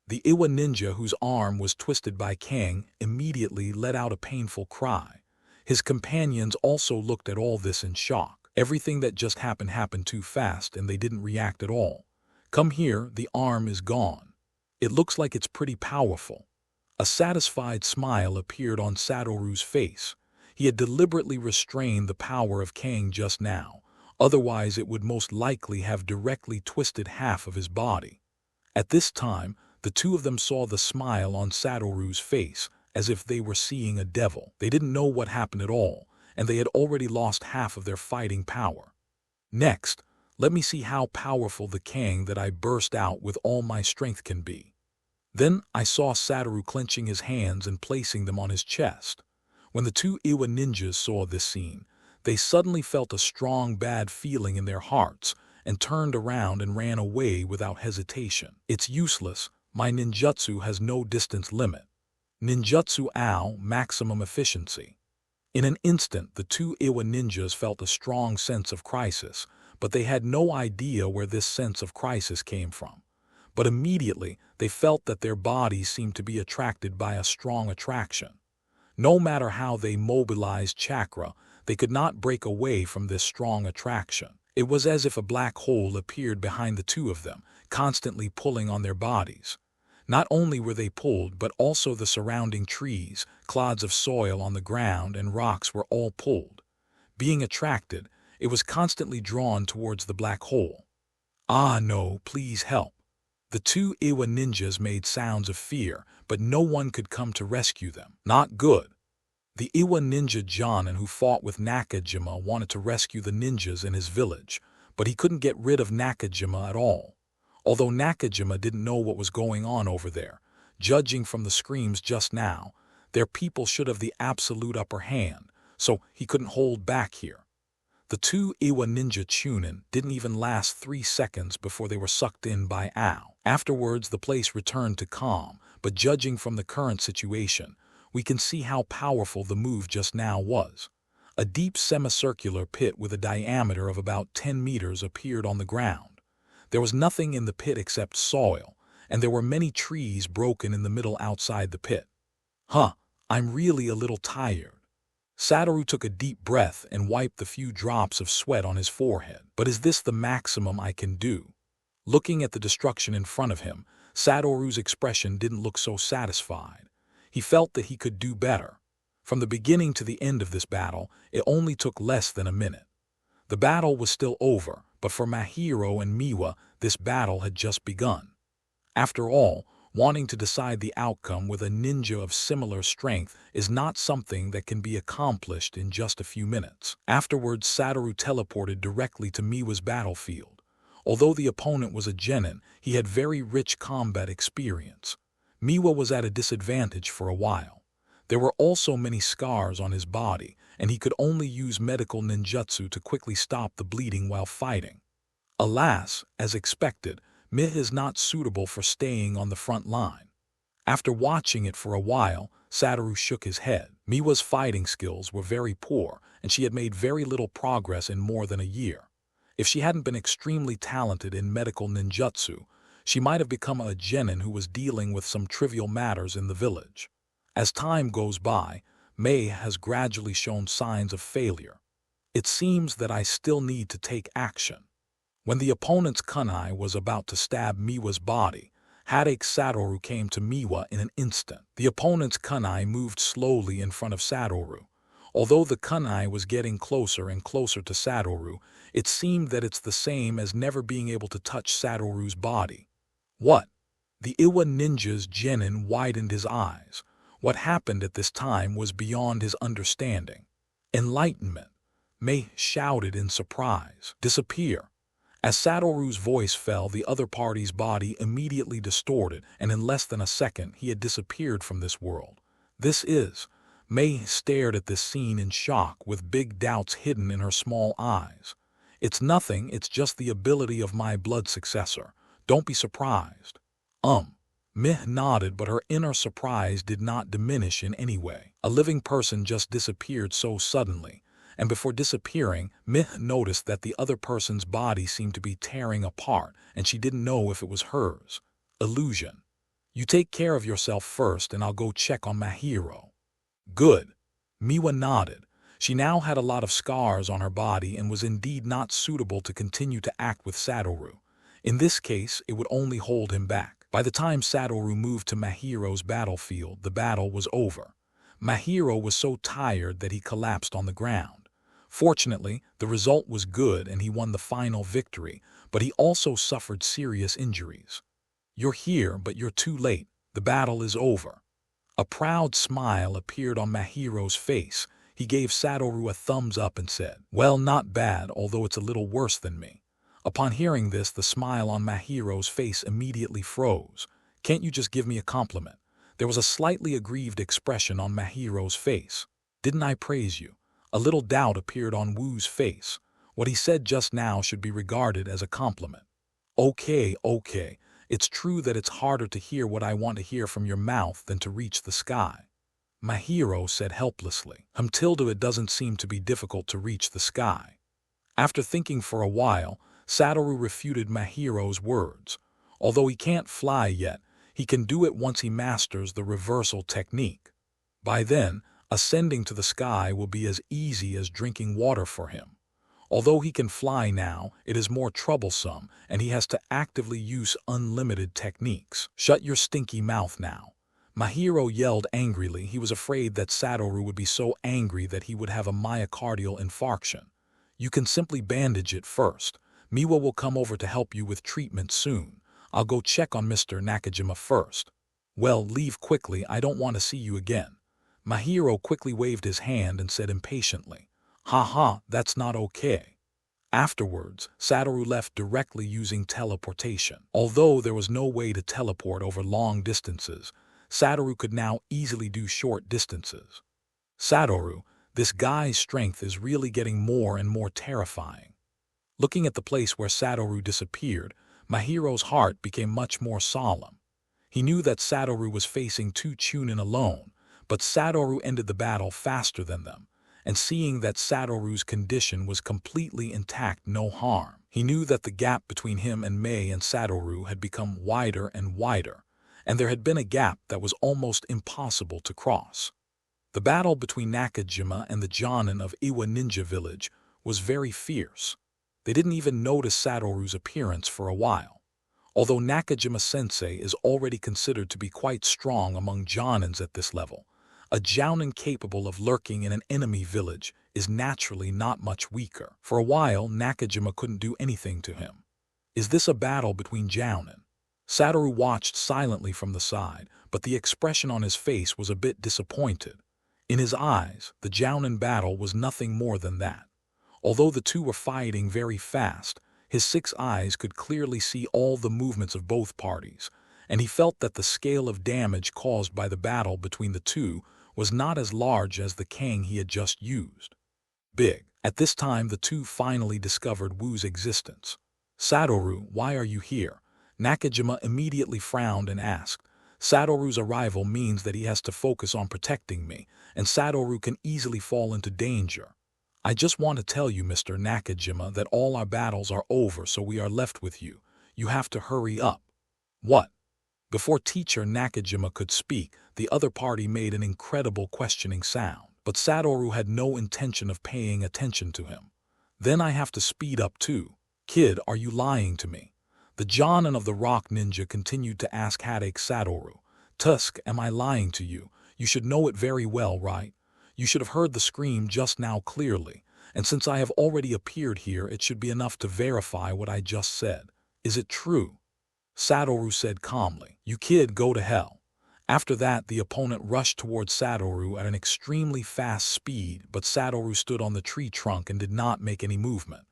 The Iwa ninja whose arm was twisted by Kang immediately let out a painful cry. His companions also looked at all this in shock. Everything that just happened too fast and they didn't react at all. "Come here, the arm is gone. It looks like it's pretty powerful." A satisfied smile appeared on Satoru's face. He had deliberately restrained the power of Kang just now, otherwise it would most likely have directly twisted half of his body. At this time, the two of them saw the smile on Satoru's face, as if they were seeing a devil. They didn't know what happened at all, and they had already lost half of their fighting power. "Next, let me see how powerful the Kang that I burst out with all my strength can be." Then I saw Satoru clenching his hands and placing them on his chest. When the two Iwa ninjas saw this scene, they suddenly felt a strong bad feeling in their hearts and turned around and ran away without hesitation. "It's useless. My ninjutsu has no distance limit. Ninjutsu ao, maximum efficiency." In an instant, the two Iwa ninjas felt a strong sense of crisis, but they had no idea where this sense of crisis came from. But immediately, they felt that their bodies seemed to be attracted by a strong attraction. No matter how they mobilized chakra, they could not break away from this strong attraction. It was as if a black hole appeared behind the two of them, constantly pulling on their bodies. Not only were they pulled, but also the surrounding trees, clods of soil on the ground, and rocks were all pulled. Being attracted, it was constantly drawn towards the black hole. "Ah no, please help." The two Iwa ninjas made sounds of fear, but no one could come to rescue them. Not good. The Iwa ninja Jonin who fought with Nakajima wanted to rescue the ninjas in his village, but he couldn't get rid of Nakajima at all. Although Nakajima didn't know what was going on over there, judging from the screams just now, their people should have the absolute upper hand, so he couldn't hold back here. The two Iwa ninja chunin didn't even last 3 seconds before they were sucked in by Ao. Afterwards, the place returned to calm, but judging from the current situation, we can see how powerful the move just now was. A deep semicircular pit with a diameter of about 10 meters appeared on the ground. There was nothing in the pit except soil, and there were many trees broken in the middle outside the pit. I'm really a little tired." Satoru took a deep breath and wiped the few drops of sweat on his forehead. "But is this the maximum I can do?" Looking at the destruction in front of him, Satoru's expression didn't look so satisfied. He felt that he could do better. From the beginning to the end of this battle, it only took less than a minute. The battle was still over, but for Mahiro and Miwa, this battle had just begun. After all, wanting to decide the outcome with a ninja of similar strength is not something that can be accomplished in just a few minutes. Afterwards, Satoru teleported directly to Miwa's battlefield. Although the opponent was a genin, he had very rich combat experience. Miwa was at a disadvantage for a while. There were also many scars on his body, and he could only use medical ninjutsu to quickly stop the bleeding while fighting. Alas, as expected, Miwa is not suitable for staying on the front line. After watching it for a while, Satoru shook his head. Miwa's fighting skills were very poor, and she had made very little progress in more than a year. If she hadn't been extremely talented in medical ninjutsu, she might have become a genin who was dealing with some trivial matters in the village. As time goes by, Mei has gradually shown signs of failure. It seems that I still need to take action. When the opponent's kunai was about to stab Miwa's body, Hatake Satoru came to Miwa in an instant. The opponent's kunai moved slowly in front of Satoru. Although the kunai was getting closer and closer to Satoru, it seemed that it's the same as never being able to touch Satoru's body. What? The Iwa ninja's genin widened his eyes. What happened at this time was beyond his understanding. Enlightenment. Mei shouted in surprise. Disappear. As Satoru's voice fell, the other party's body immediately distorted, and in less than a second he had disappeared from this world. This is... Mei stared at this scene in shock, with big doubts hidden in her small eyes. It's nothing, it's just the ability of my blood successor. Don't be surprised. Mei nodded, but her inner surprise did not diminish in any way. A living person just disappeared so suddenly. And before disappearing, Mei noticed that the other person's body seemed to be tearing apart, and she didn't know if it was hers. Illusion. You take care of yourself first, and I'll go check on Mahiro. Good. Miwa nodded. She now had a lot of scars on her body and was indeed not suitable to continue to act with Satoru. In this case, it would only hold him back. By the time Satoru moved to Mahiro's battlefield, the battle was over. Mahiro was so tired that he collapsed on the ground. Fortunately, the result was good and he won the final victory, but he also suffered serious injuries. You're here, but you're too late. The battle is over. A proud smile appeared on Mahiro's face. He gave Satoru a thumbs up and said, "Well, not bad, although it's a little worse than me." Upon hearing this, the smile on Mahiro's face immediately froze. Can't you just give me a compliment? There was a slightly aggrieved expression on Mahiro's face. Didn't I praise you? A little doubt appeared on Wu's face. What he said just now should be regarded as a compliment. Okay. It's true that it's harder to hear what I want to hear from your mouth than to reach the sky. Mahiro said helplessly. Tilda, it doesn't seem to be difficult to reach the sky. After thinking for a while, Satoru refuted Mahiro's words. Although he can't fly yet, he can do it once he masters the reversal technique. By then, ascending to the sky will be as easy as drinking water for him. Although he can fly now, it is more troublesome, and he has to actively use unlimited techniques. Shut your stinky mouth now. Mahiro yelled angrily. He was afraid that Satoru would be so angry that he would have a myocardial infarction. You can simply bandage it first. Miwa will come over to help you with treatment soon. I'll go check on Mr. Nakajima first. Well, leave quickly. I don't want to see you again. Mahiro quickly waved his hand and said impatiently, "Haha, that's not okay." Afterwards, Satoru left directly using teleportation. Although there was no way to teleport over long distances, Satoru could now easily do short distances. Satoru, this guy's strength is really getting more and more terrifying. Looking at the place where Satoru disappeared, Mahiro's heart became much more solemn. He knew that Satoru was facing two Chunin alone, but Satoru ended the battle faster than them, and seeing that Satoru's condition was completely intact, no harm, he knew that the gap between him and Mei and Satoru had become wider and wider, and there had been a gap that was almost impossible to cross. The battle between Nakajima and the Jonin of Iwa Ninja Village was very fierce. They didn't even notice Satoru's appearance for a while. Although Nakajima-sensei is already considered to be quite strong among Jonins at this level, a Jounin capable of lurking in an enemy village is naturally not much weaker. For a while, Nakajima couldn't do anything to him. Is this a battle between Jounin? Satoru watched silently from the side, but the expression on his face was a bit disappointed. In his eyes, the Jounin battle was nothing more than that. Although the two were fighting very fast, his 6 eyes could clearly see all the movements of both parties, and he felt that the scale of damage caused by the battle between the two was not as large as the Kang he had just used. Big. At this time, the two finally discovered Wu's existence. "Satoru, why are you here?" Nakajima immediately frowned and asked. Satoru's arrival means that he has to focus on protecting me, and Satoru can easily fall into danger. I just want to tell you, Mr. Nakajima, that all our battles are over, so we are left with you. You have to hurry up. What? Before teacher Nakajima could speak, the other party made an incredible questioning sound, but Satoru had no intention of paying attention to him. Then I have to speed up too. Kid, are you lying to me? The Jonin of the Rock Ninja continued to ask Hatake Satoru. Tusk, am I lying to you? You should know it very well, right? You should have heard the scream just now clearly, and since I have already appeared here, it should be enough to verify what I just said. Is it true? Satoru said calmly. You kid, go to hell. After that, the opponent rushed towards Satoru at an extremely fast speed, but Satoru stood on the tree trunk and did not make any movement.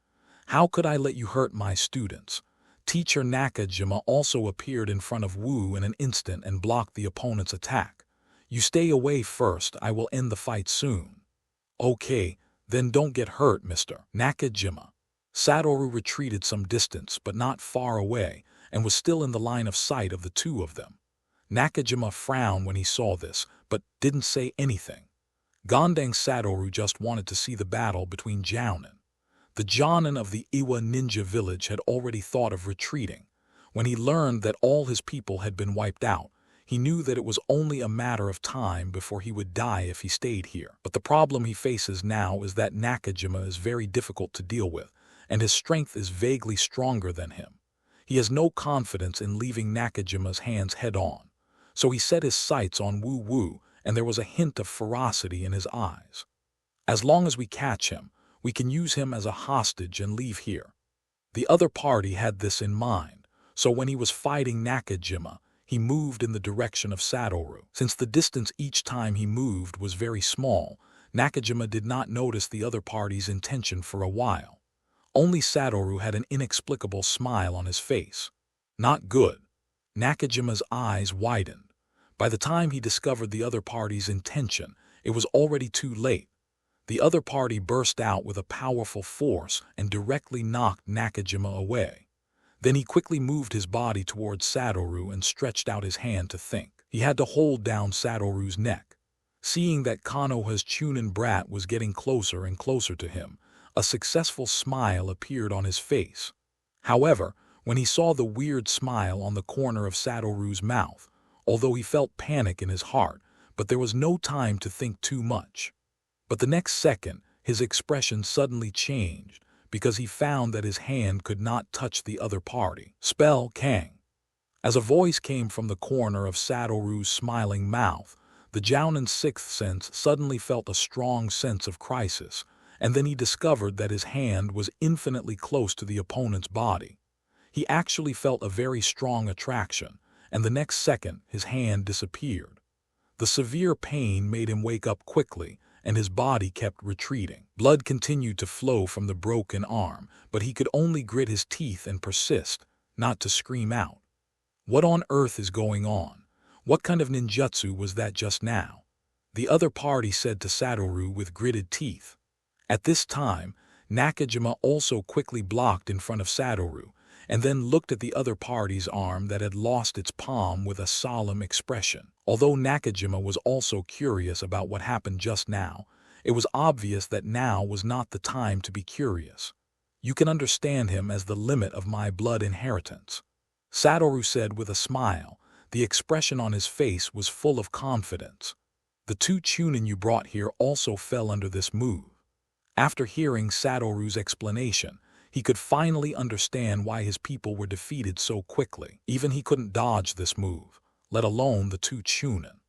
How could I let you hurt my students? Teacher Nakajima also appeared in front of Wu in an instant and blocked the opponent's attack. You stay away first, I will end the fight soon. Okay, then don't get hurt, Mr. Nakajima. Satoru retreated some distance, but not far away, and was still in the line of sight of the two of them. Nakajima frowned when he saw this, but didn't say anything. Gondang Satoru just wanted to see the battle between Jounin. The Jonin of the Iwa ninja village had already thought of retreating. When he learned that all his people had been wiped out, he knew that it was only a matter of time before he would die if he stayed here. But the problem he faces now is that Nakajima is very difficult to deal with, and his strength is vaguely stronger than him. He has no confidence in leaving Nakajima's hands head-on, so he set his sights on Wu Wu, and there was a hint of ferocity in his eyes. As long as we catch him, we can use him as a hostage and leave here. The other party had this in mind, so when he was fighting Nakajima, he moved in the direction of Satoru. Since the distance each time he moved was very small, Nakajima did not notice the other party's intention for a while. Only Satoru had an inexplicable smile on his face. Not good. Nakajima's eyes widened. By the time he discovered the other party's intention, it was already too late. The other party burst out with a powerful force and directly knocked Nakajima away. Then he quickly moved his body towards Satoru and stretched out his hand to think. He had to hold down Satoru's neck. Seeing that Konoha's Chunin brat was getting closer and closer to him, a successful smile appeared on his face. However, when he saw the weird smile on the corner of Satoru's mouth, although he felt panic in his heart, but there was no time to think too much. But the next second, his expression suddenly changed, because he found that his hand could not touch the other party. Spell Kang. As a voice came from the corner of Satoru's smiling mouth, the Jounin's sixth sense suddenly felt a strong sense of crisis, and then he discovered that his hand was infinitely close to the opponent's body. He actually felt a very strong attraction, and the next second his hand disappeared. The severe pain made him wake up quickly, and his body kept retreating. Blood continued to flow from the broken arm, but he could only grit his teeth and persist, not to scream out. What on earth is going on? What kind of ninjutsu was that just now? The other party said to Satoru with gritted teeth. At this time, Nakajima also quickly blocked in front of Satoru, and then looked at the other party's arm that had lost its palm with a solemn expression. Although Nakajima was also curious about what happened just now, it was obvious that now was not the time to be curious. You can understand him as the limit of my blood inheritance. Satoru said with a smile. The expression on his face was full of confidence. The two Chunin you brought here also fell under this move. After hearing Satoru's explanation, he could finally understand why his people were defeated so quickly. Even he couldn't dodge this move, let alone the two Chunin.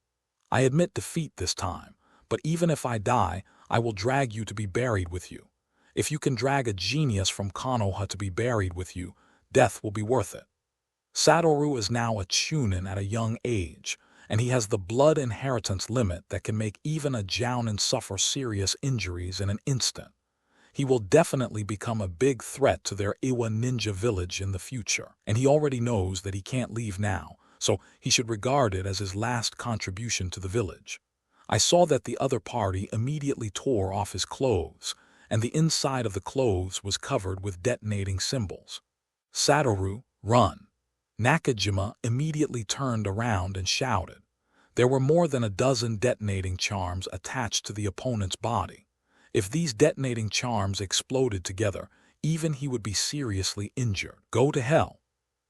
I admit defeat this time, but even if I die, I will drag you to be buried with you. If you can drag a genius from Konoha to be buried with you, death will be worth it. Satoru is now a Chunin at a young age, and he has the blood inheritance limit that can make even a Jounin suffer serious injuries in an instant. He will definitely become a big threat to their Iwa ninja village in the future, and he already knows that he can't leave now, so he should regard it as his last contribution to the village. I saw that the other party immediately tore off his clothes, and the inside of the clothes was covered with detonating symbols. Satoru, run. Nakajima immediately turned around and shouted. There were more than a dozen detonating charms attached to the opponent's body. If these detonating charms exploded together, even he would be seriously injured. Go to hell.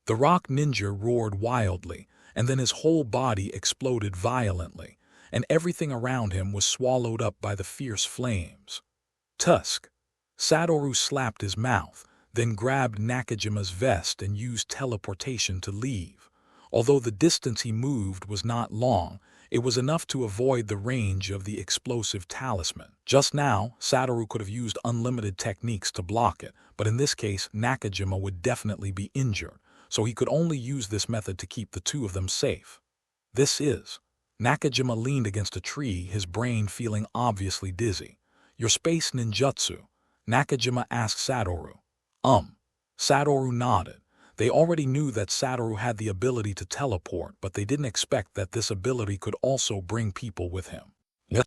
The rock ninja roared wildly, and then his whole body exploded violently, and everything around him was swallowed up by the fierce flames. Tusk. Satoru slapped his mouth, then grabbed Nakajima's vest and used teleportation to leave. Although the distance he moved was not long, it was enough to avoid the range of the explosive talisman. Just now, Satoru could have used unlimited techniques to block it, but in this case, Nakajima would definitely be injured, so he could only use this method to keep the two of them safe. This is. Nakajima leaned against a tree, his brain feeling obviously dizzy. Your space ninjutsu? Nakajima asked Satoru. Satoru nodded. They already knew that Satoru had the ability to teleport, but they didn't expect that this ability could also bring people with him.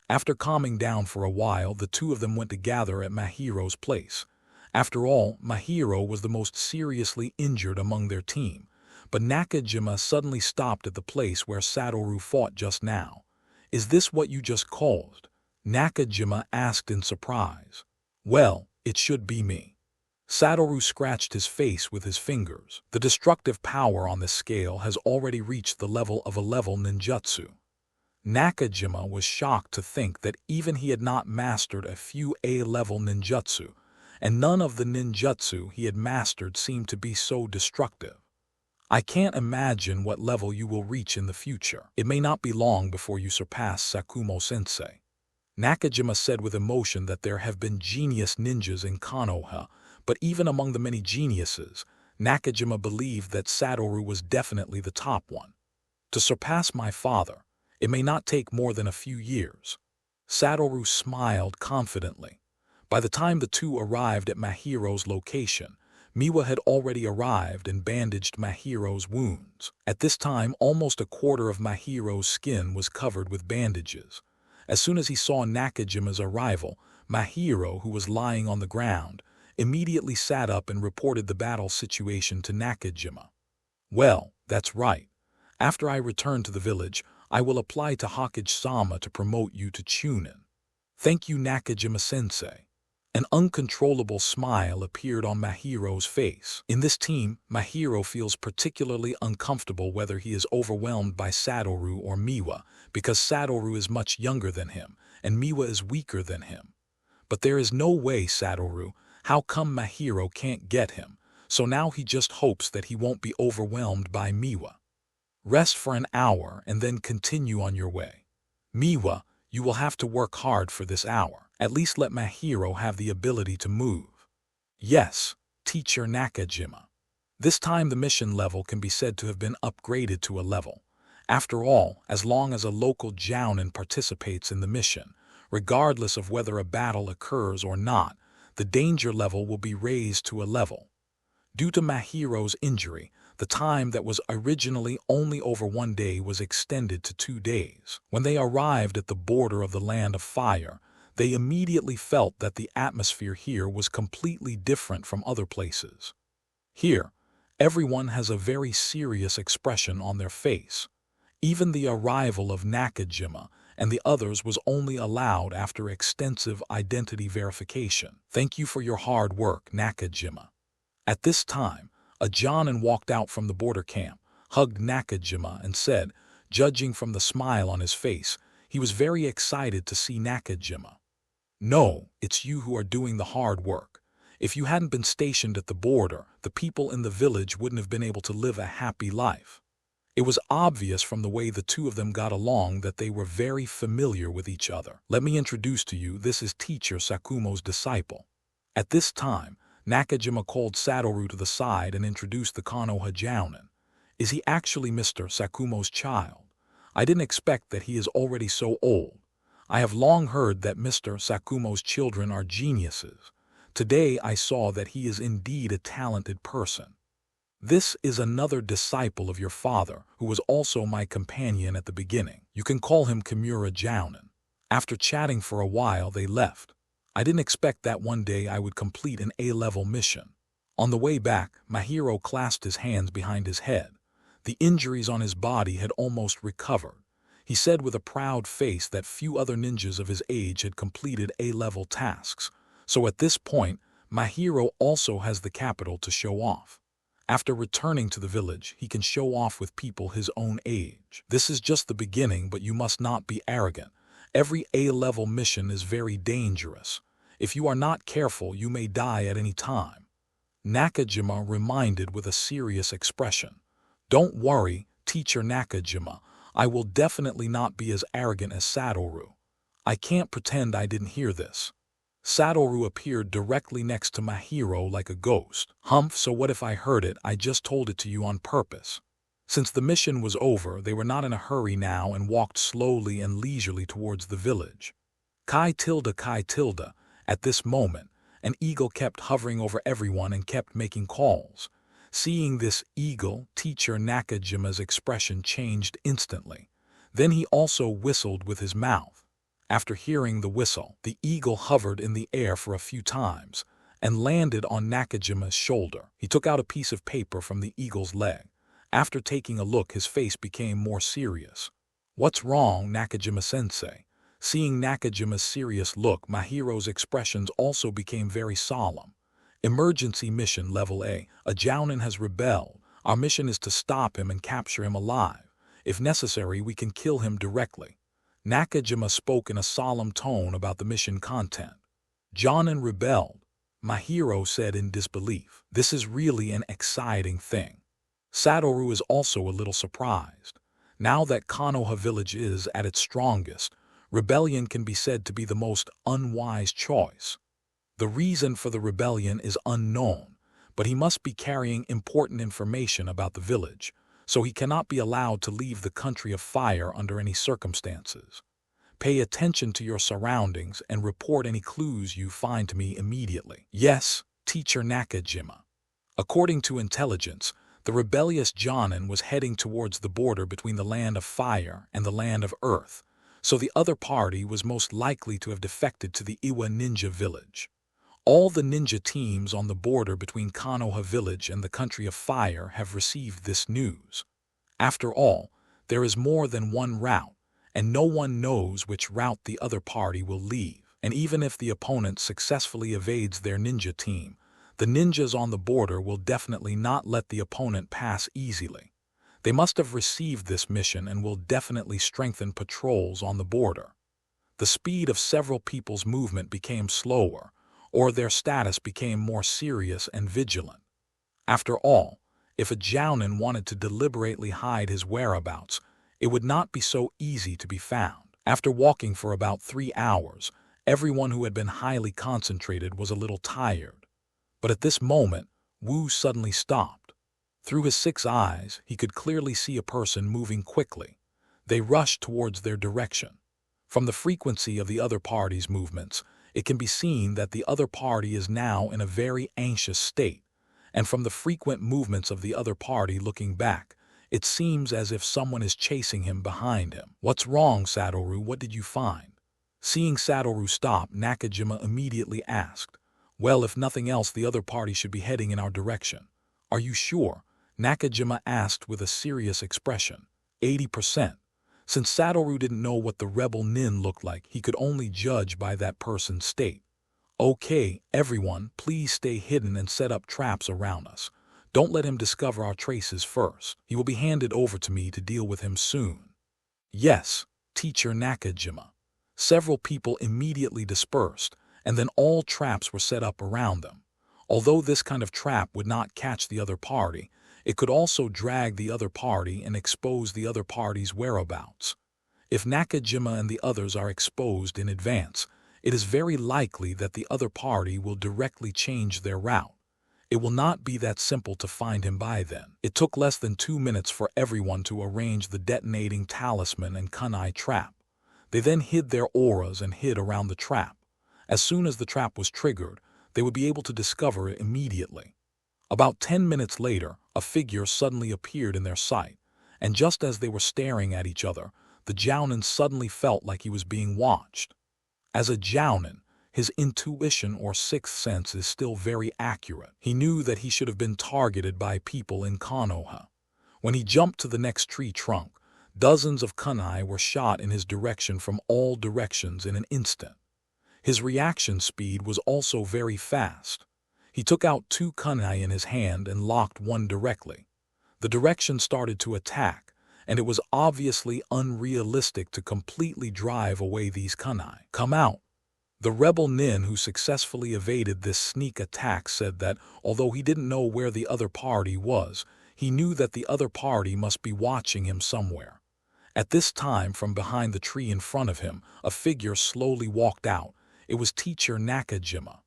After calming down for a while, the two of them went to gather at Mahiro's place. After all, Mahiro was the most seriously injured among their team, but Nakajima suddenly stopped at the place where Satoru fought just now. Is this what you just caused? Nakajima asked in surprise. Well, it should be me. Satoru scratched his face with his fingers. The destructive power on this scale has already reached the level of a level ninjutsu. Nakajima was shocked to think that even he had not mastered a few A-level ninjutsu, and none of the ninjutsu he had mastered seemed to be so destructive. I can't imagine what level you will reach in the future. It may not be long before you surpass Sakumo-sensei. Nakajima said with emotion that there have been genius ninjas in Konoha, but even among the many geniuses, Nakajima believed that Satoru was definitely the top one. To surpass my father, it may not take more than a few years. Satoru smiled confidently. By the time the two arrived at Mahiro's location, Miwa had already arrived and bandaged Mahiro's wounds. At this time, almost a quarter of Mahiro's skin was covered with bandages. As soon as he saw Nakajima's arrival, Mahiro, who was lying on the ground, immediately sat up and reported the battle situation to Nakajima. Well, that's right. After I return to the village, I will apply to Hokage-sama to promote you to Chunin. Thank you, Nakajima-sensei. An uncontrollable smile appeared on Mahiro's face. In this team, Mahiro feels particularly uncomfortable whether he is overwhelmed by Satoru or Miwa, because Satoru is much younger than him, and Miwa is weaker than him. But there is no way, Satoru. How come Mahiro can't get him? So now he just hopes that he won't be overwhelmed by Miwa. Rest for an hour and then continue on your way. Miwa, you will have to work hard for this hour. At least let Mahiro have the ability to move. Yes, Teacher Nakajima. This time the mission level can be said to have been upgraded to a level. After all, as long as a local jounin participates in the mission, regardless of whether a battle occurs or not, the danger level will be raised to a level. Due to Mahiro's injury, the time that was originally only over 1 day was extended to 2 days. When they arrived at the border of the Land of Fire, they immediately felt that the atmosphere here was completely different from other places. Here, everyone has a very serious expression on their face. Even the arrival of Nakajima and the others was only allowed after extensive identity verification. Thank you for your hard work, Nakajima. At this time, a Jonin walked out from the border camp, hugged Nakajima and said, judging from the smile on his face, he was very excited to see Nakajima. No, it's you who are doing the hard work. If you hadn't been stationed at the border, the people in the village wouldn't have been able to live a happy life. It was obvious from the way the two of them got along that they were very familiar with each other. Let me introduce to you, this is Teacher Sakumo's disciple. At this time, Nakajima called Satoru to the side and introduced the Konoha Jounin. Is he actually Mr. Sakumo's child? I didn't expect that he is already so old. I have long heard that Mr. Sakumo's children are geniuses. Today I saw that he is indeed a talented person. This is another disciple of your father, who was also my companion at the beginning. You can call him Kimura Jounin. After chatting for a while, they left. I didn't expect that one day I would complete an A-level mission. On the way back, Mahiro clasped his hands behind his head. The injuries on his body had almost recovered. He said with a proud face that few other ninjas of his age had completed A-level tasks. So at this point, my hero also has the capital to show off. After returning to the village, he can show off with people his own age. This is just the beginning, but you must not be arrogant. Every A-level mission is very dangerous. If you are not careful, you may die at any time. Nakajima reminded with a serious expression. Don't worry, teacher Nakajima. I will definitely not be as arrogant as Satoru. I can't pretend I didn't hear this. Satoru appeared directly next to my hero like a ghost. Humph, so what if I heard it? I just told it to you on purpose. Since the mission was over, they were not in a hurry now and walked slowly and leisurely towards the village. Kai tilde. At this moment, an eagle kept hovering over everyone and kept making calls. Seeing this eagle, teacher Nakajima's expression changed instantly. Then he also whistled with his mouth. After hearing the whistle, the eagle hovered in the air for a few times and landed on Nakajima's shoulder. He took out a piece of paper from the eagle's leg. After taking a look, his face became more serious. What's wrong, Nakajima-sensei? Seeing Nakajima's serious look, my hero's expressions also became very solemn. Emergency mission level A. A Jounin has rebelled. Our mission is to stop him and capture him alive. If necessary, we can kill him directly. Nakajima spoke in a solemn tone about the mission content. Jounin rebelled, my hero said in disbelief. This is really an exciting thing. Satoru is also a little surprised. Now that Konoha village is at its strongest, rebellion can be said to be the most unwise choice. The reason for the rebellion is unknown, but he must be carrying important information about the village, so he cannot be allowed to leave the country of fire under any circumstances. Pay attention to your surroundings and report any clues you find to me immediately. Yes, teacher Nakajima. According to intelligence, the rebellious Jounin was heading towards the border between the land of fire and the land of earth, so the other party was most likely to have defected to the Iwa ninja village. All the ninja teams on the border between Konoha village and the country of fire have received this news. After all, there is more than one route, and no one knows which route the other party will leave. And even if the opponent successfully evades their ninja team, the ninjas on the border will definitely not let the opponent pass easily. They must have received this mission and will definitely strengthen patrols on the border. The speed of several people's movement became slower, or their status became more serious and vigilant. After all, if a Jounin wanted to deliberately hide his whereabouts, it would not be so easy to be found. After walking for about 3 hours, everyone who had been highly concentrated was a little tired. But at this moment, Wu suddenly stopped. Through his 6 eyes, he could clearly see a person moving quickly. They rushed towards their direction. From the frequency of the other party's movements, it can be seen that the other party is now in a very anxious state, and from the frequent movements of the other party looking back, it seems as if someone is chasing him behind him. What's wrong, Satoru? What did you find? Seeing Satoru stop, Nakajima immediately asked. Well, if nothing else, the other party should be heading in our direction. Are you sure? Nakajima asked with a serious expression. 80%. Since Satoru didn't know what the rebel nin looked like, he could only judge by that person's state. Okay, everyone, please stay hidden and set up traps around us. Don't let him discover our traces first. He will be handed over to me to deal with him soon. Yes, teacher Nakajima. Several people immediately dispersed, and then all traps were set up around them. Although this kind of trap would not catch the other party, it could also drag the other party and expose the other party's whereabouts. If Nakajima and the others are exposed in advance, it is very likely that the other party will directly change their route. It will not be that simple to find him by then. It took less than 2 minutes for everyone to arrange the detonating talisman and kunai trap. They then hid their auras and hid around the trap. As soon as the trap was triggered, they would be able to discover it immediately. About 10 minutes later, a figure suddenly appeared in their sight, and just as they were staring at each other, the Jounin suddenly felt like he was being watched. As a Jounin, his intuition or sixth sense is still very accurate. He knew that he should have been targeted by people in Konoha. When he jumped to the next tree trunk, dozens of kunai were shot in his direction from all directions in an instant. His reaction speed was also very fast. He took out 2 kunai in his hand and locked one directly. The direction started to attack, and it was obviously unrealistic to completely drive away these kunai. "Come out." The rebel nin who successfully evaded this sneak attack said that, although he didn't know where the other party was, he knew that the other party must be watching him somewhere. At this time, from behind the tree in front of him, a figure slowly walked out. It was teacher Nakajima.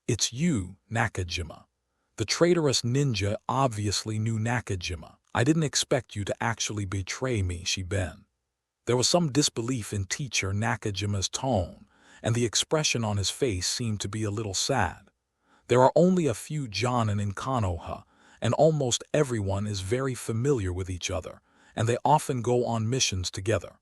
"It's you, Nakajima." The traitorous ninja obviously knew Nakajima. "I didn't expect you to actually betray me, Shiben." There was some disbelief in teacher Nakajima's tone, and the expression on his face seemed to be a little sad. There are only a few Jonin in Konoha, and almost everyone is very familiar with each other, and they often go on missions together.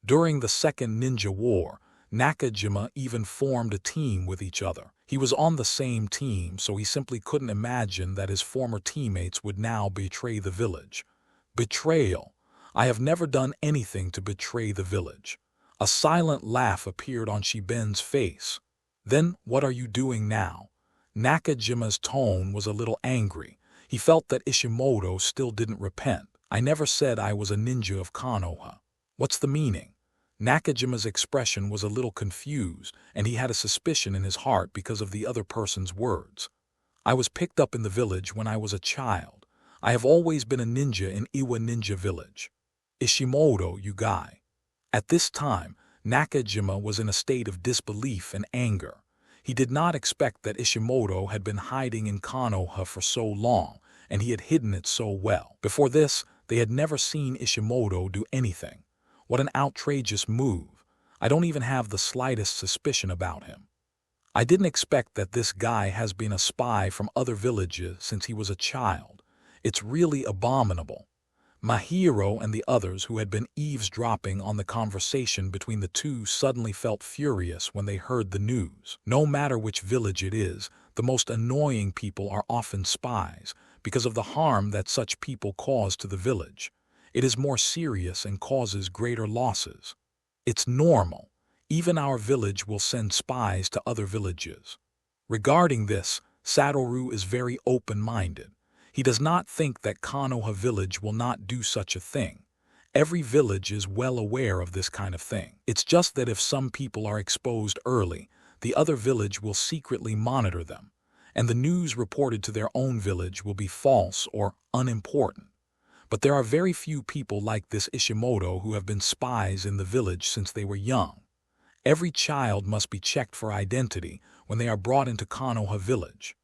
During the Second Ninja War, Nakajima even formed a team with each other. He was on the same team, so he simply couldn't imagine that his former teammates would now betray the village. Betrayal. I have never done anything to betray the village. A silent laugh appeared on Shiben's face. "Then what are you doing now?" Nakajima's tone was a little angry. He felt that Ishimoto still didn't repent. "I never said I was a ninja of Konoha." "What's the meaning?" Nakajima's expression was a little confused, and he had a suspicion in his heart because of the other person's words. "I was picked up in the village when I was a child. I have always been a ninja in Iwa Ninja Village." "Ishimoto, you guy." At this time, Nakajima was in a state of disbelief and anger. He did not expect that Ishimoto had been hiding in Konoha for so long, and he had hidden it so well. Before this, they had never seen Ishimoto do anything. What an outrageous move. I don't even have the slightest suspicion about him. I didn't expect that this guy has been a spy from other villages since he was a child. It's really abominable. Mahiro and the others who had been eavesdropping on the conversation between the two suddenly felt furious when they heard the news. No matter which village it is, the most annoying people are often spies because of the harm that such people cause to the village. It is more serious and causes greater losses. It's normal. Even our village will send spies to other villages. Regarding this, Satoru is very open-minded. He does not think that Konoha village will not do such a thing. Every village is well aware of this kind of thing. It's just that if some people are exposed early, the other village will secretly monitor them, and the news reported to their own village will be false or unimportant. But there are very few people like this Ishimoto who have been spies in the village since they were young. Every child must be checked for identity when they are brought into Konoha village.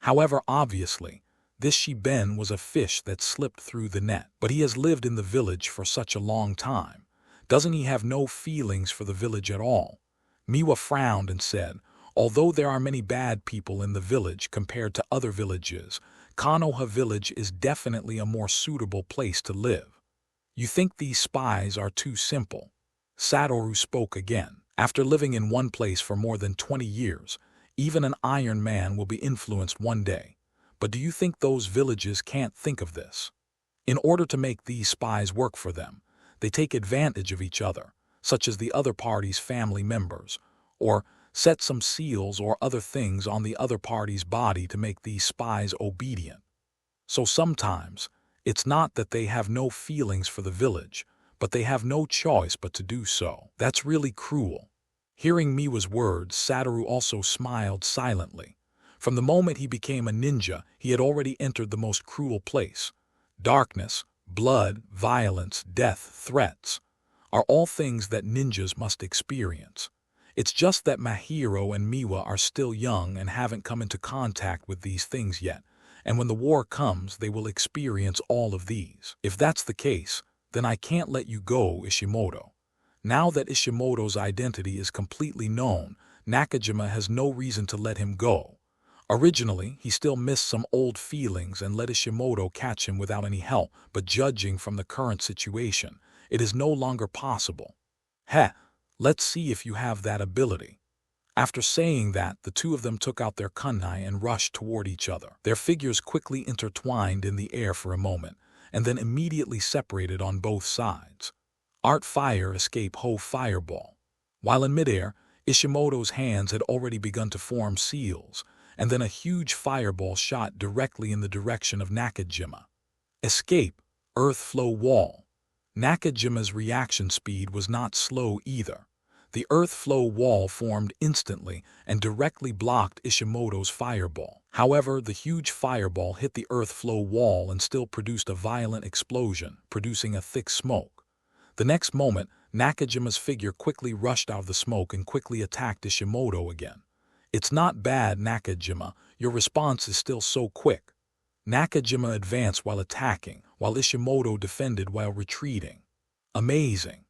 However, obviously, this Shiben was a fish that slipped through the net. But he has lived in the village for such a long time. Doesn't he have no feelings for the village at all? Miwa frowned and said, "Although there are many bad people in the village compared to other villages, Konoha village is definitely a more suitable place to live." "You think these spies are too simple?" Satoru spoke again. "After living in one place for more than 20 years, even an Iron Man will be influenced one day. But do you think those villages can't think of this? In order to make these spies work for them, they take advantage of each other, such as the other party's family members, or set some seals or other things on the other party's body to make these spies obedient. So sometimes, it's not that they have no feelings for the village, but they have no choice but to do so. That's really cruel." Hearing Miwa's words, Satoru also smiled silently. From the moment he became a ninja, he had already entered the most cruel place. Darkness, blood, violence, death, threats are all things that ninjas must experience. It's just that Mahiro and Miwa are still young and haven't come into contact with these things yet, and when the war comes, they will experience all of these. If that's the case, then I can't let you go, Ishimoto. Now that Ishimoto's identity is completely known, Nakajima has no reason to let him go. Originally, he still missed some old feelings and let Ishimoto catch him without any help, but judging from the current situation, it is no longer possible. Heh, let's see if you have that ability. After saying that, the two of them took out their kunai and rushed toward each other. Their figures quickly intertwined in the air for a moment, and then immediately separated on both sides. Art Fire Escape Ho Fireball. While in midair, Ishimoto's hands had already begun to form seals, and then a huge fireball shot directly in the direction of Nakajima. Escape, Earth Flow Wall. Nakajima's reaction speed was not slow either. The Earth Flow Wall formed instantly and directly blocked Ishimoto's fireball. However, the huge fireball hit the Earth Flow Wall and still produced a violent explosion, producing a thick smoke. The next moment, Nakajima's figure quickly rushed out of the smoke and quickly attacked Ishimoto again. "It's not bad, Nakajima. Your response is still so quick." Nakajima advanced while attacking, while Ishimoto defended while retreating. "Amazing."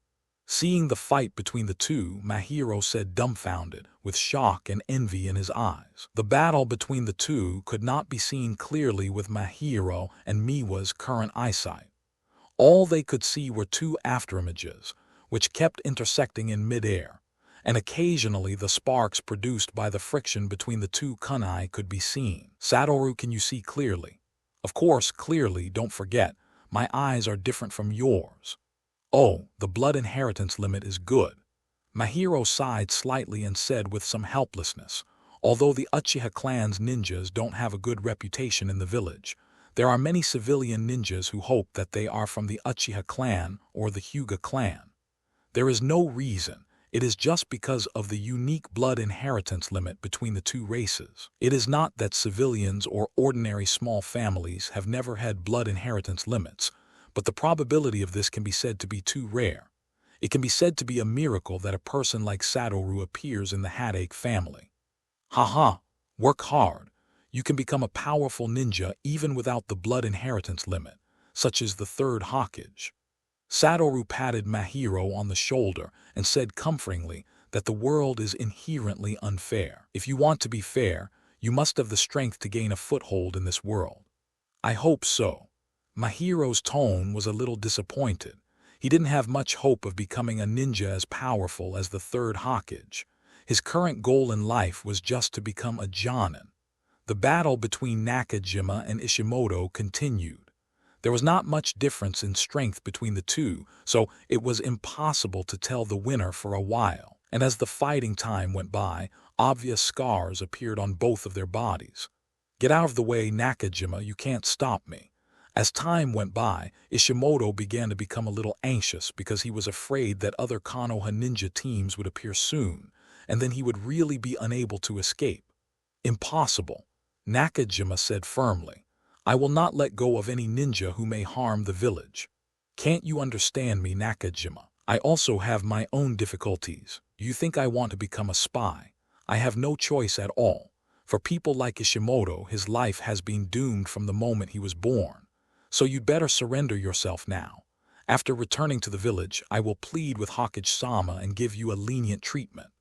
Seeing the fight between the two, Mahiro said dumbfounded, with shock and envy in his eyes. The battle between the two could not be seen clearly with Mahiro and Miwa's current eyesight. All they could see were two afterimages, which kept intersecting in midair, and occasionally the sparks produced by the friction between the two kunai could be seen. "Satoru, can you see clearly?" "Of course, clearly, don't forget. My eyes are different from yours." "Oh, the blood inheritance limit is good." Mahiro sighed slightly and said with some helplessness, "Although the Uchiha clan's ninjas don't have a good reputation in the village, there are many civilian ninjas who hope that they are from the Uchiha clan or the Hyuga clan. There is no reason. It is just because of the unique blood inheritance limit between the two races. It is not that civilians or ordinary small families have never had blood inheritance limits, but the probability of this can be said to be too rare. It can be said to be a miracle that a person like Satoru appears in the Hatake family. Haha, work hard. You can become a powerful ninja even without the blood inheritance limit, such as the third Hokage. Satoru patted Mahiro on the shoulder and said comfortingly that the world is inherently unfair. If you want to be fair, you must have the strength to gain a foothold in this world. I hope so. Mahiro's tone was a little disappointed. He didn't have much hope of becoming a ninja as powerful as the third Hokage. His current goal in life was just to become a Jonin. The battle between Nakajima and Ishimoto continued. There was not much difference in strength between the two, so it was impossible to tell the winner for a while. And as the fighting time went by, obvious scars appeared on both of their bodies. "Get out of the way, Nakajima, you can't stop me." As time went by, Ishimoto began to become a little anxious because he was afraid that other Konoha ninja teams would appear soon, and then he would really be unable to escape. "Impossible," Nakajima said firmly. "I will not let go of any ninja who may harm the village." "Can't you understand me, Nakajima? I also have my own difficulties. You think I want to become a spy? I have no choice at all. For people like Ishimoto, his life has been doomed from the moment he was born. So you'd better surrender yourself now. After returning to the village, I will plead with Hokage-sama and give you a lenient treatment."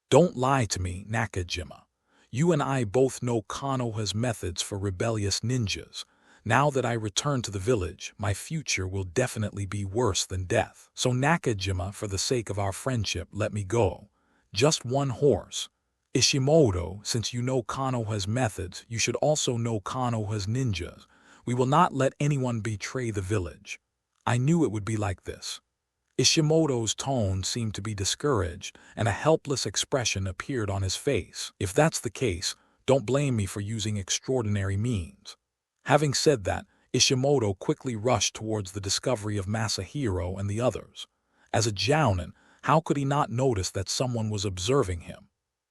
"Don't lie to me, Nakajima. You and I both know Konoha's methods for rebellious ninjas. Now that I return to the village, my future will definitely be worse than death. So Nakajima, for the sake of our friendship, let me go. Just one horse. Ishimoto, since you know Konoha's methods, you should also know Konoha's ninjas. We will not let anyone betray the village." I knew it would be like this. Ishimoto's tone seemed to be discouraged, and a helpless expression appeared on his face. "If that's the case, don't blame me for using extraordinary means." Having said that, Ishimoto quickly rushed towards the discovery of Masahiro and the others. As a Jounin, how could he not notice that someone was observing him?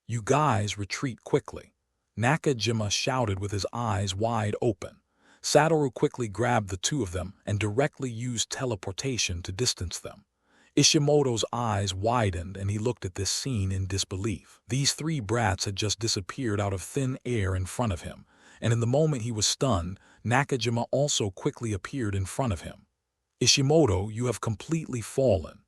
"You guys retreat quickly," Nakajima shouted with his eyes wide open. Satoru quickly grabbed the two of them and directly used teleportation to distance them. Ishimoto's eyes widened and he looked at this scene in disbelief. These three brats had just disappeared out of thin air in front of him, and in the moment he was stunned, Nakajima also quickly appeared in front of him. "Ishimoto, you have completely fallen."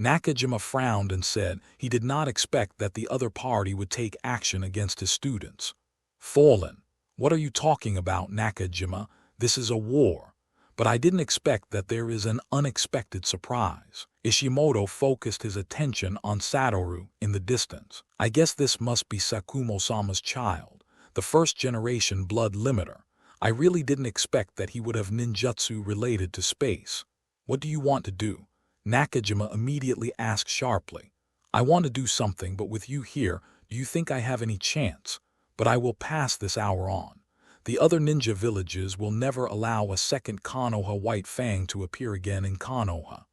Nakajima frowned and said he did not expect that the other party would take action against his students. "Fallen? What are you talking about, Nakajima? This is a war. But I didn't expect that there is an unexpected surprise." Ishimoto focused his attention on Satoru in the distance. "I guess this must be Sakumo-sama's child, the first-generation blood limiter. I really didn't expect that he would have ninjutsu related to space. What do you want to do? Nakajima immediately asked sharply. I want to do something, but with you here, do you think I have any chance? But I will pass this hour on. The other ninja villages will never allow a second Konoha White Fang to appear again in Konoha.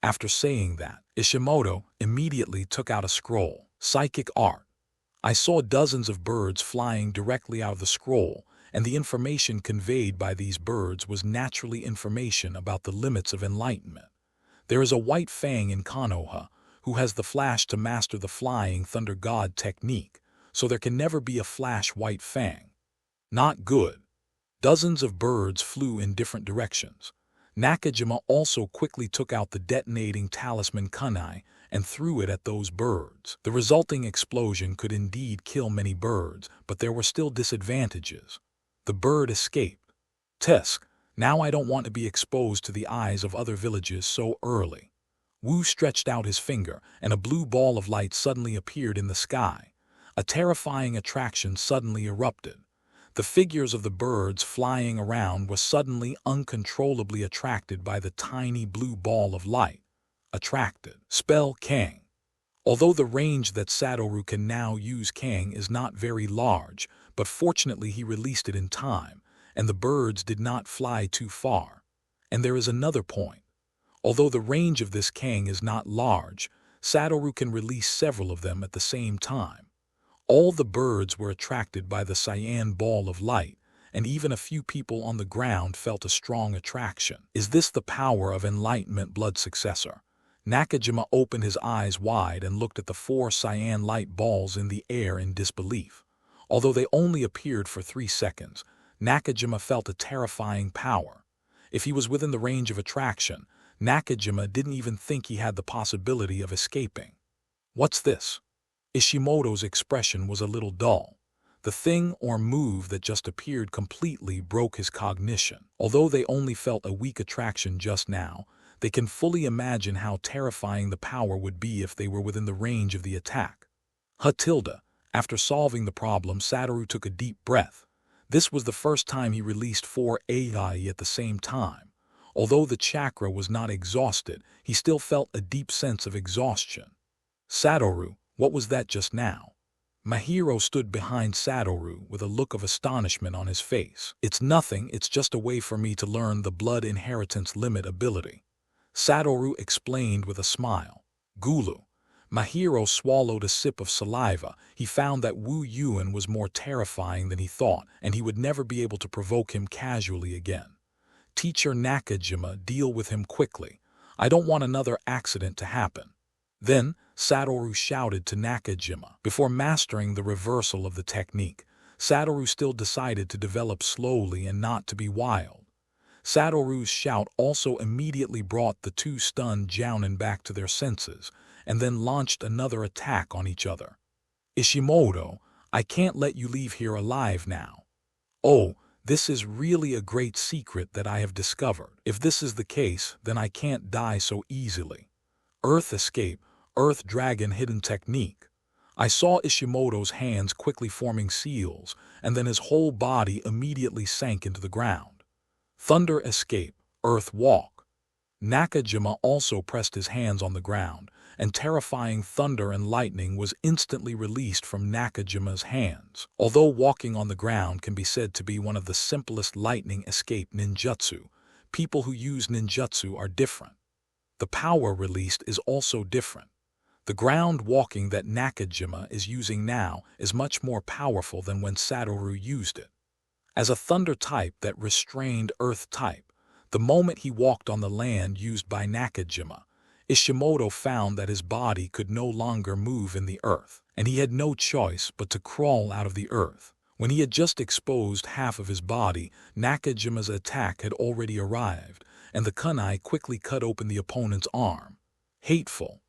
After saying that, Ishimoto immediately took out a scroll. Psychic art. I saw dozens of birds flying directly out of the scroll, and the information conveyed by these birds was naturally information about the limits of enlightenment. There is a White Fang in Konoha who has the flash to master the Flying Thunder God technique, so there can never be a Flash White Fang. Not good. Dozens of birds flew in different directions. Nakajima also quickly took out the detonating talisman kunai and threw it at those birds. The resulting explosion could indeed kill many birds, but there were still disadvantages. The bird escaped. Tisk, now I don't want to be exposed to the eyes of other villages so early. Wu stretched out his finger, and a blue ball of light suddenly appeared in the sky. A terrifying attraction suddenly erupted. The figures of the birds flying around were suddenly uncontrollably attracted by the tiny blue ball of light. Attracted. Spell Kang. Although the range that Satoru can now use Kang is not very large, but fortunately he released it in time, and the birds did not fly too far. And there is another point. Although the range of this Kang is not large, Satoru can release several of them at the same time. All the birds were attracted by the cyan ball of light, and even a few people on the ground felt a strong attraction. Is this the power of enlightenment blood successor? Nakajima opened his eyes wide and looked at the 4 cyan light balls in the air in disbelief. Although they only appeared for 3 seconds, Nakajima felt a terrifying power. If he was within the range of attraction, Nakajima didn't even think he had the possibility of escaping. What's this? Ishimoto's expression was a little dull. The thing or move that just appeared completely broke his cognition. Although they only felt a weak attraction just now, they can fully imagine how terrifying the power would be if they were within the range of the attack. Hatilda. After solving the problem, Satoru took a deep breath. This was the first time he released 4 AI at the same time. Although the chakra was not exhausted, he still felt a deep sense of exhaustion. Satoru, what was that just now? Mahiro stood behind Satoru with a look of astonishment on his face. It's nothing, it's just a way for me to learn the blood inheritance limit ability. Satoru explained with a smile. Gulu. Mahiro swallowed a sip of saliva. He found that Wu Yuan was more terrifying than he thought, and he would never be able to provoke him casually again. Teacher Nakajima, deal with him quickly. I don't want another accident to happen. Then, Satoru shouted to Nakajima. Before mastering the reversal of the technique, Satoru still decided to develop slowly and not to be wild. Satoru's shout also immediately brought the 2 stunned Jounin back to their senses, and then launched another attack on each other. Ishimoto, I can't let you leave here alive now. Oh, this is really a great secret that I have discovered. If this is the case, then I can't die so easily. Earth escape. Earth Dragon hidden technique. I saw Ishimoto's hands quickly forming seals, and then his whole body immediately sank into the ground. Thunder escape. Earth walk. Nakajima also pressed his hands on the ground, and terrifying thunder and lightning was instantly released from Nakajima's hands. Although walking on the ground can be said to be one of the simplest lightning escape ninjutsu, people who use ninjutsu are different. The power released is also different. The ground walking that Nakajima is using now is much more powerful than when Satoru used it. As a thunder type that restrained earth type, the moment he walked on the land used by Nakajima, Ishimoto found that his body could no longer move in the earth, and he had no choice but to crawl out of the earth. When he had just exposed half of his body, Nakajima's attack had already arrived, and the kunai quickly cut open the opponent's arm. Hateful.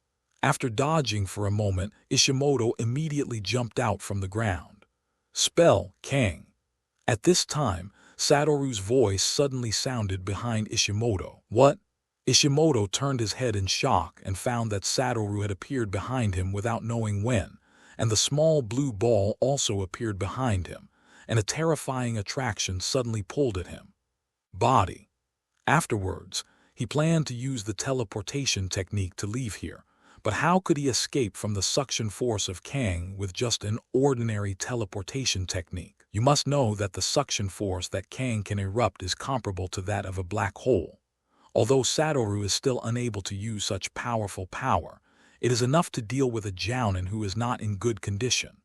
After dodging for a moment, Ishimoto immediately jumped out from the ground. Spell Kang. At this time, Satoru's voice suddenly sounded behind Ishimoto. What? Ishimoto turned his head in shock and found that Satoru had appeared behind him without knowing when, and the small blue ball also appeared behind him, and a terrifying attraction suddenly pulled at him. Body. Afterwards, he planned to use the teleportation technique to leave here, but how could he escape from the suction force of Kang with just an ordinary teleportation technique? You must know that the suction force that Kang can erupt is comparable to that of a black hole. Although Satoru is still unable to use such powerful power, it is enough to deal with a jounin who is not in good condition.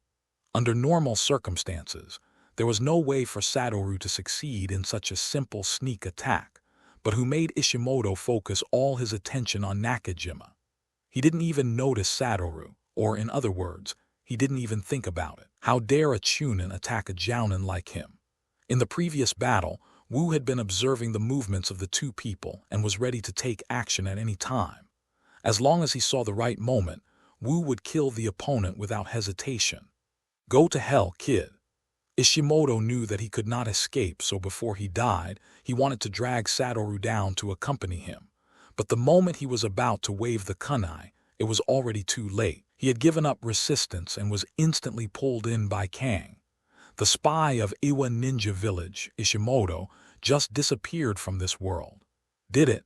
Under normal circumstances, there was no way for Satoru to succeed in such a simple sneak attack, but who made Ishimoto focus all his attention on Nakajima. He didn't even notice Satoru, or in other words, he didn't even think about it. How dare a Chunin attack a jounin like him? In the previous battle, Wu had been observing the movements of the two people and was ready to take action at any time. As long as he saw the right moment, Wu would kill the opponent without hesitation. Go to hell, kid. Ishimoto knew that he could not escape, so before he died, he wanted to drag Satoru down to accompany him. But the moment he was about to wave the kunai, it was already too late. He had given up resistance and was instantly pulled in by Kang. The spy of Iwa Ninja Village, Ishimoto, just disappeared from this world. Did it?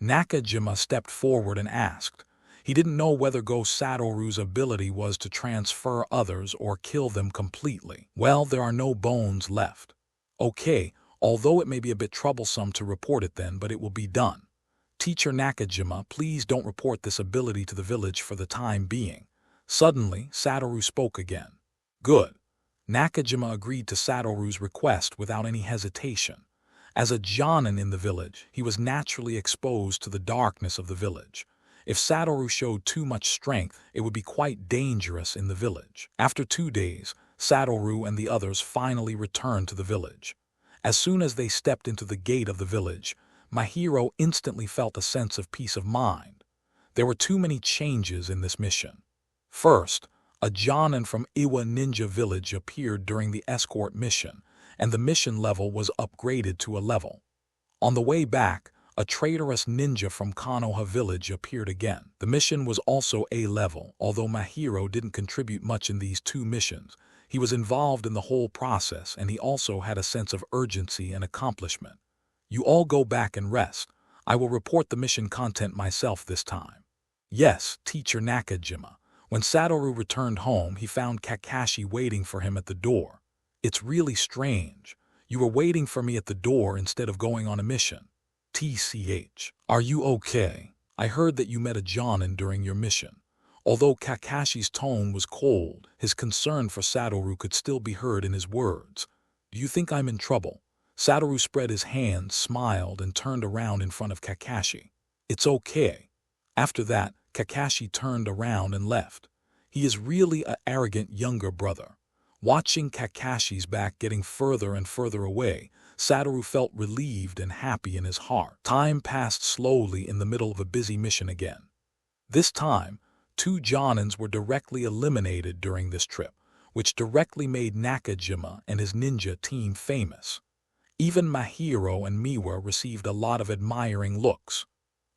Nakajima stepped forward and asked. He didn't know whether Go Satoru's ability was to transfer others or kill them completely. Well, there are no bones left. Okay, although it may be a bit troublesome to report it then, but it will be done. Teacher Nakajima, please don't report this ability to the village for the time being. Suddenly, Satoru spoke again. Good. Nakajima agreed to Satoru's request without any hesitation. As a Jonin in the village, he was naturally exposed to the darkness of the village. If Satoru showed too much strength, it would be quite dangerous in the village. After 2 days, Satoru and the others finally returned to the village. As soon as they stepped into the gate of the village, my hero instantly felt a sense of peace of mind. There were too many changes in this mission. First, a Jonin from Iwa Ninja Village appeared during the escort mission, and the mission level was upgraded to a level. On the way back, a traitorous ninja from Konoha Village appeared again. The mission was also A level, although my hero didn't contribute much in these 2 missions. He was involved in the whole process, and he also had a sense of urgency and accomplishment. You all go back and rest. I will report the mission content myself this time. Yes, Teacher Nakajima. When Satoru returned home, he found Kakashi waiting for him at the door. It's really strange. You were waiting for me at the door instead of going on a mission. TCH. Are you okay? I heard that you met a Jonin during your mission. Although Kakashi's tone was cold, his concern for Satoru could still be heard in his words. Do you think I'm in trouble? Satoru spread his hands, smiled, and turned around in front of Kakashi. It's okay. After that, Kakashi turned around and left. He is really an arrogant younger brother. Watching Kakashi's back getting further and further away, Satoru felt relieved and happy in his heart. Time passed slowly in the middle of a busy mission again. This time, 2 Jonins were directly eliminated during this trip, which directly made Nakajima and his ninja team famous. Even Mahiro and Miwa received a lot of admiring looks.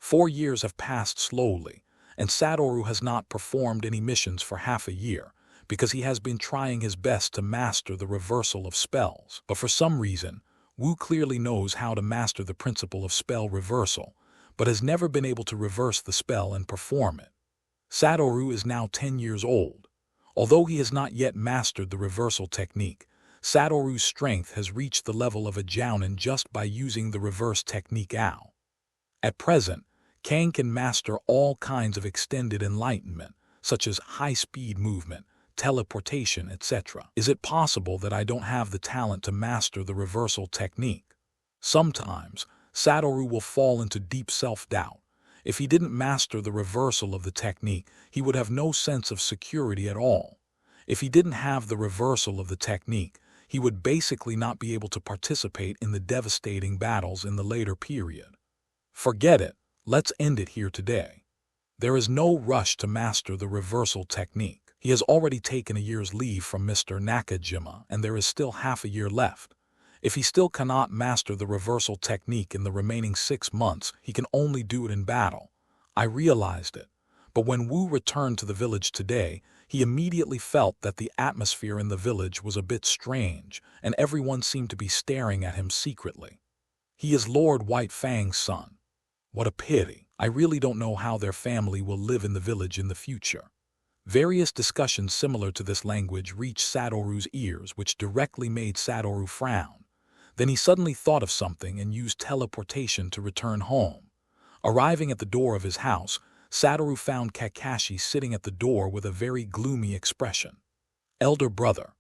4 years have passed slowly, and Satoru has not performed any missions for half a year, because he has been trying his best to master the reversal of spells. But for some reason, Wu clearly knows how to master the principle of spell reversal, but has never been able to reverse the spell and perform it. Satoru is now 10 years old. Although he has not yet mastered the reversal technique, Satoru's strength has reached the level of a Jounin just by using the reverse technique Ao. At present, Kang can master all kinds of extended enlightenment, such as high-speed movement, teleportation, etc. Is it possible that I don't have the talent to master the reversal technique? Sometimes, Satoru will fall into deep self-doubt. If he didn't master the reversal of the technique, he would have no sense of security at all. If he didn't have the reversal of the technique, he would basically not be able to participate in the devastating battles in the later period. Forget it. Let's end it here today. There is no rush to master the reversal technique. He has already taken a year's leave from Mr. Nakajima, and there is still half a year left. If he still cannot master the reversal technique in the remaining 6 months, he can only do it in battle. I realized it. But when Wu returned to the village today, He immediately felt that the atmosphere in the village was a bit strange, and everyone seemed to be staring at him secretly. He is Lord White Fang's son. What a pity. I really don't know how their family will live in the village in the future. Various discussions similar to this language reached Satoru's ears, which directly made Satoru frown. Then he suddenly thought of something and used teleportation to return home. Arriving at the door of his house, Satoru found Kakashi sitting at the door with a very gloomy expression. Elder brother.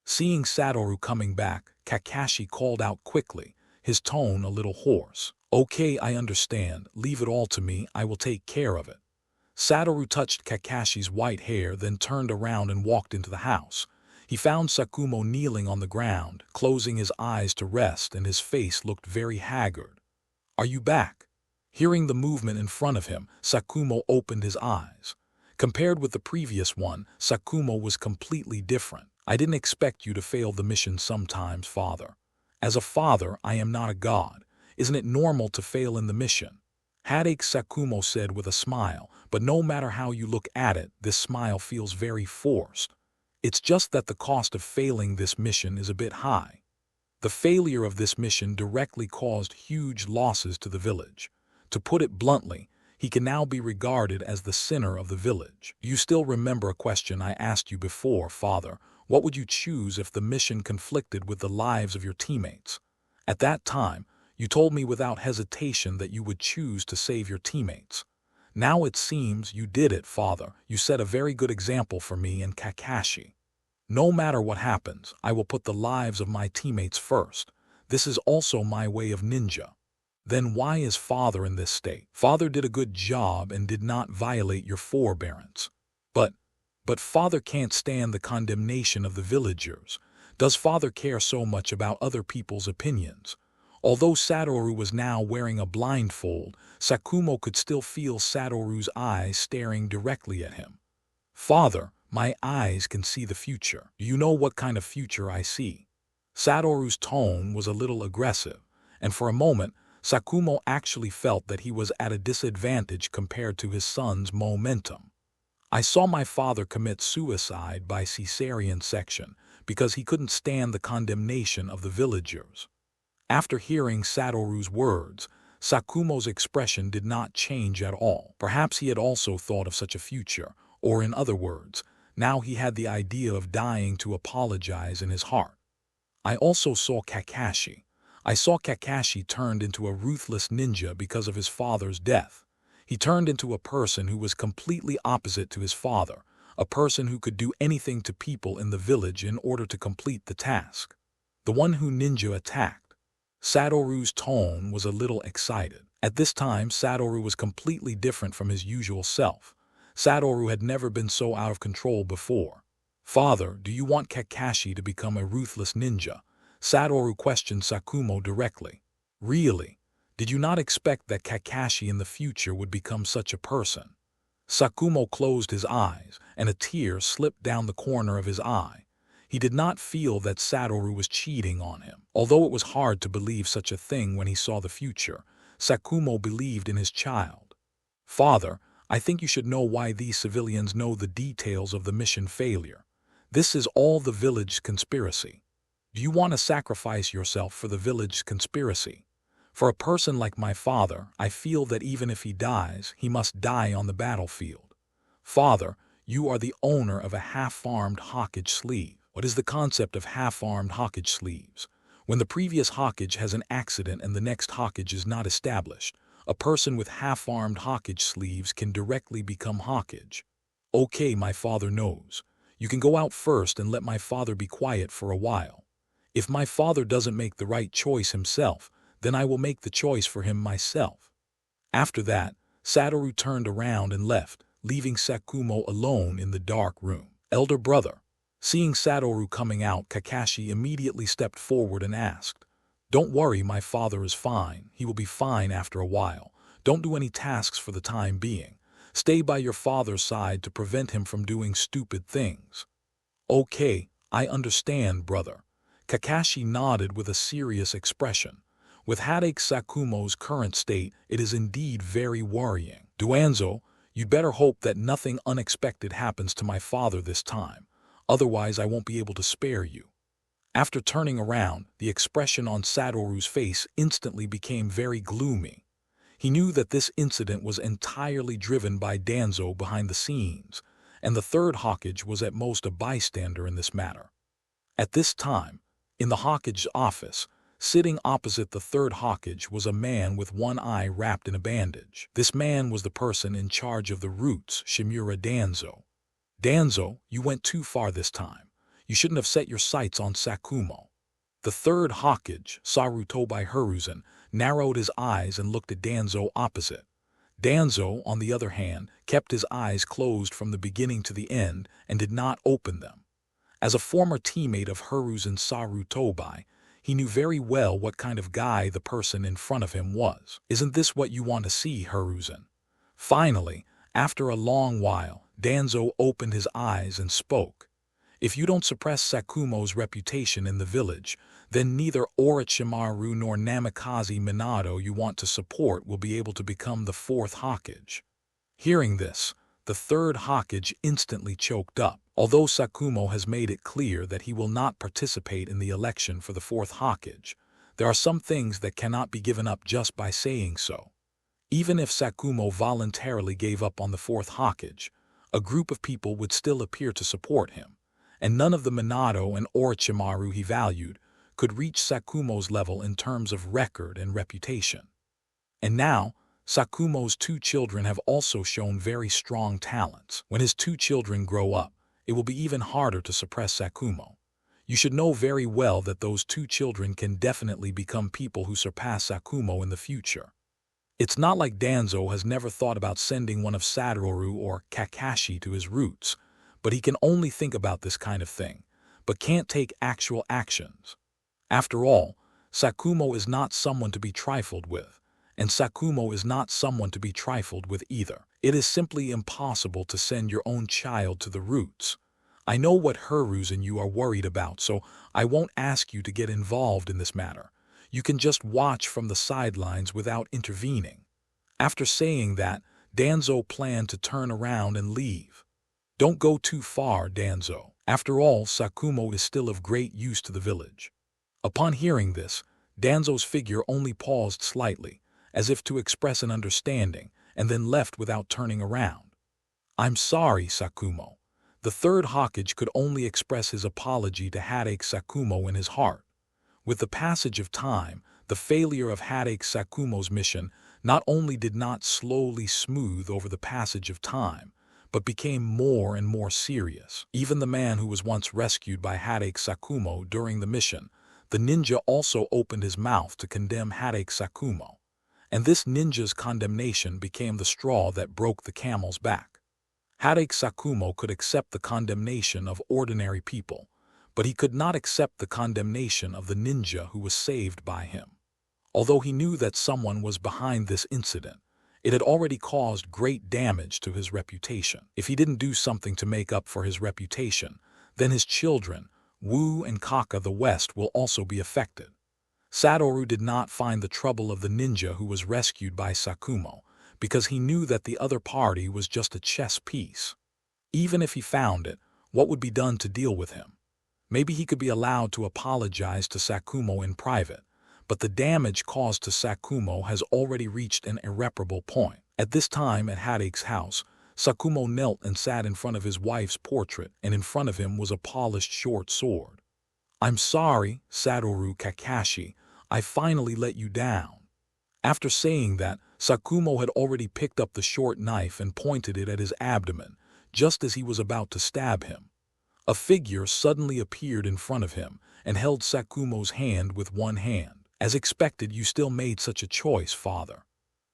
Seeing Satoru coming back, Kakashi called out quickly, his tone a little hoarse. Okay, I understand. Leave it all to me. I will take care of it. Satoru touched Kakashi's white hair, then turned around and walked into the house. He found Sakumo kneeling on the ground, closing his eyes to rest, and his face looked very haggard. Are you back? Hearing the movement in front of him, Sakumo opened his eyes. Compared with the previous one, Sakumo was completely different. I didn't expect you to fail the mission sometimes, father. As a father, I am not a god. Isn't it normal to fail in the mission? Hatake Sakumo said with a smile, but no matter how you look at it, this smile feels very forced. It's just that the cost of failing this mission is a bit high. The failure of this mission directly caused huge losses to the village. To put it bluntly, he can now be regarded as the sinner of the village. You still remember a question I asked you before, father. What would you choose if the mission conflicted with the lives of your teammates? At that time, you told me without hesitation that you would choose to save your teammates. Now it seems you did it, father. You set a very good example for me and Kakashi. No matter what happens, I will put the lives of my teammates first. This is also my way of ninja. Then why is father in this state? Father did a good job and did not violate your forbearance. But father can't stand the condemnation of the villagers. Does father care so much about other people's opinions? Although Satoru was now wearing a blindfold, Sakumo could still feel Satoru's eyes staring directly at him. Father, my eyes can see the future. Do you know what kind of future I see? Satoru's tone was a little aggressive, and for a moment, Sakumo actually felt that he was at a disadvantage compared to his son's momentum. I saw my father commit suicide by cesarean section because he couldn't stand the condemnation of the villagers. After hearing Satoru's words, Sakumo's expression did not change at all. Perhaps he had also thought of such a future, or in other words, now he had the idea of dying to apologize in his heart. I also saw Kakashi. I saw Kakashi turned into a ruthless ninja because of his father's death. He turned into a person who was completely opposite to his father, a person who could do anything to people in the village in order to complete the task. The one who ninja attacked. Satoru's tone was a little excited. At this time, Satoru was completely different from his usual self. Satoru had never been so out of control before. Father, do you want Kakashi to become a ruthless ninja? Satoru questioned Sakumo directly. Really? Did you not expect that Kakashi in the future would become such a person? Sakumo closed his eyes, and a tear slipped down the corner of his eye. He did not feel that Satoru was cheating on him. Although it was hard to believe such a thing when he saw the future, Sakumo believed in his child. Father, I think you should know why these civilians know the details of the mission failure. This is all the village conspiracy. Do you want to sacrifice yourself for the village conspiracy? For a person like my father, I feel that even if he dies, he must die on the battlefield. Father, you are the owner of a half-armed Hokage sleeve. What is the concept of half-armed Hokage sleeves? When the previous Hokage has an accident and the next Hokage is not established, a person with half-armed Hokage sleeves can directly become Hokage. Okay, my father knows. You can go out first and let my father be quiet for a while. If my father doesn't make the right choice himself, then I will make the choice for him myself. After that, Satoru turned around and left, leaving Sakumo alone in the dark room. Elder brother. Seeing Satoru coming out, Kakashi immediately stepped forward and asked, Don't worry, my father is fine. He will be fine after a while. Don't do any tasks for the time being. Stay by your father's side to prevent him from doing stupid things. Okay, I understand, brother. Kakashi nodded with a serious expression. With Hatake Sakumo's current state, it is indeed very worrying. Duanzo, You'd better hope that nothing unexpected happens to my father this time, otherwise I won't be able to spare you." After turning around, the expression on Satoru's face instantly became very gloomy. He knew that this incident was entirely driven by Danzo behind the scenes, and the third Hokage was at most a bystander in this matter. At this time, in the Hokage's office, sitting opposite the third Hokage was a man with one eye wrapped in a bandage. This man was the person in charge of the roots, Shimura Danzo. "Danzo, you went too far this time. You shouldn't have set your sights on Sakumo." The third Hokage, Sarutobi Hiruzen, narrowed his eyes and looked at Danzo opposite. Danzo, on the other hand, kept his eyes closed from the beginning to the end and did not open them. As a former teammate of Hiruzen Sarutobi, he knew very well what kind of guy the person in front of him was. "Isn't this what you want to see, Hiruzen?" Finally, after a long while, Danzo opened his eyes and spoke. "If you don't suppress Sakumo's reputation in the village, then neither Orochimaru nor Namikaze Minato you want to support will be able to become the fourth Hokage." Hearing this, the third Hokage instantly choked up. Although Sakumo has made it clear that he will not participate in the election for the fourth Hokage, there are some things that cannot be given up just by saying so. Even if Sakumo voluntarily gave up on the fourth Hokage, a group of people would still appear to support him, and none of the Minato and Orochimaru he valued could reach Sakumo's level in terms of record and reputation. And now, Sakumo's two children have also shown very strong talents. When his two children grow up, it will be even harder to suppress Sakumo. You should know very well that those two children can definitely become people who surpass Sakumo in the future. It's not like Danzo has never thought about sending one of Satoru or Kakashi to his roots, but he can only think about this kind of thing, but can't take actual actions. After all, Sakumo is not someone to be trifled with, and Sakumo is not someone to be trifled with either. It is simply impossible to send your own child to the roots. I know what Hiruzen you are worried about, so I won't ask you to get involved in this matter. You can just watch from the sidelines without intervening." After saying that, Danzo planned to turn around and leave. "Don't go too far, Danzo. After all, Sakumo is still of great use to the village." Upon hearing this, Danzo's figure only paused slightly, as if to express an understanding, and then left without turning around. "I'm sorry, Sakumo." The third Hokage could only express his apology to Hatake Sakumo in his heart. With the passage of time, the failure of Hatake Sakumo's mission not only did not slowly smooth over the passage of time, but became more and more serious. Even the man who was once rescued by Hatake Sakumo during the mission, the ninja, also opened his mouth to condemn Hatake Sakumo. And this ninja's condemnation became the straw that broke the camel's back. Hatake Sakumo could accept the condemnation of ordinary people, but he could not accept the condemnation of the ninja who was saved by him. Although he knew that someone was behind this incident, it had already caused great damage to his reputation. If he didn't do something to make up for his reputation, then his children, Wu and Kaka the West, will also be affected. Satoru did not find the trouble of the ninja who was rescued by Sakumo, because he knew that the other party was just a chess piece. Even if he found it, what would be done to deal with him? Maybe he could be allowed to apologize to Sakumo in private, but the damage caused to Sakumo has already reached an irreparable point. At this time at Hatake's house, Sakumo knelt and sat in front of his wife's portrait, and in front of him was a polished short sword. "I'm sorry, Satoru Kakashi, I finally let you down." After saying that, Sakumo had already picked up the short knife and pointed it at his abdomen, just as he was about to stab him. A figure suddenly appeared in front of him and held Sakumo's hand with one hand. "As expected, you still made such a choice, father."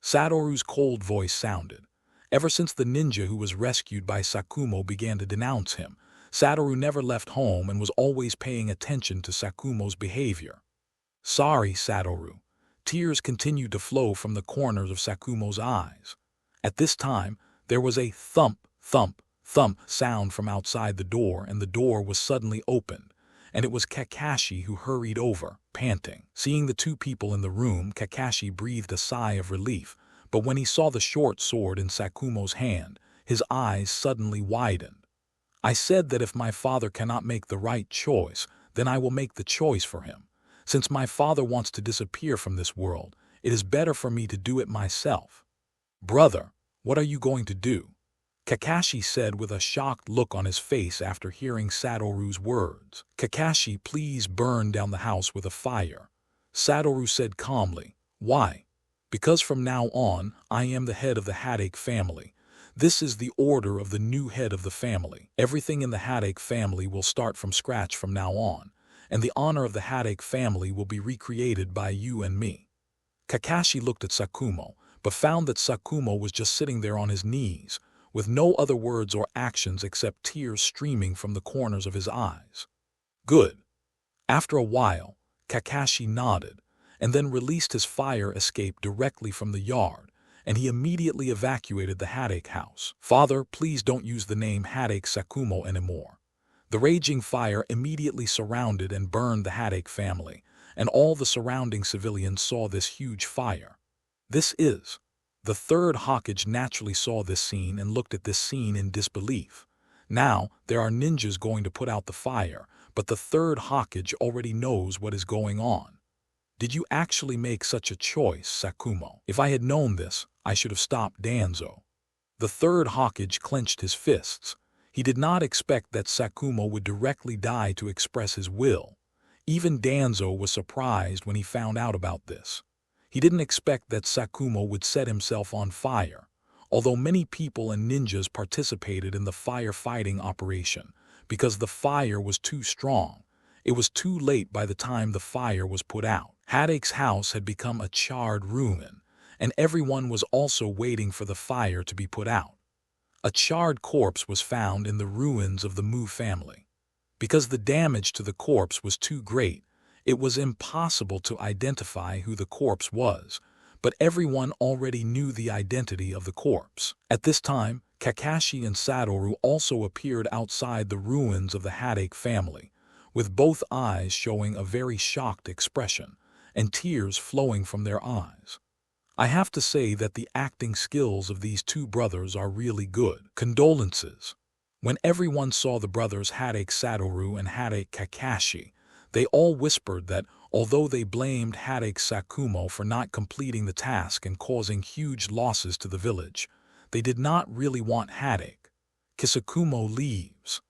Satoru's cold voice sounded. Ever since the ninja who was rescued by Sakumo began to denounce him, Satoru never left home and was always paying attention to Sakumo's behavior. "Sorry, Satoru." Tears continued to flow from the corners of Sakumo's eyes. At this time, there was a thump, thump, thump sound from outside the door, and the door was suddenly opened, and it was Kakashi who hurried over, panting. Seeing the two people in the room, Kakashi breathed a sigh of relief, but when he saw the short sword in Sakumo's hand, his eyes suddenly widened. I said that if my father cannot make the right choice, then I will make the choice for him. Since my father wants to disappear from this world, it is better for me to do it myself. Brother, what are you going to do? Kakashi said with a shocked look on his face after hearing Satoru's words. Kakashi, please burn down the house with a fire. Satoru said calmly. Why? Because from now on, I am the head of the Hatake family. This is the order of the new head of the family. Everything in the Hatake family will start from scratch from now on, and the honor of the Hatake family will be recreated by you and me. Kakashi looked at Sakumo, but found that Sakumo was just sitting there on his knees, with no other words or actions except tears streaming from the corners of his eyes. Good. After a while, Kakashi nodded, and then released his fire escape directly from the yard, and he immediately evacuated the Hatake house. Father, please don't use the name Hatake Sakumo anymore. The raging fire immediately surrounded and burned the Hatake family, and all the surrounding civilians saw this huge fire. This is. The third Hokage naturally saw this scene and looked at this scene in disbelief. Now, there are ninjas going to put out the fire, but the third Hokage already knows what is going on. Did you actually make such a choice, Sakumo? If I had known this, I should have stopped Danzo. The third Hokage clenched his fists. He did not expect that Sakumo would directly die to express his will. Even Danzo was surprised when he found out about this. He didn't expect that Sakumo would set himself on fire, although many people and ninjas participated in the firefighting operation because the fire was too strong. It was too late by the time the fire was put out. Hatake's house had become a charred ruin, and everyone was also waiting for the fire to be put out. A charred corpse was found in the ruins of the Mu family. Because the damage to the corpse was too great, it was impossible to identify who the corpse was, but everyone already knew the identity of the corpse. At this time, Kakashi and Satoru also appeared outside the ruins of the Hatake family, with both eyes showing a very shocked expression, and tears flowing from their eyes. I have to say that the acting skills of these two brothers are really good. Condolences. When everyone saw the brothers Hatake Satoru and Hatake Kakashi, they all whispered that although they blamed Hatake Sakumo for not completing the task and causing huge losses to the village, they did not really want Hatake. Kisakumo leaves.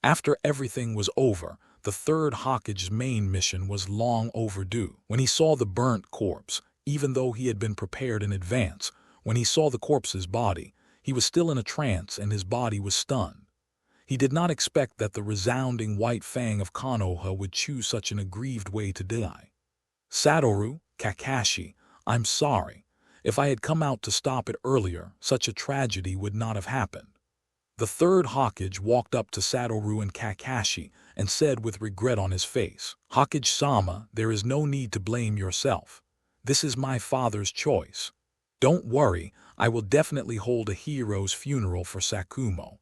After everything was over, the third Hokage's main mission was long overdue. When he saw the burnt corpse, even though he had been prepared in advance, when he saw the corpse's body, he was still in a trance and his body was stunned. He did not expect that the resounding white fang of Konoha would choose such an aggrieved way to die. Satoru, Kakashi, I'm sorry. If I had come out to stop it earlier, such a tragedy would not have happened. The third Hokage walked up to Satoru and Kakashi and said with regret on his face, Hokage-sama, there is no need to blame yourself. This is my father's choice. Don't worry, I will definitely hold a hero's funeral for Sakumo.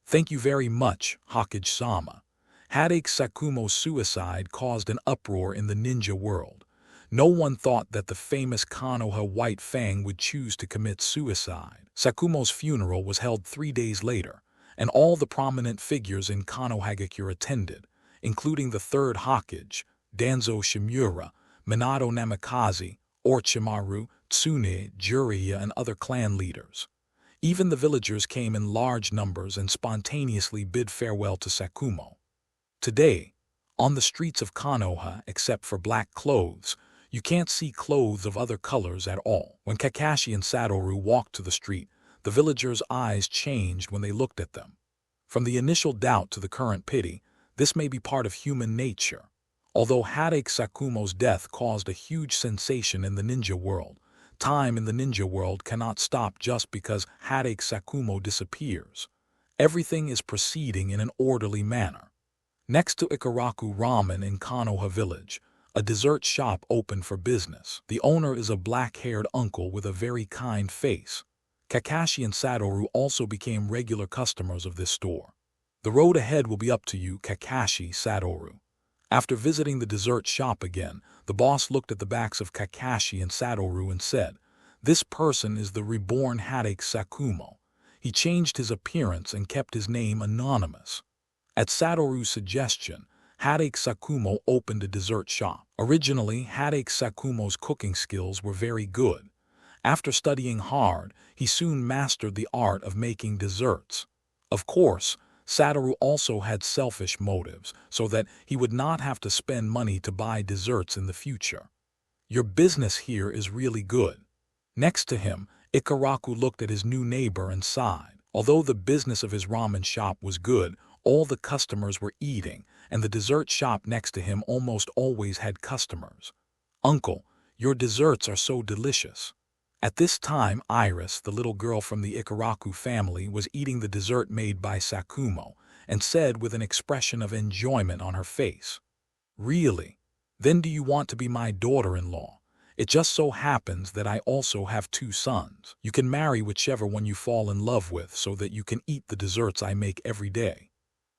Thank you very much, Hokage-sama. Hatake Sakumo's suicide caused an uproar in the ninja world. No one thought that the famous Konoha White Fang would choose to commit suicide. Sakumo's funeral was held 3 days later, and all the prominent figures in Konohagakure attended, including the third Hokage, Danzo Shimura, Minato Namikaze, Orochimaru, Tsune, Jiraiya, and other clan leaders. Even the villagers came in large numbers and spontaneously bid farewell to Sakumo. Today, on the streets of Konoha, except for black clothes, you can't see clothes of other colors at all. When Kakashi and Satoru walked to the street, the villagers' eyes changed when they looked at them. From the initial doubt to the current pity, this may be part of human nature. Although Hatake Sakumo's death caused a huge sensation in the ninja world, time in the ninja world cannot stop just because Hatake Sakumo disappears. Everything is proceeding in an orderly manner. Next to Ikaraku Ramen in Konoha Village, a dessert shop opened for business. The owner is a black-haired uncle with a very kind face. Kakashi and Satoru also became regular customers of this store. The road ahead will be up to you, Kakashi, Satoru. After visiting the dessert shop again, the boss looked at the backs of Kakashi and Satoru and said, This person is the reborn Hatake Satoru. He changed his appearance and kept his name anonymous. At Satoru's suggestion, Hatake Satoru opened a dessert shop. Originally, Hatake Satoru's cooking skills were very good. After studying hard, he soon mastered the art of making desserts. Of course, Satoru also had selfish motives, so that he would not have to spend money to buy desserts in the future. Your business here is really good. Next to him, Ikaraku looked at his new neighbor and sighed. Although the business of his ramen shop was good, all the customers were eating, and the dessert shop next to him almost always had customers. "Uncle, your desserts are so delicious." At this time, Iris, the little girl from the Ikaraku family, was eating the dessert made by Satoru, and said with an expression of enjoyment on her face, "Really? Then do you want to be my daughter-in-law? It just so happens that I also have 2 sons. You can marry whichever one you fall in love with so that you can eat the desserts I make every day."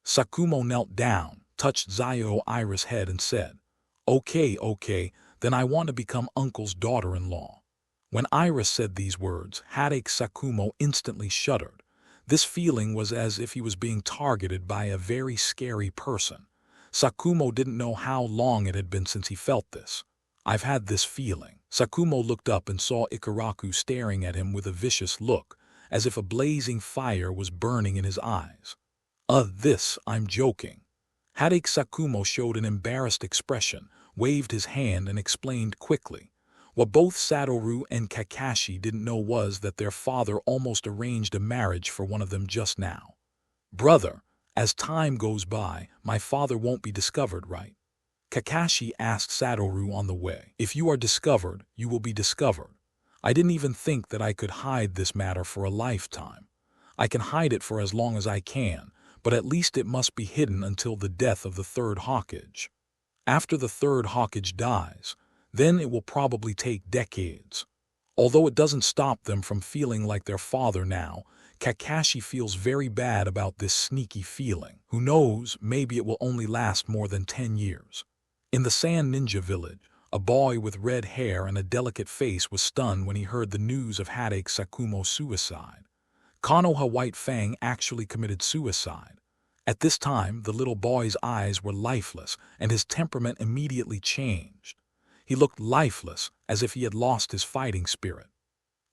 Satoru knelt down, touched Iris' head and said, Okay, then I want to become Uncle's daughter-in-law." When Iris said these words, Hatake Satoru instantly shuddered. This feeling was as if he was being targeted by a very scary person. Satoru didn't know how long it had been since he felt this. "I've had this feeling." Satoru looked up and saw Ikaraku staring at him with a vicious look, as if a blazing fire was burning in his eyes. I'm joking." Hatake Satoru showed an embarrassed expression, waved his hand and explained quickly. What both Satoru and Kakashi didn't know was that their father almost arranged a marriage for one of them just now. "Brother, as time goes by, my father won't be discovered, right?" Kakashi asked Satoru on the way. "If you are discovered, you will be discovered. I didn't even think that I could hide this matter for a lifetime. I can hide it for as long as I can, but at least it must be hidden until the death of the 3rd Hokage. After the 3rd Hokage dies, then it will probably take decades." Although it doesn't stop them from feeling like their father now, Kakashi feels very bad about this sneaky feeling. Who knows, maybe it will only last more than 10 years. In the Sand Ninja Village, a boy with red hair and a delicate face was stunned when he heard the news of Hatake Satoru's suicide. Konoha White Fang actually committed suicide. At this time, the little boy's eyes were lifeless, and his temperament immediately changed. He looked lifeless, as if he had lost his fighting spirit.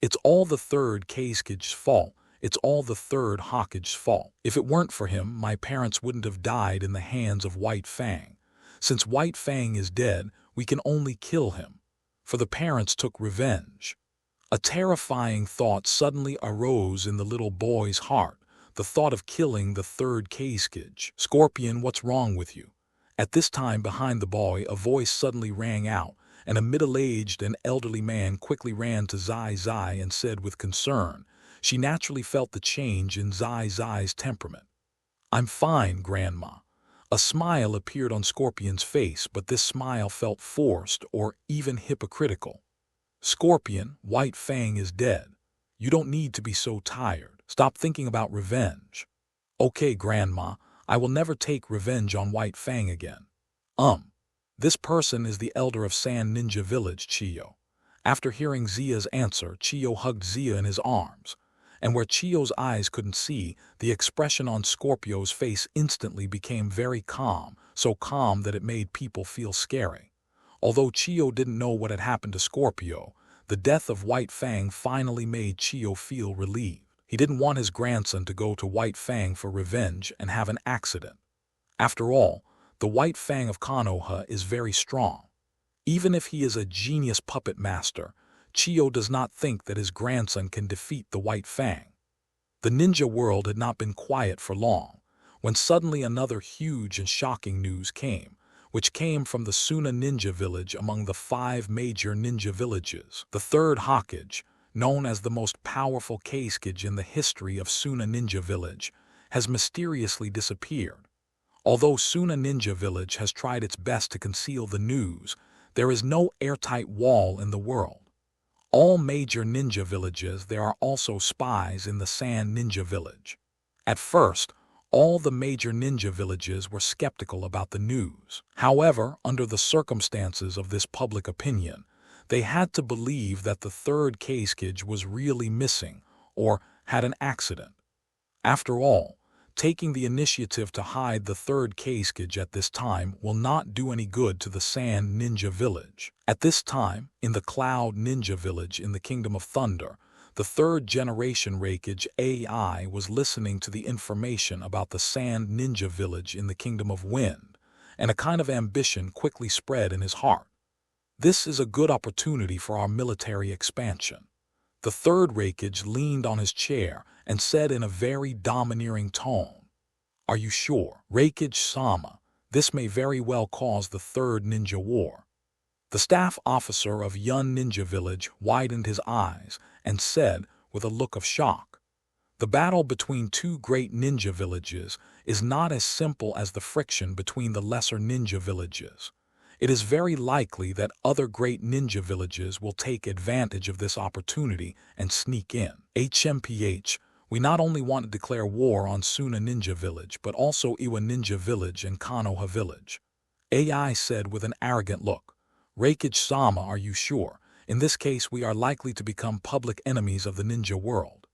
"It's all the 3rd Hokage's fault. It's all the 3rd Hokage's fault. If it weren't for him, my parents wouldn't have died in the hands of White Fang. Since White Fang is dead, we can only kill him. For the parents took revenge." A terrifying thought suddenly arose in the little boy's heart, the thought of killing the 3rd Hokage. "Scorpion, what's wrong with you?" At this time, behind the boy, a voice suddenly rang out, and a middle-aged and elderly man quickly ran to Zai and said with concern. She naturally felt the change in Zai's temperament. "I'm fine, Grandma." A smile appeared on Scorpion's face, but this smile felt forced or even hypocritical. "Scorpion, White Fang is dead. You don't need to be so tired. Stop thinking about revenge." "Okay, Grandma, I will never take revenge on White Fang again." This person is the elder of Sand Ninja Village, Chiyo." After hearing Zia's answer, Chiyo hugged Zia in his arms. And where Chiyo's eyes couldn't see, the expression on Scorpio's face instantly became very calm, so calm that it made people feel scary. Although Chiyo didn't know what had happened to Scorpio, the death of White Fang finally made Chiyo feel relieved. He didn't want his grandson to go to White Fang for revenge and have an accident. After all, the White Fang of Konoha is very strong. Even if he is a genius puppet master, Chiyo does not think that his grandson can defeat the White Fang. The ninja world had not been quiet for long, when suddenly another huge and shocking news came, which came from the Suna Ninja Village among the 5 major ninja villages. The 3rd Hokage, known as the most powerful Hokage in the history of Suna Ninja Village, has mysteriously disappeared. Although Suna Ninja Village has tried its best to conceal the news, there is no airtight wall in the world. All major ninja villages, there are also spies in the Sand Ninja Village. At first, all the major ninja villages were skeptical about the news. However, under the circumstances of this public opinion, They had to believe that the third Kage was really missing or had an accident. After all, taking the initiative to hide the third Kage at this time will not do any good to the Sand Ninja Village. At this time, in the Cloud Ninja Village in the Kingdom of Thunder, the third generation Raikage AI was listening to the information about the Sand Ninja Village in the Kingdom of Wind, and a kind of ambition quickly spread in his heart. This is a good opportunity for our military expansion. The third Raikage leaned on his chair and said in a very domineering tone, "Are you sure, Raikage-sama? This may very well cause the third ninja war." The staff officer of Yun Ninja Village widened his eyes and said with a look of shock, "The battle between two great ninja villages is not as simple as the friction between the lesser ninja villages. It is very likely that other great ninja villages will take advantage of this opportunity and sneak in. HMPH, we not only want to declare war on Suna Ninja Village, but also Iwa Ninja Village and Konoha Village." AI said with an arrogant look, "Raikage-sama, are you sure? In this case, we are likely to become public enemies of the ninja world."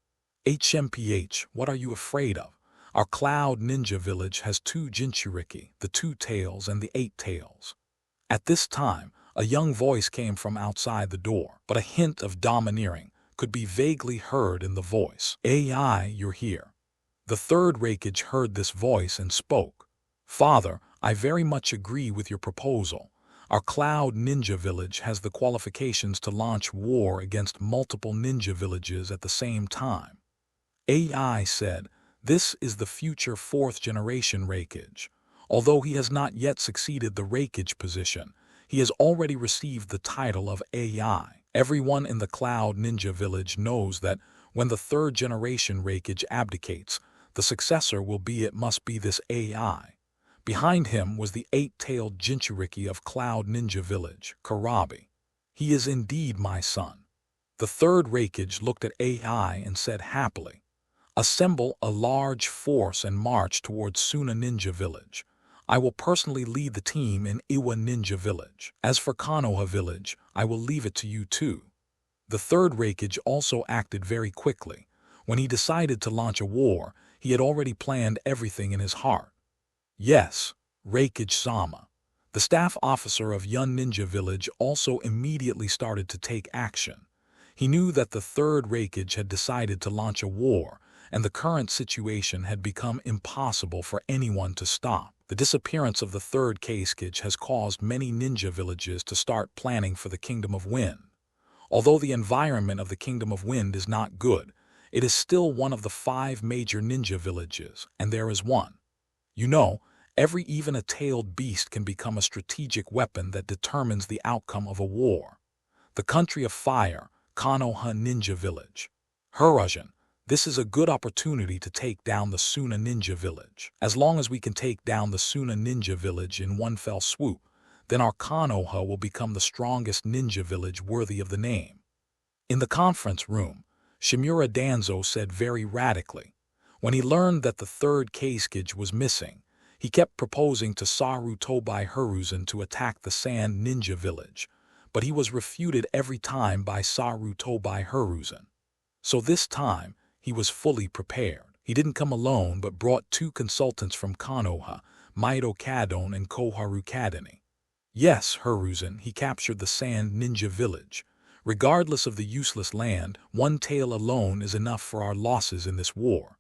HMPH, what are you afraid of? Our Cloud Ninja Village has two Jinchuriki, the Two Tails and the Eight Tails. At this time, a young voice came from outside the door, but a hint of domineering could be vaguely heard in the voice. "AI, you're here." The third Raikage heard this voice and spoke. "Father, I very much agree with your proposal. Our Cloud Ninja Village has the qualifications to launch war against multiple ninja villages at the same time." AI said, "This is the future fourth generation Raikage. Although he has not yet succeeded the Raikage position, he has already received the title of AI. Everyone in the Cloud Ninja Village knows that when the third generation Raikage abdicates, the successor must be this AI. Behind him was the eight-tailed Jinchuriki of Cloud Ninja Village, Karabi. He is indeed my son." The third Raikage looked at AI and said happily, "Assemble a large force and march towards Suna Ninja Village. I will personally lead the team in Iwa Ninja Village. As for Konoha Village, I will leave it to you too." The third Raikage also acted very quickly. When he decided to launch a war, he had already planned everything in his heart. "Yes, Raikage-sama." The staff officer of Yun Ninja Village also immediately started to take action. He knew that the third Raikage had decided to launch a war, and the current situation had become impossible for anyone to stop. The disappearance of the third Kage has caused many ninja villages to start planning for the Kingdom of Wind. Although the environment of the Kingdom of Wind is not good, it is still one of the 5 major ninja villages, and there is one. You know, even a tailed beast can become a strategic weapon that determines the outcome of a war. The Country of Fire, Konoha Ninja Village. Hiruzen, this is a good opportunity to take down the Suna Ninja Village. As long as we can take down the Suna Ninja Village in one fell swoop, then our Konoha will become the strongest ninja village worthy of the name. In the conference room, Shimura Danzo said very radically. When he learned that the third Kage was missing, he kept proposing to Saru Tobai Hiruzen to attack the Sand Ninja Village, but he was refuted every time by Saru Tobai Hiruzen. So this time, he was fully prepared. He didn't come alone but brought 2 consultants from Konoha, Maido Kadon and Koharu Kadani. Yes, Hiruzen, he captured the Sand Ninja Village. Regardless of the useless land, 1 tail alone is enough for our losses in this war.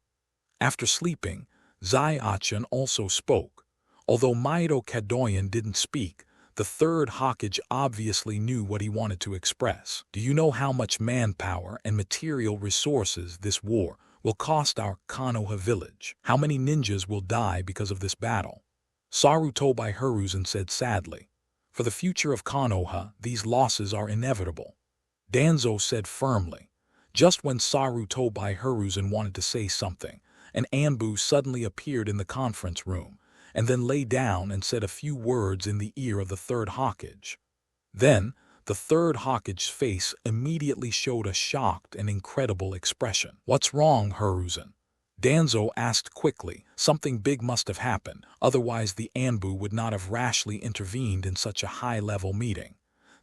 After sleeping, Zai-Achan also spoke. Although Maido Kadoyan didn't speak, the third Hokage obviously knew what he wanted to express. "Do you know how much manpower and material resources this war will cost our Konoha village? How many ninjas will die because of this battle?" Saru Tobai Hiruzen said sadly, "For the future of Konoha, these losses are inevitable." Danzo said firmly. Just when Saru Tobai Hiruzen wanted to say something, an Anbu suddenly appeared in the conference room, and then lay down and said a few words in the ear of the third Hokage. Then, the third Hokage's face immediately showed a shocked and incredible expression. "What's wrong, Hiruzen?" Danzo asked quickly. Something big must have happened, otherwise the Anbu would not have rashly intervened in such a high-level meeting.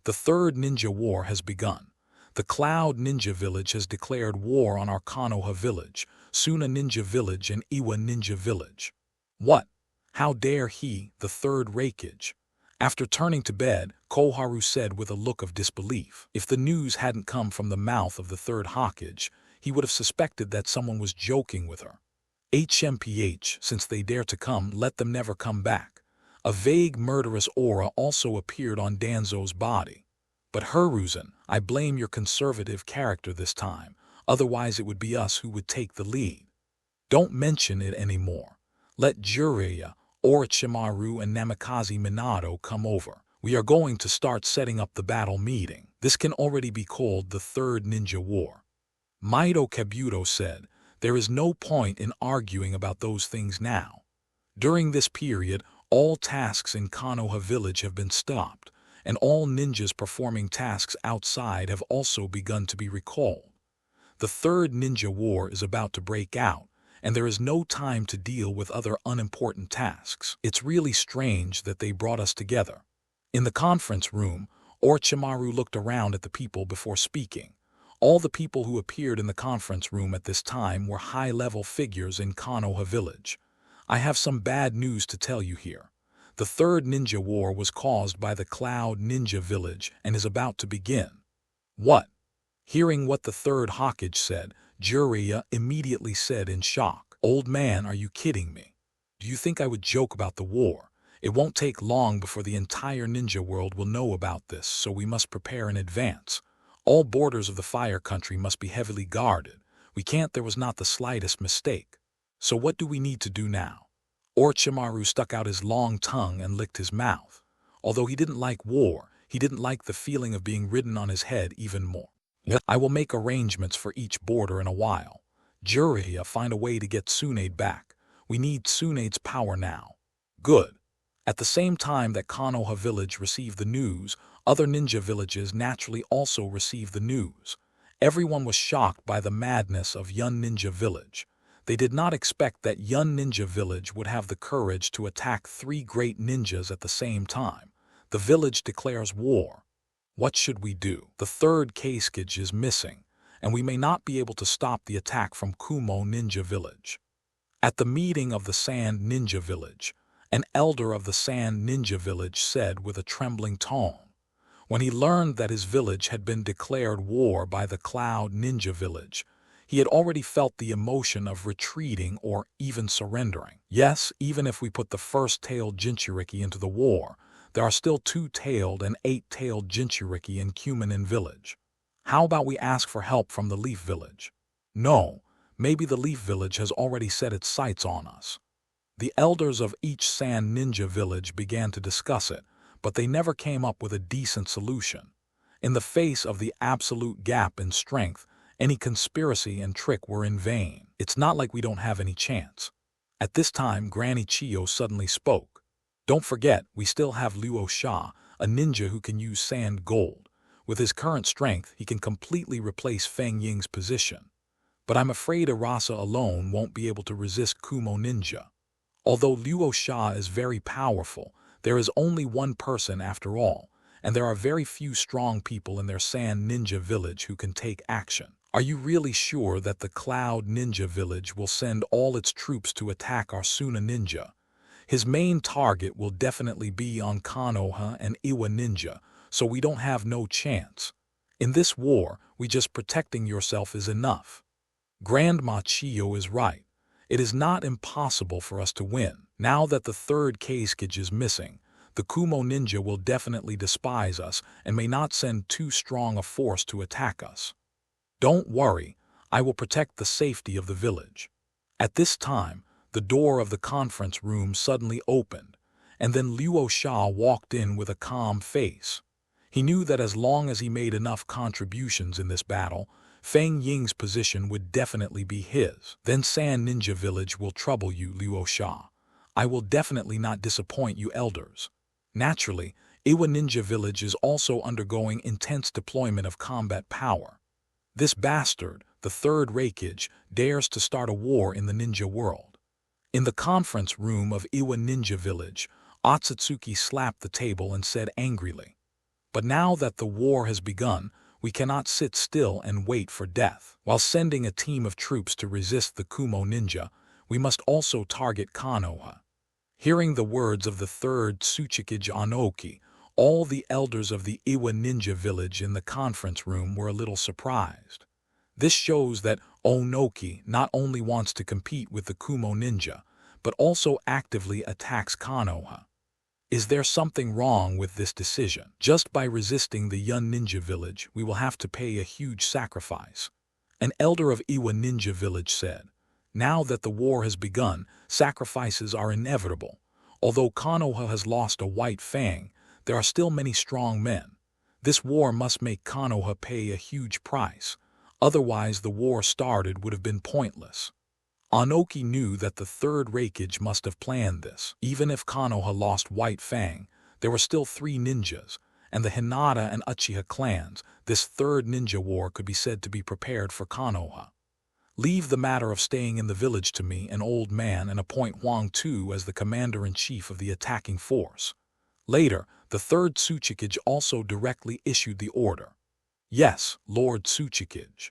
The third ninja war has begun. The Cloud Ninja Village has declared war on our Konoha Village, Suna Ninja Village, and Iwa Ninja Village. What? How dare he, the third Raikage? After turning to bed, Koharu said with a look of disbelief. If the news hadn't come from the mouth of the third Hokage, he would have suspected that someone was joking with her. HMPH, since they dare to come, let them never come back. A vague murderous aura also appeared on Danzo's body. But Hiruzen, I blame your conservative character this time, otherwise it would be us who would take the lead. Don't mention it anymore. Let Jiraiya, Orochimaru, and Namikaze Minato come over. We are going to start setting up the battle meeting. This can already be called the Third Ninja War. Maido Kabuto said, there is no point in arguing about those things now. During this period, all tasks in Konoha Village have been stopped, and all ninjas performing tasks outside have also begun to be recalled. The Third Ninja War is about to break out, and there is no time to deal with other unimportant tasks. It's really strange that they brought us together. In the conference room, Orochimaru looked around at the people before speaking. All the people who appeared in the conference room at this time were high-level figures in Konoha Village. I have some bad news to tell you here. The Third Ninja War was caused by the Cloud Ninja Village and is about to begin. What? Hearing what the third Hokage said, Jiraiya immediately said in shock, Old man, are you kidding me? Do you think I would joke about the war? It won't take long before the entire ninja world will know about this, so we must prepare in advance. All borders of the Fire Country must be heavily guarded. There was not the slightest mistake. So what do we need to do now? Orochimaru stuck out his long tongue and licked his mouth. Although he didn't like war, he didn't like the feeling of being ridden on his head even more. I will make arrangements for each border in a while. Jiraiya, find a way to get Tsunade back. We need Tsunade's power now. Good. At the same time that Konoha Village received the news, other ninja villages naturally also received the news. Everyone was shocked by the madness of Yun Ninja Village. They did not expect that Yun Ninja Village would have the courage to attack 3 great ninjas at the same time. The village declares war. What should we do? The third Kakashi is missing, and we may not be able to stop the attack from Kumo Ninja Village. At the meeting of the Sand Ninja Village, an elder of the Sand Ninja Village said with a trembling tone, when he learned that his village had been declared war by the Cloud Ninja Village, he had already felt the emotion of retreating or even surrendering. Yes, even if we put the first-tailed Jinchuriki into the war, there are still 2-tailed and 8-tailed Jinchuriki in Kumanin Village. How about we ask for help from the Leaf Village? No, maybe the Leaf Village has already set its sights on us. The elders of each Sand Ninja Village began to discuss it, but they never came up with a decent solution. In the face of the absolute gap in strength, any conspiracy and trick were in vain. It's not like we don't have any chance. At this time, Granny Chiyo suddenly spoke. Don't forget, we still have Luo Sha, a ninja who can use sand gold. With his current strength, he can completely replace Feng Ying's position. But I'm afraid Arasa alone won't be able to resist Kumo Ninja. Although Luo Sha is very powerful, there is only one person after all, and there are very few strong people in their Sand Ninja Village who can take action. Are you really sure that the Cloud Ninja Village will send all its troops to attack our Suna Ninja? His main target will definitely be on Konoha and Iwa Ninja, so we don't have no chance. In this war, just protecting yourself is enough. Grandma Chiyo is right. It is not impossible for us to win. Now that the third Kakashi is missing, the Kumo Ninja will definitely despise us and may not send too strong a force to attack us. Don't worry, I will protect the safety of the village. At this time, the door of the conference room suddenly opened, and then Luo Sha walked in with a calm face. He knew that as long as he made enough contributions in this battle, Feng Ying's position would definitely be his. Then Sand Ninja Village will trouble you, Luo Sha. I will definitely not disappoint you elders. Naturally, Iwa Ninja Village is also undergoing intense deployment of combat power. This bastard, the third Raikage, dares to start a war in the ninja world. In the conference room of Iwa Ninja Village, Otsutsuki slapped the table and said angrily, But now that the war has begun, we cannot sit still and wait for death. While sending a team of troops to resist the Kumo ninja, we must also target Konoha. Hearing the words of the third Tsuchikage Onoki, all the elders of the Iwa ninja village in the conference room were a little surprised. This shows that Onoki not only wants to compete with the Kumo ninja, but also actively attacks Konoha. Is there something wrong with this decision? Just by resisting the Yun ninja village, we will have to pay a huge sacrifice. An elder of Iwa ninja village said, "Now that the war has begun, sacrifices are inevitable. Although Konoha has lost a white fang, there are still many strong men. This war must make Konoha pay a huge price. Otherwise the war started would have been pointless." Onoki knew that the third Raikage must have planned this. Even if Konoha lost White Fang, there were still 3 ninjas, and the Hinata and Uchiha clans. This third ninja war could be said to be prepared for Konoha. "Leave the matter of staying in the village to me, an old man, and appoint Huang Tu as the commander-in-chief of the attacking force." Later, the third Tsuchikage also directly issued the order. "Yes, Lord Tsuchikage."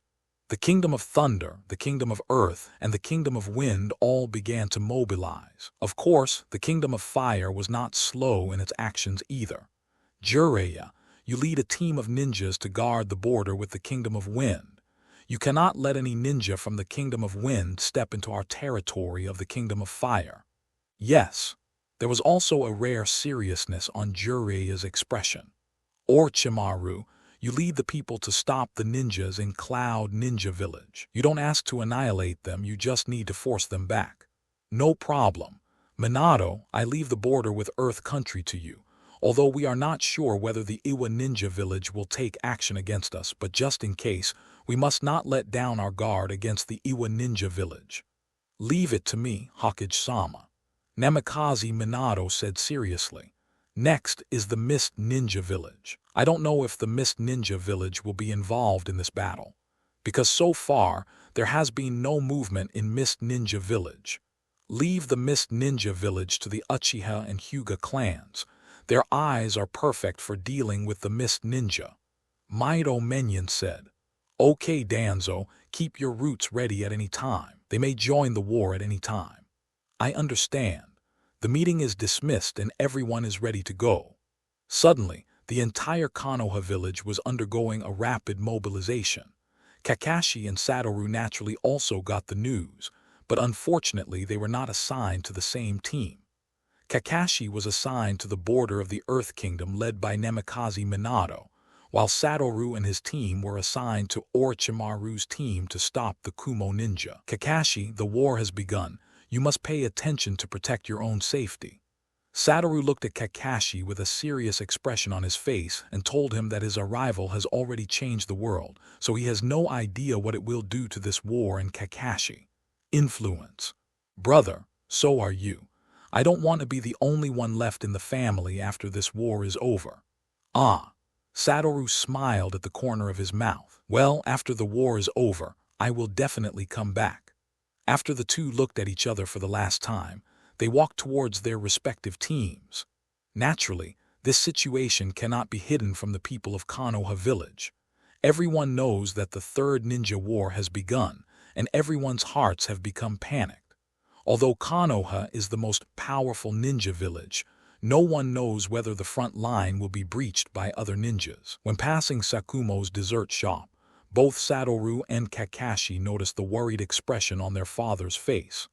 The Kingdom of Thunder, the Kingdom of Earth, and the Kingdom of Wind all began to mobilize. Of course, the Kingdom of Fire was not slow in its actions either. "Jiraiya, you lead a team of ninjas to guard the border with the Kingdom of Wind. You cannot let any ninja from the Kingdom of Wind step into our territory of the Kingdom of Fire." Yes, there was also a rare seriousness on Jiraiya's expression. "Orochimaru, you lead the people to stop the ninjas in Cloud Ninja Village. You don't ask to annihilate them, you just need to force them back." "No problem. Minato, I leave the border with Earth Country to you. Although we are not sure whether the Iwa Ninja Village will take action against us, but just in case, we must not let down our guard against the Iwa Ninja Village." "Leave it to me, Hokage-sama," Namikaze Minato said seriously. "Next is the Mist Ninja Village. I don't know if the Mist Ninja Village will be involved in this battle, because so far there has been no movement in Mist Ninja Village. Leave the Mist Ninja Village to the Uchiha and Hyuga clans. Their eyes are perfect for dealing with the Mist Ninja," Maido Menyon said. "Okay, Danzo, keep your roots ready at any time. They may join the war at any time." "I understand." The meeting is dismissed and everyone is ready to go. Suddenly, the entire Konoha village was undergoing a rapid mobilization. Kakashi and Satoru naturally also got the news, but unfortunately they were not assigned to the same team. Kakashi was assigned to the border of the Earth Kingdom led by Namikaze Minato, while Satoru and his team were assigned to Orochimaru's team to stop the Kumo ninja. "Kakashi, the war has begun. You must pay attention to protect your own safety." Satoru looked at Kakashi with a serious expression on his face and told him that his arrival has already changed the world, so he has no idea what it will do to this war in Kakashi. "Influence. Brother, so are you. I don't want to be the only one left in the family after this war is over." "Ah." Satoru smiled at the corner of his mouth. "Well, after the war is over, I will definitely come back." After the two looked at each other for the last time, they walked towards their respective teams. Naturally, this situation cannot be hidden from the people of Konoha village. Everyone knows that the third ninja war has begun, and everyone's hearts have become panicked. Although Konoha is the most powerful ninja village, no one knows whether the front line will be breached by other ninjas. When passing Sakumo's dessert shop, both Satoru and Kakashi noticed the worried expression on their father's face.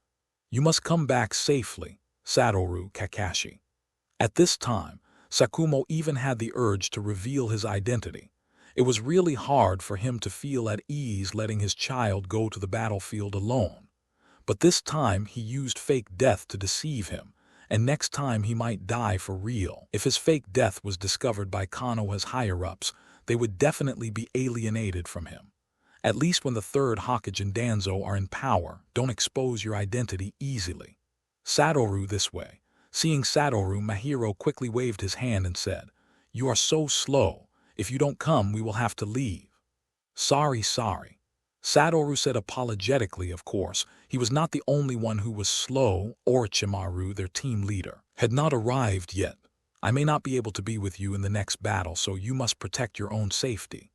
"You must come back safely, Satoru, Kakashi." At this time, Sakumo even had the urge to reveal his identity. It was really hard for him to feel at ease letting his child go to the battlefield alone. But this time he used fake death to deceive him, and next time he might die for real. If his fake death was discovered by Konoha's higher-ups, they would definitely be alienated from him. At least when the third Hokage and Danzo are in power, don't expose your identity easily. "Satoru, this way." Seeing Satoru, Mahiro quickly waved his hand and said, "You are so slow. If you don't come, we will have to leave." Sorry. Satoru said apologetically, of course. He was not the only one who was slow. Orochimaru, their team leader, had not arrived yet. I may not be able to be with you in the next battle, so you must protect your own safety,"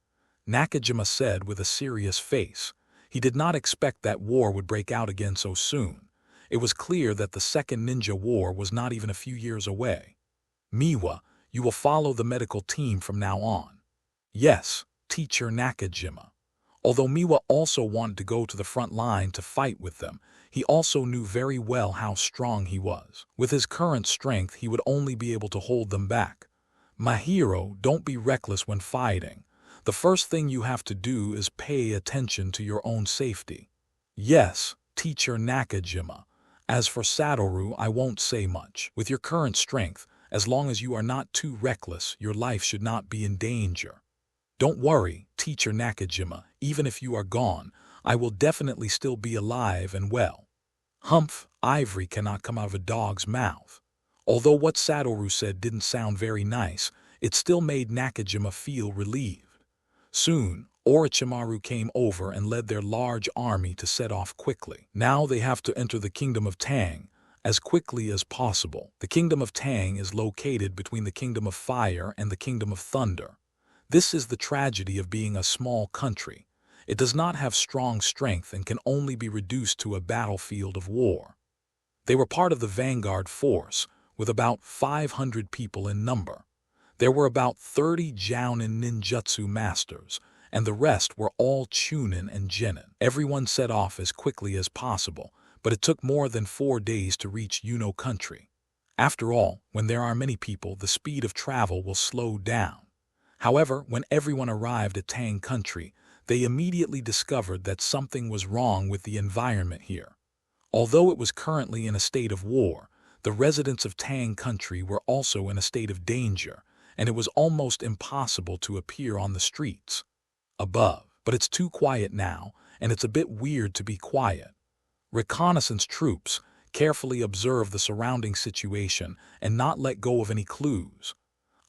Nakajima said with a serious face. He did not expect that war would break out again so soon. It was clear that the Second Ninja War was not even a few years away. "Miwa, you will follow the medical team from now on." "Yes, Teacher Nakajima." Although Miwa also wanted to go to the front line to fight with them, he also knew very well how strong he was. With his current strength, he would only be able to hold them back. "My hero, don't be reckless when fighting. The first thing you have to do is pay attention to your own safety." "Yes, Teacher Nakajima. As for Satoru, I won't say much. With your current strength, as long as you are not too reckless, your life should not be in danger." "Don't worry, Teacher Nakajima, even if you are gone, I will definitely still be alive and well." "Humph, ivory cannot come out of a dog's mouth." Although what Satoru said didn't sound very nice, it still made Nakajima feel relieved. Soon, Orochimaru came over and led their large army to set off quickly. Now they have to enter the Kingdom of Tang as quickly as possible. The Kingdom of Tang is located between the Kingdom of Fire and the Kingdom of Thunder. This is the tragedy of being a small country. It does not have strong strength and can only be reduced to a battlefield of war. They were part of the vanguard force, with about 500 people in number. There were about 30 Jounin ninjutsu masters, and the rest were all Chunin and Genin. Everyone set off as quickly as possible, but it took more than 4 days to reach Yuno country. After all, when there are many people, the speed of travel will slow down. However, when everyone arrived at Tang country, they immediately discovered that something was wrong with the environment here. Although it was currently in a state of war, the residents of Tang country were also in a state of danger, and it was almost impossible to appear on the streets above. But it's too quiet now, and it's a bit weird to be quiet. Reconnaissance troops carefully observe the surrounding situation and not let go of any clues.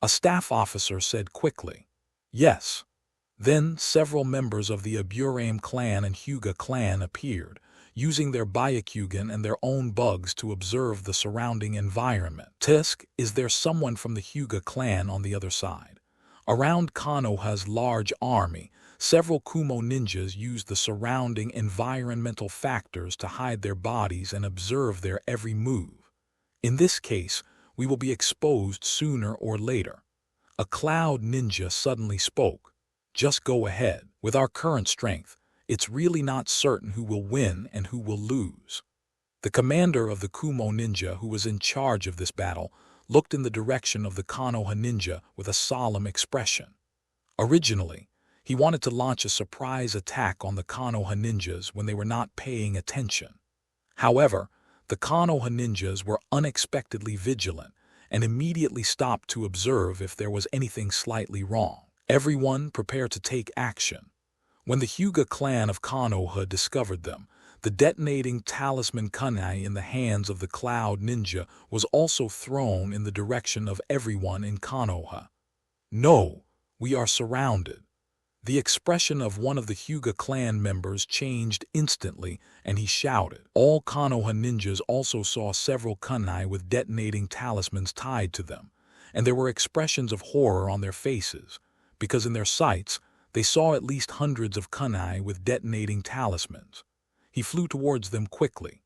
A staff officer said quickly, "Yes." Then several members of the Aburame clan and Hyuga clan appeared, using their Byakugan and their own bugs to observe the surrounding environment. "Tisk, is there someone from the Hyuga clan on the other side?" Around Konoha's large army, several Kumo ninjas used the surrounding environmental factors to hide their bodies and observe their every move. "In this case, we will be exposed sooner or later." A cloud ninja suddenly spoke. "Just go ahead. With our current strength, it's really not certain who will win and who will lose." The commander of the Kumo ninja, who was in charge of this battle, looked in the direction of the Konoha ninja with a solemn expression. Originally, he wanted to launch a surprise attack on the Konoha ninjas when they were not paying attention. However, the Konoha ninjas were unexpectedly vigilant and immediately stopped to observe if there was anything slightly wrong. Everyone prepared to take action. When the Hyuga clan of Konoha discovered them, the detonating talisman kunai in the hands of the Cloud Ninja was also thrown in the direction of everyone in Konoha. "No, we are surrounded." The expression of one of the Hyuga clan members changed instantly, and he shouted. All Konoha ninjas also saw several kunai with detonating talismans tied to them, and there were expressions of horror on their faces, because in their sights, they saw at least hundreds of kunai with detonating talismans. He flew towards them quickly.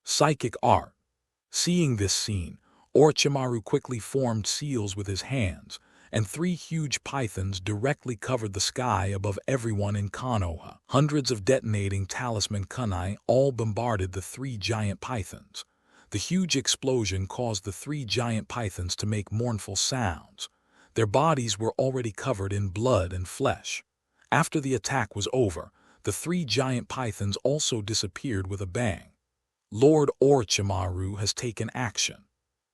Psychic art. Seeing this scene, Orochimaru quickly formed seals with his hands, and 3 huge pythons directly covered the sky above everyone in Konoha. Hundreds of detonating talisman kunai all bombarded the 3 giant pythons. The huge explosion caused the 3 giant pythons to make mournful sounds. Their bodies were already covered in blood and flesh. After the attack was over, the 3 giant pythons also disappeared with a bang. Lord Orochimaru has taken action.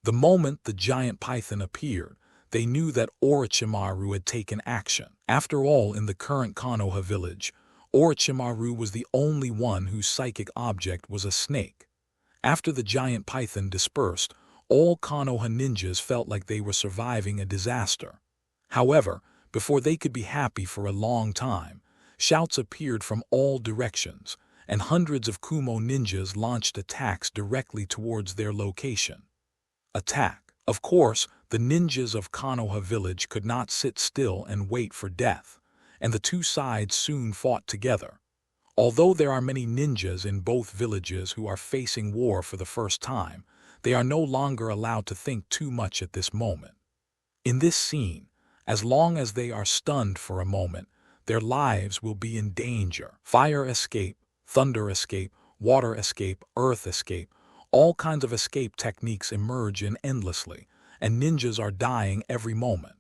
The moment the giant python appeared, they knew that Orochimaru had taken action. After all, in the current Konoha village, Orochimaru was the only one whose psychic object was a snake. After the giant python dispersed, all Konoha ninjas felt like they were surviving a disaster. However, before they could be happy for a long time, shouts appeared from all directions, and hundreds of Kumo ninjas launched attacks directly towards their location. Attack. Of course, the ninjas of Konoha village could not sit still and wait for death, and the two sides soon fought together. Although there are many ninjas in both villages who are facing war for the first time, they are no longer allowed to think too much at this moment. In this scene, as long as they are stunned for a moment, their lives will be in danger. Fire escape, thunder escape, water escape, earth escape, all kinds of escape techniques emerge endlessly, and ninjas are dying every moment.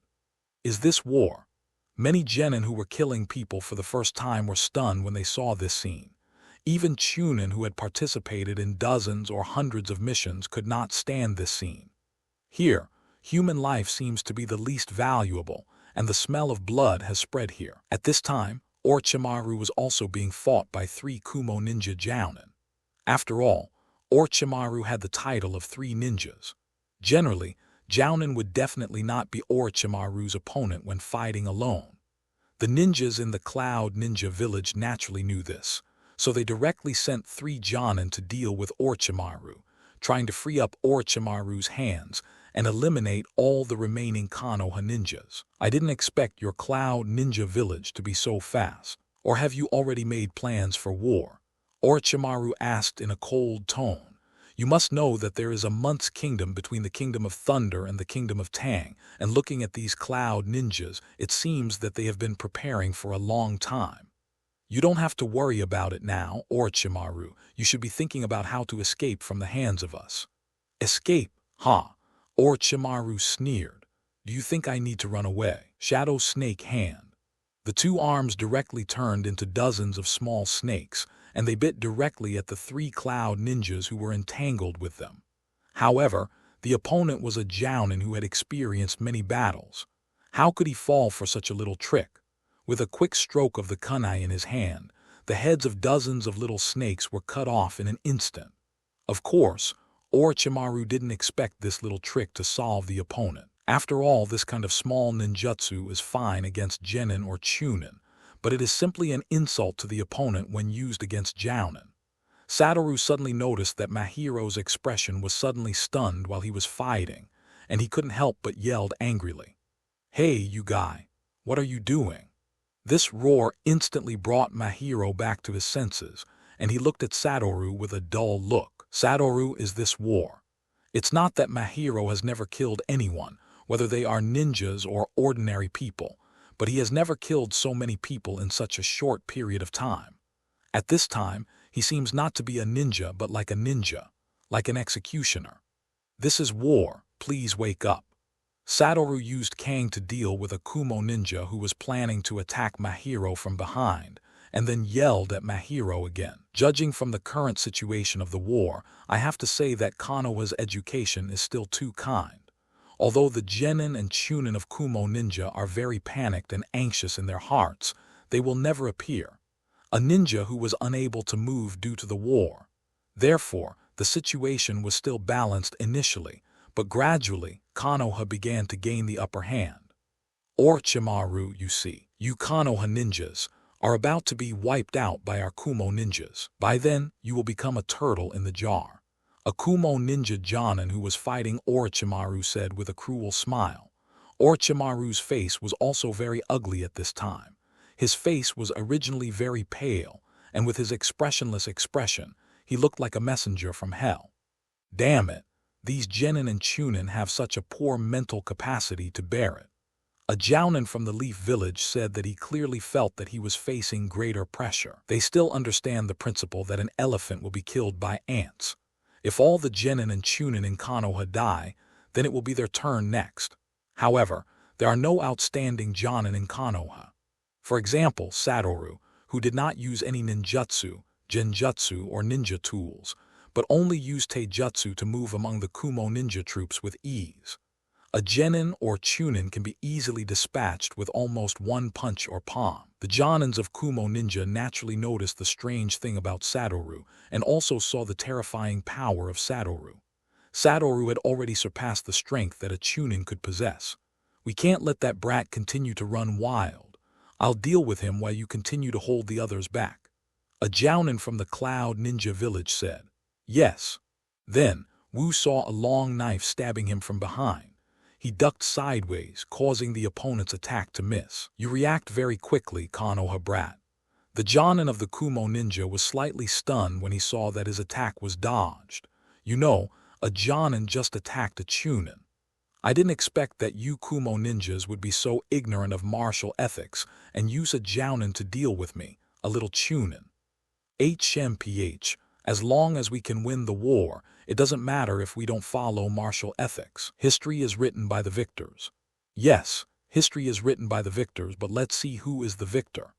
Is this war? Many genin who were killing people for the first time were stunned when they saw this scene. Even chunin who had participated in dozens or hundreds of missions could not stand this scene. Here, human life seems to be the least valuable, and the smell of blood has spread here. At this time, Orochimaru was also being fought by 3 Kumo ninja jounin. After all, Orochimaru had the title of 3 ninjas. Generally, jounin would definitely not be Orochimaru's opponent when fighting alone. The ninjas in the Cloud Ninja village naturally knew this, so they directly sent 3 jounin to deal with Orochimaru, trying to free up Orochimaru's hands and eliminate all the remaining Konoha ninjas. I didn't expect your Cloud Ninja village to be so fast. Or have you already made plans for war? Orochimaru asked in a cold tone. You must know that there is a month's kingdom between the kingdom of Thunder and the kingdom of Tang, and looking at these Cloud Ninjas, it seems that they have been preparing for a long time. You don't have to worry about it now, Orochimaru. You should be thinking about how to escape from the hands of us. Escape? Ha! Orochimaru sneered. Do you think I need to run away? Shadow Snake Hand. The 2 arms directly turned into dozens of small snakes, and they bit directly at the 3 Cloud Ninjas who were entangled with them. However, the opponent was a jounin who had experienced many battles. How could he fall for such a little trick? With a quick stroke of the kunai in his hand, the heads of dozens of little snakes were cut off in an instant. Of course, Orochimaru didn't expect this little trick to solve the opponent. After all, this kind of small ninjutsu is fine against genin or chunin, but it is simply an insult to the opponent when used against jounin. Satoru suddenly noticed that Mahiro's expression was suddenly stunned while he was fighting, and he couldn't help but yelled angrily. Hey, you guy, what are you doing? This roar instantly brought Mahiro back to his senses, and he looked at Satoru with a dull look. Satoru, is this war? It's not that Mahiro has never killed anyone, whether they are ninjas or ordinary people, but he has never killed so many people in such a short period of time. At this time, he seems not to be a ninja but like a ninja, like an executioner. This is war, please wake up. Satoru used Kang to deal with a Kumo ninja who was planning to attack Mahiro from behind, and then yelled at Mahiro again. Judging from the current situation of the war, I have to say that Konoha's education is still too kind. Although the genin and chunin of Kumo ninja are very panicked and anxious in their hearts, they will never appear. A ninja who was unable to move due to the war. Therefore, the situation was still balanced initially, but gradually, Konoha began to gain the upper hand. Orochimaru, you see, you Konoha ninjas, are about to be wiped out by our Kumo ninjas. By then, you will become a turtle in the jar. A Kumo ninja jounin who was fighting Orochimaru said with a cruel smile. Orochimaru's face was also very ugly at this time. His face was originally very pale, and with his expressionless expression, he looked like a messenger from hell. Damn it, these genin and chunin have such a poor mental capacity to bear it. A jounin from the Leaf Village said that he clearly felt that he was facing greater pressure. They still understand the principle that an elephant will be killed by ants. If all the genin and chunin in Konoha die, then it will be their turn next. However, there are no outstanding jounin in Konoha. For example, Satoru, who did not use any ninjutsu, genjutsu, or ninja tools, but only used taijutsu to move among the Kumo ninja troops with ease. A genin or chunin can be easily dispatched with almost one punch or palm. The jounins of Kumo ninja naturally noticed the strange thing about Satoru and also saw the terrifying power of Satoru. Satoru had already surpassed the strength that a chunin could possess. We can't let that brat continue to run wild. I'll deal with him while you continue to hold the others back. A jounin from the Cloud Ninja village said. Yes. Then, Wu saw a long knife stabbing him from behind. He ducked sideways, causing the opponent's attack to miss. You react very quickly, Konoha brat. The Jonin of the Kumo ninja was slightly stunned when he saw that his attack was dodged. You know, a Jonin just attacked a Chunin. I didn't expect that you Kumo ninjas would be so ignorant of martial ethics and use a Jounin to deal with me, a little Chunin. HMPH, as long as we can win the war, it doesn't matter if we don't follow martial ethics. History is written by the victors. Yes, history is written by the victors, but let's see who is the victor.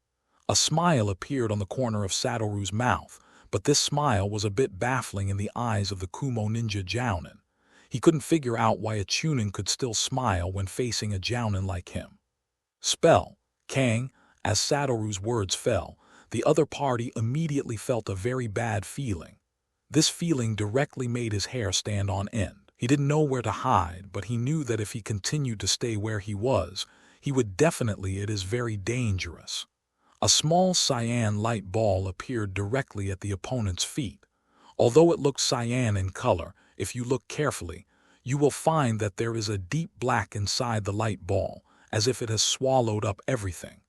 A smile appeared on the corner of Satoru's mouth, but this smile was a bit baffling in the eyes of the Kumo ninja Jounin. He couldn't figure out why a Chunin could still smile when facing a Jounin like him. Spell, Kang, as Satoru's words fell, the other party immediately felt a very bad feeling. This feeling directly made his hair stand on end. He didn't know where to hide, but he knew that if he continued to stay where he was, he would definitely. It is very dangerous. A small cyan light ball appeared directly at the opponent's feet. Although it looked cyan in color, if you look carefully, you will find that there is a deep black inside the light ball, as if it has swallowed up everything.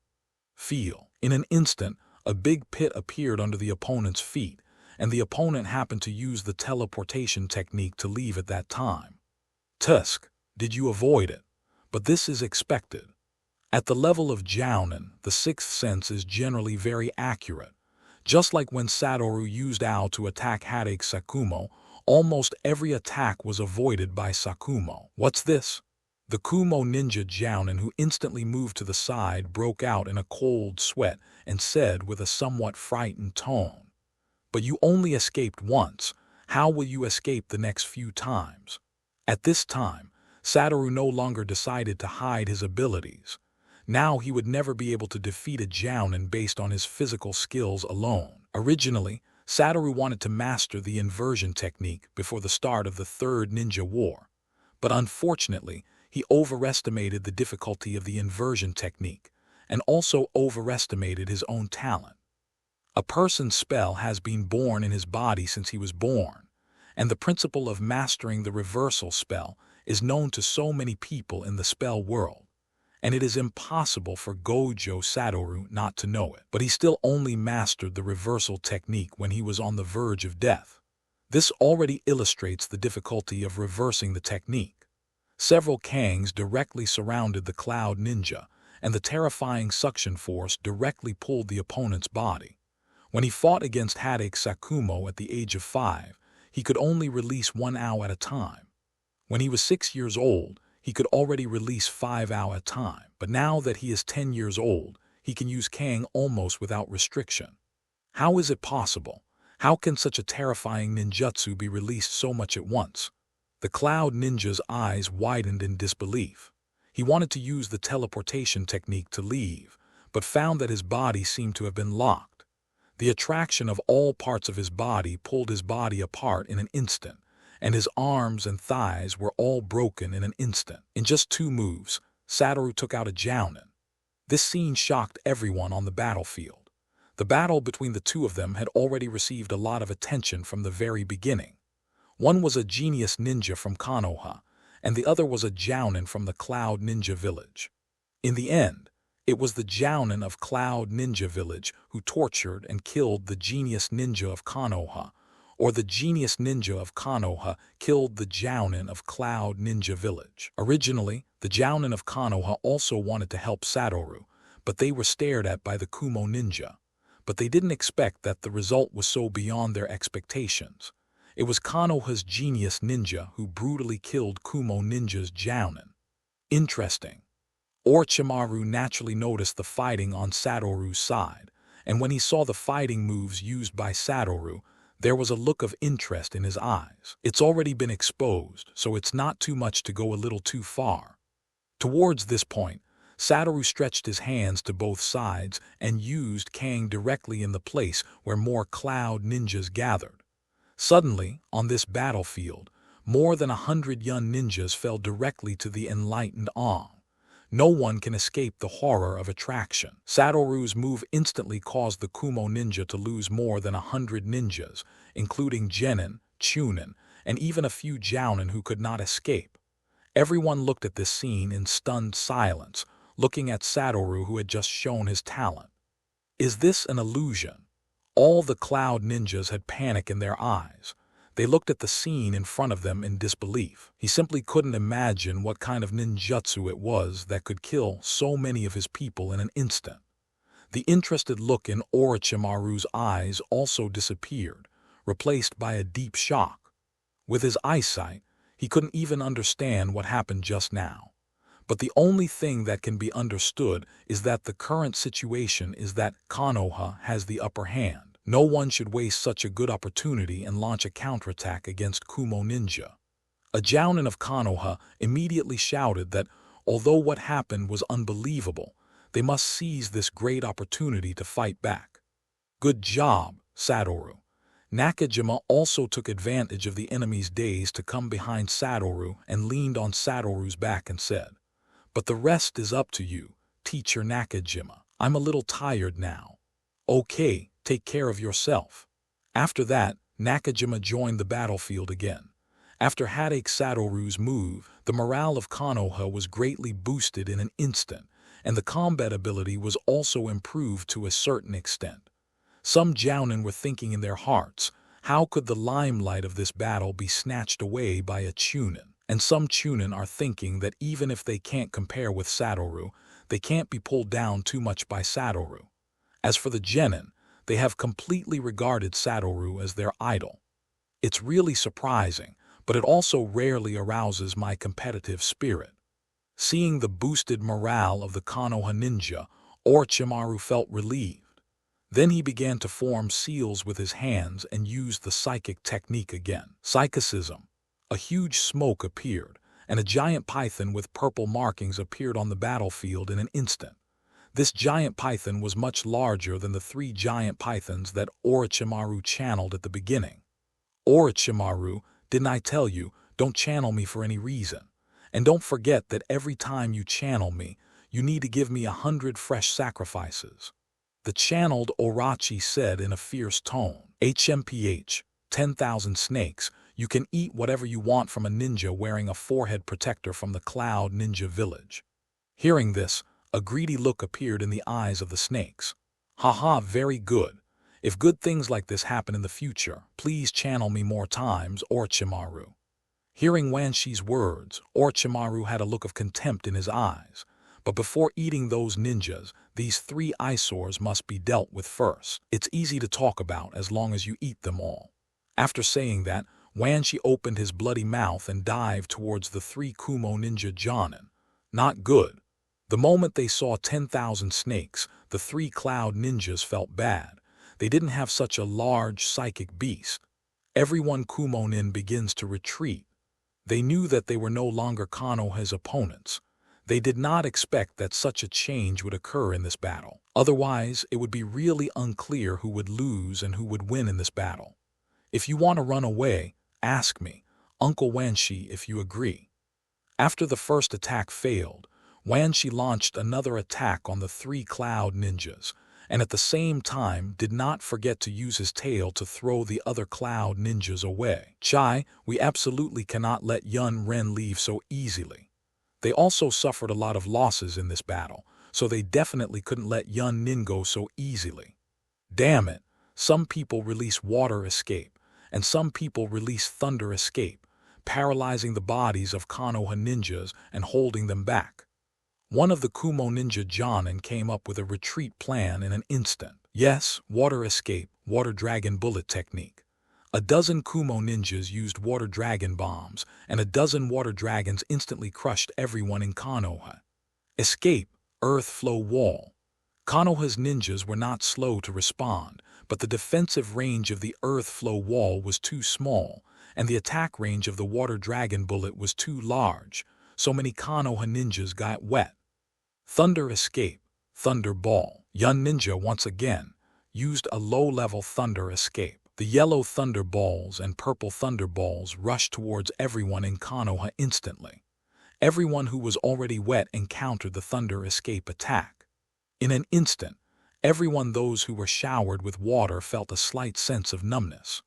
Feel. In an instant, a big pit appeared under the opponent's feet, and the opponent happened to use the teleportation technique to leave at that time. Tusk, did you avoid it? But this is expected. At the level of Jounin, the sixth sense is generally very accurate. Just like when Satoru used Ao to attack Hatake Satoru, almost every attack was avoided by Satoru. What's this? The Kumo ninja Jounin, who instantly moved to the side, broke out in a cold sweat and said with a somewhat frightened tone, "But you only escaped once. How will you escape the next few times?" At this time, Satoru no longer decided to hide his abilities. Now he would never be able to defeat a Jounin based on his physical skills alone. Originally, Satoru wanted to master the inversion technique before the start of the Third Ninja War. But unfortunately, he overestimated the difficulty of the inversion technique and also overestimated his own talent. A person's spell has been born in his body since he was born, and the principle of mastering the reversal spell is known to so many people in the spell world, and it is impossible for Gojo Satoru not to know it. But he still only mastered the reversal technique when he was on the verge of death. This already illustrates the difficulty of reversing the technique. Several Kangs directly surrounded the Cloud Ninja, and the terrifying suction force directly pulled the opponent's body. When he fought against Hatake Satoru at the age of 5, he could only release 1 Ao at a time. When he was 6 years old, he could already release 5 Ao at a time, but now that he is 10 years old, he can use Kang almost without restriction. How is it possible? How can such a terrifying ninjutsu be released so much at once? The Cloud Ninja's eyes widened in disbelief. He wanted to use the teleportation technique to leave, but found that his body seemed to have been locked. The attraction of all parts of his body pulled his body apart in an instant, and his arms and thighs were all broken in an instant. In just 2 moves, Satoru took out a Jounin. This scene shocked everyone on the battlefield. The battle between the two of them had already received a lot of attention from the very beginning. One was a genius ninja from Konoha, and the other was a Jounin from the Cloud Ninja Village. In the end, it was the Jounin of Cloud Ninja Village who tortured and killed the genius ninja of Konoha, or the genius ninja of Konoha killed the Jounin of Cloud Ninja Village. Originally, the Jounin of Konoha also wanted to help Satoru, but they were stared at by the Kumo ninja. But they didn't expect that the result was so beyond their expectations. It was Konoha's genius ninja who brutally killed Kumo ninja's Jounin. Interesting. Orochimaru naturally noticed the fighting on Satoru's side, and when he saw the fighting moves used by Satoru, there was a look of interest in his eyes. It's already been exposed, so it's not too much to go a little too far. Towards this point, Satoru stretched his hands to both sides and used Kang directly in the place where more Cloud Ninjas gathered. Suddenly, on this battlefield, more than 100 young ninjas fell directly to the enlightened Aang. No one can escape the horror of attraction. Satoru's move instantly caused the Kumo ninja to lose more than 100 ninjas, including Genin, Chunin, and even a few Jounin who could not escape. Everyone looked at this scene in stunned silence, looking at Satoru who had just shown his talent. Is this an illusion? All the Cloud Ninjas had panic in their eyes. They looked at the scene in front of them in disbelief. He simply couldn't imagine what kind of ninjutsu it was that could kill so many of his people in an instant. The interested look in Orochimaru's eyes also disappeared, replaced by a deep shock. With his eyesight, he couldn't even understand what happened just now. But the only thing that can be understood is that the current situation is that Konoha has the upper hand. No one should waste such a good opportunity and launch a counterattack against Kumo Ninja. A jounin of Konoha immediately shouted that, although what happened was unbelievable, they must seize this great opportunity to fight back. Good job, Satoru. Nakajima also took advantage of the enemy's daze to come behind Satoru and leaned on Satoru's back and said, "But the rest is up to you, Teacher Nakajima. I'm a little tired now." "Okay, take care of yourself." After that, Nakajima joined the battlefield again. After Hatake Satoru's move, the morale of Konoha was greatly boosted in an instant, and the combat ability was also improved to a certain extent. Some jounin were thinking in their hearts, how could the limelight of this battle be snatched away by a chunin? And some chunin are thinking that even if they can't compare with Satoru, they can't be pulled down too much by Satoru. As for the genin, they have completely regarded Satoru as their idol. It's really surprising, but it also rarely arouses my competitive spirit. Seeing the boosted morale of the Konoha ninja, Orochimaru felt relieved. Then he began to form seals with his hands and used the psychic technique again. Psychicism. A huge smoke appeared, and a giant python with purple markings appeared on the battlefield in an instant. This giant python was much larger than the 3 giant pythons that Orochimaru channeled at the beginning. "Orochimaru, didn't I tell you, don't channel me for any reason? And don't forget that every time you channel me, you need to give me 100 fresh sacrifices." The channeled Orochi said in a fierce tone, "HMPH, 10,000 snakes, you can eat whatever you want from a ninja wearing a forehead protector from the Cloud Ninja village." Hearing this, a greedy look appeared in the eyes of the snakes. "Haha, very good. If good things like this happen in the future, please channel me more times, Orochimaru." Hearing Wanshi's words, Orochimaru had a look of contempt in his eyes. But before eating those ninjas, these 3 eyesores must be dealt with first. It's easy to talk about as long as you eat them all. After saying that, Wanshi opened his bloody mouth and dived towards the 3 Kumo ninja jounin. Not good. The moment they saw 10,000 snakes, the 3 Cloud ninjas felt bad. They didn't have such a large psychic beast. Everyone Kumo-nin begins to retreat. They knew that they were no longer Konoha's opponents. They did not expect that such a change would occur in this battle. Otherwise, it would be really unclear who would lose and who would win in this battle. "If you want to run away, ask me, Uncle Wanshi, if you agree." After the first attack failed, Wanshi launched another attack on the 3 Cloud ninjas, and at the same time did not forget to use his tail to throw the other Cloud ninjas away. "Chai, we absolutely cannot let Yun Ren leave so easily. They also suffered a lot of losses in this battle, so they definitely couldn't let Yun Nin go so easily. Damn it, some people release water escape, and some people release thunder escape, paralyzing the bodies of Konoha ninjas and holding them back." One of the Kumo ninja jounin came up with a retreat plan in an instant. Yes, water escape, water dragon bullet technique. A dozen Kumo ninjas used water dragon bombs, and a dozen water dragons instantly crushed everyone in Konoha. Escape, earth flow wall. Konoha's ninjas were not slow to respond, but the defensive range of the earth flow wall was too small, and the attack range of the water dragon bullet was too large, so many Konoha ninjas got wet. Thunder escape, thunder ball. Yun Ninja once again used a low-level thunder escape. The yellow thunder balls and purple thunder balls rushed towards everyone in Konoha instantly. Everyone who was already wet encountered the thunder escape attack. In an instant, everyone those who were showered with water felt a slight sense of numbness.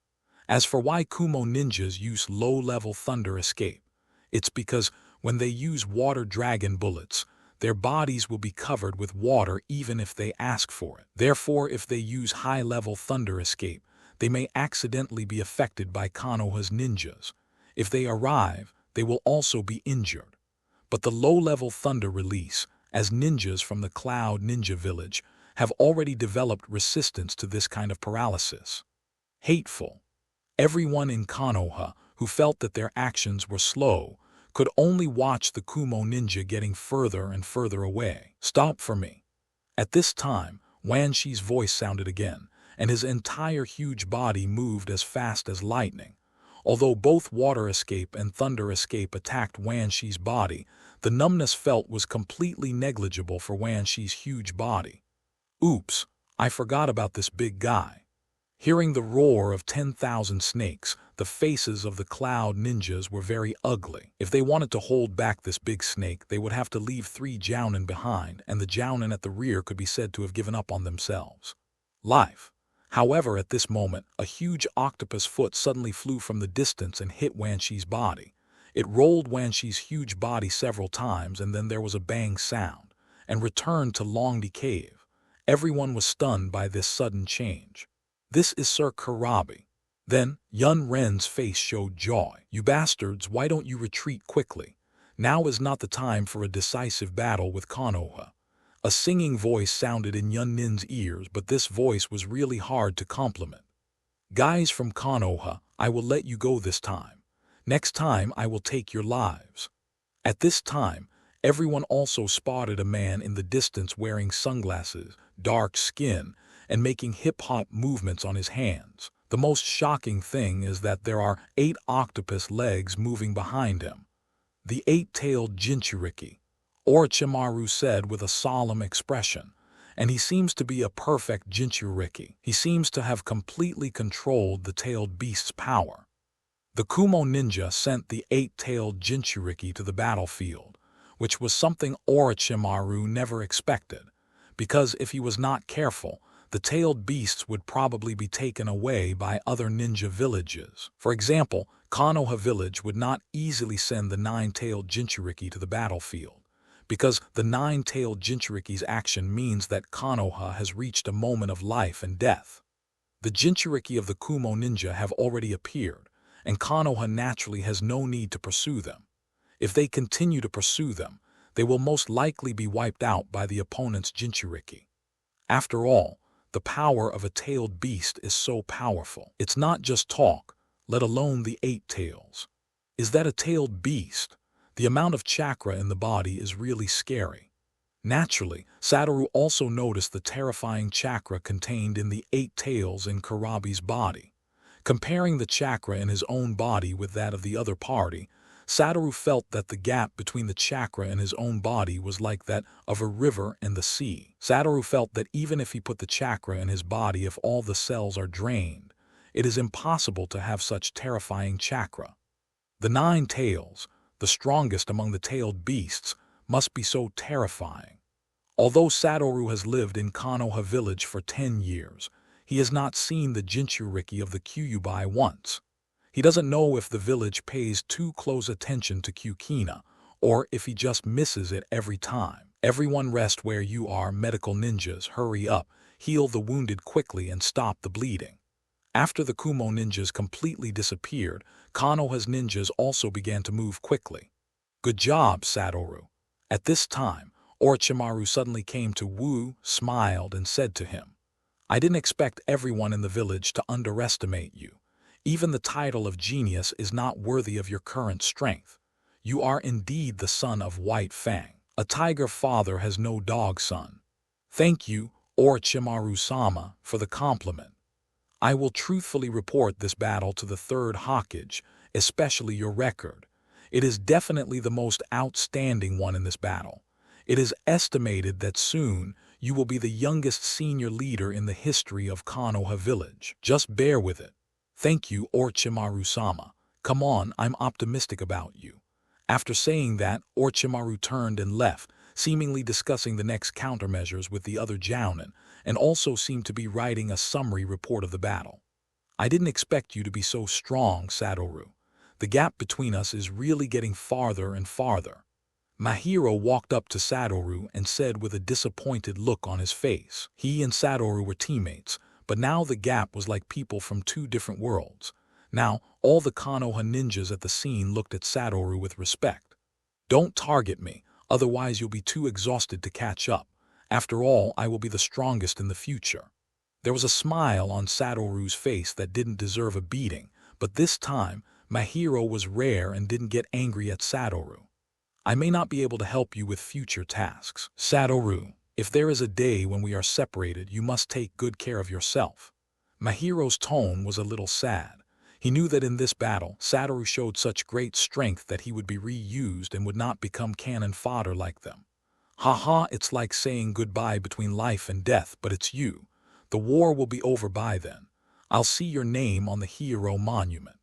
As for why Kumo ninjas use low-level thunder escape, it's because When they use water dragon bullets, their bodies will be covered with water even if they ask for it. Therefore, if they use high-level thunder escape, they may accidentally be affected by Konoha's ninjas. If they arrive, they will also be injured. But the low-level thunder release, as ninjas from the Cloud Ninja Village, have already developed resistance to this kind of paralysis. Hateful. Everyone in Konoha who felt that their actions were slow could only watch the Kumo ninja getting further and further away. Stop for me. At this time, Wan Shi's voice sounded again, and his entire huge body moved as fast as lightning. Although both water escape and thunder escape attacked Wan Shi's body, the numbness felt was completely negligible for Wan Shi's huge body. Oops, I forgot about this big guy. Hearing the roar of 10,000 snakes, the faces of the Cloud Ninjas were very ugly. If they wanted to hold back this big snake, they would have to leave 3 Jounin behind, and the Jounin at the rear could be said to have given up on themselves. Life. However, at this moment, a huge octopus foot suddenly flew from the distance and hit Wan Shi's body. It rolled Wan Shi's huge body several times, and then there was a bang sound, and returned to Longdi Cave. Everyone was stunned by this sudden change. This is Sir Karabi. Then, Yun Ren's face showed joy. You bastards, why don't you retreat quickly? Now is not the time for a decisive battle with Konoha. A singing voice sounded in Yun Nin's ears, but this voice was really hard to compliment. Guys from Konoha, I will let you go this time. Next time I will take your lives. At this time, everyone also spotted a man in the distance wearing sunglasses, dark skin, and making hip-hop movements on his hands. The most shocking thing is that there are 8 octopus legs moving behind him. The 8-tailed Jinchuriki, Orochimaru said with a solemn expression, and he seems to be a perfect Jinchuriki. He seems to have completely controlled the tailed beast's power. The Kumo ninja sent the 8-tailed Jinchuriki to the battlefield, which was something Orochimaru never expected, because if he was not careful, the tailed beasts would probably be taken away by other ninja villages. For example, Konoha village would not easily send the 9-tailed Jinchuriki to the battlefield, because the 9-tailed Jinchuriki's action means that Konoha has reached a moment of life and death. The Jinchuriki of the Kumo ninja have already appeared, and Konoha naturally has no need to pursue them. If they continue to pursue them, they will most likely be wiped out by the opponent's Jinchuriki. After all, the power of a tailed beast is so powerful. It's not just talk, let alone the 8 tails. Is that a tailed beast? The amount of chakra in the body is really scary. Naturally, Satoru also noticed the terrifying chakra contained in the 8 tails in Karabi's body. Comparing the chakra in his own body with that of the other party, Satoru felt that the gap between the chakra in his own body was like that of a river and the sea. Satoru felt that even if he put the chakra in his body, if all the cells are drained, it is impossible to have such terrifying chakra. The 9 tails, the strongest among the tailed beasts, must be so terrifying. Although Satoru has lived in Konoha village for 10 years, he has not seen the Jinchuriki of the Kyuubi once. He doesn't know if the village pays too close attention to Kyukina, or if he just misses it every time. Everyone rest where you are, medical ninjas, hurry up, heal the wounded quickly and stop the bleeding. After the Kumo ninjas completely disappeared, Konoha's ninjas also began to move quickly. Good job, Satoru. At this time, Orochimaru suddenly came to Wu, smiled, and said to him, I didn't expect everyone in the village to underestimate you. Even the title of genius is not worthy of your current strength. You are indeed the son of White Fang. A tiger father has no dog son. Thank you, Orochimaru-sama, for the compliment. I will truthfully report this battle to the 3rd Hokage, especially your record. It is definitely the most outstanding one in this battle. It is estimated that soon you will be the youngest senior leader in the history of Konoha village. Just bear with it. Thank you, Orochimaru-sama. Come on, I'm optimistic about you. After saying that, Orochimaru turned and left, seemingly discussing the next countermeasures with the other Jounin, and also seemed to be writing a summary report of the battle. I didn't expect you to be so strong, Satoru. The gap between us is really getting farther and farther. Mahiro walked up to Satoru and said with a disappointed look on his face. He and Satoru were teammates, but now the gap was like people from two different worlds. Now, all the Konoha ninjas at the scene looked at Satoru with respect. Don't target me, otherwise you'll be too exhausted to catch up. After all, I will be the strongest in the future. There was a smile on Satoru's face that didn't deserve a beating, but this time, Mahiro was rare and didn't get angry at Satoru. I may not be able to help you with future tasks. Satoru, if there is a day when we are separated, you must take good care of yourself. Mahiro's tone was a little sad. He knew that in this battle, Satoru showed such great strength that he would be reused and would not become cannon fodder like them. Haha, it's like saying goodbye between life and death, but it's you. The war will be over by then. I'll see your name on the hero monument.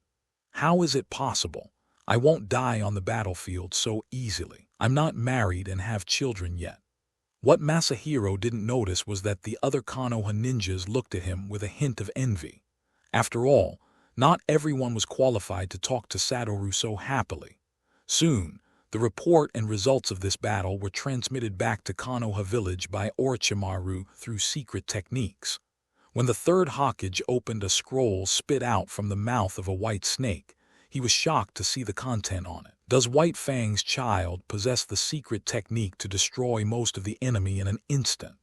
How is it possible? I won't die on the battlefield so easily. I'm not married and have children yet. What Masahiro didn't notice was that the other Konoha ninjas looked at him with a hint of envy. After all, not everyone was qualified to talk to Satoru so happily. Soon, the report and results of this battle were transmitted back to Konoha village by Orochimaru through secret techniques. When the third Hokage opened a scroll spit out from the mouth of a white snake, he was shocked to see the content on it. Does White Fang's child possess the secret technique to destroy most of the enemy in an instant?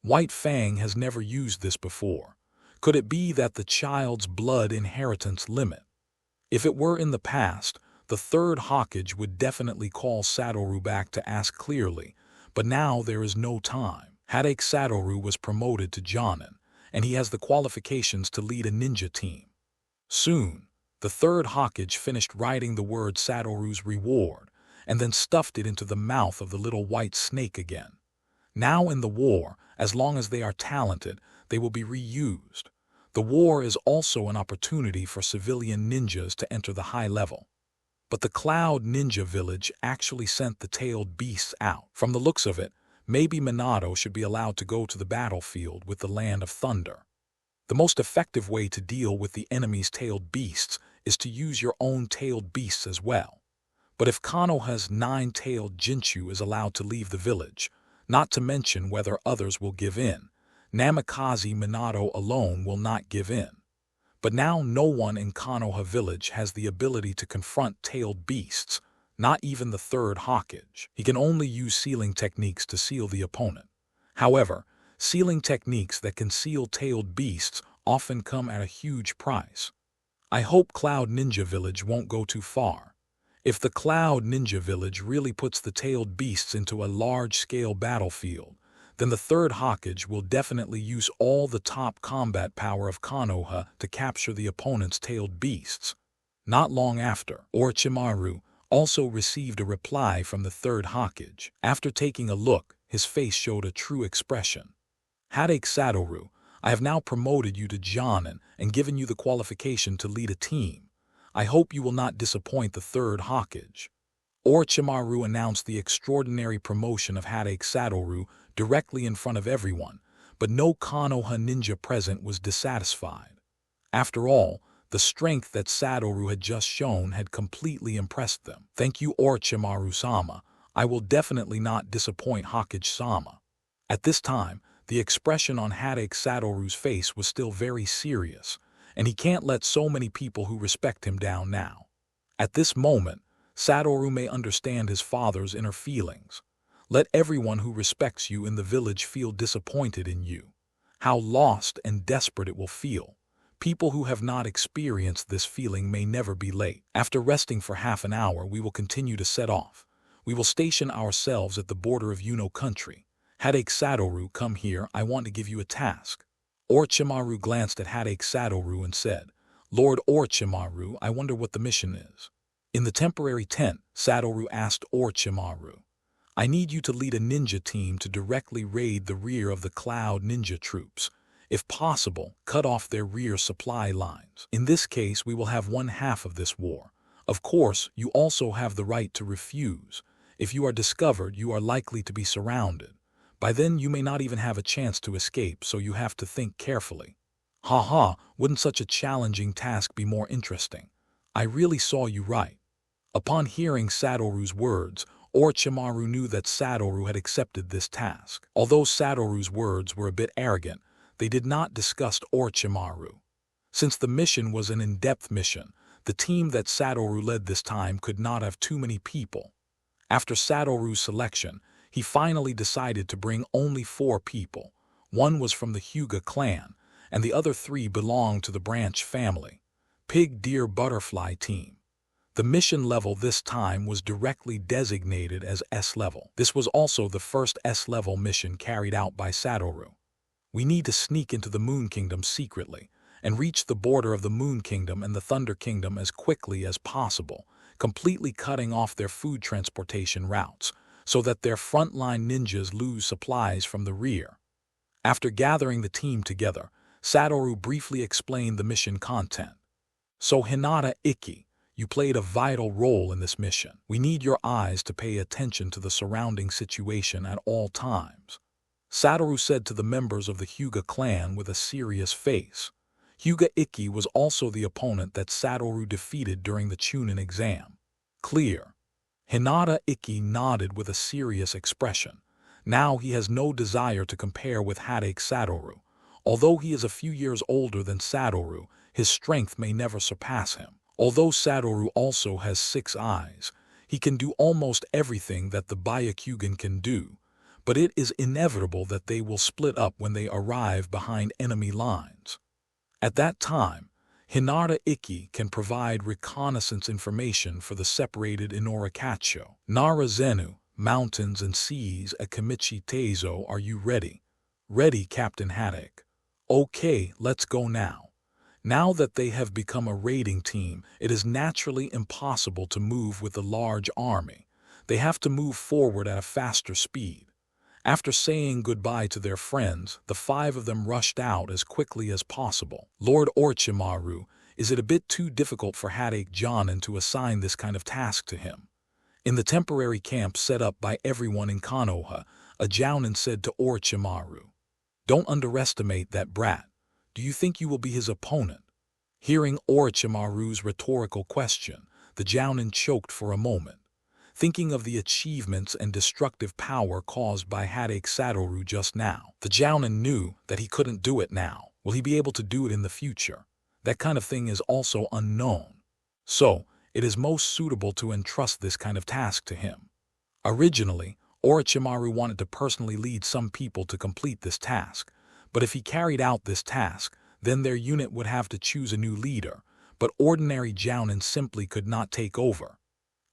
White Fang has never used this before. Could it be that the child's blood inheritance limit? If it were in the past, the third Hokage would definitely call Satoru back to ask clearly, but now there is no time. Hatake Satoru was promoted to Jonin, and he has the qualifications to lead a ninja team. Soon, the third Hokage finished writing the word Satoru's reward, and then stuffed it into the mouth of the little white snake again. Now in the war, as long as they are talented, they will be reused. The war is also an opportunity for civilian ninjas to enter the high level. But the Cloud Ninja Village actually sent the tailed beasts out. From the looks of it, maybe Minato should be allowed to go to the battlefield with the Land of Thunder. The most effective way to deal with the enemy's tailed beasts is to use your own tailed beasts as well. But if Konoha's 9-tailed Jinchu is allowed to leave the village, not to mention whether others will give in, Namikaze Minato alone will not give in. But now no one in Konoha village has the ability to confront tailed beasts, not even the third Hokage. He can only use sealing techniques to seal the opponent. However, sealing techniques that can seal tailed beasts often come at a huge price. I hope Cloud Ninja Village won't go too far. If the Cloud Ninja Village really puts the tailed beasts into a large-scale battlefield, then the third Hokage will definitely use all the top combat power of Konoha to capture the opponent's tailed beasts. Not long after, Orochimaru also received a reply from the third Hokage. After taking a look, his face showed a true expression. Hatake Satoru, I have now promoted you to Jonin and given you the qualification to lead a team. I hope you will not disappoint the third Hokage. Orochimaru announced the extraordinary promotion of Hatake Satoru directly in front of everyone, but no Konoha ninja present was dissatisfied. After all, the strength that Satoru had just shown had completely impressed them. Thank you, Orochimaru-sama. I will definitely not disappoint Hokage-sama. At this time, the expression on Hatake Satoru's face was still very serious, and he can't let so many people who respect him down now. At this moment, Satoru may understand his father's inner feelings. Let everyone who respects you in the village feel disappointed in you. How lost and desperate it will feel. People who have not experienced this feeling may never be late. After resting for half an hour, we will continue to set off. We will station ourselves at the border of Yuno country. Hatake Satoru, come here, I want to give you a task. Orochimaru glanced at Hatake Satoru and said, Lord Orochimaru, I wonder what the mission is. In the temporary tent, Satoru asked Orochimaru, I need you to lead a ninja team to directly raid the rear of the Cloud Ninja troops. If possible, cut off their rear supply lines. In this case, we will have one half of this war. Of course, you also have the right to refuse. If you are discovered, you are likely to be surrounded. By then, you may not even have a chance to escape, so you have to think carefully. Haha, wouldn't such a challenging task be more interesting? I really saw you right. Upon hearing Satoru's words, Orochimaru knew that Satoru had accepted this task. Although Satoru's words were a bit arrogant, they did not disgust Orochimaru. Since the mission was an in-depth mission, the team that Satoru led this time could not have too many people. After Satoru's selection, he finally decided to bring only 4 people. One was from the Hyuga clan, and the other 3 belonged to the branch family, Pig Deer Butterfly team. The mission level this time was directly designated as S-level. This was also the first S-level mission carried out by Satoru. We need to sneak into the Moon Kingdom secretly and reach the border of the Moon Kingdom and the Thunder Kingdom as quickly as possible, completely cutting off their food transportation routes so that their frontline ninjas lose supplies from the rear. After gathering the team together, Satoru briefly explained the mission content. So Hinata Ikki, you played a vital role in this mission. We need your eyes to pay attention to the surrounding situation at all times. Satoru said to the members of the Hyuga clan with a serious face. Hyuga Ikki was also the opponent that Satoru defeated during the Chunin exam. Clear. Hinata Ikki nodded with a serious expression. Now he has no desire to compare with Hatake Satoru. Although he is a few years older than Satoru, his strength may never surpass him. Although Satoru also has 6 eyes, he can do almost everything that the Byakugan can do, but it is inevitable that they will split up when they arrive behind enemy lines. At that time, Hinata Ikki can provide reconnaissance information for the separated Inorikacho, Narazenu, mountains and seas at Kamichi Teizo. Are you ready? Ready, Captain Hatake. Okay, let's go now. Now that they have become a raiding team, it is naturally impossible to move with a large army. They have to move forward at a faster speed. After saying goodbye to their friends, the 5 of them rushed out as quickly as possible. Lord Orochimaru, is it a bit too difficult for Hatake Jonin to assign this kind of task to him? In the temporary camp set up by everyone in Konoha, a Jounin said to Orochimaru, "Don't underestimate that brat. Do you think you will be his opponent?" Hearing Orochimaru's rhetorical question, the Jounin choked for a moment, thinking of the achievements and destructive power caused by Hatake Satoru just now. The Jounin knew that he couldn't do it now. Will he be able to do it in the future? That kind of thing is also unknown. So, it is most suitable to entrust this kind of task to him. Originally, Orochimaru wanted to personally lead some people to complete this task, but if he carried out this task, then their unit would have to choose a new leader, but ordinary Jounin simply could not take over.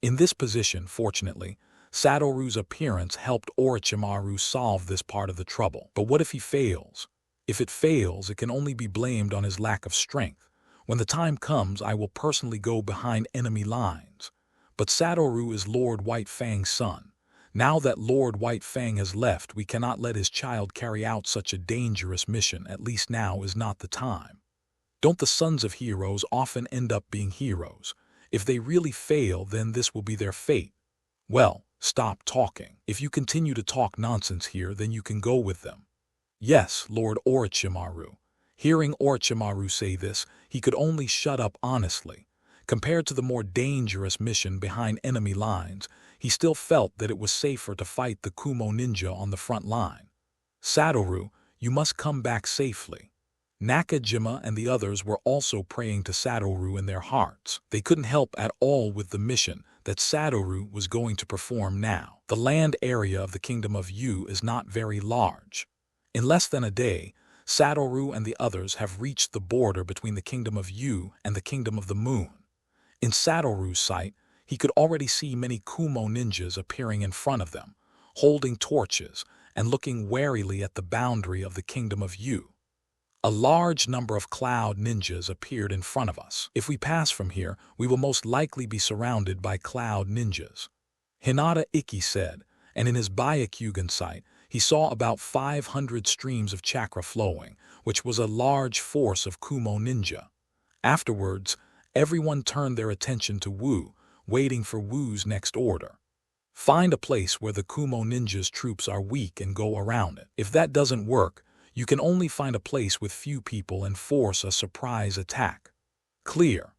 In this position, fortunately, Satoru's appearance helped Orochimaru solve this part of the trouble. But what if he fails? If it fails, it can only be blamed on his lack of strength. When the time comes, I will personally go behind enemy lines. But Satoru is Lord White Fang's son. Now that Lord White Fang has left, we cannot let his child carry out such a dangerous mission. At least now is not the time. Don't the sons of heroes often end up being heroes? If they really fail, then this will be their fate. Well, stop talking. If you continue to talk nonsense here, then you can go with them. Yes, Lord Orochimaru. Hearing Orochimaru say this, he could only shut up honestly. Compared to the more dangerous mission behind enemy lines, he still felt that it was safer to fight the Kumo ninja on the front line. Satoru, you must come back safely. Nakajima and the others were also praying to Satoru in their hearts. They couldn't help at all with the mission that Satoru was going to perform now. The land area of the Kingdom of Yu is not very large. In less than a day, Satoru and the others have reached the border between the Kingdom of Yu and the Kingdom of the Moon. In Satoru's sight, he could already see many Kumo ninjas appearing in front of them, holding torches and looking warily at the boundary of the Kingdom of Yu. A large number of cloud ninjas appeared in front of us. If we pass from here, we will most likely be surrounded by cloud ninjas. Hinata Ikki said, and in his Byakugan sight, he saw about 500 streams of chakra flowing, which was a large force of Kumo ninja. Afterwards, everyone turned their attention to Wu, waiting for Wu's next order. Find a place where the Kumo ninja's troops are weak and go around it. If that doesn't work, you can only find a place with few people and force a surprise attack. Clear.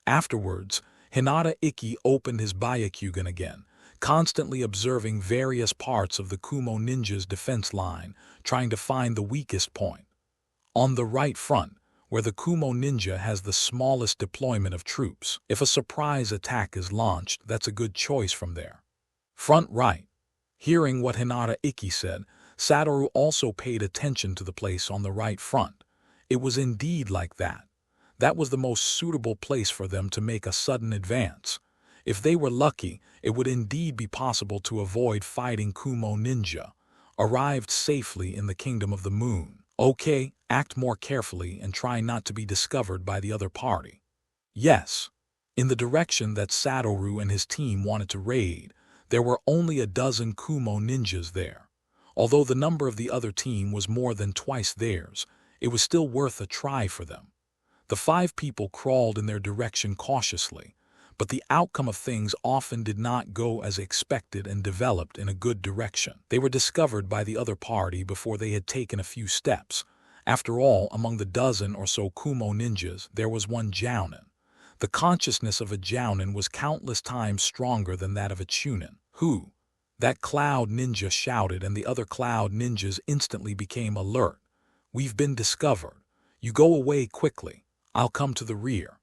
Afterwards, Hinata Ikki opened his Byakugan again, constantly observing various parts of the Kumo ninja's defense line, trying to find the weakest point. On the right front, where the Kumo ninja has the smallest deployment of troops, if a surprise attack is launched, that's a good choice from there. Front right. Hearing what Hinata Ikki said, Satoru also paid attention to the place on the right front. It was indeed like that. That was the most suitable place for them to make a sudden advance. If they were lucky, it would indeed be possible to avoid fighting Kumo ninja. Arrived safely in the Kingdom of the Moon. Okay, act more carefully and try not to be discovered by the other party. Yes. In the direction that Satoru and his team wanted to raid, there were only a dozen Kumo ninjas there. Although the number of the other team was more than twice theirs, it was still worth a try for them. The 5 people crawled in their direction cautiously, but the outcome of things often did not go as expected and developed in a good direction. They were discovered by the other party before they had taken a few steps. After all, among the dozen or so Kumo ninjas, there was one Jounin. The consciousness of a Jounin was countless times stronger than that of a Chunin. Who? That Cloud Ninja shouted, and the other Cloud Ninjas instantly became alert. We've been discovered. You go away quickly. I'll come to the rear.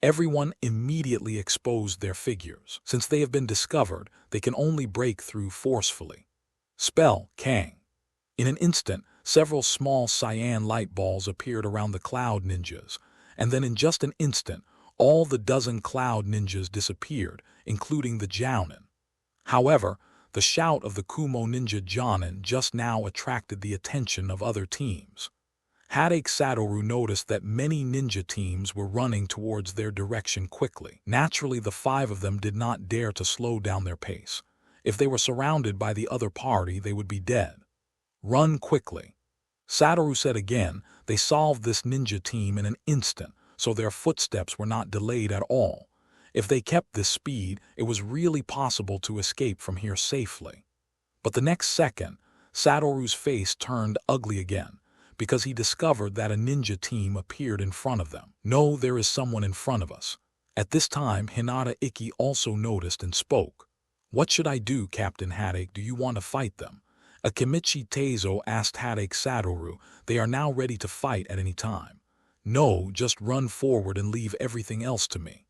Everyone immediately exposed their figures. Since they have been discovered, they can only break through forcefully. Spell, Kang. In an instant, several small cyan light balls appeared around the Cloud Ninjas, and then in just an instant, all the dozen Cloud Ninjas disappeared, including the Jounin. However, the shout of the Kumo Ninja Jounin just now attracted the attention of other teams. Hatake Satoru noticed that many ninja teams were running towards their direction quickly. Naturally, the 5 of them did not dare to slow down their pace. If they were surrounded by the other party, they would be dead. Run quickly. Satoru said again. They solved this ninja team in an instant, so their footsteps were not delayed at all. If they kept this speed, it was really possible to escape from here safely. But the next second, Satoru's face turned ugly again, because he discovered that a ninja team appeared in front of them. No, there is someone in front of us. At this time, Hinata Ikki also noticed and spoke. What should I do, Captain Hatake? Do you want to fight them? Akimichi Teizo asked Hatake Satoru. They are now ready to fight at any time. No, just run forward and leave everything else to me.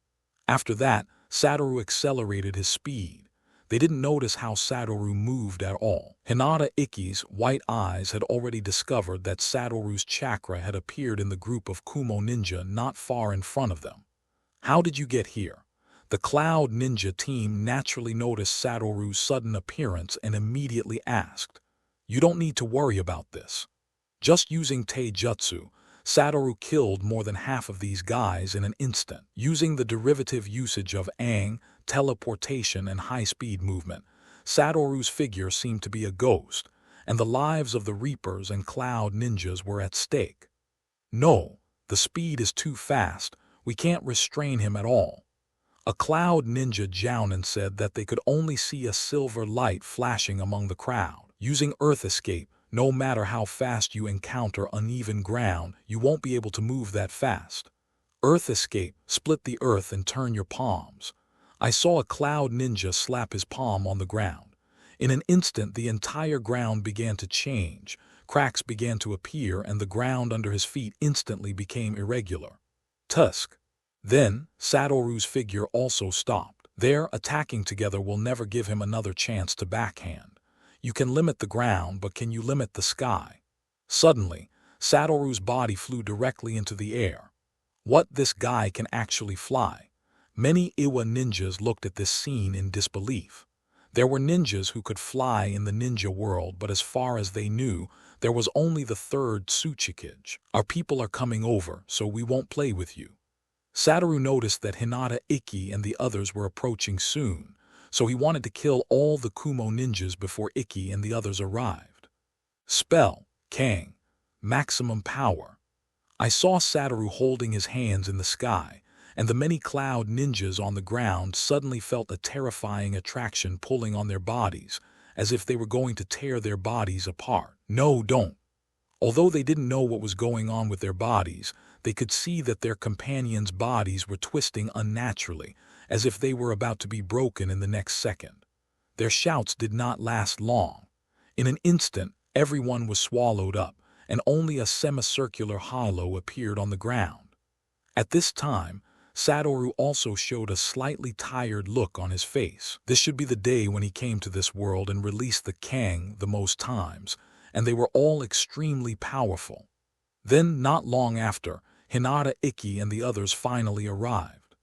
After that, Satoru accelerated his speed. They didn't notice how Satoru moved at all. Hinata Ikki's white eyes had already discovered that Satoru's chakra had appeared in the group of Kumo ninja not far in front of them. How did you get here? The Cloud Ninja team naturally noticed Satoru's sudden appearance and immediately asked, "You don't need to worry about this." Just using Taijutsu, Satoru killed more than half of these guys in an instant. Using the derivative usage of Aang, teleportation, and high-speed movement, Satoru's figure seemed to be a ghost, and the lives of the Reapers and Cloud Ninjas were at stake. No, the speed is too fast. We can't restrain him at all. A Cloud Ninja Jounin said that they could only see a silver light flashing among the crowd. Using Earth Escape, no matter how fast you encounter uneven ground, you won't be able to move that fast. Earth Escape, split the earth and turn your palms. I saw a Cloud Ninja slap his palm on the ground. In an instant, the entire ground began to change. Cracks began to appear, and the ground under his feet instantly became irregular. Tusk. Then, Satoru's figure also stopped. Their attacking together will never give him another chance to backhand. You can limit the ground, but can you limit the sky? Suddenly, Satoru's body flew directly into the air. What, this guy can actually fly? Many Iwa ninjas looked at this scene in disbelief. There were ninjas who could fly in the ninja world, but as far as they knew, there was only the 3rd Tsuchikage. Our people are coming over, so we won't play with you. Satoru noticed that Hinata Ikki and the others were approaching soon, so he wanted to kill all the Kumo ninjas before Ikki and the others arrived. Spell, Kang, maximum power. I saw Satoru holding his hands in the sky, and the many Cloud Ninjas on the ground suddenly felt a terrifying attraction pulling on their bodies, as if they were going to tear their bodies apart. No, don't. Although they didn't know what was going on with their bodies, they could see that their companions' bodies were twisting unnaturally, as if they were about to be broken in the next second. Their shouts did not last long. In an instant, everyone was swallowed up, and only a semicircular hollow appeared on the ground. At this time, Satoru also showed a slightly tired look on his face. This should be the day when he came to this world and released the Kang the most times, and they were all extremely powerful. Then, not long after, Hinata Ikki and the others finally arrived.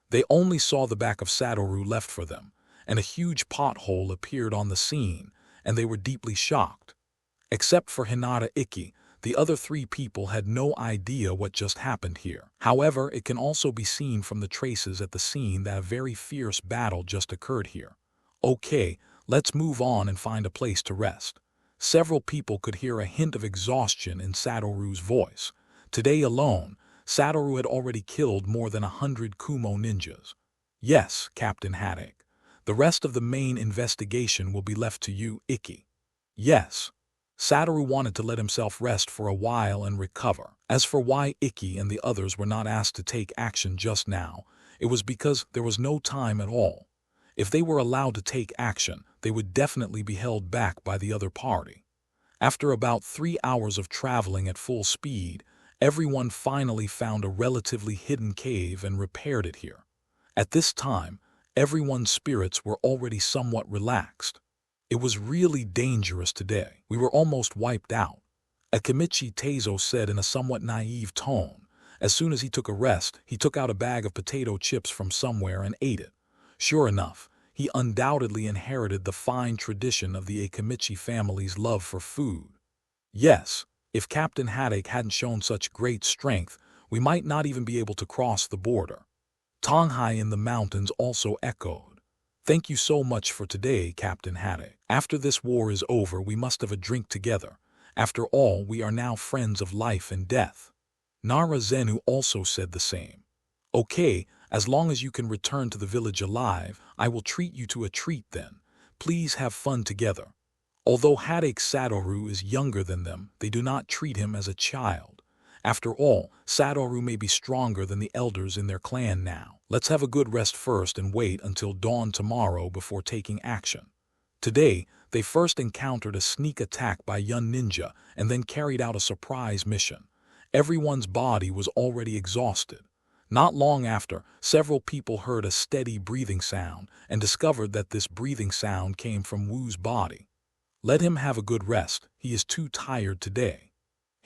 They only saw the back of Satoru left for them, and a huge pothole appeared on the scene, and they were deeply shocked. Except for Hinata Ikki, the other three people had no idea what just happened here. However, it can also be seen from the traces at the scene that a very fierce battle just occurred here. Okay, let's move on and find a place to rest. Several people could hear a hint of exhaustion in Satoru's voice. Today alone, Satoru had already killed more than 100 Kumo ninjas. Yes, Captain Hatake. The rest of the main investigation will be left to you, Ikki. Yes. Satoru wanted to let himself rest for a while and recover. As for why Ikki and the others were not asked to take action just now, it was because there was no time at all. If they were allowed to take action, they would definitely be held back by the other party. After about 3 hours of traveling at full speed, everyone finally found a relatively hidden cave and repaired it here. At this time, everyone's spirits were already somewhat relaxed. It was really dangerous today. We were almost wiped out. Akimichi Teizo said in a somewhat naive tone. As soon as he took a rest, he took out a bag of potato chips from somewhere and ate it. Sure enough, he undoubtedly inherited the fine tradition of the Akimichi family's love for food. Yes, if Captain Hatake hadn't shown such great strength, we might not even be able to cross the border. Tonghai in the mountains also echoed. Thank you so much for today, Captain Hatake. After this war is over, we must have a drink together. After all, we are now friends of life and death. Nara Zenu also said the same. Okay, as long as you can return to the village alive, I will treat you to a treat then. Please have fun together. Although Hatake Satoru is younger than them, they do not treat him as a child. After all, Satoru may be stronger than the elders in their clan now. Let's have a good rest first and wait until dawn tomorrow before taking action. Today, they first encountered a sneak attack by Yun Ninja and then carried out a surprise mission. Everyone's body was already exhausted. Not long after, several people heard a steady breathing sound and discovered that this breathing sound came from Wu's body. Let him have a good rest, he is too tired today.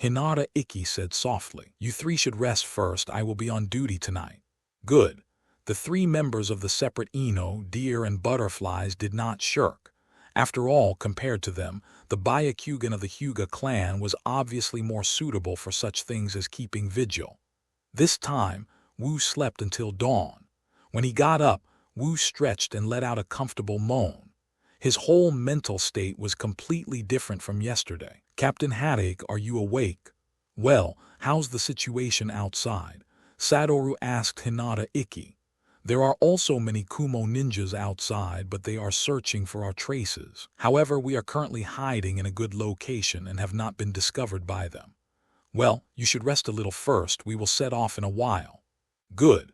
Hinata Ikki said softly. You three should rest first, I will be on duty tonight. Good. The three members of the separate Ino, deer and butterflies did not shirk. After all, compared to them, the Byakugan of the Hyuga clan was obviously more suitable for such things as keeping vigil. This time, Wu slept until dawn. When he got up, Wu stretched and let out a comfortable moan. His whole mental state was completely different from yesterday. Captain Hatake, are you awake? Well, how's the situation outside? Satoru asked Hinata Ikki. There are also many Kumo ninjas outside, but they are searching for our traces. However, we are currently hiding in a good location and have not been discovered by them. Well, you should rest a little first, we will set off in a while. Good.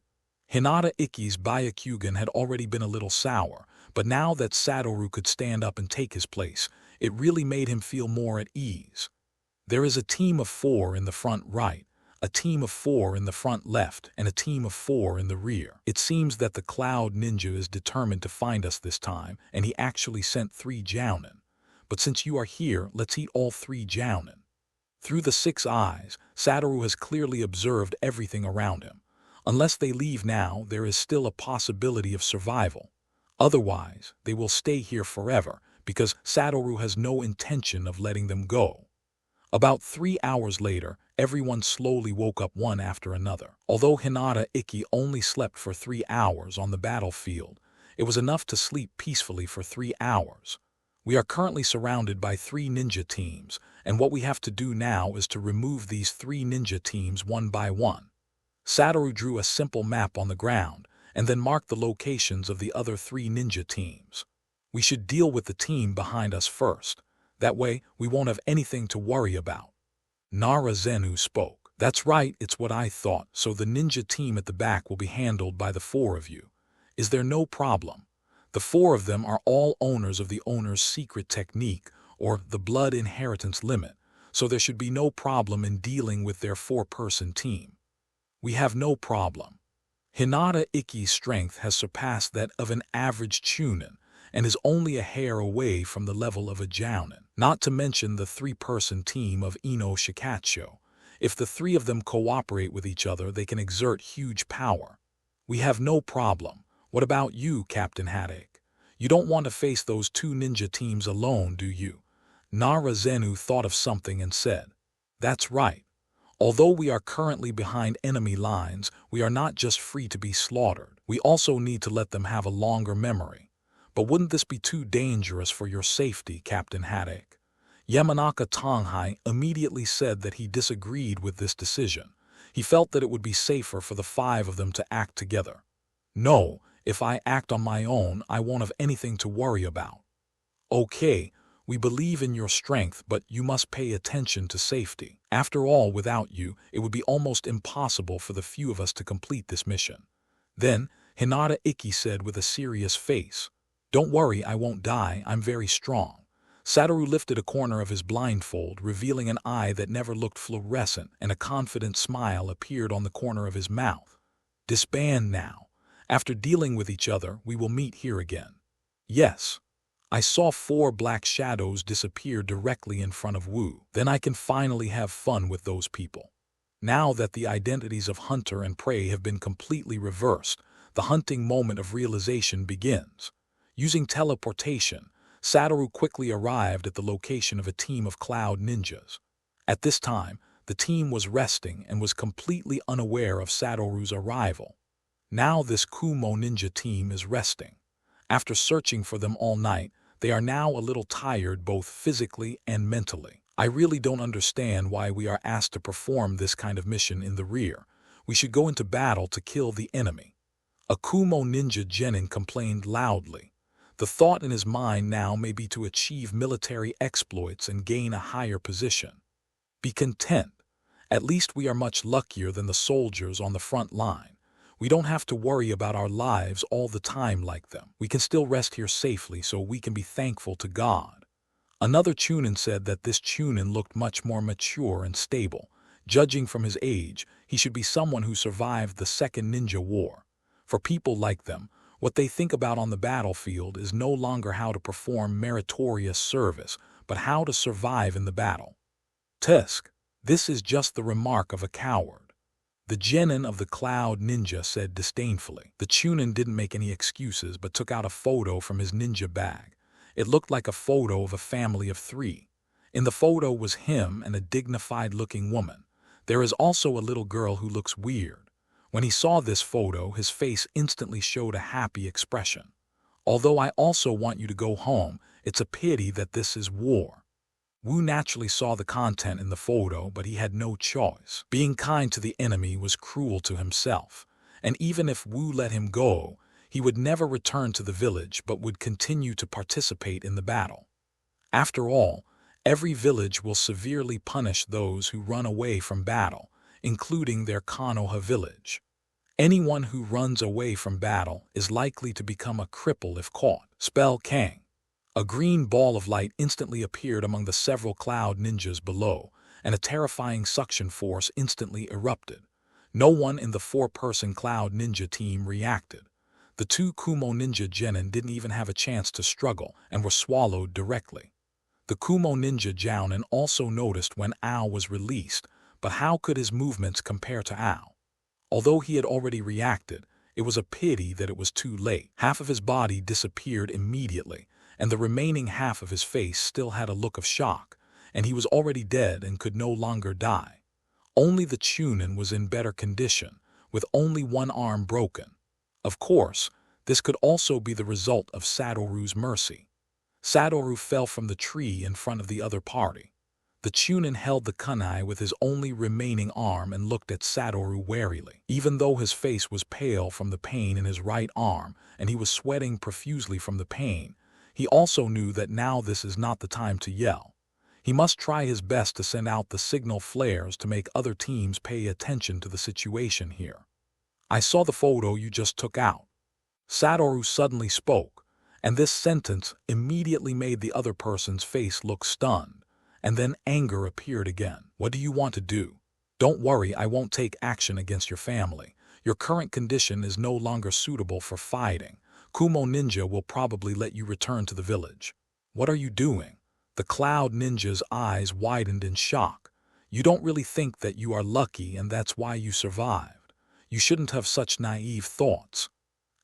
Hinata Ikki's Byakugan had already been a little sour, but now that Satoru could stand up and take his place, it really made him feel more at ease. There is a team of 4 in the front right, a team of 4 in the front left, and a team of 4 in the rear. It seems that the Cloud Ninja is determined to find us this time, and he actually sent 3 jounin. But since you are here, let's eat all 3 jounin. Through the 6 eyes, Satoru has clearly observed everything around him. Unless they leave now, there is still a possibility of survival. Otherwise, they will stay here forever, because Satoru has no intention of letting them go. About 3 hours later, everyone slowly woke up one after another. Although Hinata Ikki only slept for 3 hours on the battlefield, it was enough to sleep peacefully for 3 hours. We are currently surrounded by 3 ninja teams, and what we have to do now is to remove these 3 ninja teams one by one. Satoru drew a simple map on the ground, and then marked the locations of the other 3 ninja teams. We should deal with the team behind us first. That way, we won't have anything to worry about. Nara Zenu spoke. That's right, it's what I thought, so the ninja team at the back will be handled by the four of you. Is there no problem? The four of them are all owners of the owner's secret technique, or the blood inheritance limit, so there should be no problem in dealing with their four-person team. We have no problem. Hinata Ikki's strength has surpassed that of an average Chunin, and is only a hair away from the level of a Jounin, not to mention the three-person team of Ino Shikacho. If the three of them cooperate with each other, they can exert huge power. We have no problem. What about you, Captain Hatake? You don't want to face those two ninja teams alone, do you? Narazenu thought of something and said, "That's right. Although we are currently behind enemy lines, we are not just free to be slaughtered. We also need to let them have a longer memory. But wouldn't this be too dangerous for your safety, Captain Hatake?" Yamanaka Tonghai immediately said that he disagreed with this decision. He felt that it would be safer for the five of them to act together. "No, if I act on my own, I won't have anything to worry about." "Okay, we believe in your strength, but you must pay attention to safety. After all, without you, it would be almost impossible for the few of us to complete this mission." Then, Hinata Ikki said with a serious face, "Don't worry, I won't die, I'm very strong." Satoru lifted a corner of his blindfold, revealing an eye that never looked fluorescent, and a confident smile appeared on the corner of his mouth. "Disband now. After dealing with each other, we will meet here again." "Yes." I saw 4 black shadows disappear directly in front of Wu. Then I can finally have fun with those people. Now that the identities of hunter and prey have been completely reversed, the hunting moment of realization begins. Using teleportation, Satoru quickly arrived at the location of a team of cloud ninjas. At this time, the team was resting and was completely unaware of Satoru's arrival. Now this Kumo ninja team is resting. After searching for them all night, they are now a little tired both physically and mentally. I really don't understand why we are asked to perform this kind of mission in the rear. We should go into battle to kill the enemy. A Kumo ninja genin complained loudly. The thought in his mind now may be to achieve military exploits and gain a higher position. Be content. At least we are much luckier than the soldiers on the front line. We don't have to worry about our lives all the time like them. We can still rest here safely, so we can be thankful to God. Another Chunin said that this Chunin looked much more mature and stable. Judging from his age, he should be someone who survived the Second Ninja War. For people like them, what they think about on the battlefield is no longer how to perform meritorious service, but how to survive in the battle. Tusk, this is just the remark of a coward. The genin of the Cloud Ninja said disdainfully. The Chunin didn't make any excuses but took out a photo from his ninja bag. It looked like a photo of a family of 3. In the photo was him and a dignified-looking woman. There is also a little girl who looks weird. When he saw this photo, his face instantly showed a happy expression. "Although I also want you to go home, it's a pity that this is war." Wu naturally saw the content in the photo, but he had no choice. Being kind to the enemy was cruel to himself, and even if Wu let him go, he would never return to the village but would continue to participate in the battle. After all, every village will severely punish those who run away from battle, including their Konoha village. Anyone who runs away from battle is likely to become a cripple if caught. Spell Kang. A green ball of light instantly appeared among the several cloud ninjas below, and a terrifying suction force instantly erupted. No one in the 4-person cloud ninja team reacted. The 2 Kumo ninja genin didn't even have a chance to struggle and were swallowed directly. The Kumo ninja Jounin also noticed when Ao was released, but how could his movements compare to Ao? Although he had already reacted, it was a pity that it was too late. Half of his body disappeared immediately, and the remaining half of his face still had a look of shock, and he was already dead and could no longer die. Only the Chunin was in better condition, with only one arm broken. Of course, this could also be the result of Satoru's mercy. Satoru fell from the tree in front of the other party. The Chunin held the kunai with his only remaining arm and looked at Satoru warily. Even though his face was pale from the pain in his right arm and he was sweating profusely from the pain, he also knew that now this is not the time to yell. He must try his best to send out the signal flares to make other teams pay attention to the situation here. I saw the photo you just took out. Satoru suddenly spoke, and this sentence immediately made the other person's face look stunned, and then anger appeared again. What do you want to do? Don't worry, I won't take action against your family. Your current condition is no longer suitable for fighting. Kumo Ninja will probably let you return to the village. What are you doing? The Cloud Ninja's eyes widened in shock. You don't really think that you are lucky and that's why you survived. You shouldn't have such naive thoughts.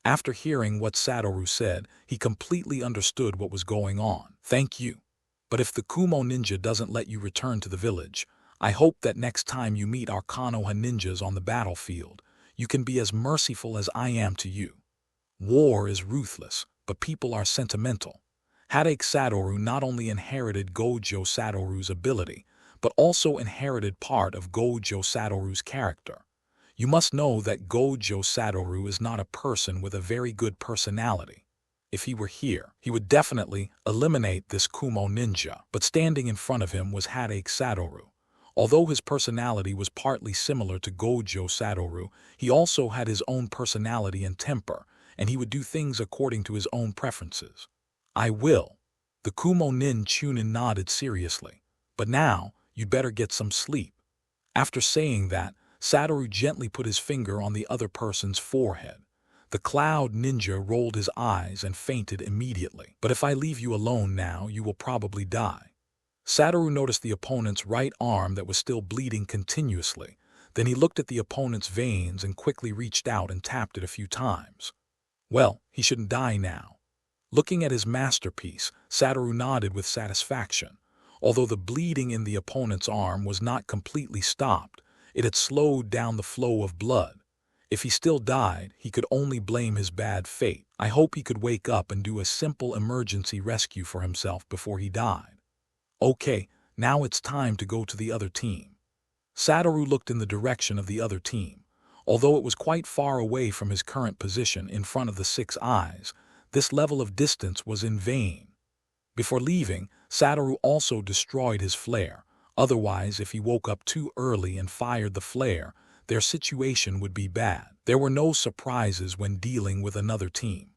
After hearing what Satoru said, he completely understood what was going on. Thank you. But if the Kumo Ninja doesn't let you return to the village, I hope that next time you meet our Konoha ninjas on the battlefield, you can be as merciful as I am to you. War is ruthless, but people are sentimental. Hatake Satoru not only inherited Gojo Satoru's ability, but also inherited part of Gojo Satoru's character. You must know that Gojo Satoru is not a person with a very good personality. If he were here, he would definitely eliminate this Kumo ninja, but standing in front of him was Hatake Satoru. Although his personality was partly similar to Gojo Satoru, he also had his own personality and temper, and he would do things according to his own preferences. I will. The Kumo Nin Chunin nodded seriously. But now, you'd better get some sleep. After saying that, Satoru gently put his finger on the other person's forehead. The Cloud Ninja rolled his eyes and fainted immediately. But if I leave you alone now, you will probably die. Satoru noticed the opponent's right arm that was still bleeding continuously. Then he looked at the opponent's veins and quickly reached out and tapped it a few times. Well, he shouldn't die now. Looking at his masterpiece, Satoru nodded with satisfaction. Although the bleeding in the opponent's arm was not completely stopped, it had slowed down the flow of blood. If he still died, he could only blame his bad fate. I hope he could wake up and do a simple emergency rescue for himself before he died. Okay, now it's time to go to the other team. Satoru looked in the direction of the other team. Although it was quite far away from his current position in front of the 6 eyes, this level of distance was in vain. Before leaving, Satoru also destroyed his flare. Otherwise, if he woke up too early and fired the flare, their situation would be bad. There were no surprises when dealing with another team.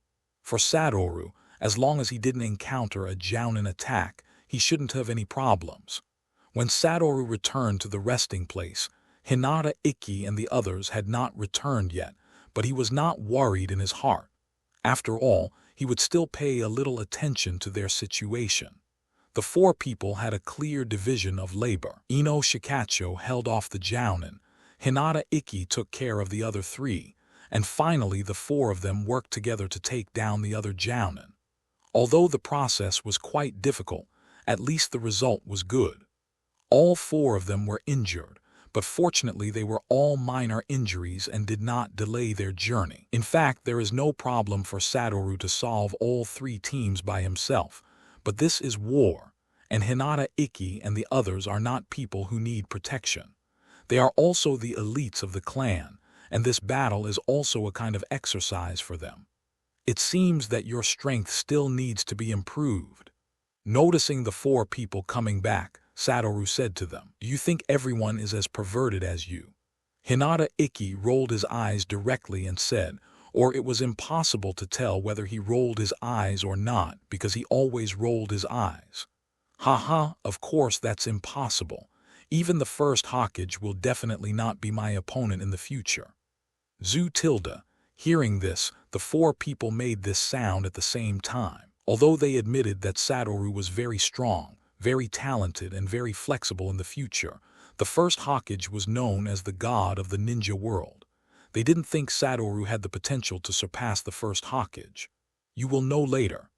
For Satoru, as long as he didn't encounter a Jounin attack, he shouldn't have any problems. When Satoru returned to the resting place, Hinata, Ikki, and the others had not returned yet, but he was not worried in his heart. After all, he would still pay a little attention to their situation. The 4 people had a clear division of labor. Ino Shikacho held off the Jounin, Hinata Ikki took care of the other 3, and finally the 4 of them worked together to take down the other Jounin. Although the process was quite difficult, at least the result was good. All 4 of them were injured, but fortunately they were all minor injuries and did not delay their journey. In fact, there is no problem for Satoru to solve all 3 teams by himself, but this is war, and Hinata, Ikki, and the others are not people who need protection. They are also the elites of the clan, and this battle is also a kind of exercise for them. It seems that your strength still needs to be improved. Noticing the 4 people coming back, Satoru said to them, "Do you think everyone is as perverted as you?" Hinata Ikki rolled his eyes directly and said, or it was impossible to tell whether he rolled his eyes or not because he always rolled his eyes. Haha, of course that's impossible. Even the first Hokage will definitely not be my opponent in the future. Tilda, hearing this, the 4 people made this sound at the same time. Although they admitted that Satoru was very strong, very talented, and very flexible in the future, the first Hokage was known as the god of the ninja world. They didn't think Satoru had the potential to surpass the first Hokage. You will know later.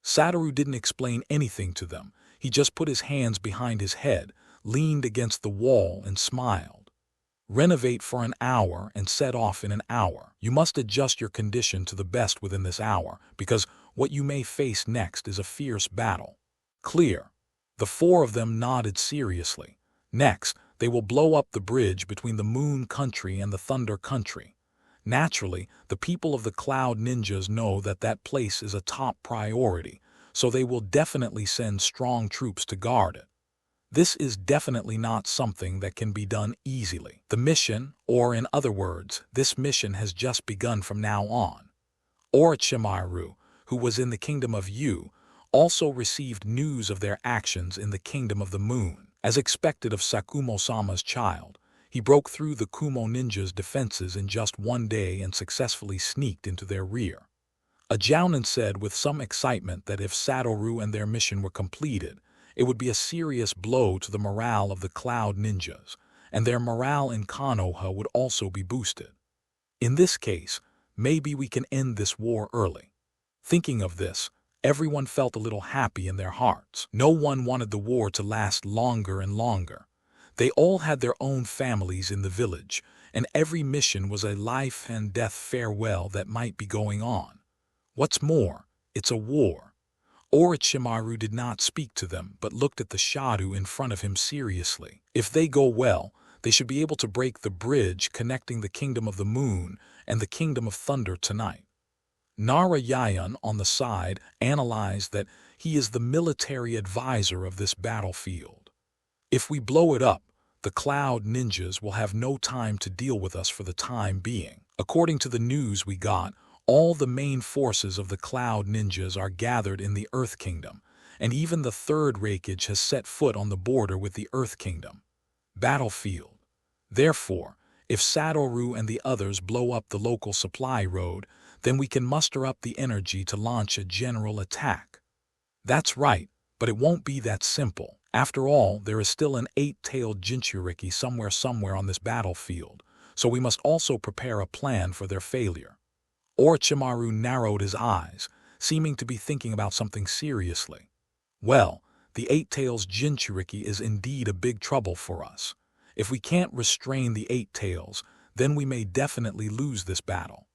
Satoru didn't explain anything to them. He just put his hands behind his head, leaned against the wall, and smiled. Renovate for an hour and set off in an hour. You must adjust your condition to the best within this hour, because what you may face next is a fierce battle. Clear. The 4 of them nodded seriously. Next, they will blow up the bridge between the Moon Country and the Thunder Country. Naturally, the people of the Cloud Ninjas know that that place is a top priority, so they will definitely send strong troops to guard it. This is definitely not something that can be done easily. The mission, or in other words, this mission has just begun from now on. Orochimaru, who was in the Kingdom of Yu, also received news of their actions in the Kingdom of the Moon. As expected of Sakumo-sama's child, he broke through the Kumo ninjas' defenses in just one day and successfully sneaked into their rear. A Jounin said with some excitement that if Satoru and their mission were completed, it would be a serious blow to the morale of the Cloud Ninjas, and their morale in Konoha would also be boosted. In this case, maybe we can end this war early. Thinking of this, everyone felt a little happy in their hearts. No one wanted the war to last longer and longer. They all had their own families in the village, and every mission was a life and death farewell that might be going on. What's more, it's a war. Orochimaru did not speak to them, but looked at the Shadow in front of him seriously. If they go well, they should be able to break the bridge connecting the Kingdom of the Moon and the Kingdom of Thunder tonight. Narayan, on the side, analyzed that he is the military advisor of this battlefield. If we blow it up, the Cloud Ninjas will have no time to deal with us for the time being. According to the news we got, all the main forces of the Cloud Ninjas are gathered in the Earth Kingdom, and even the third Raikage has set foot on the border with the Earth Kingdom. Battlefield. Therefore, if Satoru and the others blow up the local supply road, then we can muster up the energy to launch a general attack. That's right, but it won't be that simple. After all, there is still an 8-tailed Jinchuriki somewhere on this battlefield, so we must also prepare a plan for their failure. Orochimaru narrowed his eyes, seeming to be thinking about something seriously. Well, the 8-tails Jinchuriki is indeed a big trouble for us. If we can't restrain the 8-tails, then we may definitely lose this battle.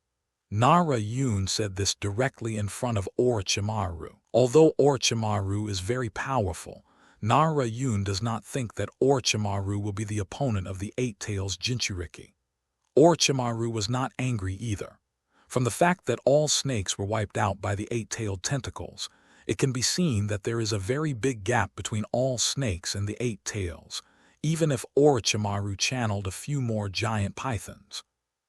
Nara-yun said this directly in front of Orochimaru. Although Orochimaru is very powerful, Nara-yun does not think that Orochimaru will be the opponent of the 8-tails Jinchuriki. Orochimaru was not angry either. From the fact that all snakes were wiped out by the 8-tailed tentacles, it can be seen that there is a very big gap between all snakes and the 8 tails, even if Orochimaru channeled a few more giant pythons.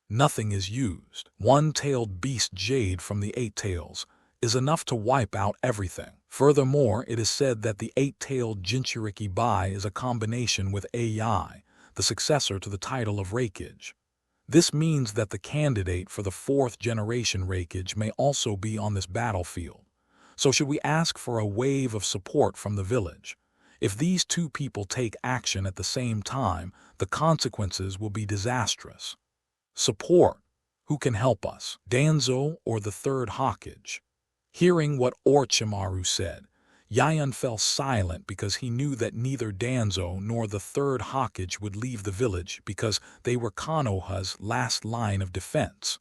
Nothing is used. One-tailed beast Jade from the 8 tails is enough to wipe out everything. Furthermore, it is said that the 8-tailed Jinchuriki Bai is a combination with AI, the successor to the title of Raikage. This means that the candidate for the 4th generation Raikage may also be on this battlefield. So should we ask for a wave of support from the village? If these two people take action at the same time, the consequences will be disastrous. Support. Who can help us? Danzo or the 3rd Hokage? Hearing what Orochimaru said, Yayan fell silent because he knew that neither Danzo nor the 3rd Hokage would leave the village because they were Konoha's last line of defense.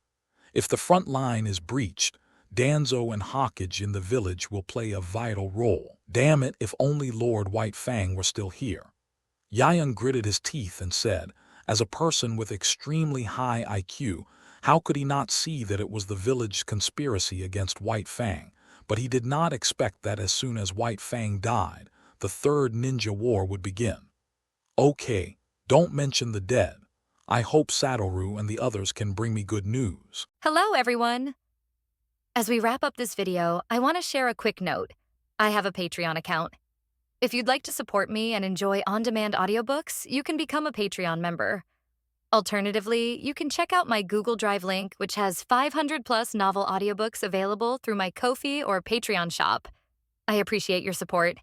If the front line is breached, Danzo and Hokage in the village will play a vital role. Damn it, if only Lord White Fang were still here. Yayan gritted his teeth and said, as a person with extremely high IQ, how could he not see that it was the village conspiracy against White Fang? But he did not expect that as soon as White Fang died, the 3rd Ninja War would begin. Okay, don't mention the dead. I hope Satoru and the others can bring me good news. Hello, everyone. As we wrap up this video, I want to share a quick note. I have a Patreon account. If you'd like to support me and enjoy on-demand audiobooks, you can become a Patreon member. Alternatively, you can check out my Google Drive link, which has 500+ novel audiobooks available through my Ko-fi or Patreon shop. I appreciate your support.